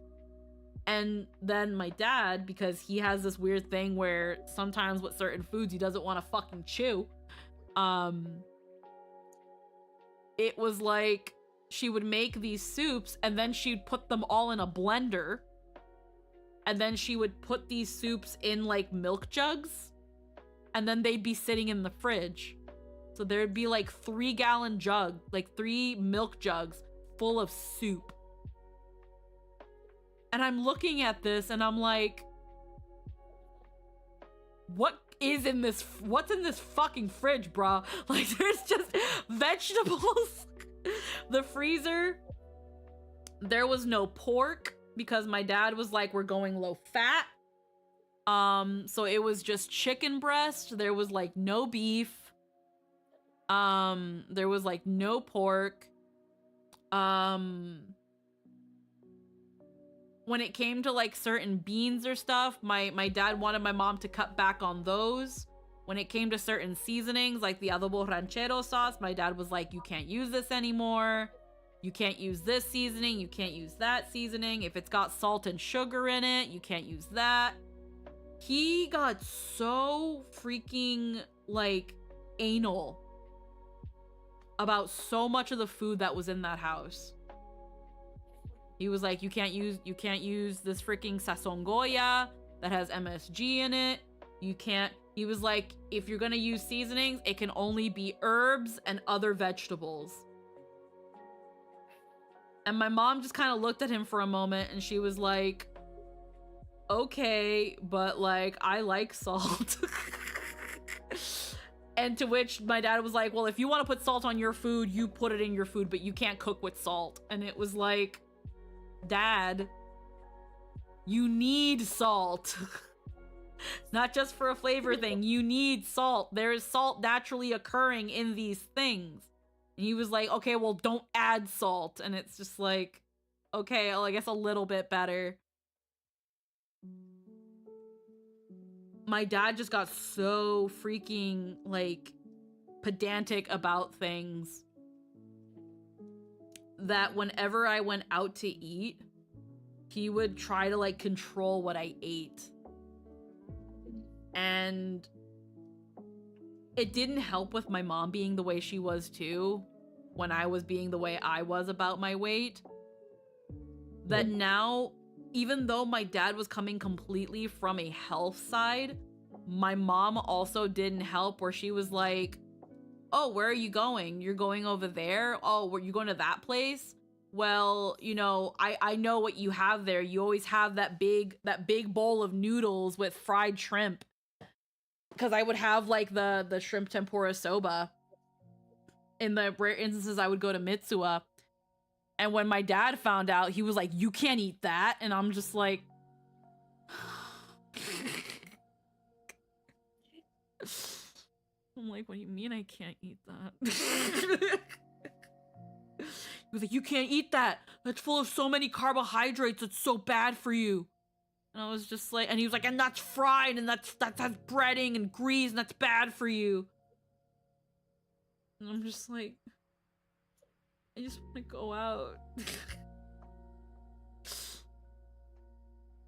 And then my dad, because he has this weird thing where sometimes with certain foods he doesn't want to fucking chew, it was like she would make these soups and then she'd put them all in a blender, and then she would put these soups in like milk jugs, and then they'd be sitting in the fridge. So there'd be like 3-gallon jug, like 3 milk jugs full of soup. And I'm looking at this and I'm like, what's in this fucking fridge, bro? Like, there's just vegetables. The freezer, there was no pork because my dad was like, we're going low fat. So it was just chicken breast. There was like no beef. There was like no pork. When it came to like certain beans or stuff, my dad wanted my mom to cut back on those. When it came to certain seasonings, like the adobo ranchero sauce, my dad was like, you can't use this anymore. You can't use this seasoning. You can't use that seasoning. If it's got salt and sugar in it, you can't use that. He got so freaking like anal about so much of the food that was in that house. He was like, you can't use this freaking sazon Goya that has MSG in it. You can't. He was like, if you're gonna use seasonings, it can only be herbs and other vegetables. And my mom just kind of looked at him for a moment and she was like, okay, but like, I like salt. And to which my dad was like, well, if you want to put salt on your food, you put it in your food, but you can't cook with salt. And it was like, Dad, you need salt. Not just for a flavor thing. You need salt. There is salt naturally occurring in these things. And he was like, okay, well, don't add salt. And it's just like, okay, well, I guess a little bit better. My dad just got so freaking, like, pedantic about things that whenever I went out to eat, he would try to, like, control what I ate. And it didn't help with my mom being the way she was too, when I was being the way I was about my weight. That now, even though my dad was coming completely from a health side, my mom also didn't help, where she was like, oh, where are you going? You're going over there? Oh, were you going to that place? Well, you know, I know what you have there. You always have that big bowl of noodles with fried shrimp. Because I would have like the shrimp tempura soba. In the rare instances I would go to Mitsuya. And when my dad found out, he was like, you can't eat that. And I'm just like, I'm like, what do you mean I can't eat that? He was like, you can't eat that. That's full of so many carbohydrates. It's so bad for you. And I was just like, and he was like, and that's fried, and that's breading and grease, and that's bad for you. And I'm just like, I just want to go out.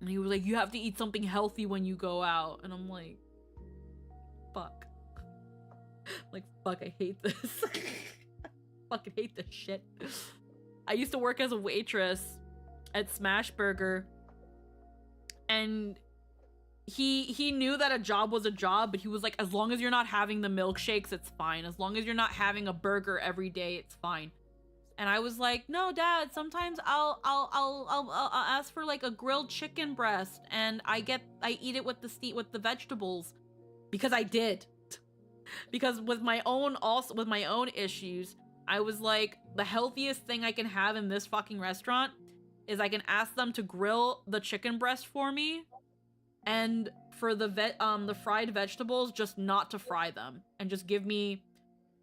And he was like, you have to eat something healthy when you go out. And I'm like, fuck. Like, fuck, I hate this. Fucking hate this shit. I used to work as a waitress at Smashburger. And he knew that a job was a job, but he was like, as long as you're not having the milkshakes, it's fine. As long as you're not having a burger every day, it's fine. And I was like, no, Dad, sometimes I'll ask for like a grilled chicken breast, and I eat it with the vegetables, because I did. Because with my own issues, I was like, the healthiest thing I can have in this fucking restaurant is I can ask them to grill the chicken breast for me, and for the fried vegetables, just not to fry them, and just give me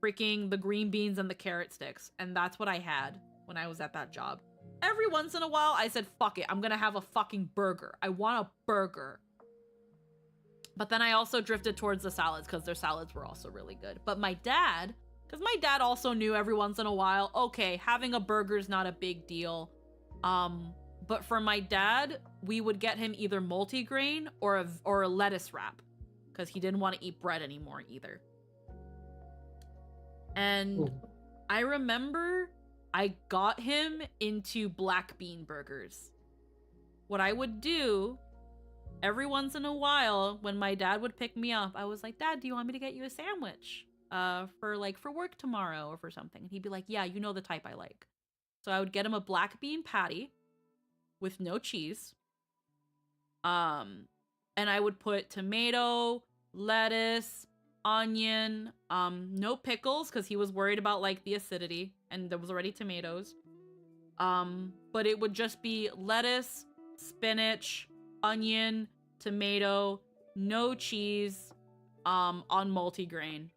freaking the green beans and the carrot sticks. And that's what I had when I was at that job. every once in a while, I said, fuck it, I'm gonna have a fucking burger. I want a burger. But then I also drifted towards the salads because their salads were also really good. But my dad, because my dad also knew every once in a while, okay, having a burger is not a big deal. But for my dad, we would get him either multigrain or a lettuce wrap because he didn't want to eat bread anymore either. And Ooh. I remember I got him into black bean burgers. What I would do every once in a while when my dad would pick me up, I was like, Dad, do you want me to get you a sandwich for work tomorrow or for something? And he'd be like, yeah, you know the type I like. So I would get him a black bean patty with no cheese. And I would put tomato, lettuce, onion, no pickles because he was worried about like the acidity and there was already tomatoes. But it would just be lettuce, spinach, onion, tomato, no cheese, on multigrain.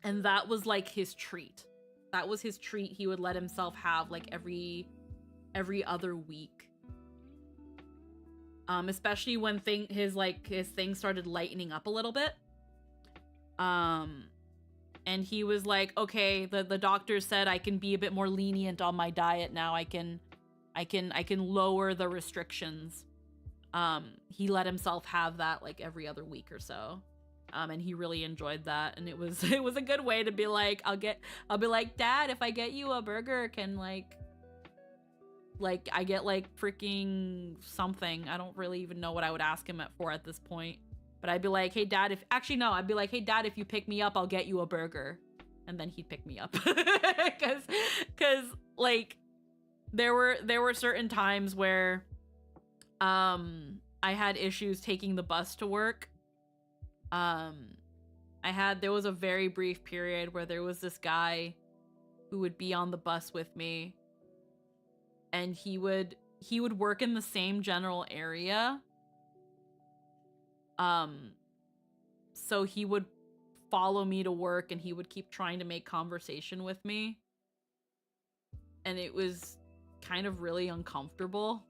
And that was like his treat. That was his treat he would let himself have like every other week. Especially when his thing started lightening up a little bit. And he was like, okay, the doctor said I can be a bit more lenient on my diet now. I can lower the restrictions. He let himself have that like every other week or so. And he really enjoyed that. And it was a good way to be like, I'll be like, Dad, if I get you a burger, can like I get like freaking something. I don't really even know what I would ask him for at this point. But I'd be like, hey Dad, I'd be like, hey Dad, if you pick me up, I'll get you a burger. And then he'd pick me up. Cause like there were certain times where I had issues taking the bus to work. There was a very brief period where there was this guy who would be on the bus with me, and he would work in the same general area. So he would follow me to work and he would keep trying to make conversation with me. And it was kind of really uncomfortable.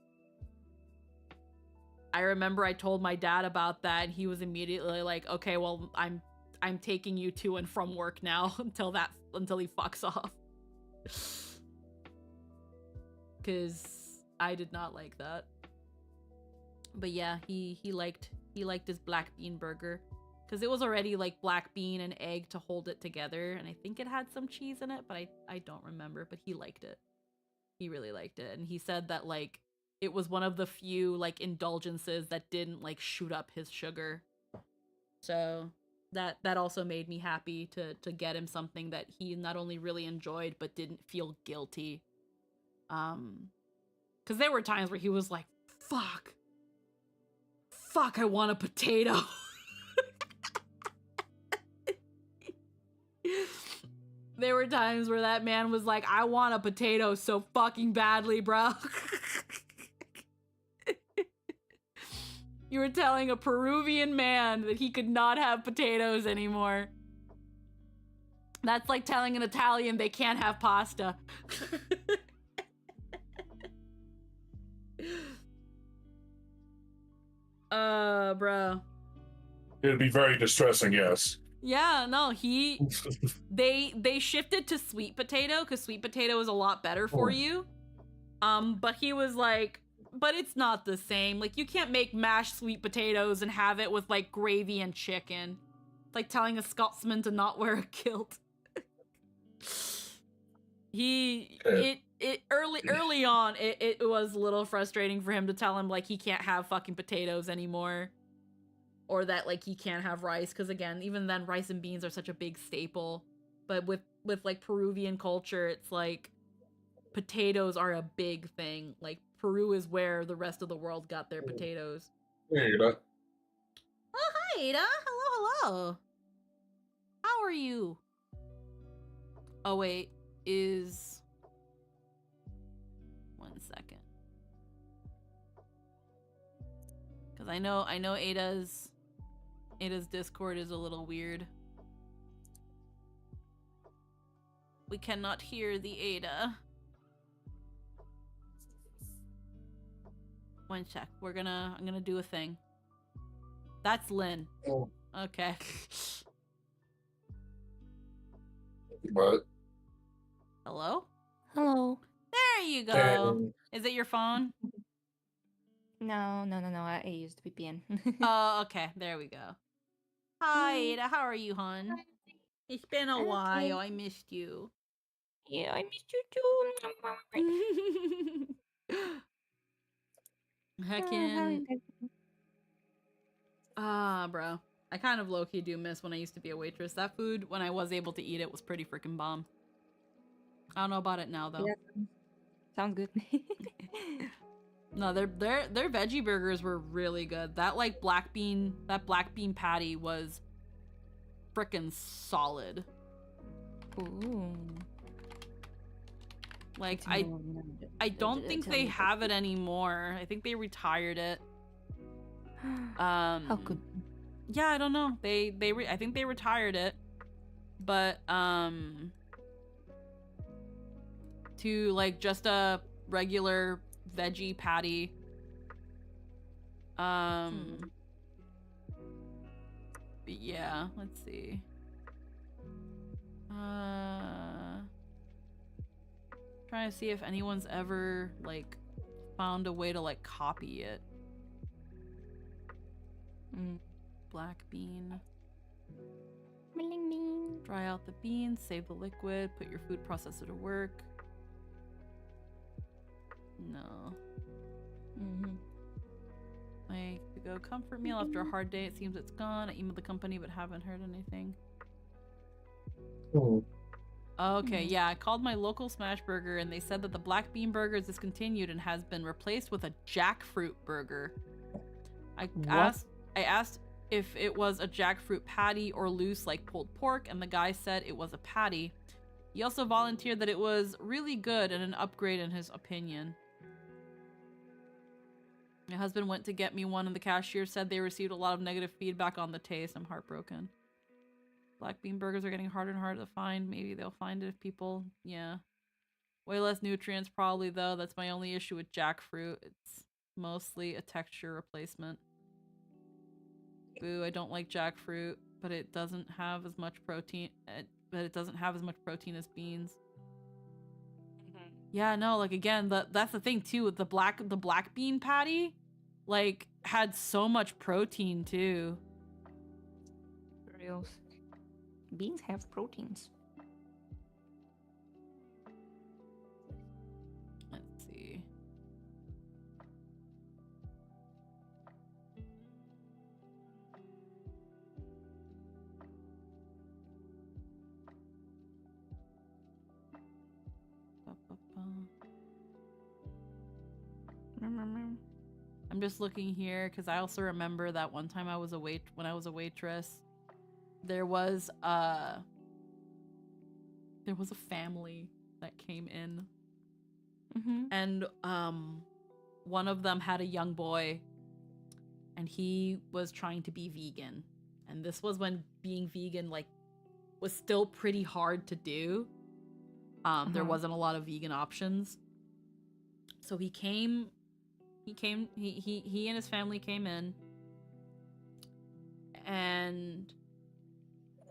I remember I told my dad about that and he was immediately like, okay, well, I'm taking you to and from work now until he fucks off. Cause I did not like that. But yeah, he liked his black bean burger. Cause it was already like black bean and egg to hold it together. And I think it had some cheese in it, but I don't remember, but he liked it. He really liked it. And he said that like, it was one of the few like indulgences that didn't like shoot up his sugar. So that also made me happy to get him something that he not only really enjoyed, but didn't feel guilty. Cause there were times where he was like, fuck, I want a potato. There were times where that man was like, I want a potato so fucking badly, bro. You were telling a Peruvian man that he could not have potatoes anymore. That's like telling an Italian they can't have pasta. Bro. It'd be very distressing, yes. Yeah, no, they shifted to sweet potato because sweet potato is a lot better for you. But he was like, but it's not the same. Like, you can't make mashed sweet potatoes and have it with like gravy and chicken. It's like telling a Scotsman to not wear a kilt. Early on, it was a little frustrating for him to tell him like he can't have fucking potatoes anymore. Or that like he can't have rice, because again, even then rice and beans are such a big staple. But with like Peruvian culture, it's like potatoes are a big thing. Like Peru is where the rest of the world got their potatoes. Hey, Ada. Oh, hi, Ada. Hello. How are you? Oh, wait. One second. Because I know Ada's Discord is a little weird. We cannot hear the Ada. One sec. I'm gonna do a thing. That's Lynn. Oh. Okay. What? Hello? Hello. There you go. Is it your phone? No. I used VPN. Oh, okay. There we go. Hi, Ada. How are you, hon? It's been a while. I missed you. Yeah, I missed you too. Heckin'. Bro. I kind of low-key do miss when I used to be a waitress. That food, when I was able to eat it, was pretty freaking bomb. I don't know about it now, though. Yeah, sounds good. No, their veggie burgers were really good. That black bean patty was freaking solid. Ooh. Like I don't think they have it anymore. I think they retired it. How could? Yeah, I don't know. I think they retired it. But to like just a regular veggie patty. But yeah, let's see. Trying to see if anyone's ever like found a way to like copy it. Black bean. Dry out the beans, save the liquid, put your food processor to work. No. Like, to go comfort meal after a hard day, it seems it's gone. I emailed the company but haven't heard anything. Okay, yeah, I called my local smash burger and they said that the black bean burger is discontinued and has been replaced with a jackfruit burger. I asked if it was a jackfruit patty or loose like pulled pork, and the guy said it was a patty. He also volunteered that it was really good and an upgrade in his opinion. My husband went to get me one and the cashier said they received a lot of negative feedback on the taste. I'm heartbroken. Black bean burgers are getting harder and harder to find. Maybe they'll find it if people... Yeah. Way less nutrients probably, though. That's my only issue with jackfruit. It's mostly a texture replacement. Boo, I don't like jackfruit, but it doesn't have as much protein. As beans. Yeah, no, like again, that's the thing too with the black bean patty, like had so much protein too. Reals. Beans have proteins. Let's see. I'm just looking here because I also remember that one time when I was a waitress, there was a family that came in, and one of them had a young boy, and he was trying to be vegan, and this was when being vegan like was still pretty hard to do. There wasn't a lot of vegan options, so he and his family came in, and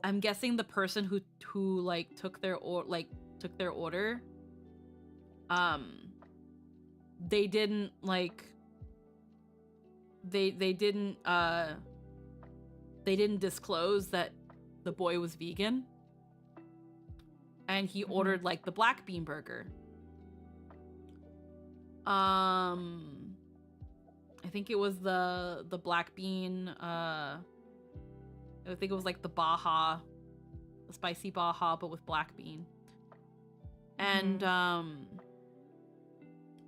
I'm guessing the person who like took their order, they didn't disclose that the boy was vegan, and he ordered like the black bean burger. I think it was the black bean, I think it was like the spicy Baja, but with black bean. And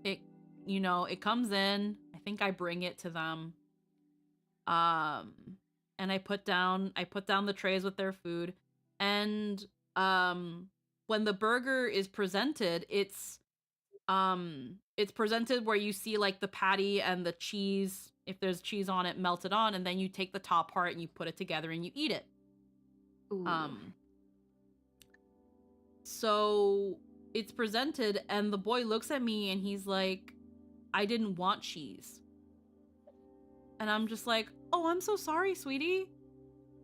it comes in. I think I bring it to them. And I put down the trays with their food. And when the burger is presented, it's presented where you see like the patty and the cheese, if there's cheese on it, melted on, and then you take the top part and you put it together and you eat it. Ooh. So it's presented and the boy looks at me and he's like, I didn't want cheese. And I'm just like, oh, I'm so sorry, sweetie.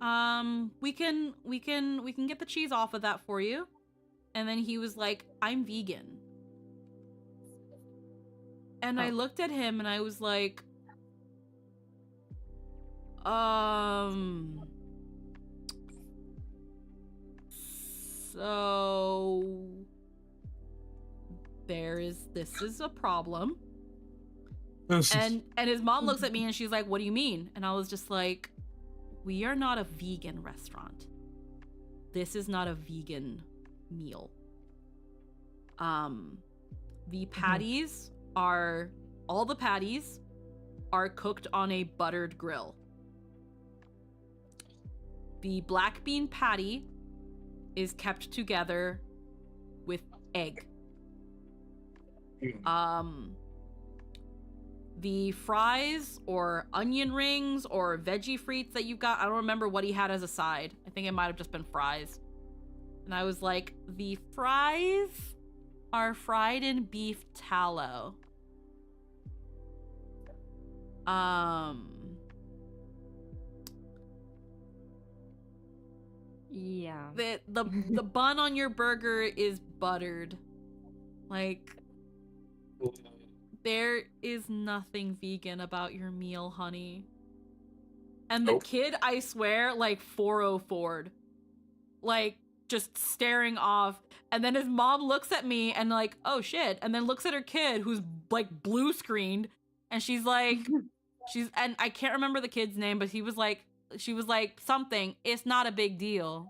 We can get the cheese off of that for you. And then he was like, I'm vegan. And I looked at him and I was like, so this is a problem. And his mom looks at me and she's like, what do you mean? And I was just like, we are not a vegan restaurant. This is not a vegan meal. The patties are, all the patties are cooked on a buttered grill. The black bean patty is kept together with egg. The fries or onion rings or veggie frites that you've got, I don't remember what he had as a side. I think it might have just been fries. And I was like, the fries are fried in beef tallow. Yeah. The bun on your burger is buttered. Like, there is nothing vegan about your meal, honey. And the kid, I swear, like 404'd. Like, just staring off. And then his mom looks at me and like, oh shit. And then looks at her kid who's like blue screened. And she's like, and I can't remember the kid's name, but she was like something, it's not a big deal.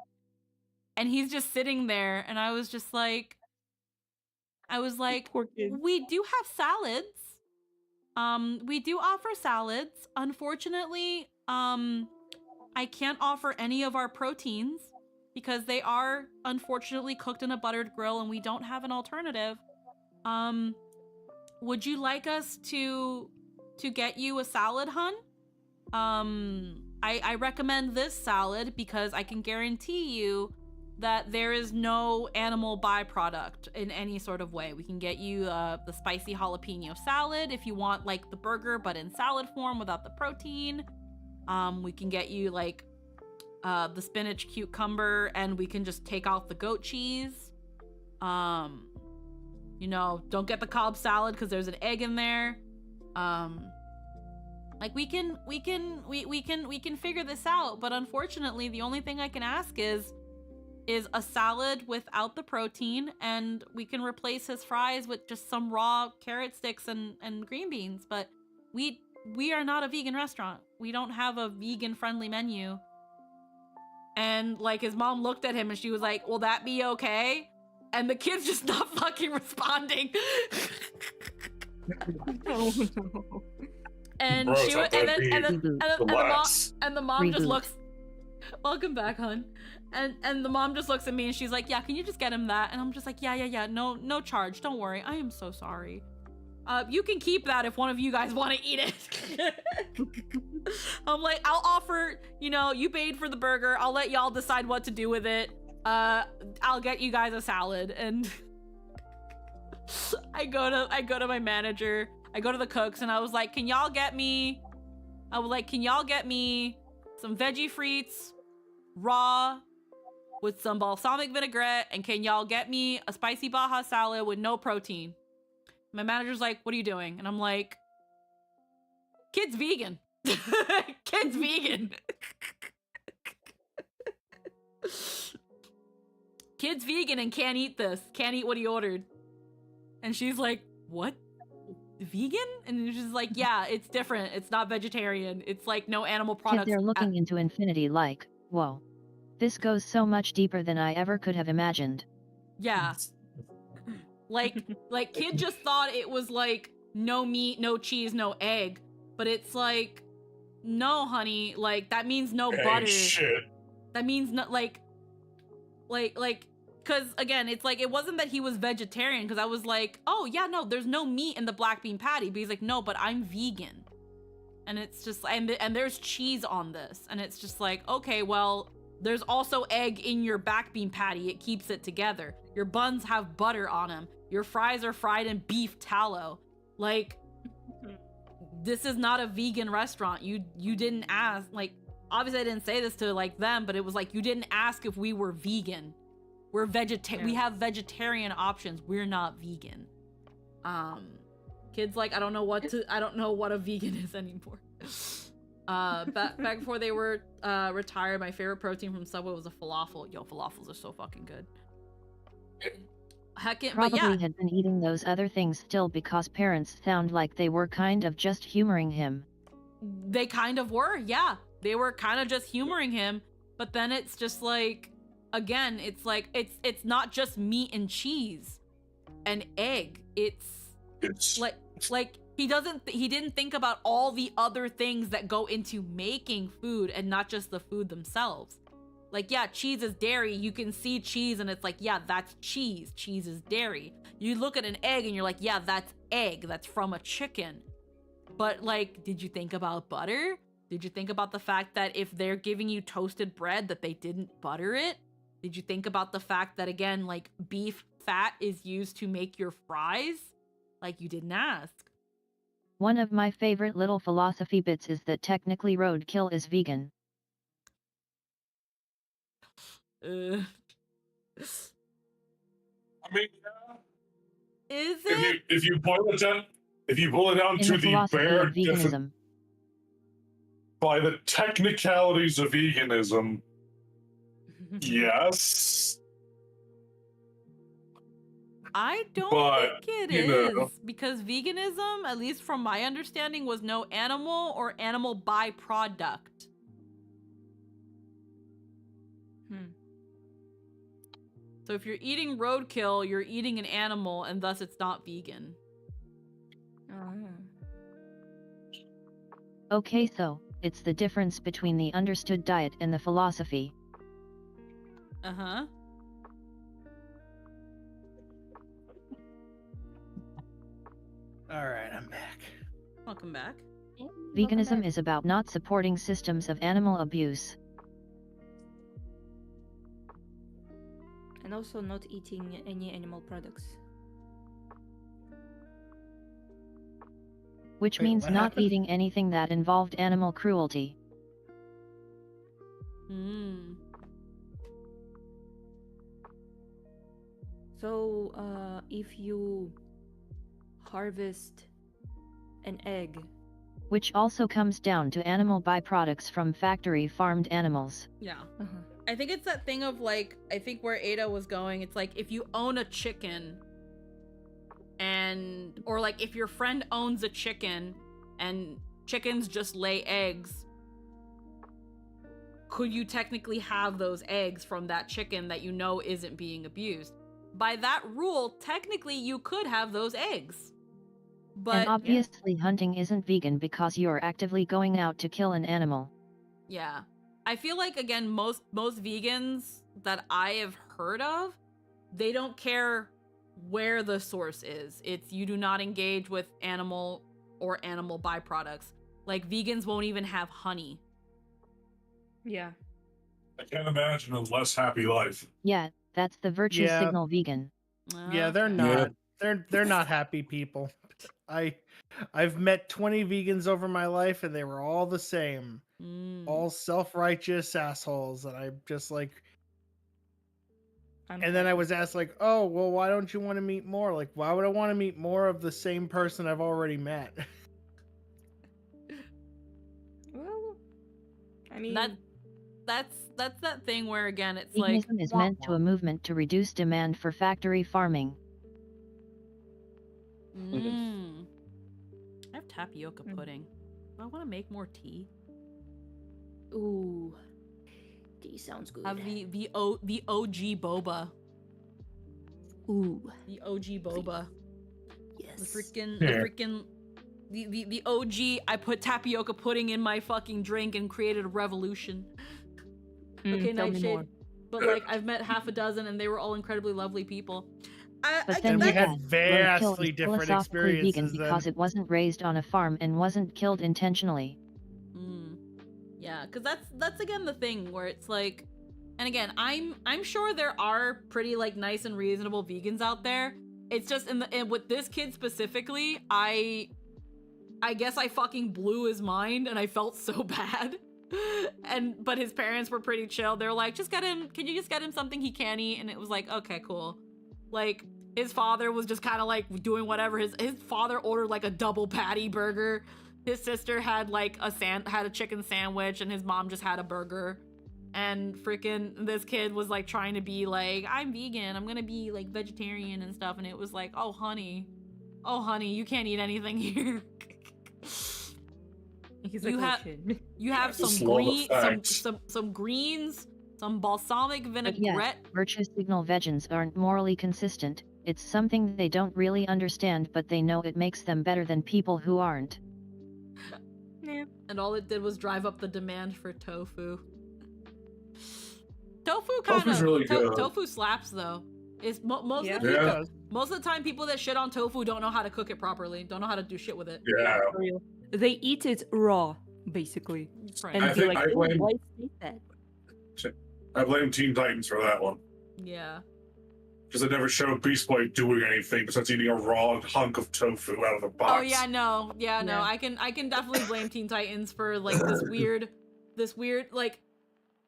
And he's just sitting there. And I was just like, Poor kid. we do have salads. We do offer salads. Unfortunately, I can't offer any of our proteins because they are unfortunately cooked in a buttered grill and we don't have an alternative. Would you like us to get you a salad, hun? I recommend this salad because I can guarantee you that there is no animal byproduct in any sort of way. We can get you the spicy jalapeno salad if you want like the burger but in salad form without the protein. We can get you like the spinach cucumber and we can just take out the goat cheese. You know, don't get the Cobb salad because there's an egg in there. Like we can figure this out, but unfortunately the only thing I can ask is a salad without the protein, and we can replace his fries with just some raw carrot sticks and green beans. But we are not a vegan restaurant. We don't have a vegan friendly menu. And like his mom looked at him and she was like, will that be okay? And the kid's just not fucking responding. Oh no. And Bro, she it's and not then that the mom just Reboot. looks. Welcome back, hon. And the mom just looks at me and she's like, yeah, can you just get him that? And I'm just like, yeah, no charge, don't worry, I am so sorry. You can keep that if one of you guys want to eat it. I'm like, I'll offer, you know, you paid for the burger, I'll let y'all decide what to do with it. I'll get you guys a salad. And I go to my manager, I go to the cooks, and I was like, can y'all get me some veggie frites raw with some balsamic vinaigrette, and can y'all get me a spicy Baja salad with no protein? My manager's like, what are you doing? And I'm like, kid's vegan. Kid's vegan. Kid's vegan and can't eat this. Can't eat what he ordered. And she's like, what? Vegan? And she's like, yeah, it's different. It's not vegetarian. It's like no animal products. Kid, they're looking into infinity like, whoa. This goes so much deeper than I ever could have imagined. Yeah. Like kid just thought it was like no meat, no cheese, no egg. But it's like, no, honey. Like, that means no butter. Shit. That means not like, because again, it's like, it wasn't that he was vegetarian, because I was like, oh yeah, no, there's no meat in the black bean patty. But he's like, no, but I'm vegan. And it's just, and there's cheese on this. And it's just like, okay, well, there's also egg in your back bean patty. It keeps it together. Your buns have butter on them. Your fries are fried in beef tallow. Like, this is not a vegan restaurant. You didn't ask, like, obviously I didn't say this to like them, but it was like, you didn't ask if we were vegan. We're we have vegetarian options. We're not vegan. Kids like, I don't know what a vegan is anymore. Back before they were retired, my favorite protein from Subway was a falafel. Yo, falafels are so fucking good. Heckin', but Probably yeah, had been eating those other things still because parents sound like they were kind of just humoring him. they kind of were. Yeah, they were kind of just humoring him. But then it's just like, again, it's like it's not just meat and cheese and egg. It's like he didn't think about all the other things that go into making food and not just the food themselves. Like, yeah, cheese is dairy. You can see cheese and it's like, yeah, that's cheese. Cheese is dairy. You look at an egg and you're like, yeah, that's egg. That's from a chicken. But like, did you think about butter? Did you think about the fact that if they're giving you toasted bread that they didn't butter it? Did you think about the fact that, again, like, beef fat is used to make your fries? Like, you didn't ask. One of my favorite little philosophy bits is that technically roadkill is vegan. I mean, is it? if you boil it down, In to the the philosophy bare of veganism, by the technicalities of veganism, yes. I don't But, think it you know. is, because veganism, at least from my understanding, was no animal or animal byproduct. So if you're eating roadkill, you're eating an animal, and thus it's not vegan. Okay, so it's the difference between the understood diet and the philosophy. Uh-huh. All right, I'm back. Welcome back. Veganism is about not supporting systems of animal abuse. And also not eating any animal products. Which Wait, means what not happened? eating anything that involved animal cruelty. So, if you harvest an egg, Which also comes down to animal byproducts from factory farmed animals. Yeah. I think it's that thing of like, I think where Ada was going, it's like if you own a chicken or like if your friend owns a chicken and chickens just lay eggs, could you technically have those eggs from that chicken that you know isn't being abused? By that rule, technically you could have those eggs. But and obviously hunting isn't vegan because you're actively going out to kill an animal. yeah. I feel like, again, most vegans that I have heard of, they don't care where the source is. It's you do not engage with animal or animal byproducts. Like, vegans won't even have honey. yeah. I can't imagine a less happy life. Yeah, that's the virtue Yeah. signal vegan. Yeah, they're Okay. not. They're not happy people. I've met 20 vegans over my life, and they were all the same. All self-righteous assholes, and I'm just like. And then I was asked, like, oh, well, why don't you want to meet more? Like, why would I want to meet more of the same person I've already met? Well, I mean, That's that thing where, again, it's Veganism like is meant to a movement to reduce demand for factory farming. I have tapioca pudding. Do I want to make more tea? ooh, tea sounds good. Have the OG boba. Ooh, The OG boba. yes. The OG, I put tapioca pudding in my fucking drink and created a revolution. Okay, tell me Nightshade. more. But like, I've met half a dozen and they were all incredibly lovely people. But then And we we had had vastly roadkill is different philosophically vegan experiences because then. it wasn't raised on a farm and wasn't killed intentionally. Yeah, because that's again the thing where it's like, and again, I'm sure there are pretty like nice and reasonable vegans out there. It's just with this kid specifically, I guess I fucking blew his mind and I felt so bad. But his parents were pretty chill. They were like, can you just get him something he can eat? And it was like, okay, cool. Like, his father was just kind of like doing whatever. His father ordered like a double patty burger. His sister had like had a chicken sandwich, and his mom just had a burger. And freaking this kid was like trying to be like, I'm vegan, I'm gonna be like vegetarian and stuff. And it was like, oh honey, you can't eat anything here. He's You like, have- "Oh, shit." You have some Just love the facts. some greens, some balsamic But vinaigrette. yes, virtue signal vegans aren't morally consistent. It's something they don't really understand, but they know it makes them better than people who aren't. Yeah. And all it did was drive up the demand for tofu. Tofu kind Tofu's of really good. tofu slaps though. It's most Yeah. of the people, Yeah. most of the time people that shit on tofu don't know how to cook it properly. Don't know how to do shit with it. Yeah. For real. They eat it raw, basically. Right. And I be think like, I "Oh, blame- why is that?" I blame Teen Titans for that one. Yeah. Because they never showed Beast Boy doing anything besides eating a raw hunk of tofu out of the box. Oh yeah, no. Yeah, no. Yeah. I can definitely blame Teen Titans for like this weird like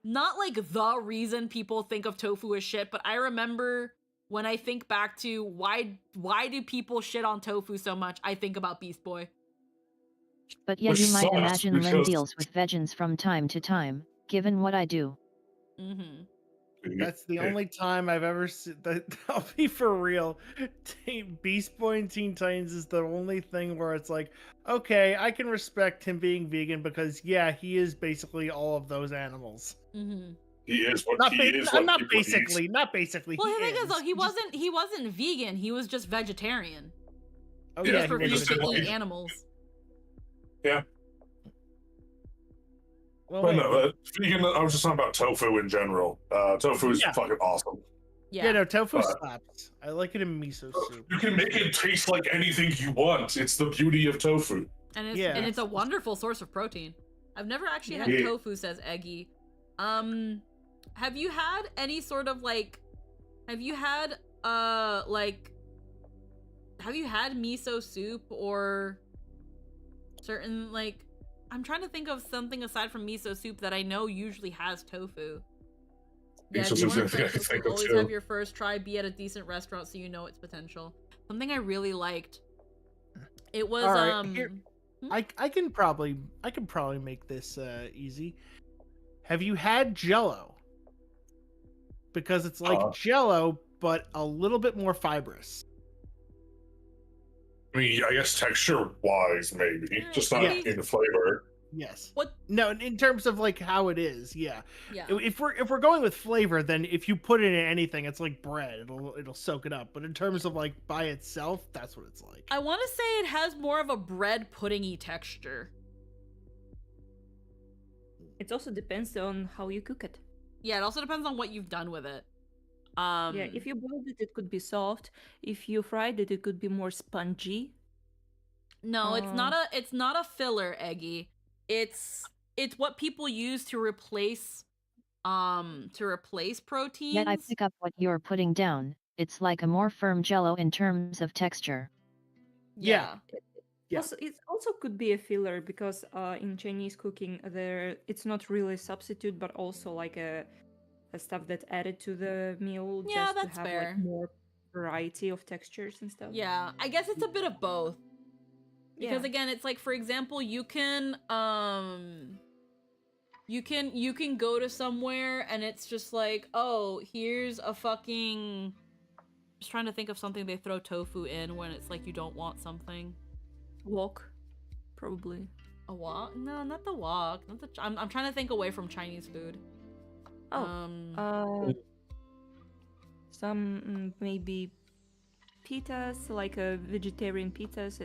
not like the reason people think of tofu as shit, but I remember when I think back to why do people shit on tofu so much, I think about Beast Boy. But yeah, Which you might sucks, imagine Lynn because- deals with vegans from time to time, given what I do. Mm-hmm. That's the only time I've ever seen that. I'll be for real. Beast Boy and Teen Titans is the only thing where it's like, okay, I can respect him being vegan because yeah, he is basically all of those animals. Mm-hmm. He is what Not, he ba- is. not, What not people eat. basically, not basically. Well, the he thing is, though, he just- wasn't vegan. He was just vegetarian. Oh He Yeah, just he refused was- to just- eat animals. well, But wait, no, vegan, I was just talking about tofu in general. Tofu is Yeah. fucking awesome. yeah. No, tofu Uh, slaps. I like it in miso soup. You can make it taste like anything you want. It's the beauty of tofu. And it's Yeah. and it's a wonderful source of protein. I've never actually had Yeah. tofu, says Eggy. Have you had any sort of like have you had miso soup or certain like I'm trying to think of something aside from miso soup that I know usually has tofu. Yeah, Miso if you soup's want the to only thing I try can tofu, think of, always too. have your first try be at a decent restaurant so you know its potential. Something I really liked. It was All right, here- Hmm? I can probably make this easy. Have you had Jello? Because it's like Jello, but a little bit more fibrous. I mean, I guess texture-wise, maybe. Just not Yeah. in the flavor. Yes. What? No, in terms of like how it is, yeah. Yeah. If we're going with flavor, then if you put it in anything, it's like bread. It'll soak it up. But in terms of like by itself, that's what it's like. I want to say it has more of a bread puddingy texture. It also depends on how you cook it. Yeah, it also depends on what you've done with it. Yeah, if you boiled it, it could be soft. If you fried it, it could be more spongy. No, it's not a filler, Eggy. It's what people use to replace proteins. Yet I pick up what you're putting down. It's like a more firm jello in terms of texture. Yeah. Yeah. Also, it also could be a filler because in Chinese cooking, it's not really a substitute, but also like a stuff that added to the meal. Yeah, just that's to have fair. Like, more variety of textures and stuff. Yeah, I guess it's a bit of both. Because Yeah. again, it's like, for example, you can go to somewhere and it's just like, oh, here's a fucking just trying to think of something they throw tofu in when it's like you don't want something. Wok, probably. A wok? No, not the wok. Not the I'm trying to think away from Chinese food. Oh, some maybe pitas, like a vegetarian pitas.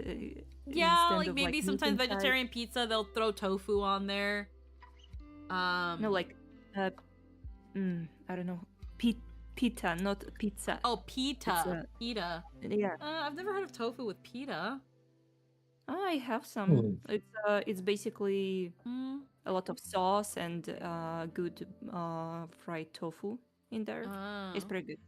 Yeah, instead like of, maybe meat sometimes inside. vegetarian pizza they'll throw tofu on there. No, like, I don't know, pita, not pizza. Oh, pita. Pita. Yeah, I've never heard of tofu with pita. I have some. It's basically Hmm. a lot of sauce and good fried tofu in there. It's Oh. pretty good.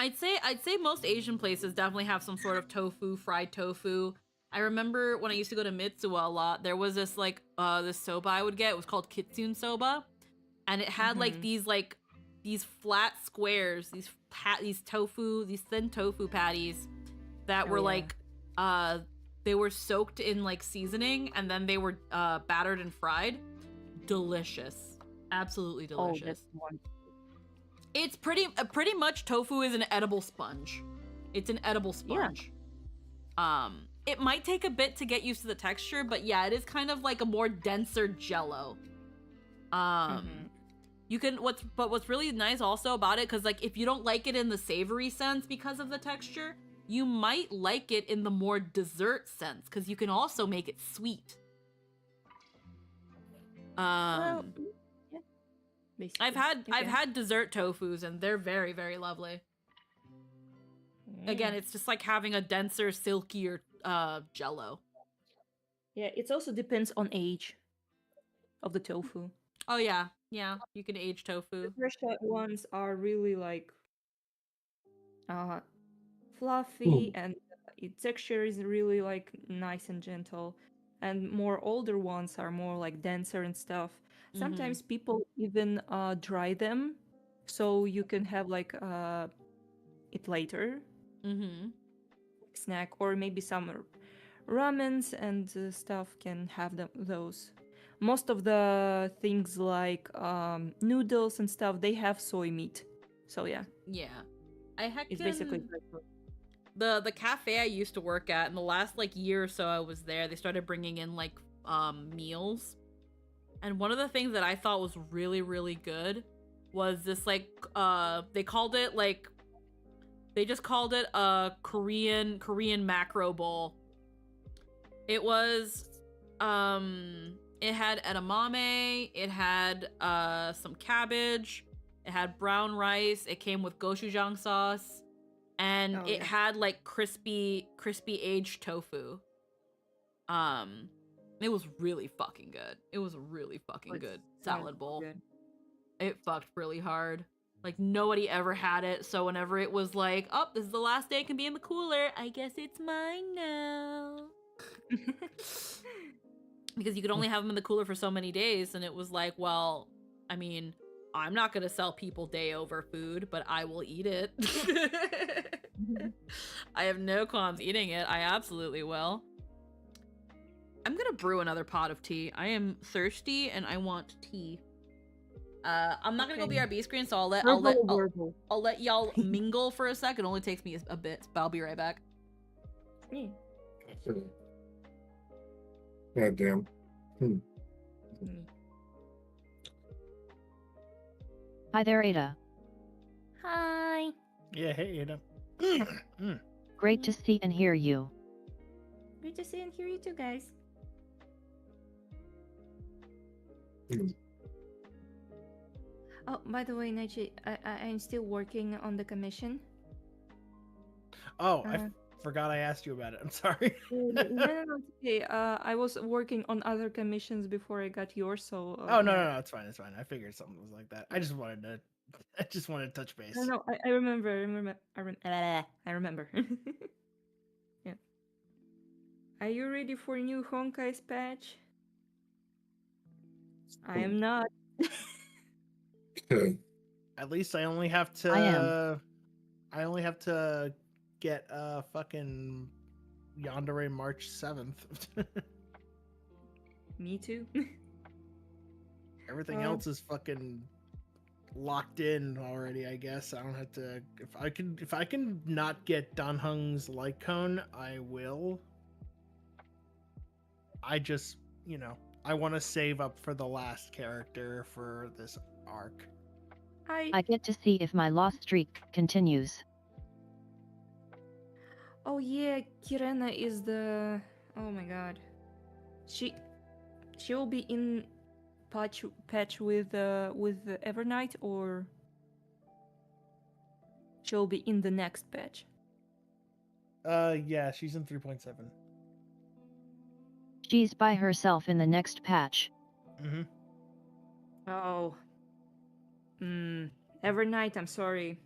I'd say most Asian places definitely have some sort of tofu, fried tofu. I remember when I used to go to Mitsuwa a lot, there was this like this soba I would get. It was called kitsune soba, and it had like these flat squares, these tofu, these thin tofu patties that were like they were soaked in like seasoning and then they were battered and fried. Delicious, absolutely delicious. Oh, that's one. It's pretty much tofu is an edible sponge. It's an edible sponge. Yeah. It might take a bit to get used to the texture, but yeah, it is kind of like a more denser jello. You can what's really nice also about it, because like if you don't like it in the savory sense because of the texture, you might like it in the more dessert sense because you can also make it sweet. Well, yeah. Basically. I've had dessert tofus and they're very, very lovely. Again, it's just like having a denser, silkier jello. Yeah, it also depends on age of the tofu. Oh yeah, you can age tofu. The fresh ones are really like fluffy and its texture is really like nice and gentle. And more older ones are more like denser and stuff. Sometimes people even dry them so you can have like it later. Snack, or maybe some ramens and stuff can have those. Most of the things like noodles and stuff, they have soy meat. So yeah. Yeah. It's basically the cafe I used to work at in the last like year or so I was there, they started bringing in like meals. And one of the things that I thought was really, really good was this like they just called it a Korean macro bowl. It was it had edamame, it had some cabbage, it had brown rice, it came with gochujang sauce, and it had like crispy aged tofu. It was really fucking good. It was a really fucking good salad bowl. Good. It fucked really hard. Like, nobody ever had it, so whenever it was like, oh, this is the last day it can be in the cooler, I guess it's mine now. Because you could only have them in the cooler for so many days, and it was like, well, I mean, I'm not gonna sell people day over food, but I will eat it. I have no qualms eating it. I absolutely will. I'm gonna brew another pot of tea. I am thirsty, and I want tea. I'm not gonna go BRB screen, so I'll let y'all mingle for a sec. It only takes me a bit, but I'll be right back. God damn. Hi there, Ada. Hi. Yeah, hey, Ada. Great to see and hear you. Great to see and hear you too, guys. Oh, by the way, Neji, I'm still working on the commission. Oh, I forgot I asked you about it. I'm sorry. No, it's okay. I was working on other commissions before I got yours, so. Oh no, it's fine. It's fine. I figured something was like that. I just wanted to touch base. No, I remember. I remember. Yeah. Are you ready for new Honkai's patch? I am not. At least I only have to. I only have to get fucking Yandere March 7th. Me too. Everything else is fucking locked in already, I guess. I don't have to. If I can not get Danhung's light cone, I will. I just, I want to save up for the last character for this arc. I get to see if my lost streak continues. Oh yeah, Kirena is the. Oh my god, she will be in patch with Evernight, or she'll be in the next patch. Yeah, she's in 3.7. She's by herself in the next patch. Oh. Evernight, I'm sorry.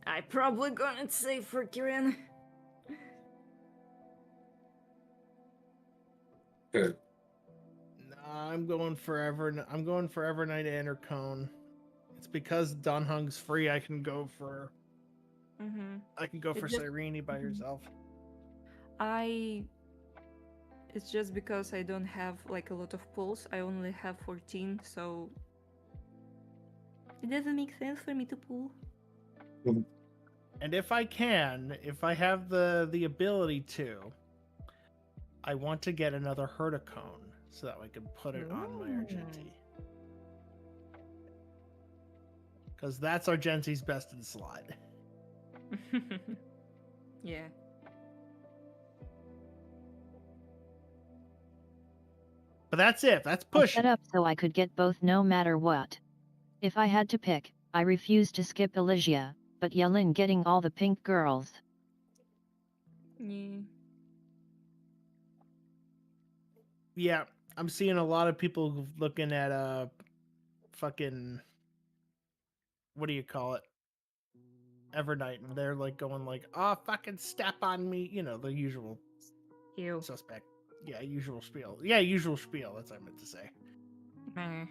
I probably gonna save for Kiren. Okay. Nah, I'm going forever. I'm going for Evernight and or Cone. It's because Don Hung's free. I can go for. I can go for Cyrene by herself. It's just because I don't have like a lot of pulls. I only have 14, so it doesn't make sense for me to pull. And if I have the ability to, I want to get another Herticone so that I can put it on my Argenti. Because that's Argenti's best in slide. Yeah. But that's it. That's I pushing. set up so I could get both no matter what. If I had to pick, I refused to skip Elysia, but Yelin getting all the pink girls. Yeah. Yeah, I'm seeing a lot of people looking at fucking, what do you call it? Evernight, and they're like going like, "Oh, fucking step on me," you know, the usual Ew. suspect. Yeah, usual spiel. Yeah, usual spiel. That's what I meant to say. Meh.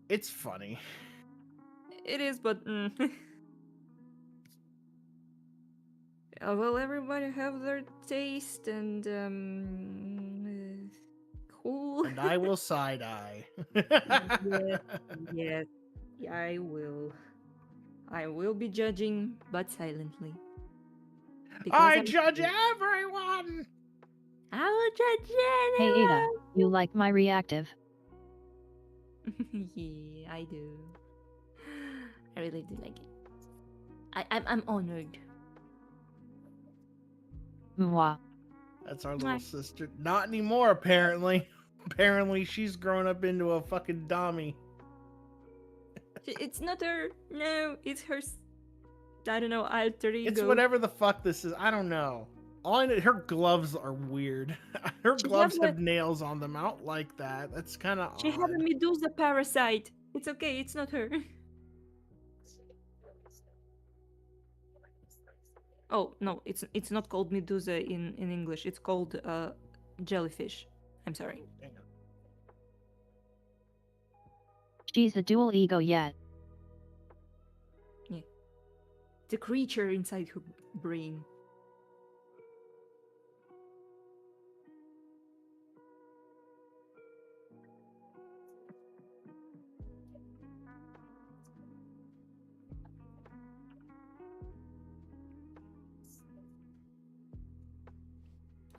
It's funny. It is, but well, everybody have their taste, and cool. And I will side eye. Yes, I will. I will be judging, but silently. I judge everyone. I will judge Hey Ada, anyone. you like my reactive? Yeah, I do. I really do like it. I'm honored. Mwah. That's our little sister. Not anymore, apparently. Apparently, she's grown up into a fucking dummy. It's not her. No, it's her. I don't know, alter ego. It's whatever the fuck this is. I don't know. All I know, her gloves are weird. Her gloves have nails on them. I don't like that. That's kind of odd. She had a Medusa parasite. It's okay. It's not her. Oh no, it's not called Medusa in English. It's called jellyfish. I'm sorry. She's a dual ego yet. Yeah. The creature inside her brain.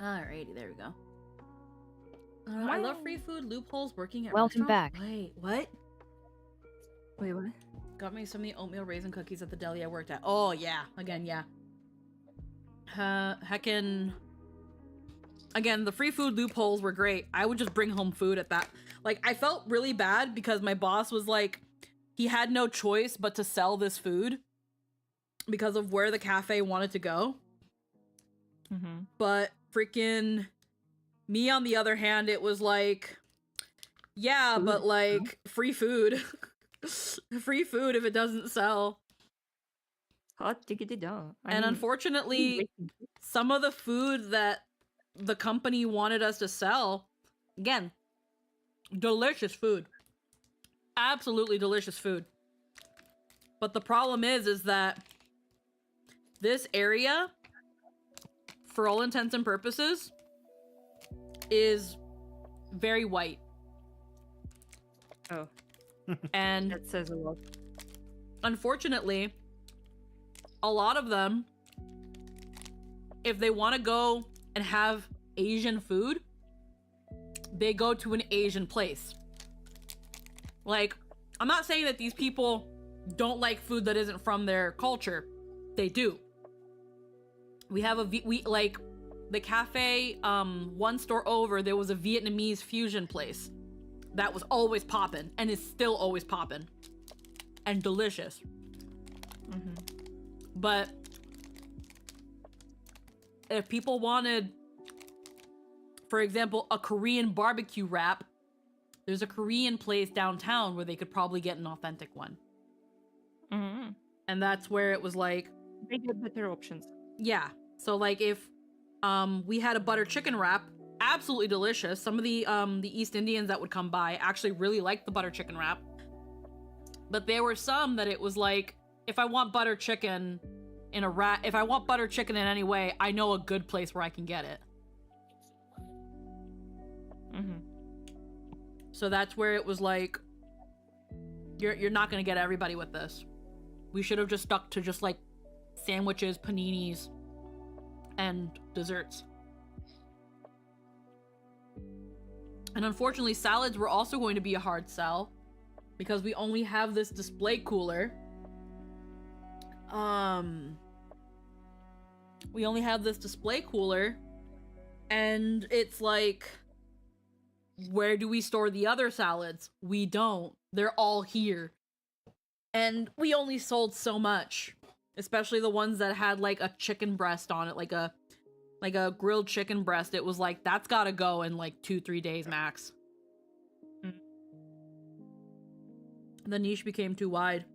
Alrighty, there we go. I love free food loopholes working at Welcome restaurants. back. Wait, what? Wait, what? Got me some of the oatmeal raisin cookies at the deli I worked at. Oh yeah, again, yeah. Heckin'. Again, the free food loopholes were great. I would just bring home food at that. Like, I felt really bad because my boss was like, he had no choice but to sell this food because of where the cafe wanted to go. Mm-hmm. But freaking me, on the other hand, it was like, yeah, Food? but like free food. Free food if it doesn't sell. Hot diggity dog. And unfortunately, some of the food that the company wanted us to sell, again, delicious food. Absolutely delicious food. But the problem is that this area, for all intents and purposes, is very white. Oh. And That says a lot. unfortunately, a lot of them, if they want to go and have Asian food, they go to an Asian place. Like, I'm not saying that these people don't like food that isn't from their culture. They do. We have like the cafe, one store over, there was a Vietnamese fusion place that was always poppin' and is still always poppin' and delicious. Mm-hmm. But if people wanted, for example, a Korean barbecue wrap, there's a Korean place downtown where they could probably get an authentic one. Mm-hmm. And that's where it was like, They get better options. yeah. So like if we had a butter chicken wrap absolutely delicious. Some of the East Indians that would come by actually really liked the butter chicken wrap. But there were some that it was like, if I want butter chicken in a wrap, if I want butter chicken in any way, I know a good place where I can get it. Mm-hmm. So that's where it was like, you're not gonna get everybody with this. We should have just stuck to just like sandwiches, paninis, and desserts. And unfortunately, salads were also going to be a hard sell because we only have this display cooler. We only have this display cooler, and it's like, where do we store the other salads? We don't. They're all here. And we only sold so much, especially the ones that had like a chicken breast on it, like a grilled chicken breast. It was like, that's gotta go in like 2-3 days max. The niche became too wide.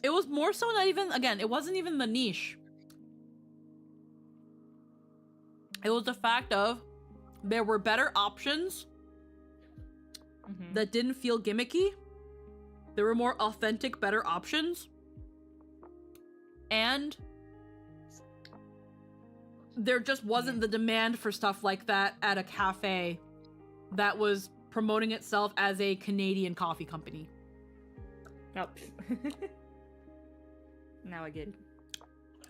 It was more so not even, again, it wasn't even the niche. It was the fact of there were better options that didn't feel gimmicky. There were more authentic, better options. And there just wasn't the demand for stuff like that at a cafe that was promoting itself as a Canadian coffee company. Nope. Now I get it.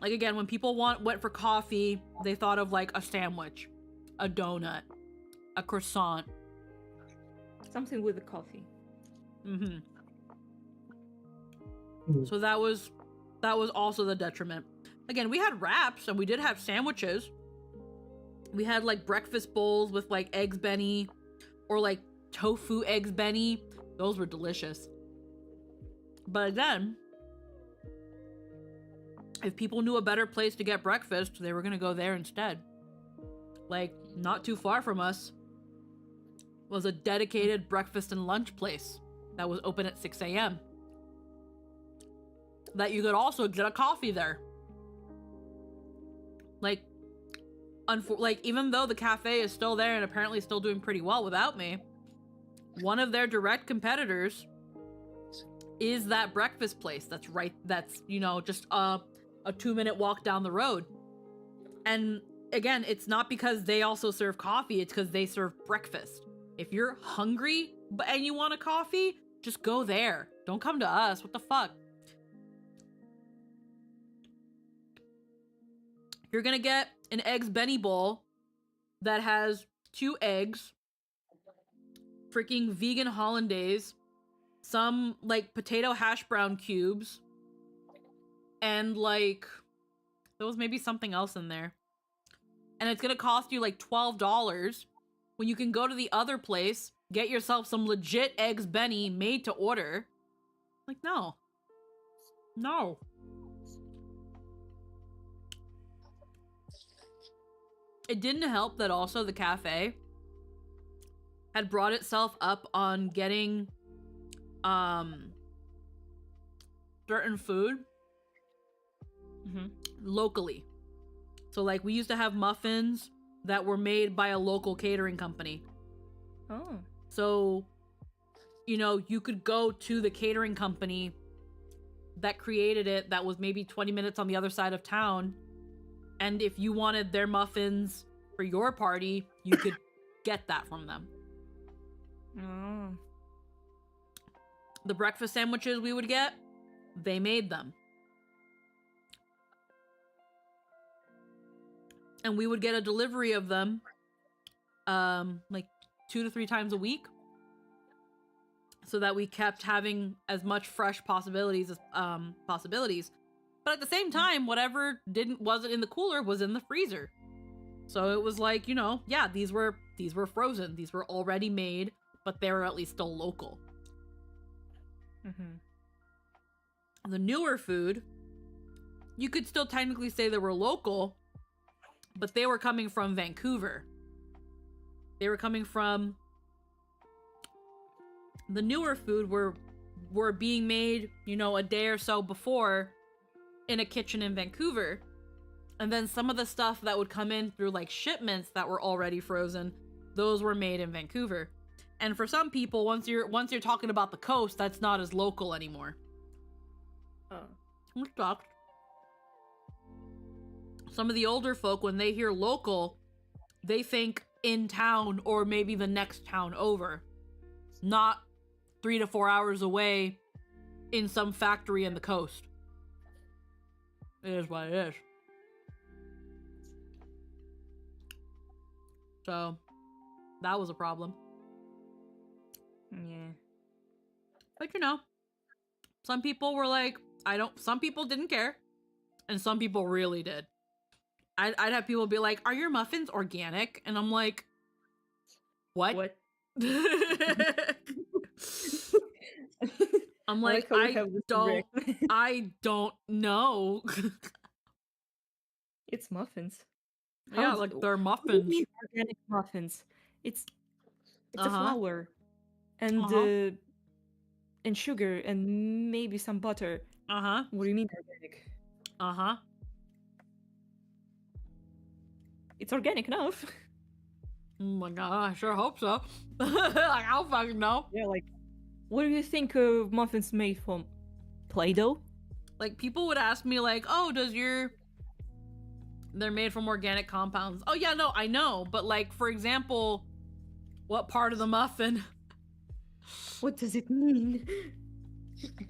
Like, again, when people went for coffee, they thought of like a sandwich, a donut, a croissant. Something with the coffee. So that was also the detriment. Again, we had wraps and we did have sandwiches. We had like breakfast bowls with like eggs benny or like tofu eggs benny. Those were delicious. But again, if people knew a better place to get breakfast, they were gonna go there instead. Like, not too far from us was a dedicated breakfast and lunch place that was open at 6 a.m. that you could also get a coffee there. Like, even though the cafe is still there and apparently still doing pretty well without me, one of their direct competitors is that breakfast place that's, you know, just a 2-minute walk down the road. And again, it's not because they also serve coffee, it's because they serve breakfast. If you're hungry and you want a coffee, just go there. Don't come to us. What the fuck? You're gonna get an eggs Benny bowl that has 2 eggs, freaking vegan hollandaise, some like potato hash brown cubes, and like there was maybe something else in there. And it's gonna cost you like $12 when you can go to the other place, get yourself some legit eggs Benny made to order. Like, no. It didn't help that also the cafe had brought itself up on getting certain food locally. So like, we used to have muffins that were made by a local catering company. Oh. So, you know, you could go to the catering company that created it that was maybe 20 minutes on the other side of town, and if you wanted their muffins for your party, you could get that from them. Oh. The breakfast sandwiches we would get, they made them. And we would get a delivery of them like 2 to 3 times a week, so that we kept having as much fresh possibilities as possibilities. But at the same time, whatever wasn't in the cooler was in the freezer. So it was like, you know, yeah, these were frozen. These were already made, but they were at least still local. The newer food, you could still technically say they were local, but they were coming from Vancouver. They were coming from... The newer food were being made, you know, a day or so before in a kitchen in Vancouver. And then some of the stuff that would come in through like shipments that were already frozen, those were made in Vancouver. And for some people, once you're talking about the coast, that's not as local anymore. Which sucks. Some of the older folk, when they hear local, they think in town or maybe the next town over, not 3 to 4 hours away in some factory in the coast. It is what it is. So that was a problem. Yeah. But you know, some people were like, some people didn't care, and some people really did. I'd have people be like, "Are your muffins organic?" And I'm like, "What?" What? I'm like, I don't know. It's muffins. Yeah, like they're muffins. Organic muffins. It's a Uh-huh. flour and and sugar and maybe some butter. Uh-huh. What do you mean organic? Uh-huh. It's organic enough. Oh my god, I sure hope so. Like, I don't fucking know. Yeah, like, what do you think muffins made from? Play-Doh? Like, people would ask me, like, oh, they're made from organic compounds. Oh, yeah, no, I know. But, like, for example, what part of the muffin? What does it mean?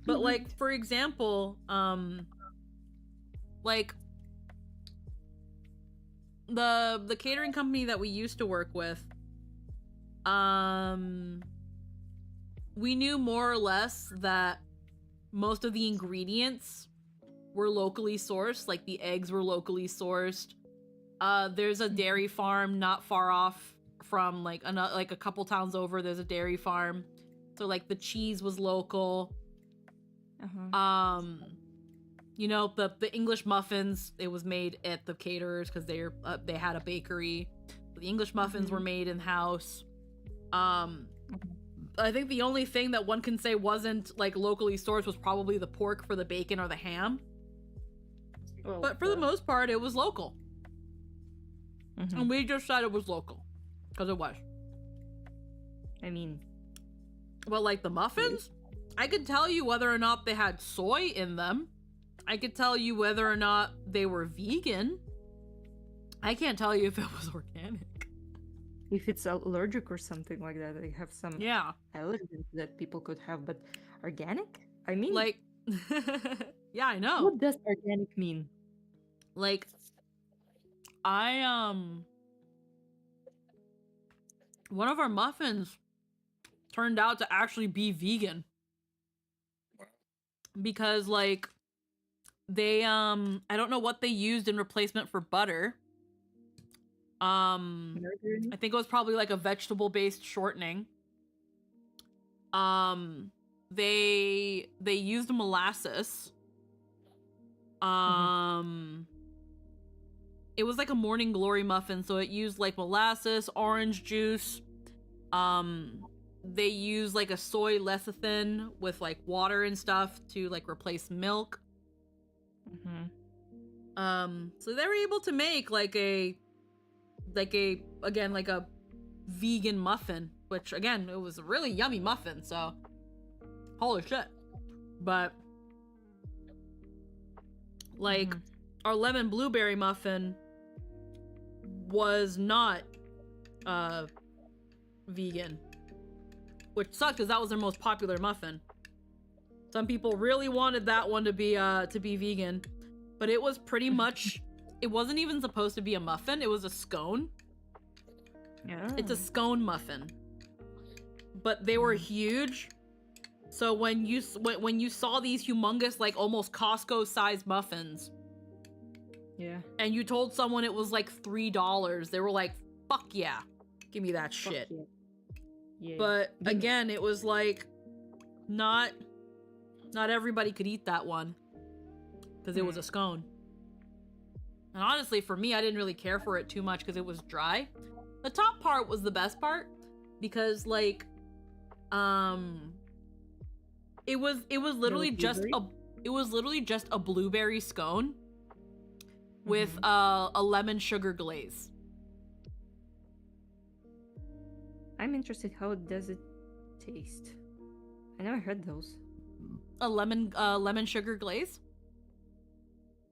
But, like, for example, like, the catering company that we used to work with, we knew more or less that most of the ingredients were locally sourced, like the eggs were locally sourced. There's a dairy farm not far off from like a couple towns over. There's a dairy farm, so like the cheese was local. You know, the English muffins, it was made at the caterers because they had a bakery. The English muffins were made in house. I think the only thing that one can say wasn't like locally sourced was probably the pork for the bacon or the ham. Oh, But for the most part, it was local. And we just said it was local because it was. I mean, But like the muffins, I could tell you whether or not they had soy in them. I could tell you whether or not they were vegan. I can't tell you if it was organic. if it's allergic or something like that, they have some Yeah. allergens that people could have, but organic? I mean, Like, yeah, I know. what does organic mean? Like, one of our muffins turned out to actually be vegan. Because, like, they, I don't know what they used in replacement for butter. I think it was probably like a vegetable-based shortening. They used molasses. It was like a morning glory muffin, so it used like molasses, orange juice. They used like a soy lecithin with like water and stuff to like replace milk. So they were able to make like a vegan muffin, which again, it was a really yummy muffin, so holy shit. But like our lemon blueberry muffin was not vegan, which sucked because that was their most popular muffin. Some people really wanted that one to be vegan, but it was pretty much, it wasn't even supposed to be a muffin. It was a scone. Yeah. It's a scone muffin, but they were huge. So when you saw these humongous, like almost Costco-sized muffins, Yeah. and you told someone it was like $3, they were like, "Fuck yeah, give me that Fuck shit." yeah. Yeah. But again, it was like not everybody could eat that one because it was a scone. And honestly, for me, I didn't really care for it too much because it was dry. The top part was the best part because like it was literally just a blueberry scone with a lemon sugar glaze. I'm interested. How does it taste? I never had those. A lemon sugar glaze?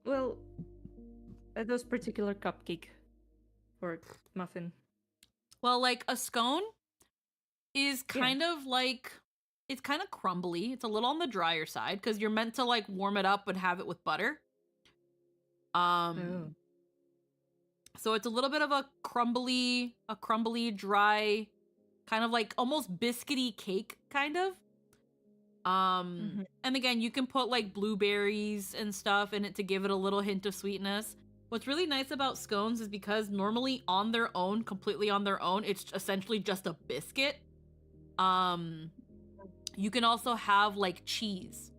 Well, those particular cupcake or muffin. Well, like a scone is kind of like, it's kind of crumbly. It's a little on the drier side because you're meant to like warm it up and have it with butter. So it's a little bit of a crumbly, dry, kind of like almost biscuity cake, kind of. And again, you can put like blueberries and stuff in it to give it a little hint of sweetness. What's really nice about scones is because normally on their own, completely on their own, it's essentially just a biscuit. You can also have like cheese.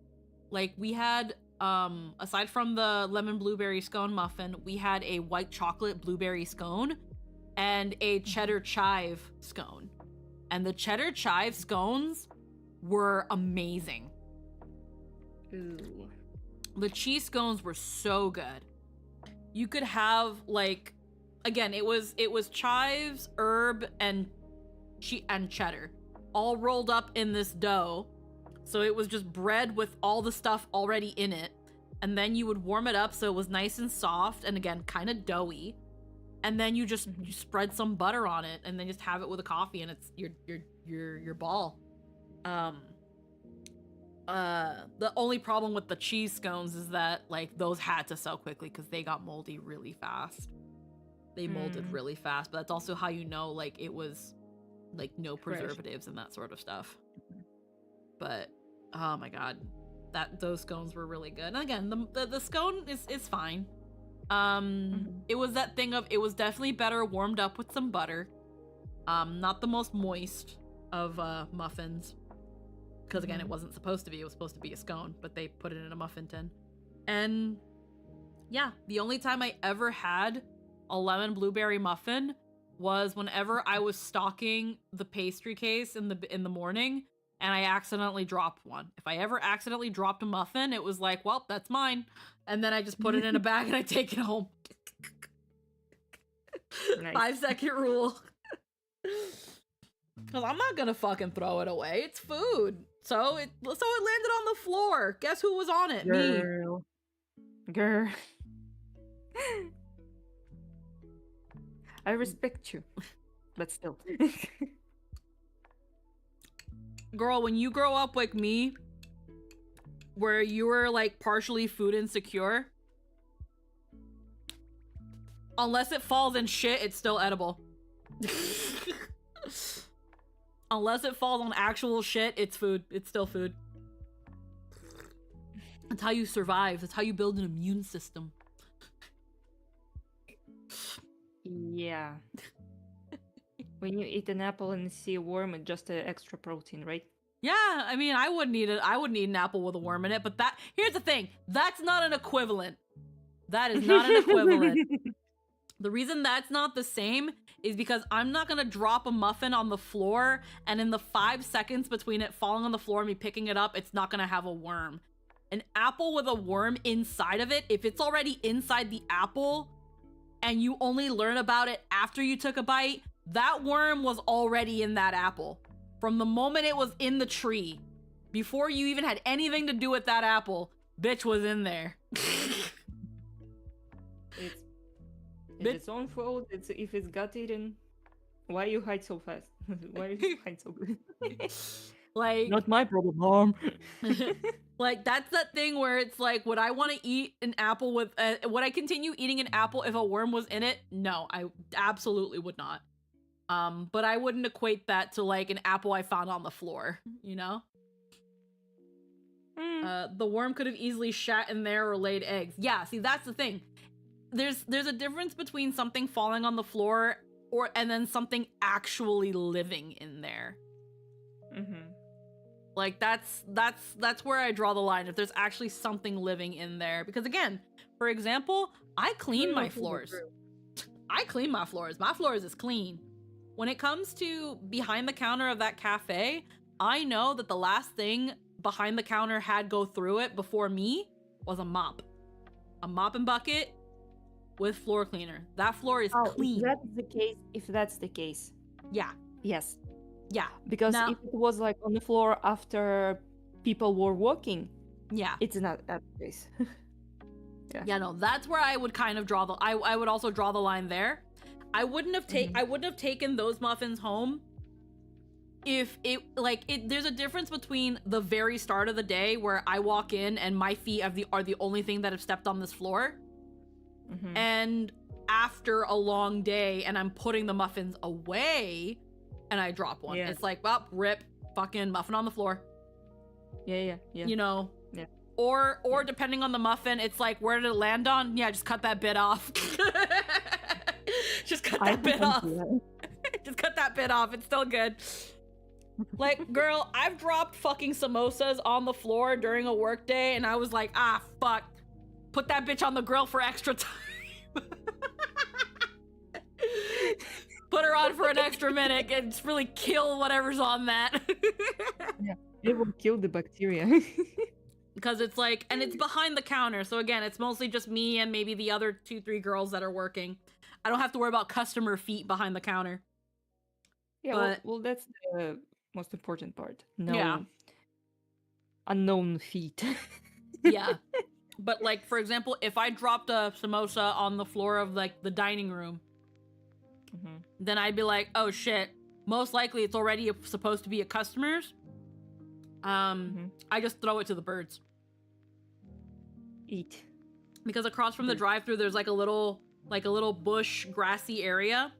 Like we had, aside from the lemon blueberry scone muffin, we had a white chocolate blueberry scone and a cheddar chive scone. And the cheddar chive scones were amazing. Ooh. The cheese scones were so good. You could have like, again, it was chives, herb, and cheddar all rolled up in this dough. So it was just bread with all the stuff already in it. And then you would warm it up so it was nice and soft and again, kind of doughy. And then you just you spread some butter on it and then just have it with a coffee and it's your ball. The only problem with the cheese scones is that like those had to sell quickly because they got moldy really fast. They molded really fast, but that's also how you know like it was like no preservatives and that sort of stuff. But oh my god, those scones were really good. And again, the scone is fine. It was that thing of it was definitely better warmed up with some butter. Not the most moist of muffins. Because again, it wasn't supposed to be. It was supposed to be a scone, but they put it in a muffin tin. And yeah, the only time I ever had a lemon blueberry muffin was whenever I was stocking the pastry case in the morning and I accidentally dropped one. If I ever accidentally dropped a muffin, it was like, well, that's mine. And then I just put it in a bag and I take it home. Nice. 5-second rule. Because I'm not gonna fucking throw it away. It's food. So it landed on the floor. Guess who was on it? Girl. Me. Girl. I respect you. But still. Girl, when you grow up like me, where you were like partially food insecure, unless it falls in shit, it's still edible. Unless it falls on actual shit, it's food. It's still food. That's how you survive. That's how you build an immune system. Yeah. When you eat an apple and see a worm, it's just an extra protein, right? Yeah, I mean, I wouldn't eat it. I wouldn't eat an apple with a worm in it, but here's the thing. That's not an equivalent. That is not an equivalent. The reason that's not the same is because I'm not gonna drop a muffin on the floor and in the 5 seconds between it falling on the floor and me picking it up, it's not gonna have a worm. An apple with a worm inside of it, if it's already inside the apple and you only learn about it after you took a bite, that worm was already in that apple. From the moment it was in the tree, before you even had anything to do with that apple, bitch was in there. It's its own fault. If it's got eaten. Why you hide so fast? Why you hide so good? Like, not my problem, Mom. Like, that's that thing where it's like, would I want to eat an apple with would I continue eating an apple if a worm was in it? No, I absolutely would not. But I wouldn't equate that to like an apple I found on the floor, you know? The worm could have easily shat in there or laid eggs. Yeah, see, that's the thing. There's a difference between something falling on the floor and then something actually living in there. Like that's where I draw the line. If there's actually something living in there, because again, for example, I clean my floors. I clean my floors. My floors is clean. When it comes to behind the counter of that cafe, I know that the last thing behind the counter had go through it before me was a mop and bucket with floor cleaner. That floor is clean. If that's the case, yeah. Yes. Yeah. Because Now- if it was like on the floor after people were walking, Yeah. it's not that case. Yeah, no, that's where I would kind of draw the I would also draw the line there. I wouldn't have taken those muffins home if there's a difference between the very start of the day where I walk in and my feet are the only thing that have stepped on this floor, and after a long day and I'm putting the muffins away and I drop one. Yeah. It's like, well, rip, fucking muffin on the floor. Yeah. You know? Yeah. Or depending on the muffin, it's like, where did it land on? Yeah, just cut that bit off. Just cut that bit off. Just cut that bit off. It's still good. Like, girl, I've dropped fucking samosas on the floor during a work day, and I was like, ah, fuck. Put that bitch on the grill for extra time. Put her on for an extra minute and just really kill whatever's on that. Yeah, it will kill the bacteria. Because it's like, and it's behind the counter. So again, it's mostly just me and maybe the other 2-3 girls that are working. I don't have to worry about customer feet behind the counter. Yeah, But- well, that's the most important part. No Yeah. unknown feet. Yeah. But like, for example, if I dropped a samosa on the floor of like the dining room, then I'd be like, oh shit, most likely it's already supposed to be a customer's. I just throw it to the birds. Eat. Because across from the drive-thru, there's like a little bush, grassy area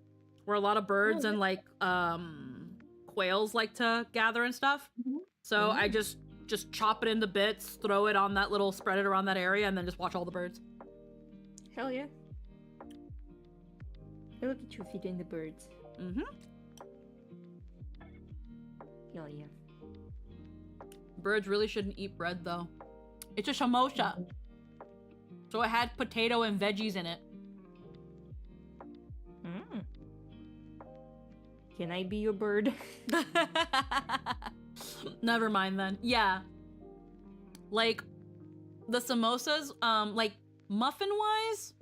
where a lot of birds and like quails like to gather and stuff. So I just chop it into bits, throw it on that little, spread it around that area, and then just watch all the birds. Hell yeah. Look at you feeding the birds. Hell yeah. Birds really shouldn't eat bread though. It's a samosa. So it had potato and veggies in it. Can I be your bird? Never mind then. Yeah. Like, the samosas, like, muffin-wise,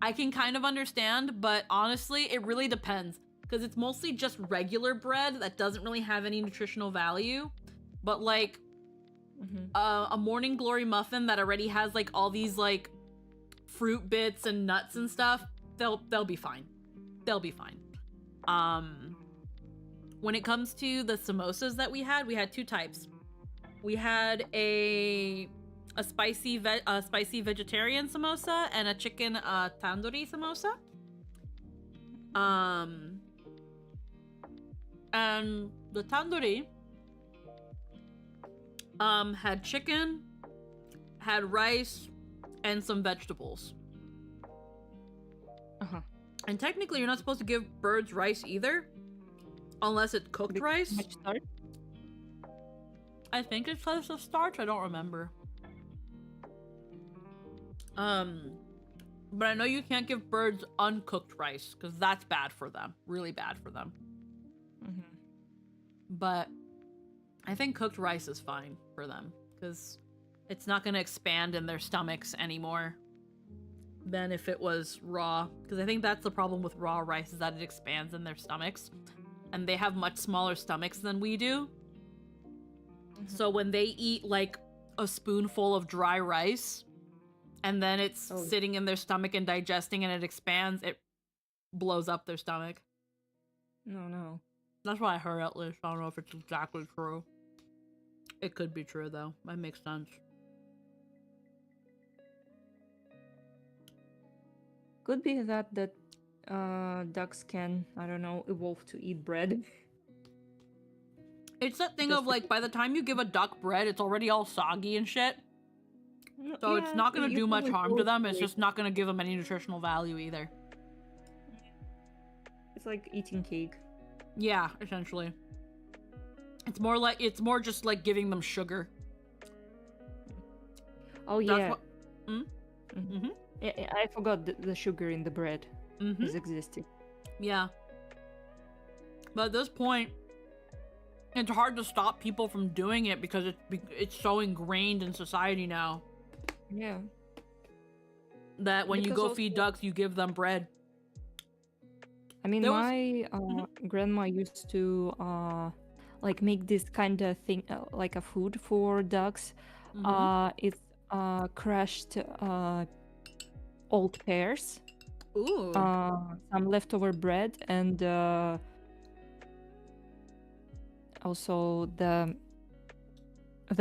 I can kind of understand, but honestly, it really depends. Because it's mostly just regular bread that doesn't really have any nutritional value. But, like, a Morning Glory muffin that already has, like, all these, like, fruit bits and nuts and stuff, they'll be fine. They'll be fine. When it comes to the samosas that we had 2 types. We had a spicy vegetarian samosa and a chicken tandoori samosa. And the tandoori had chicken, had rice, and some vegetables. And technically, you're not supposed to give birds rice either, unless it's cooked rice. Much starch? I think it's because of starch. I don't remember. But I know you can't give birds uncooked rice because that's bad for them. Really bad for them. But I think cooked rice is fine for them because it's not going to expand in their stomachs anymore than if it was raw. Because I think that's the problem with raw rice is that it expands in their stomachs. And they have much smaller stomachs than we do. So when they eat like a spoonful of dry rice and then it's sitting in their stomach and digesting and it expands, it blows up their stomach. No. That's what I heard at least. I don't know if it's exactly true. It could be true though. That makes sense. Could be that ducks can, I don't know, evolve to eat bread. It's that thing of like, by the time you give a duck bread, it's already all soggy and shit. So it's not going to do much harm to them. It's just not going to give them any nutritional value either. It's like eating cake. Yeah, essentially. It's more just like giving them sugar. Oh That's yeah. what- Yeah, I forgot the sugar in the bread is existing. Yeah. But at this point, it's hard to stop people from doing it because it's so ingrained in society now Yeah. that when you Because go also- feed ducks, you give them bread. I mean, There was- my grandma used to like make this kind of thing, like a food for ducks. It's crushed old pears, Ooh. some leftover bread, and also the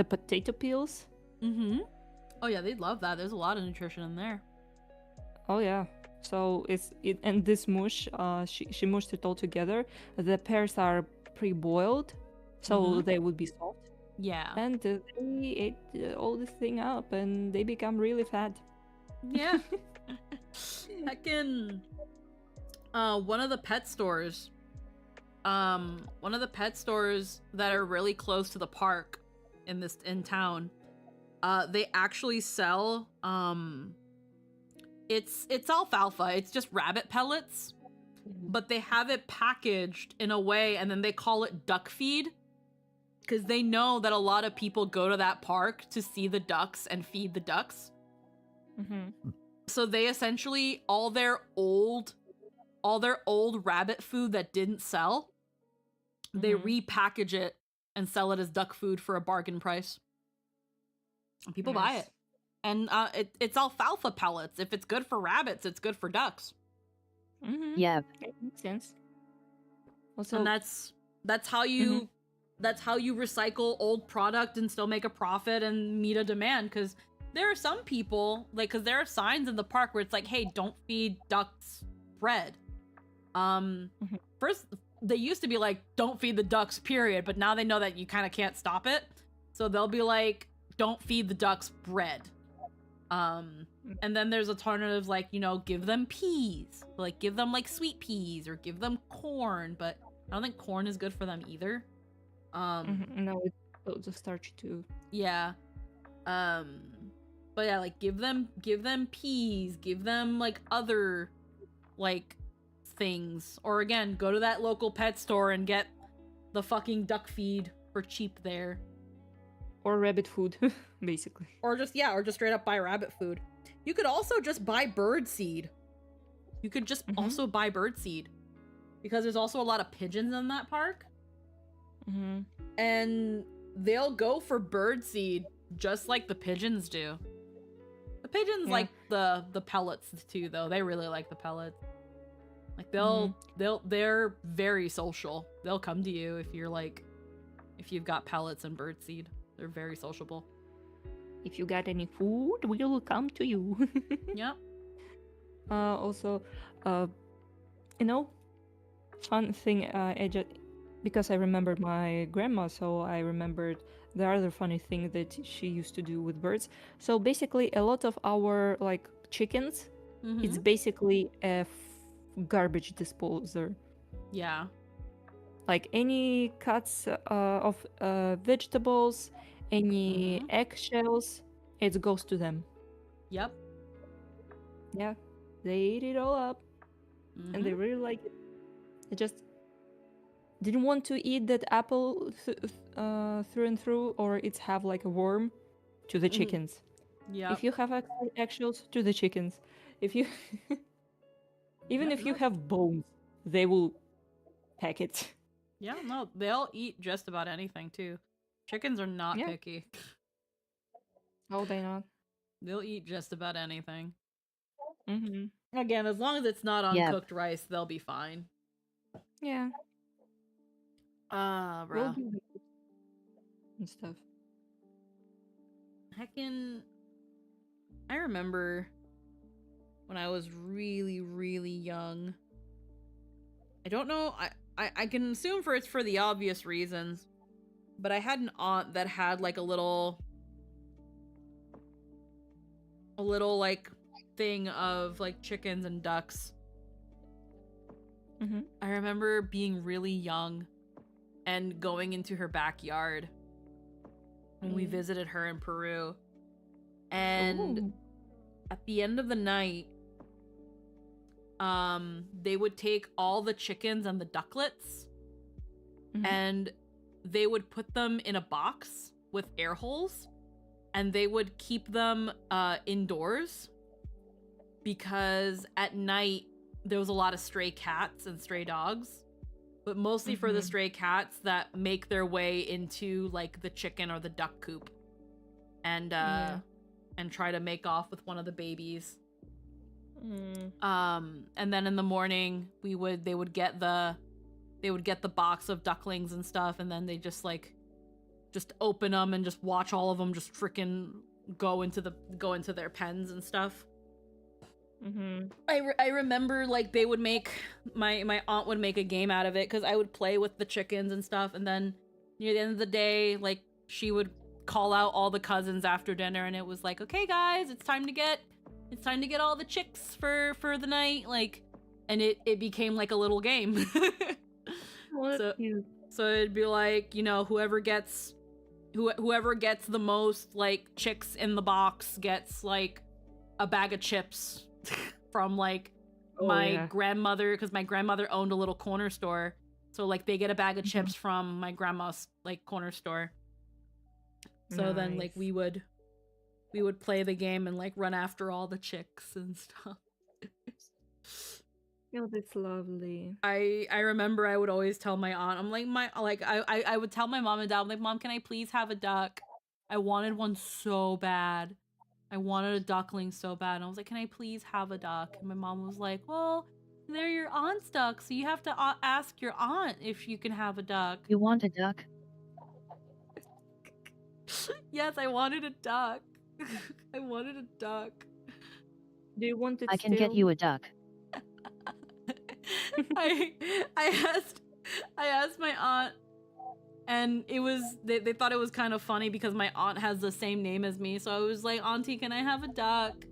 potato peels. Oh yeah, they'd love that. There's a lot of nutrition in there. Oh yeah. So and this mush, she mushed it all together. The pears are pre-boiled, so they would be soft. Yeah. And they ate all this thing up, and they become really fat. Yeah. Heckin'. One of the pet stores that are really close to the park in town, they actually sell it's alfalfa. It's just rabbit pellets, but they have it packaged in a way, and then they call it duck feed, because they know that a lot of people go to that park to see the ducks and feed the ducks. So they essentially all their old rabbit food that didn't sell, they repackage it and sell it as duck food for a bargain price. And people buy it. And it's alfalfa pellets. If it's good for rabbits, it's good for ducks. Yep. That makes sense. Also, And that's how you recycle old product and still make a profit and meet a demand. Because there are some people, like, because there are signs in the park where it's like, hey, don't feed ducks bread. First, they used to be like, don't feed the ducks, period. But now they know that you kind of can't stop it. So they'll be like, don't feed the ducks bread. And then there's alternatives like, give them peas. Like, give them, like, sweet peas or give them corn. But I don't think corn is good for them either. No, it's a starch too. Yeah. But yeah, like, give them peas. Give them, like, other, like, things. Or again, go to that local pet store and get the fucking duck feed for cheap there. Or rabbit food, basically. Or just straight up buy rabbit food. You could also just buy bird seed. You could just also buy bird seed. Because there's also a lot of pigeons in that park. And they'll go for bird seed just like the pigeons do. The pigeons like the pellets too, though. They really like the pellets. Like they're very social. They'll come to you if you've got pellets and bird seed. They're very sociable. If you got any food, we'll come to you. Yep. Also, fun thing, because I remembered my grandma, so I remembered the other funny thing that she used to do with birds. So basically, a lot of our, like, chickens, it's basically a garbage disposer. Yeah. Like, any cuts of vegetables, any eggshells, it goes to them. Yep. Yeah, they eat it all up, and they really like it. They just didn't want to eat that apple through and through, or it's have like a worm, to the chickens. Yeah. If you have eggshells, to the chickens. If you even if you have bones, they will pack it. Yeah, no, they'll eat just about anything too. Chickens are not picky. Oh, they not. They'll eat just about anything. Mm-hmm. Again, as long as it's not uncooked rice, they'll be fine. Yeah. Bro. And stuff. Heckin', I remember when I was really, really young. I don't know. I can assume it's for the obvious reasons, but I had an aunt that had like a little like thing of like chickens and ducks. I remember being really young and going into her backyard when we visited her in Peru. And at the end of the night, they would take all the chickens and the ducklets and they would put them in a box with air holes, and they would keep them indoors because at night there was a lot of stray cats and stray dogs. but mostly for the stray cats that make their way into like the chicken or the duck coop and try to make off with one of the babies. And then in the morning they would get the box of ducklings and stuff, and then they just open them and just watch all of them just freaking go into their pens and stuff. I remember like they would make my aunt would make a game out of it because I would play with the chickens and stuff, and then near the end of the day, like she would call out all the cousins after dinner, and it was like, okay guys, it's time to get all the chicks for the night, like, and it became like a little game. So it'd be like, you know, whoever gets the most like chicks in the box gets like a bag of chips from like my grandmother, because my grandmother owned a little corner store, so like they get a bag of chips from my grandma's like corner store. So then like we would play the game and like run after all the chicks and stuff. Oh, that's lovely. I remember I would always tell my aunt, I'm like, I would tell my mom and dad, I'm like, Mom, can I please have a duck? I wanted one so bad. I wanted a duckling so bad. And I was like, can I please have a duck? And my mom was like, well, they're your aunt's duck, so you have to ask your aunt if you can have a duck. You want a duck? Yes, I wanted a duck. I wanted a duck. Do you want it I can get you a duck. I asked my aunt, and it was they thought it was kind of funny because my aunt has the same name as me, so I was like, Auntie, can I have a duck?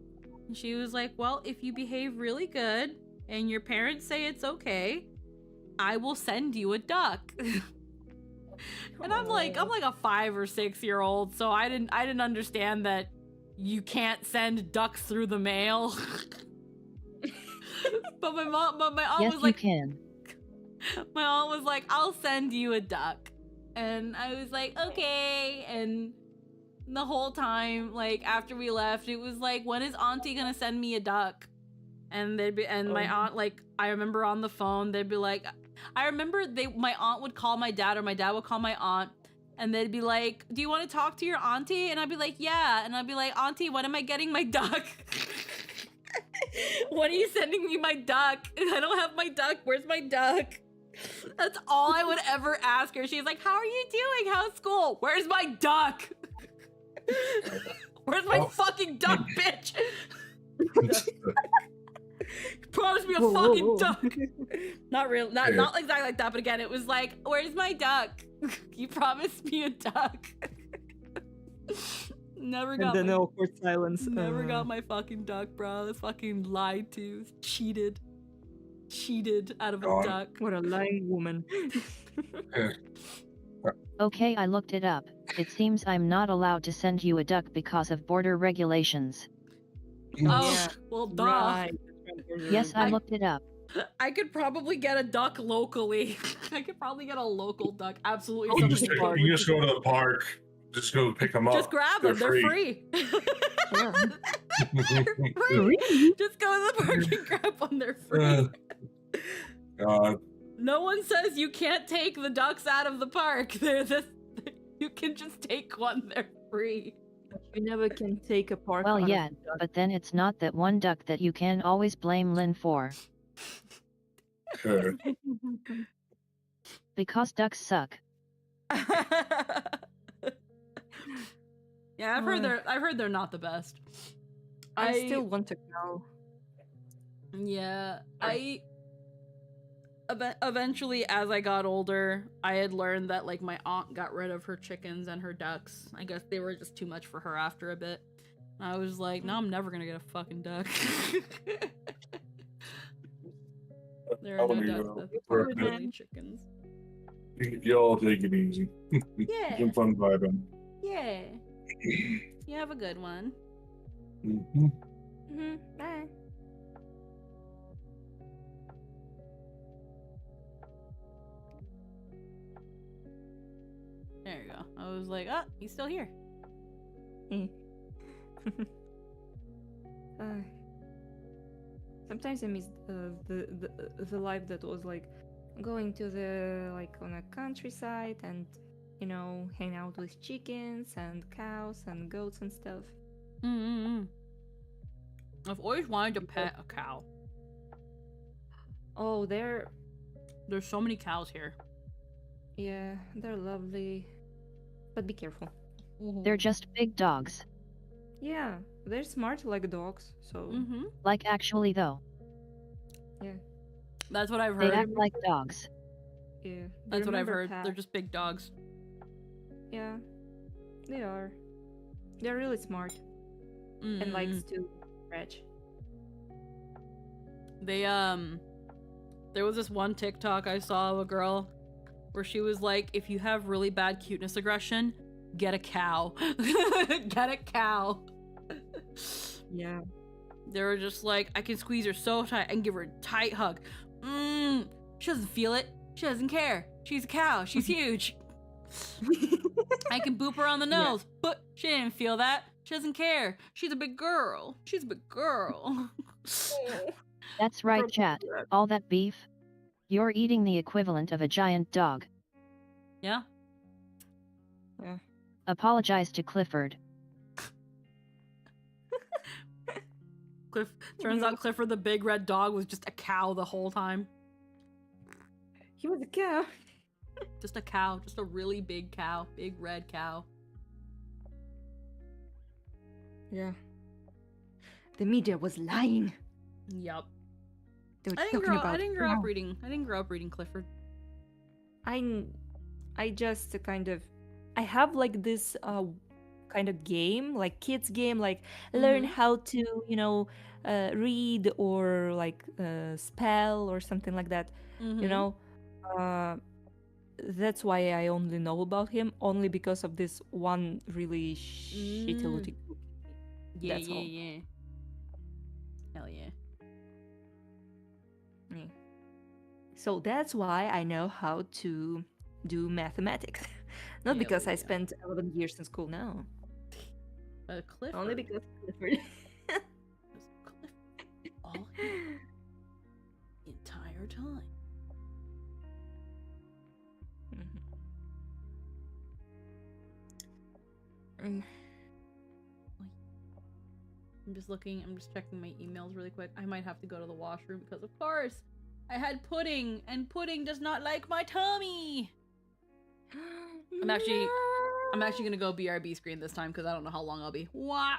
And she was like, well, if you behave really good and your parents say it's okay, I will send you a duck. And I'm like a 5 or 6 year old, so I didn't understand that you can't send ducks through the mail. But my aunt Yes, was like, you can. my aunt was like, I'll send you a duck. And I was like, okay. And the whole time, like after we left, it was like, when is Auntie gonna send me a duck? And my aunt, like, I remember on the phone, they'd be like, my aunt would call my dad, or my dad would call my aunt, and they'd be like, do you want to talk to your auntie? And I'd be like, yeah. And I'd be like, Auntie, when am I getting my duck? When are you sending me my duck? I don't have my duck. Where's my duck? That's all I would ever ask her. She's like, how are you doing? How's school? Where's my duck? Where's my fucking duck, bitch? Promise me a fucking duck. Not real, not exactly like that, but again, it was like, where's my duck? You promised me a duck. Never got and then awkward silence. Never got my fucking duck, bro. I was fucking lied to. Cheated out of a duck. What a lying woman. Okay, I looked it up. It seems I'm not allowed to send you a duck because of border regulations. Oh, well, duh. Right. Yes, I looked it up. I could probably get a duck locally. I could probably get a local duck. Absolutely. You just go to the park. Just go pick them up. Just grab them. They're free. Yeah. They're free. Just go to the park and grab one. They're free. God. No one says you can't take the ducks out of the park. You can just take one. They're free. You never can take a park. Well, out of yeah, the duck. but then it's not that one duck that you can always blame Lynn for. Because ducks suck. Yeah, I've heard they're not the best. I still want to go. Yeah, eventually, as I got older, I had learned that like my aunt got rid of her chickens and her ducks. I guess they were just too much for her after a bit. I was like, no, I'm never gonna get a fucking duck. There are no ducks that are really chickens. Y'all take it easy. Yeah. Some fun vibing. Yeah. You have a good one. Bye. There you go. I was like, oh, he's still here. Sometimes I miss the life that was like going to the like on a countryside and hang out with chickens and cows and goats and stuff. Mm-hmm. I've always wanted to pet a cow. Oh, there's so many cows here. Yeah, they're lovely, but be careful. They're just big dogs. Yeah, they're smart like dogs. So Like actually though. yeah, that's what I've They heard. act like dogs. yeah, That's what I've remember heard. They're just big dogs. Yeah, they are. They're really smart and likes to stretch. They there was this one TikTok I saw of a girl where she was like, if you have really bad cuteness aggression, get a cow. Get a cow. Yeah. They were just like, I can squeeze her so tight and give her a tight hug. She doesn't feel it. She doesn't care. She's a cow. She's huge. I can boop her on the nose, but she didn't feel that. She doesn't care. She's a big girl. She's a big girl. That's right, chat. All that beef? You're eating the equivalent of a giant dog. Yeah? Yeah. Apologize to Clifford. Turns out Clifford the big red dog was just a cow the whole time. He was a cow. Just a cow. Just a really big cow. Big red cow. Yeah. The media was lying. Yup. They were I didn't talking grow about up reading Clifford. I just kind of I have like this kind of game, like kids game, like learn how to, read or like spell or something like that. That's why I only know about him, only because of this one really shitty looking book. Yeah, That's all. yeah. Hell yeah. Yeah. So that's why I know how to do mathematics. Not Hell because I yeah. spent 11 years in school, no. Clifford. Only because Clifford. Clifford all here the entire time. Mm. I'm just checking my emails really quick. I might have to go to the washroom because of course I had pudding and pudding does not like my tummy. I'm actually gonna go BRB screen this time because I don't know how long I'll be. What?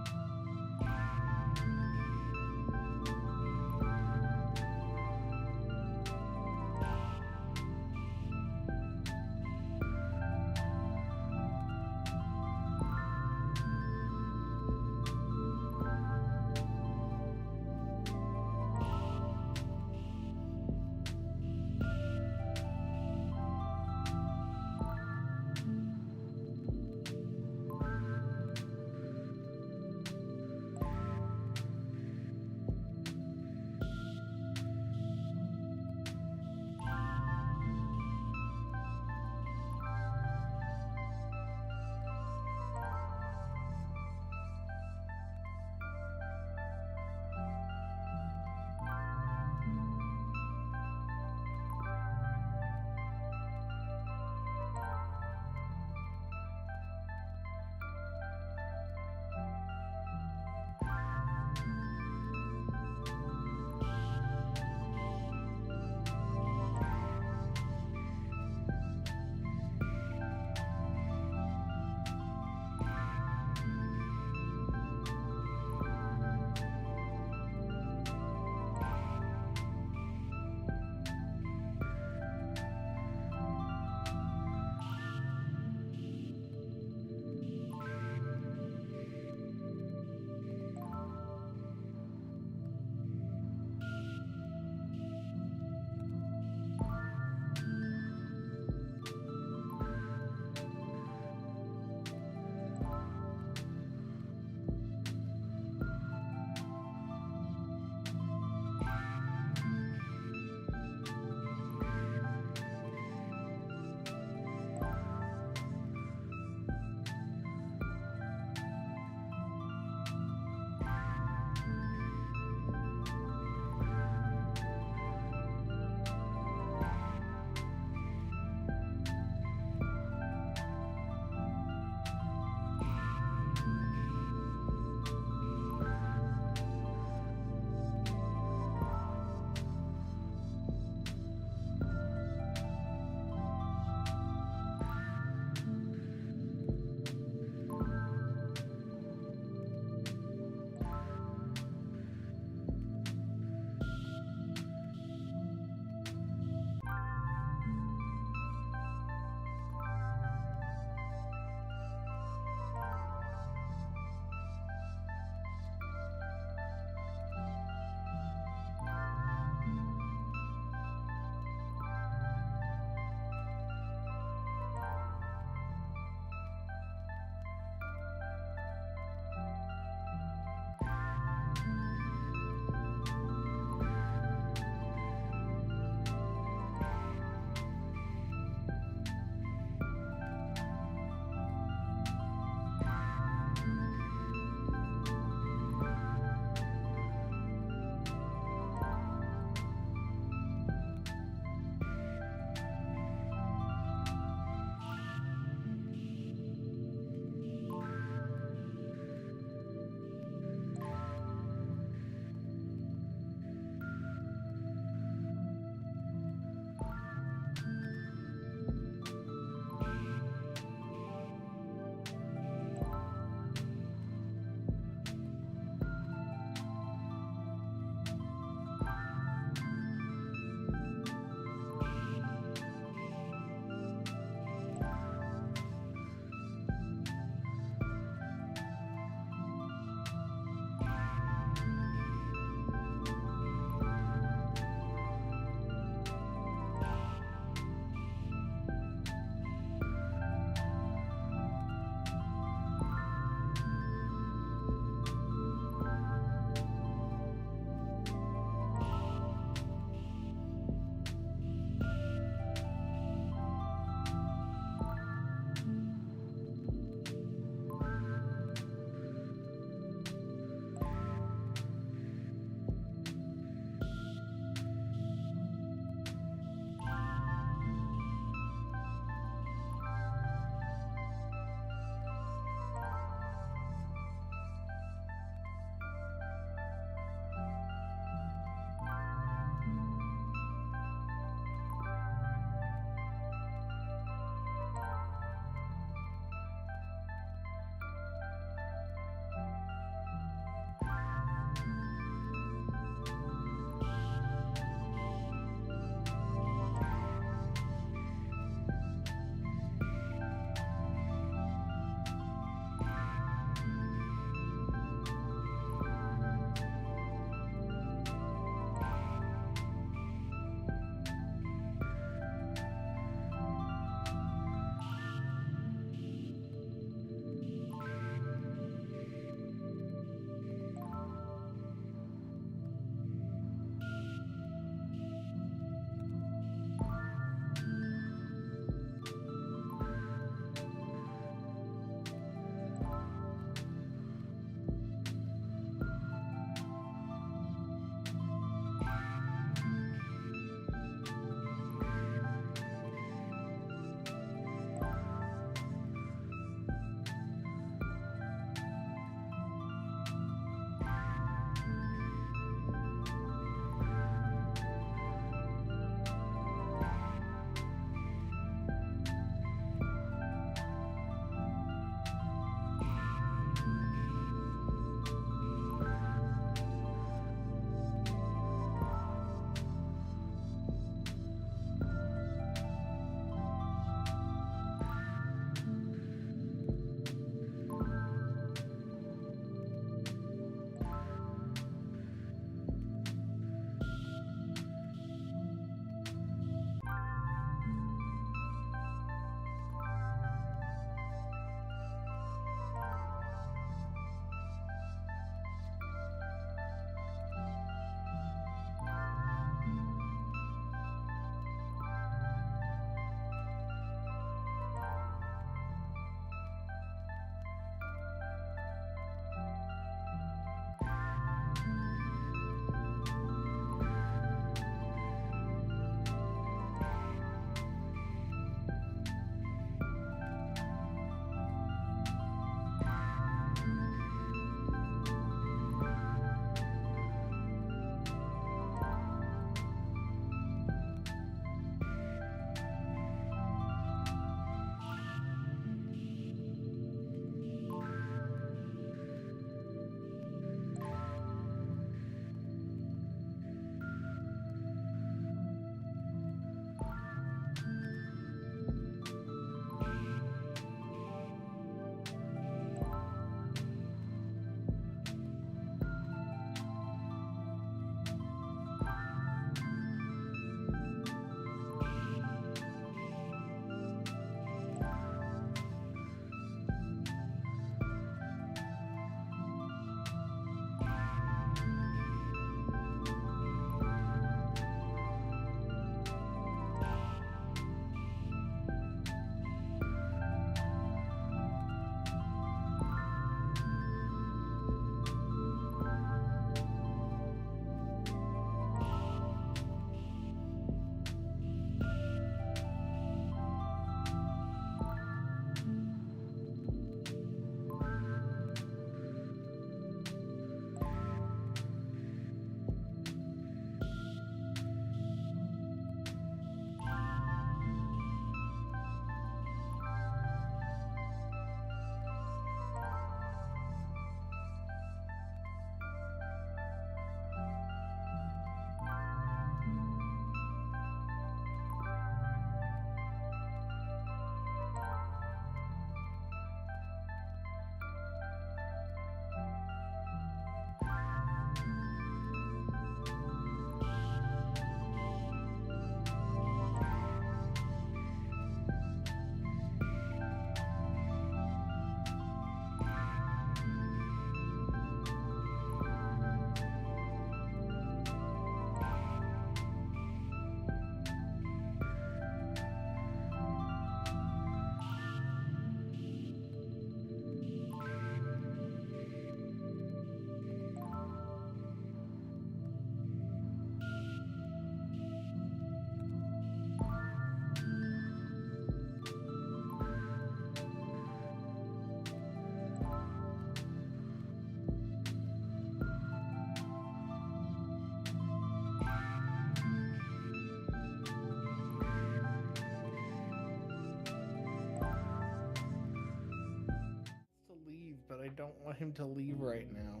want him to leave right now.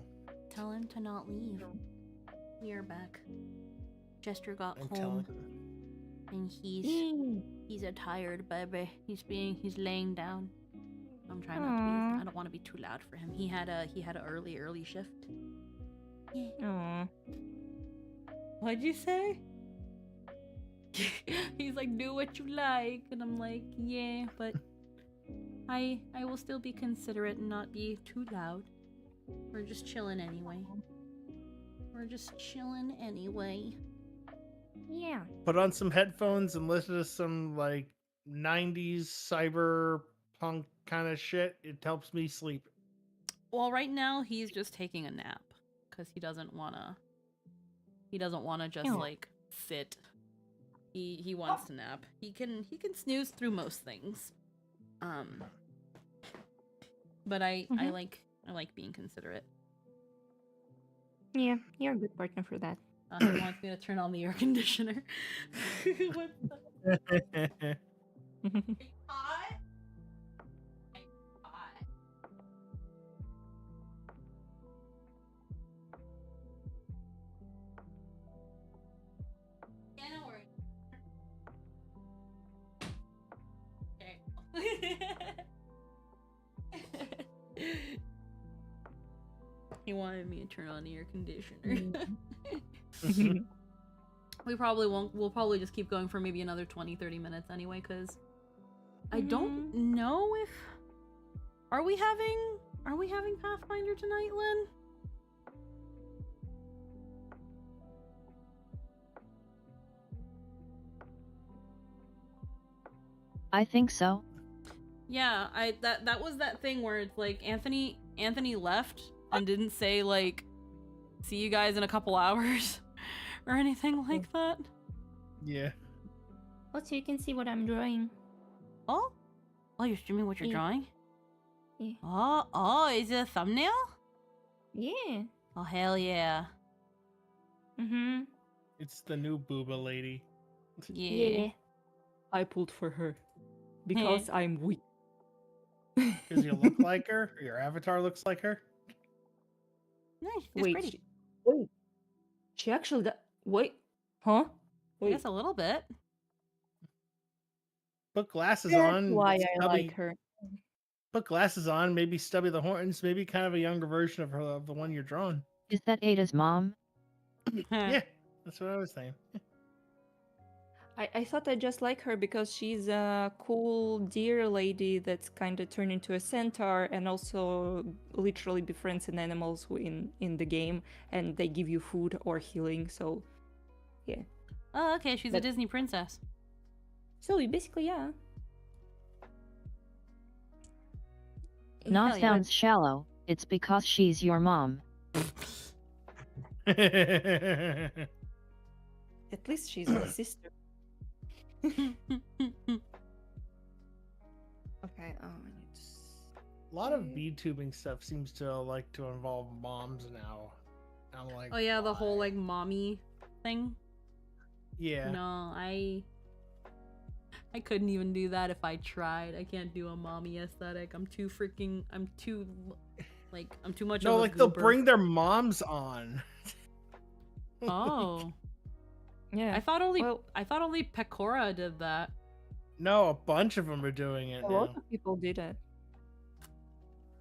Tell him to not leave. We are back. Jester got I'm home, telling and he's a tired baby. He's laying down. I'm trying not to be. I don't want to be too loud for him. He had a early shift. Aw. What'd you say? He's like, do what you like, and I'm like, yeah, but I will still be considerate and not be too loud. We're just chilling anyway. Yeah. Put on some headphones and listen to some like 90s cyberpunk kind of shit. It helps me sleep. Well, right now he's just taking a nap because he doesn't wanna just Ew. like sit. He wants to nap. He can snooze through most things. But I like being considerate. Yeah, you're a good partner for that. He wants me to turn on the air conditioner. What the hot? Yeah, no worries. Okay. He wanted me to turn on the air conditioner. We probably won't. We'll probably just keep going for maybe another 20-30 minutes anyway, because I don't know if are we having Pathfinder tonight, Lynn? I think so. Yeah, that was that thing where it's like Anthony left and didn't say like see you guys in a couple hours or anything like that. Yeah. Oh, so you can see what I'm drawing. Oh, you're streaming what you're Yeah. drawing? Yeah. Oh, is it a thumbnail? Yeah. Oh, hell yeah. Mm-hmm. It's the new booba lady. Yeah. I pulled for her because I'm weak. Because you look like her? Or your avatar looks like her? Nice. It's Wait, pretty. she actually wait, huh? I guess a little bit. Put glasses That's on. why I Stubby, like her. Put glasses on. Maybe Stubby the Hortons. Maybe kind of a younger version of her, of the one you're drawing. Is that Ada's mom? Yeah, that's what I was saying. I thought I just like her because she's a cool deer lady that's kind of turned into a centaur and also literally befriends an animals in the game, and they give you food or healing. So, yeah. Oh, okay. She's a But- Disney princess. So basically, yeah. Nah, Hell yeah. sounds shallow. It's because she's your mom. At least she's my sister. Okay. I need to. A lot of VTubing stuff seems to like to involve moms now. I'm like, Oh yeah, the whole why? like mommy thing. Yeah. No, I couldn't even do that if I tried. I can't do a mommy aesthetic. I'm too much No, of a like they'll goober. bring their moms on. Oh. Yeah. I thought only Well- Pecora did that. No, a bunch of them are doing it A now. lot of people did it.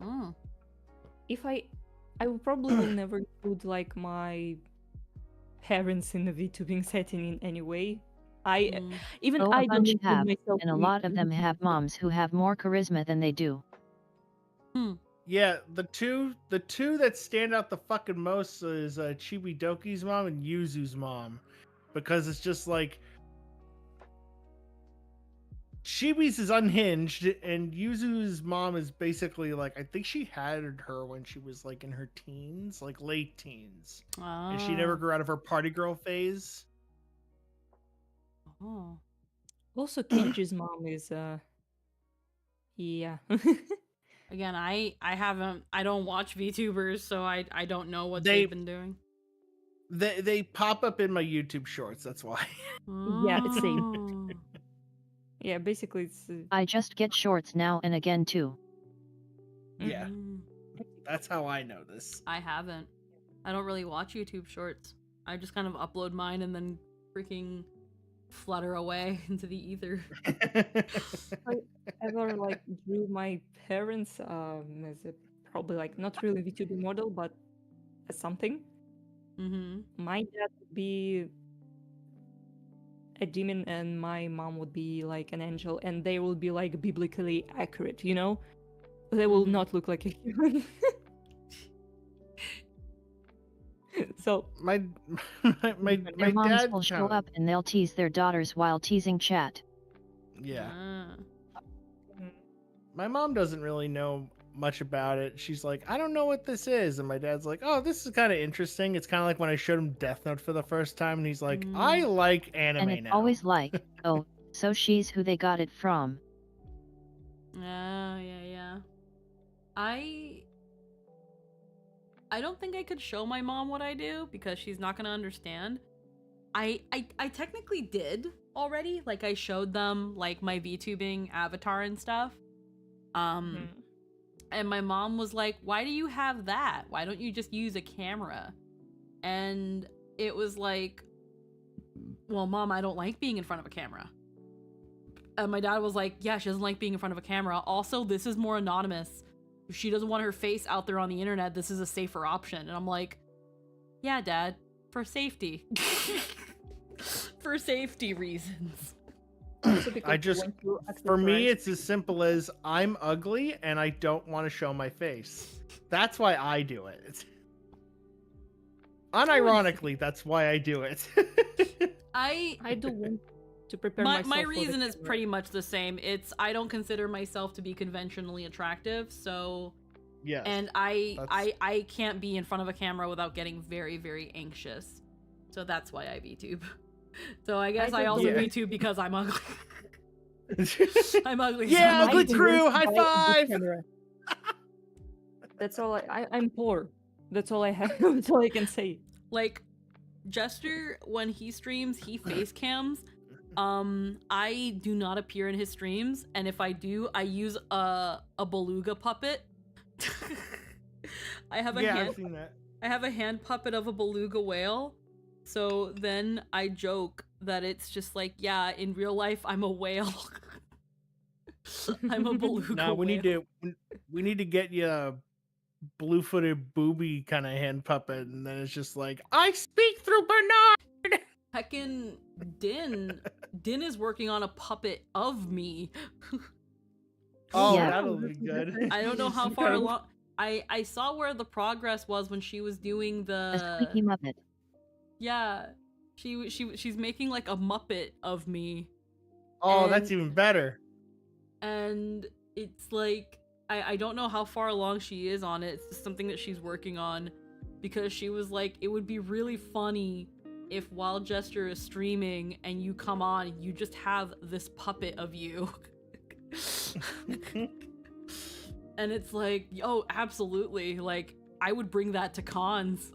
Oh. If I would probably will never include like my parents in the VTubing setting in any way. Even Oh, I a don't bunch include have, myself and a in lot of them have moms who have more charisma than they do. Yeah, the two that stand out the fucking most is Chibidoki's mom and Yuzu's mom, because it's just like Chibi's is unhinged, and Yuzu's mom is basically like, I think she had her when she was like in her teens, like late teens, and she never grew out of her party girl phase. Oh. Also, Kenji's mom is yeah. Again, I don't watch VTubers, so I don't know what They- they've been doing. They pop up in my YouTube shorts. That's why. Yeah, it's same. Oh. Yeah, basically it's I just get shorts now and again too. Yeah. Mm. That's how I know this. I haven't. I don't really watch YouTube shorts. I just kind of upload mine and then freaking flutter away into the ether. I ever like drew my parents as a probably like not really VTubing model, but as something. My dad would be a demon and my mom would be like an angel, and they will be like biblically accurate, you know? They will not look like a human. So my Their moms dad will show up and they'll tease their daughters while teasing chat. Yeah. Mhm. My mom doesn't really know much about it. She's like, I don't know what this is. And my dad's like, oh, this is kind of interesting. It's kind of like when I showed him Death Note for the first time, and he's like, I like anime And it's now. always like, oh, so she's who they got it from. Yeah. I don't think I could show my mom what I do because she's not gonna understand. I technically did already. Like I showed them like my VTubing avatar and stuff. And my mom was like, why do you have that? Why don't you just use a camera? And it was like, well, Mom, I don't like being in front of a camera. And my dad was like, yeah, she doesn't like being in front of a camera. Also, this is more anonymous. If she doesn't want her face out there on the internet, this is a safer option. And I'm like, yeah, Dad, for safety. For safety reasons. For me, it's as simple as I'm ugly and I don't want to show my face. That's why I do it. Unironically, that's why I do it. I do want to prepare myself. My reason is pretty much the same. It's I don't consider myself to be conventionally attractive, so yes. And I can't be in front of a camera without getting very, very anxious. So that's why I VTube. So I guess I also VTube because I'm ugly. I'm ugly. Yeah, so ugly crew, high five! That's all I'm poor. That's all I have. That's all I can say. Like, Jester, when he streams, he face cams. I do not appear in his streams, and if I do, I use a beluga puppet. I have I've seen that. I have a hand puppet of a beluga whale. So then I joke that it's just like, yeah, in real life I'm a whale. I'm a beluga Nah, we whale. need to get you a blue-footed booby kind of hand puppet, and then it's just like, I speak through Bernard. Heckin' Din is working on a puppet of me. Oh, Yeah. that'll be good. I don't know how far along. I saw where the progress was when she was doing A the squeaky muppet. yeah. She's making like a Muppet of me. Oh, And- that's even better. And it's like I don't know how far along she is on it. It's just something that she's working on, because she was like, it would be really funny if while Jester is streaming and you come on, you just have this puppet of you. And it's like, oh, absolutely. Like, I would bring that to cons.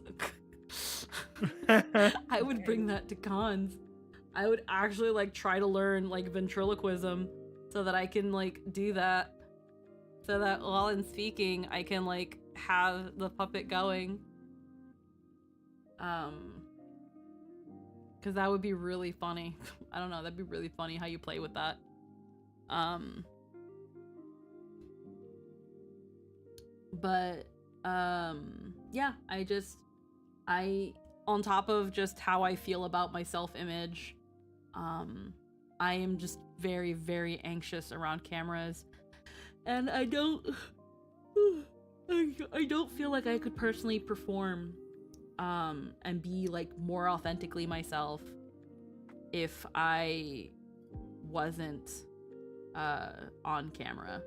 I would bring that to cons. I would actually like try to learn like ventriloquism so that I can like do that. So that while I'm speaking, I can like have the puppet going. Cause that would be really funny. I don't know, that'd be really funny how you play with that. But yeah, I on top of just how I feel about my self-image, I am just very, very anxious around cameras, and I don't feel like I could personally perform and be like more authentically myself if I wasn't on camera.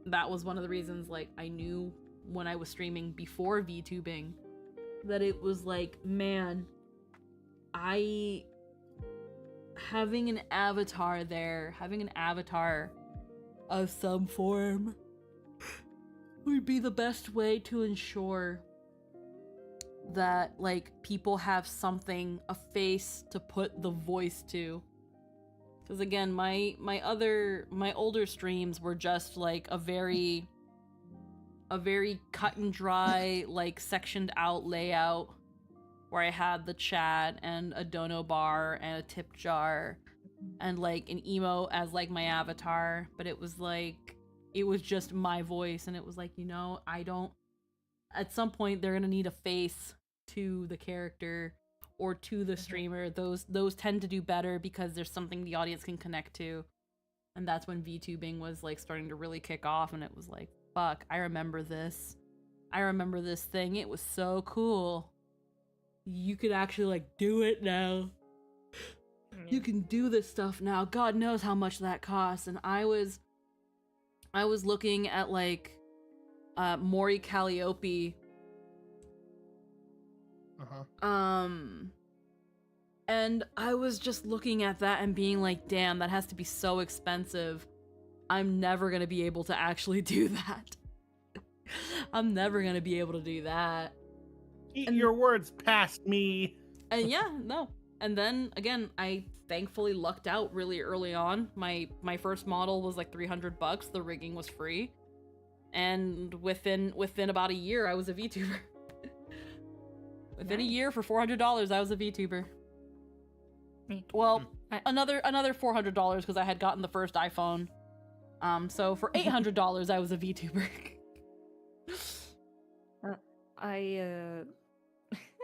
That was one of the reasons, like, I knew when I was streaming before VTubing that it was like, man, having an avatar of some form would be the best way to ensure that, like, people have something, a face to put the voice to. Because again, my older streams were just like a very a very cut and dry, like sectioned out layout where I had the chat and a dono bar and a tip jar and like an emo as like my avatar, but it was like, it was just my voice, and it was like, you know, I don't, at some point they're gonna need a face to the character or to the streamer. Those tend to do better because there's something the audience can connect to. And that's when VTubing was like starting to really kick off, and it was like, fuck, I remember this. I remember this thing. It was so cool. You could actually like do it now. You can do this stuff now. God knows how much that costs. And I was looking at like Maury Calliope. And I was just looking at that and being like, damn, that has to be so expensive. I'm never gonna be able to actually do that. I'm never gonna be able to do that. Eat your words past me. And yeah, no. And then again, I thankfully lucked out really early on. My first model was like $300. The rigging was free, and within about a year, I was a VTuber. Within a year, for $400, I was a VTuber. Well, another $400 because I had gotten the first iPhone. So for $800, I was a VTuber.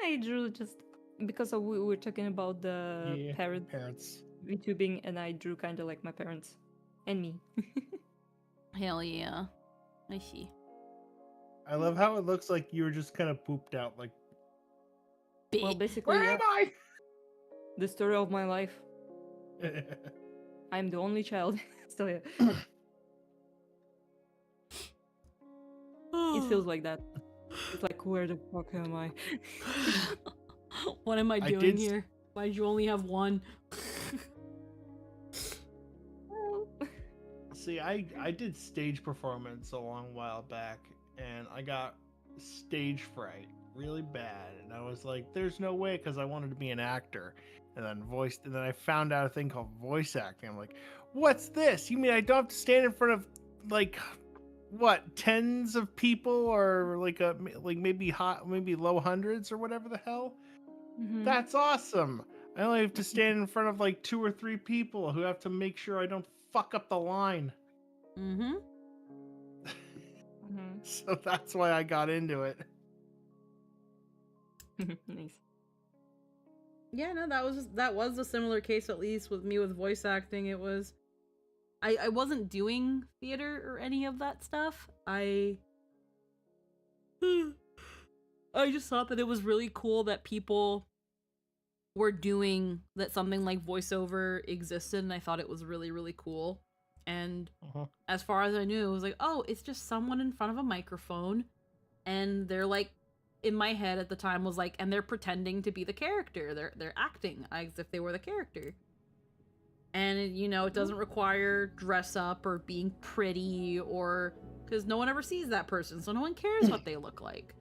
I drew just because we were talking about the parents VTubing, and I drew kind of like my parents and me. Hell yeah, I see. I love how it looks like you were just kind of pooped out, like. Well, basically, Where am I? The story of my life. I'm the only child. So yeah. It feels like that. It's like, where the fuck am I? What am I doing here? Why did you only have one? See, I did stage performance a long while back, and I got stage fright really bad, and I was like, there's no way, because I wanted to be an actor, and then I found out a thing called voice acting. I'm like, what's this? You mean I don't have to stand in front of like what, tens of people, or like maybe low hundreds or whatever the hell? Mm-hmm. That's awesome. I only have to stand in front of like 2 or 3 people who have to make sure I don't fuck up the line. Mm-hmm. So that's why I got into it. Nice. Yeah, no, that was a similar case, at least with me with voice acting. It was, I wasn't doing theater or any of that stuff. I just thought that it was really cool that people were doing that, something like voiceover existed, and I thought it was really, really cool. And as far as I knew, it was like, oh, it's just someone in front of a microphone, and they're like, in my head at the time was like, and they're pretending to be the character. They're acting as if they were the character. And, you know, it doesn't require dress up or being pretty, or because no one ever sees that person, so no one cares what they look like.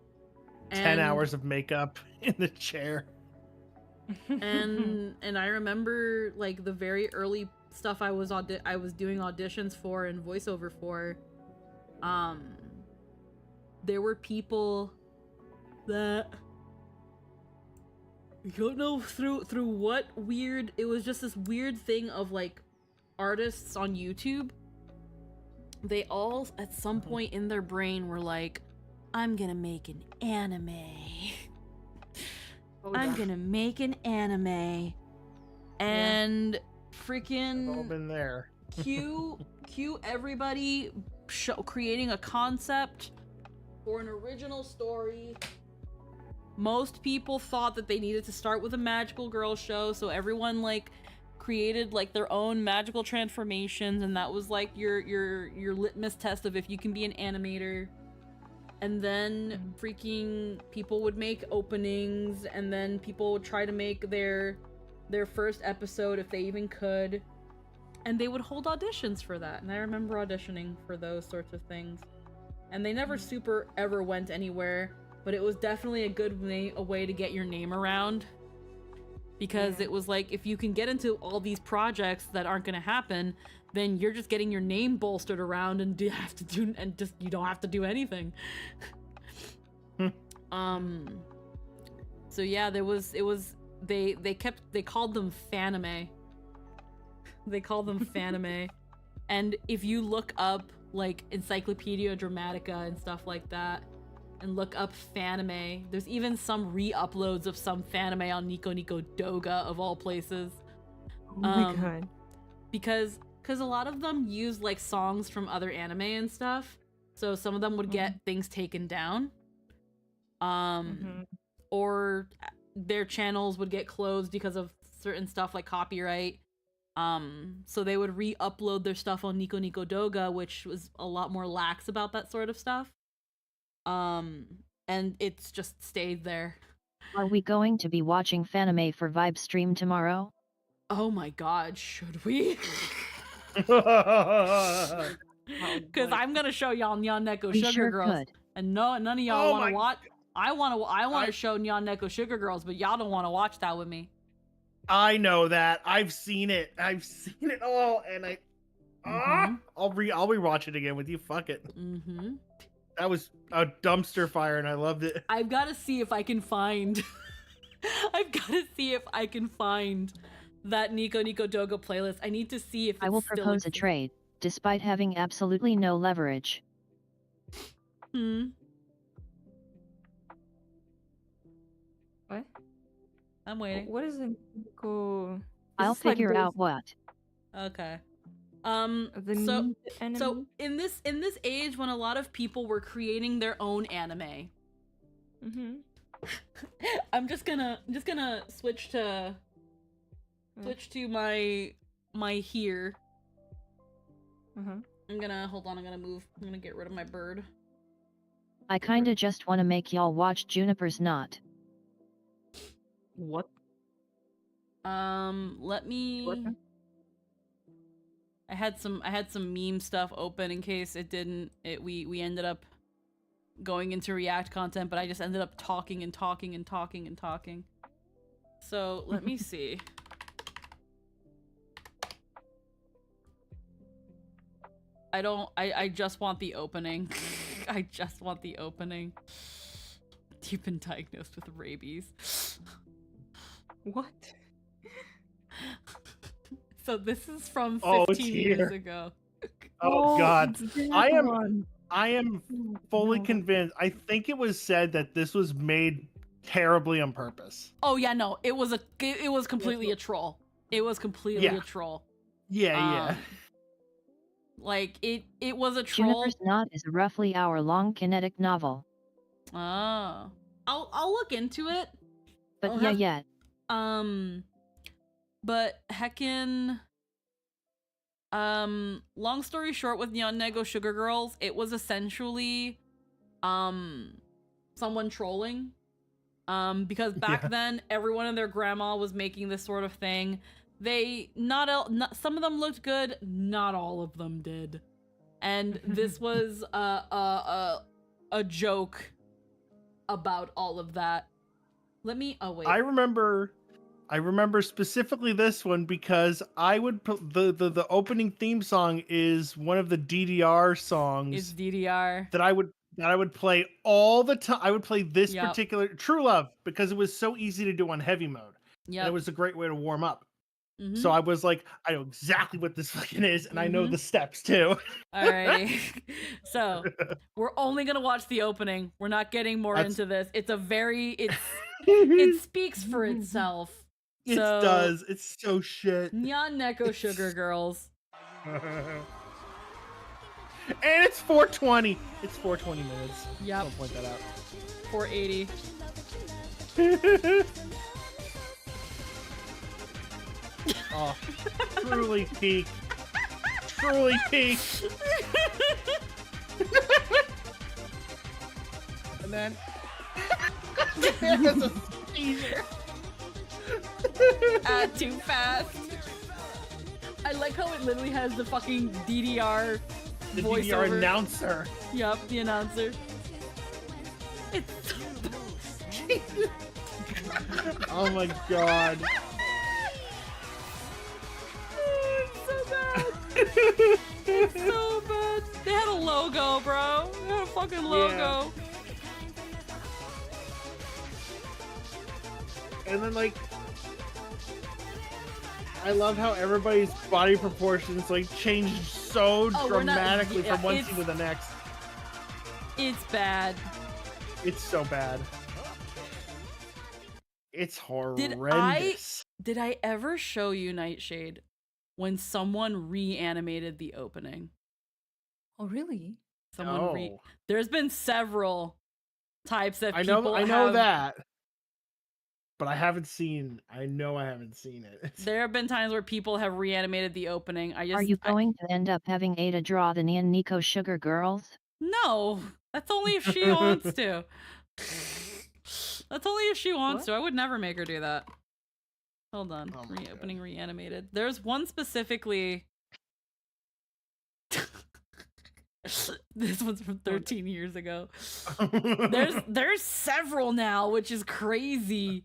10 hours of makeup in the chair. And I remember like the very early stuff I was doing auditions for and voiceover for. There were people that, I don't know through what weird, it was just this weird thing of like artists on YouTube. They all at some point in their brain were like, I'm gonna make an anime. I'm gonna make an anime. And freaking I've all been there. cue everybody creating a concept for an original story. Most people thought that they needed to start with a magical girl show, so everyone like created like their own magical transformations, and that was like your litmus test of if you can be an animator. And then freaking people would make openings, and then people would try to make their first episode if they even could, and they would hold auditions for that. And I remember auditioning for those sorts of things, and they never super ever went anywhere, but it was definitely a way to get your name around, because it was like, if you can get into all these projects that aren't going to happen, then you're just getting your name bolstered around and you don't have to do anything. So yeah, they called them fanime. They called them fanime. And if you look up like Encyclopedia Dramatica and stuff like that, and look up fanime, there's even some re-uploads of some fanime on Nico Nico Doga of all places. Oh my god. Because a lot of them use like songs from other anime and stuff, so some of them would get things taken down, or their channels would get closed because of certain stuff like copyright. So they would re-upload their stuff on Nico Nico Doga, which was a lot more lax about that sort of stuff. And it's just stayed there. Are we going to be watching fanime for Vibe Stream tomorrow? Oh my god, should we? Because I'm gonna show y'all Nyan Neko Sugar sure Girls, could. and none of y'all want to watch. I want to show Nyan Neko Sugar Girls, but y'all don't want to watch that with me. I know that. I've seen it. I've seen it all, and I'll rewatch it again with you. Fuck it. That was a dumpster fire, and I loved it. I've got to see if I can find. I've got to see if I can find that Nico Nico Doga playlist. I need to see if I will propose a trade, despite having absolutely no leverage. What? I'm waiting. What is it? Go. I'll figure out what. Okay. The So in this age when a lot of people were creating their own anime, I'm just gonna switch to my here. I'm gonna get rid of my bird. I kinda just wanna make y'all watch Juniper's Knot. What? Let me. What? I had some meme stuff open in case it didn't. We ended up going into React content, but I just ended up talking and talking and talking and talking. So let me see. I just want the opening. I just want the opening. You've been diagnosed with rabies. What? So this is from 15 years ago. Oh god. I am Oh, fully no. convinced. I think it was said that this was made terribly on purpose. Oh yeah, no, it was completely a troll. It was completely a troll. Yeah. Like it was a troll. Juniper's Knot is a roughly hour-long kinetic novel. Oh. I'll look into it. But But heckin', long story short with Nyan Neko Sugar Girls, it was essentially, someone trolling, because back then everyone and their grandma was making this sort of thing. Some of them looked good, not all of them did, and this was a joke about all of that. Let me. Oh wait. I remember specifically this one because I would the opening theme song is one of the DDR songs. It's DDR that I would play all the time. I would play this particular True Love because it was so easy to do on heavy mode. Yeah, it was a great way to warm up. So I was like, I know exactly what this fucking is, and I know the steps too. Alrighty. So we're only gonna watch the opening. We're not getting more into this. It's it speaks for itself. It does. It's so shit. Nyan Neko Sugar Girls. And it's 4:20. It's 4:20 minutes. Yep. I'll point that out. 480. Oh, truly peak. Truly peak. And then there's a seizure. Too fast. I like how it literally has the fucking DDR the voiceover. DDR announcer. Yup, the announcer. It's oh my god. It's so bad. It's so bad. They had a logo, bro. They had a fucking logo. And then like, I love how everybody's body proportions like changed so dramatically from one scene to the next. It's bad. It's so bad. It's horrendous. Did I ever show you, Nightshade, when someone reanimated the opening? Oh, really? There's been several types that I know that. But I haven't seen. I know I haven't seen it. There have been times where people have reanimated the opening. Are you going to end up having Ada draw the Nan Nico Sugar Girls? No, that's only if she wants to. That's only if she wants to. I would never make her do that. Hold on. Reopening reanimated. There's one specifically. This one's from 13 years ago. There's several now, which is crazy.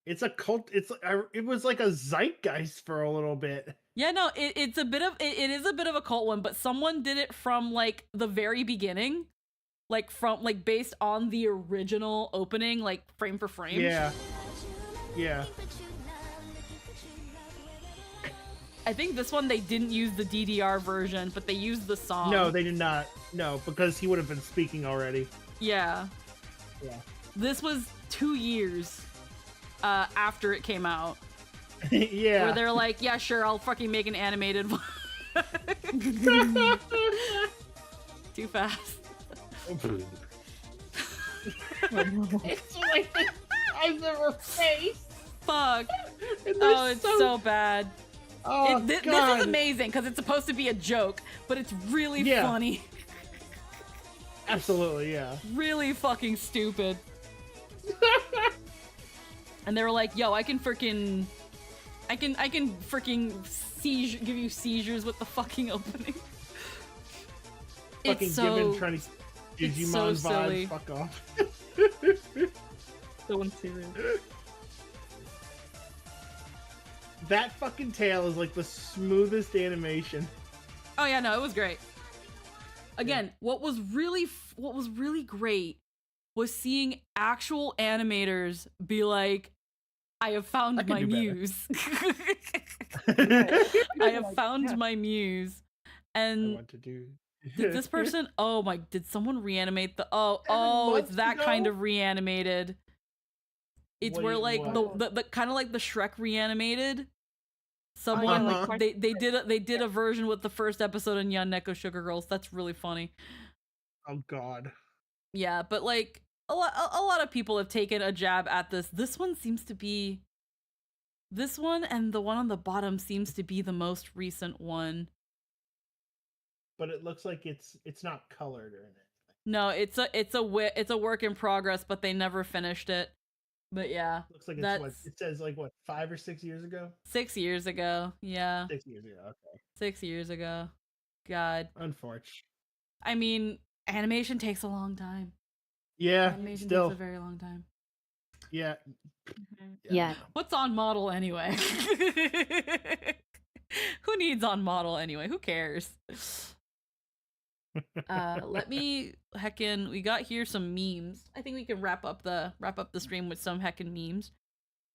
It's a cult. It was like a zeitgeist for a little bit. Yeah, no, it is a bit of a cult one, but someone did it from like the very beginning, like based on the original opening, like frame for frame. Yeah. I think this one they didn't use the DDR version, but they used the song. No, they did not. No, because he would have been speaking already. Yeah. Yeah. This was 2 years after it came out. Yeah. Where they're like, yeah, sure, I'll fucking make an animated one. Too fast. It's like the size of her face. Fuck. Oh, it's so bad. Oh, this is amazing because it's supposed to be a joke, but it's really funny. Absolutely, yeah. Really fucking stupid. And they were like, yo, I can freaking give you seizures with the fucking opening. Fucking it's so, giving trying to Digimon so vibes. silly. Fuck off. So unserious. That fucking tail is like the smoothest animation. Oh yeah, no, it was great. Again, what was really great was seeing actual animators be like, I have found my muse. I have found my muse. And I want to do. Did this person? Oh my! Did someone reanimate the? It's that kind of reanimated. It's where like the kind of like the Shrek reanimated. Someone they did a version with the first episode in Yan Neko Sugar Girls. That's really funny. Oh God. Yeah, but like a lot of people have taken a jab at this. This one and the one on the bottom seems to be the most recent one. But it looks like it's not colored or anything. No, it's a work in progress, but they never finished it. But yeah, looks like it says like what 5 or 6 years ago. 6 years ago, yeah. 6 years ago, okay. 6 years ago, God. Unfortunate. I mean, animation takes a long time. Yeah, animation still takes a very long time. Yeah. Yeah. What's on model anyway? Who needs on model anyway? Who cares? Let me heckin'. We got here some memes. I think we can wrap up the stream with some heckin' memes.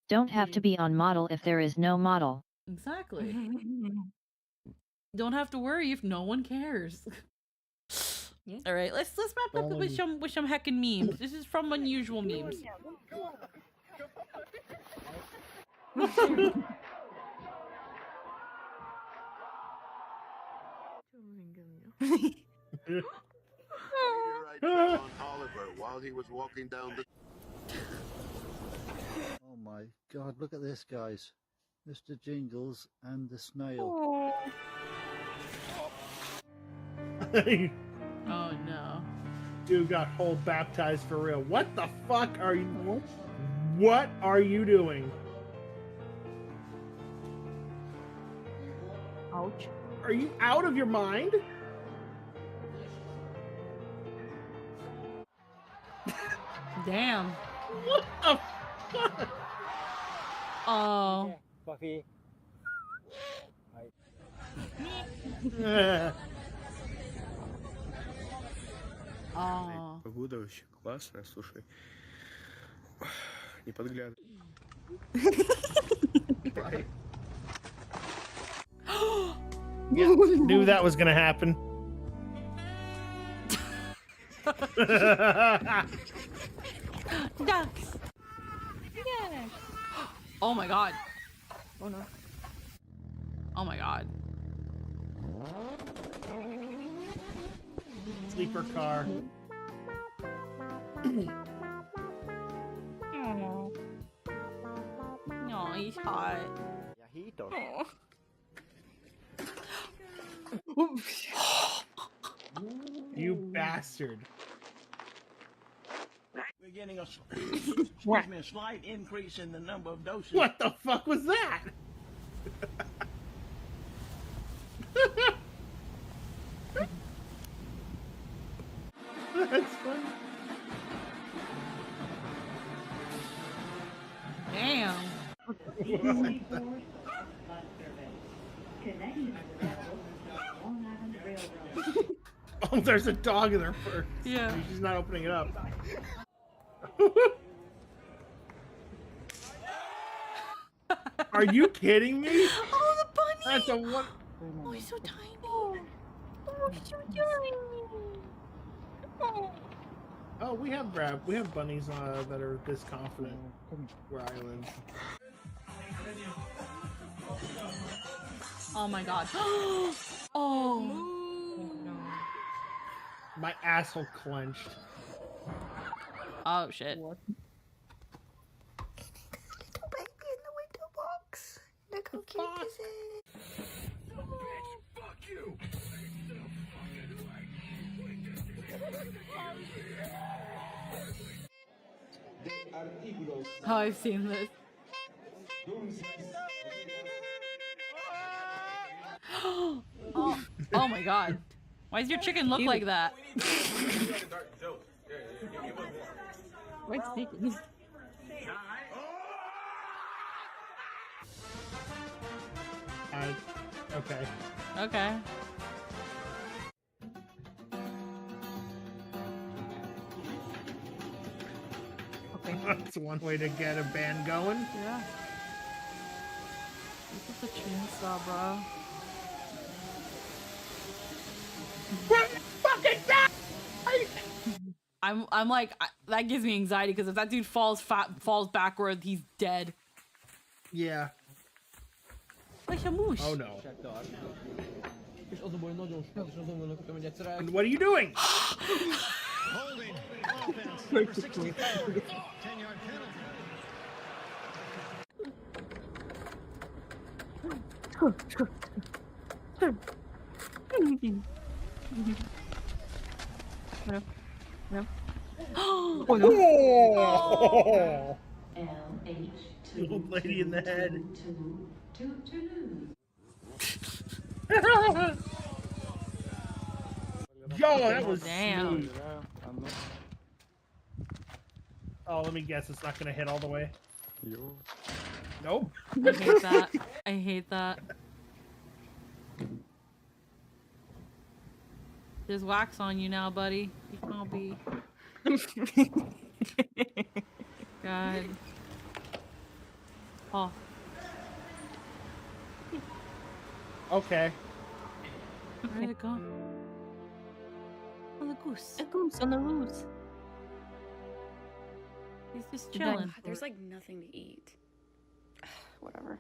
Don't have to be on model if there is no model. Exactly. Don't have to worry if no one cares. Yeah. All right, let's wrap up with some heckin' memes. This is from Unusual Memes. Oliver while he was walking down the. Oh my God! Look at this, guys. Mr. Jingles and the snail. Oh no! Dude got whole baptized for real. What the fuck are you? What are you doing? Ouch! Are you out of your mind? Damn. What the fuck? Oh. Kofi. Oh. Погода вообще классная, слушай. Не подглядывай. Yeah, knew that was gonna happen. Ducks. Yeah. Oh my god. Oh no. Oh my god. Sleeper car. Oh. No, he's hot. You bastard. We're getting a slight increase in the number of doses. What the fuck was that? That's funny. Damn. Oh, there's a dog in there first. Yeah. She's not opening it up. Are you kidding me? Oh, the bunny. That's a one. Oh, he's so tiny. Oh, he's so tiny. Oh. Oh, we have bunnies that are this confident where I live. Oh my god. Oh. My asshole clenched. Oh shit. Little baby in the window box. Look how cute this is. Fuck you! Oh, I've seen this. Oh, oh my god. Why does your chicken look like that? What's speaking? Okay. Okay. That's one way to get a band going. Yeah. This is a chainsaw, bro. Fucking die! I'm like that gives me anxiety because if that dude falls backward, he's dead. Yeah. Like a moose. Oh no. And what are you doing? Holding. Offense. 63. 10-yard No. Oh Oh no. The old lady in the head. Yo, that was Damn. smooth. Oh, let me guess, it's not gonna hit all the way. Nope. I hate that. I hate that. There's wax on you now, buddy. You can't be. God. Oh. Okay. Where'd it go? Oh, the goose. A goose on the loose. He's just Did I- chilling. There's like nothing to eat. Whatever.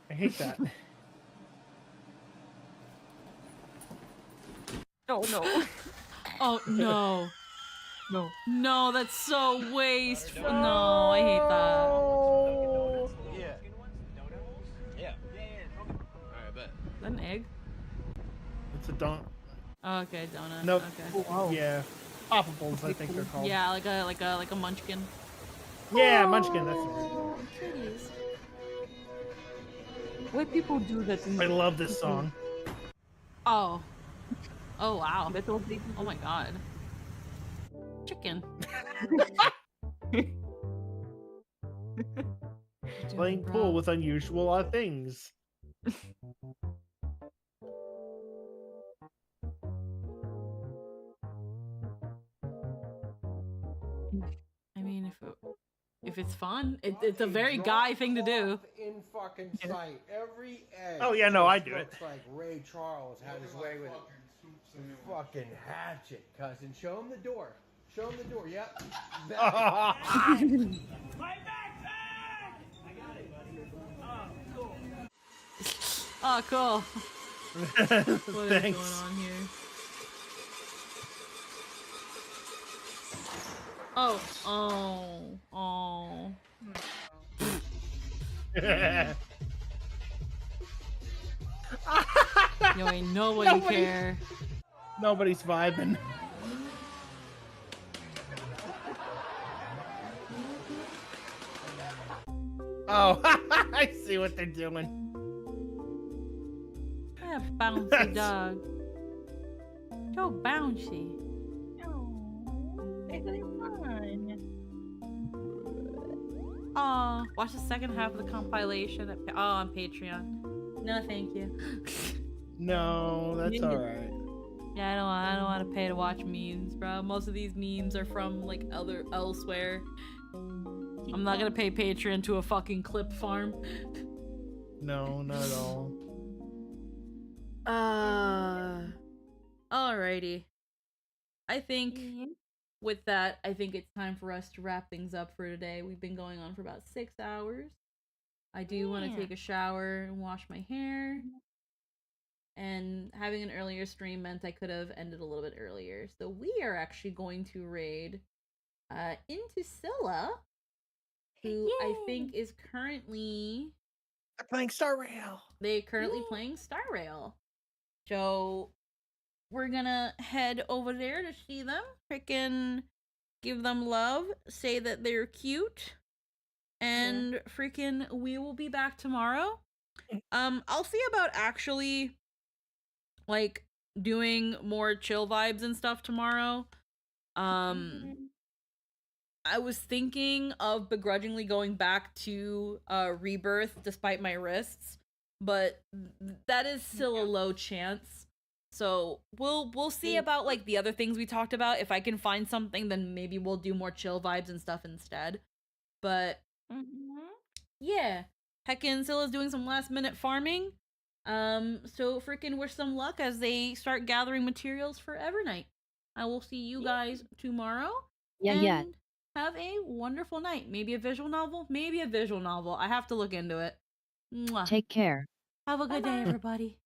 I hate that. Oh no. Oh no. No. No, that's so wasteful. No, I hate that. Yeah. Alright, bet. Is that an egg? It's a don't. Oh, okay, donut. Nope. Okay. Yeah. Poppables, I think they're called. Yeah, like a munchkin. Yeah, munchkin, that's right. Oh, kitties. Why people do that in I love this song. Oh. Oh wow. That's what they do. Oh my god. Chicken. Playing pool with unusual things. I mean, if it's fun, it's a very guy thing to do. In fucking sight, every edge. Oh yeah, no, I do it. Looks like Ray Charles had his way with it. Fucking hatchet, cousin. Show him the door. Show him the door. Yep. My backpack! I got it, buddy. Oh, cool. Oh, cool. What is Thanks. going on here? Oh. Yo, ain't nobody care. Nobody's vibing. Oh, I see what they're doing. Yeah, bouncy dog. So bouncy. Aw, watch the second half of the compilation on Patreon. No, thank you. No, that's all right. Yeah, I don't want to pay to watch memes, bro. Most of these memes are from like elsewhere. I'm not gonna pay Patreon to a fucking clip farm. No, not at all. Alrighty. I think with that, I think it's time for us to wrap things up for today. We've been going on for about 6 hours. I do want to take a shower and wash my hair. And having an earlier stream meant I could have ended a little bit earlier. So we are actually going to raid into Scylla, who I think is currently... They're playing Star Rail. They're currently playing Star Rail. So we're gonna head over there to see them. Freaking give them love. Say that they're cute. And freaking we will be back tomorrow. I'll see about actually like doing more chill vibes and stuff tomorrow. I was thinking of begrudgingly going back to Rebirth despite my wrists, but that is still a low chance. So we'll see about like the other things we talked about. If I can find something, then maybe we'll do more chill vibes and stuff instead. But yeah, heckin' Scylla's doing some last minute farming. So freaking wish them luck as they start gathering materials for Evernight. I will see you guys tomorrow. Yeah. Have a wonderful night. Maybe a visual novel? Maybe a visual novel. I have to look into it. Mwah. Take care. Have a good day, everybody.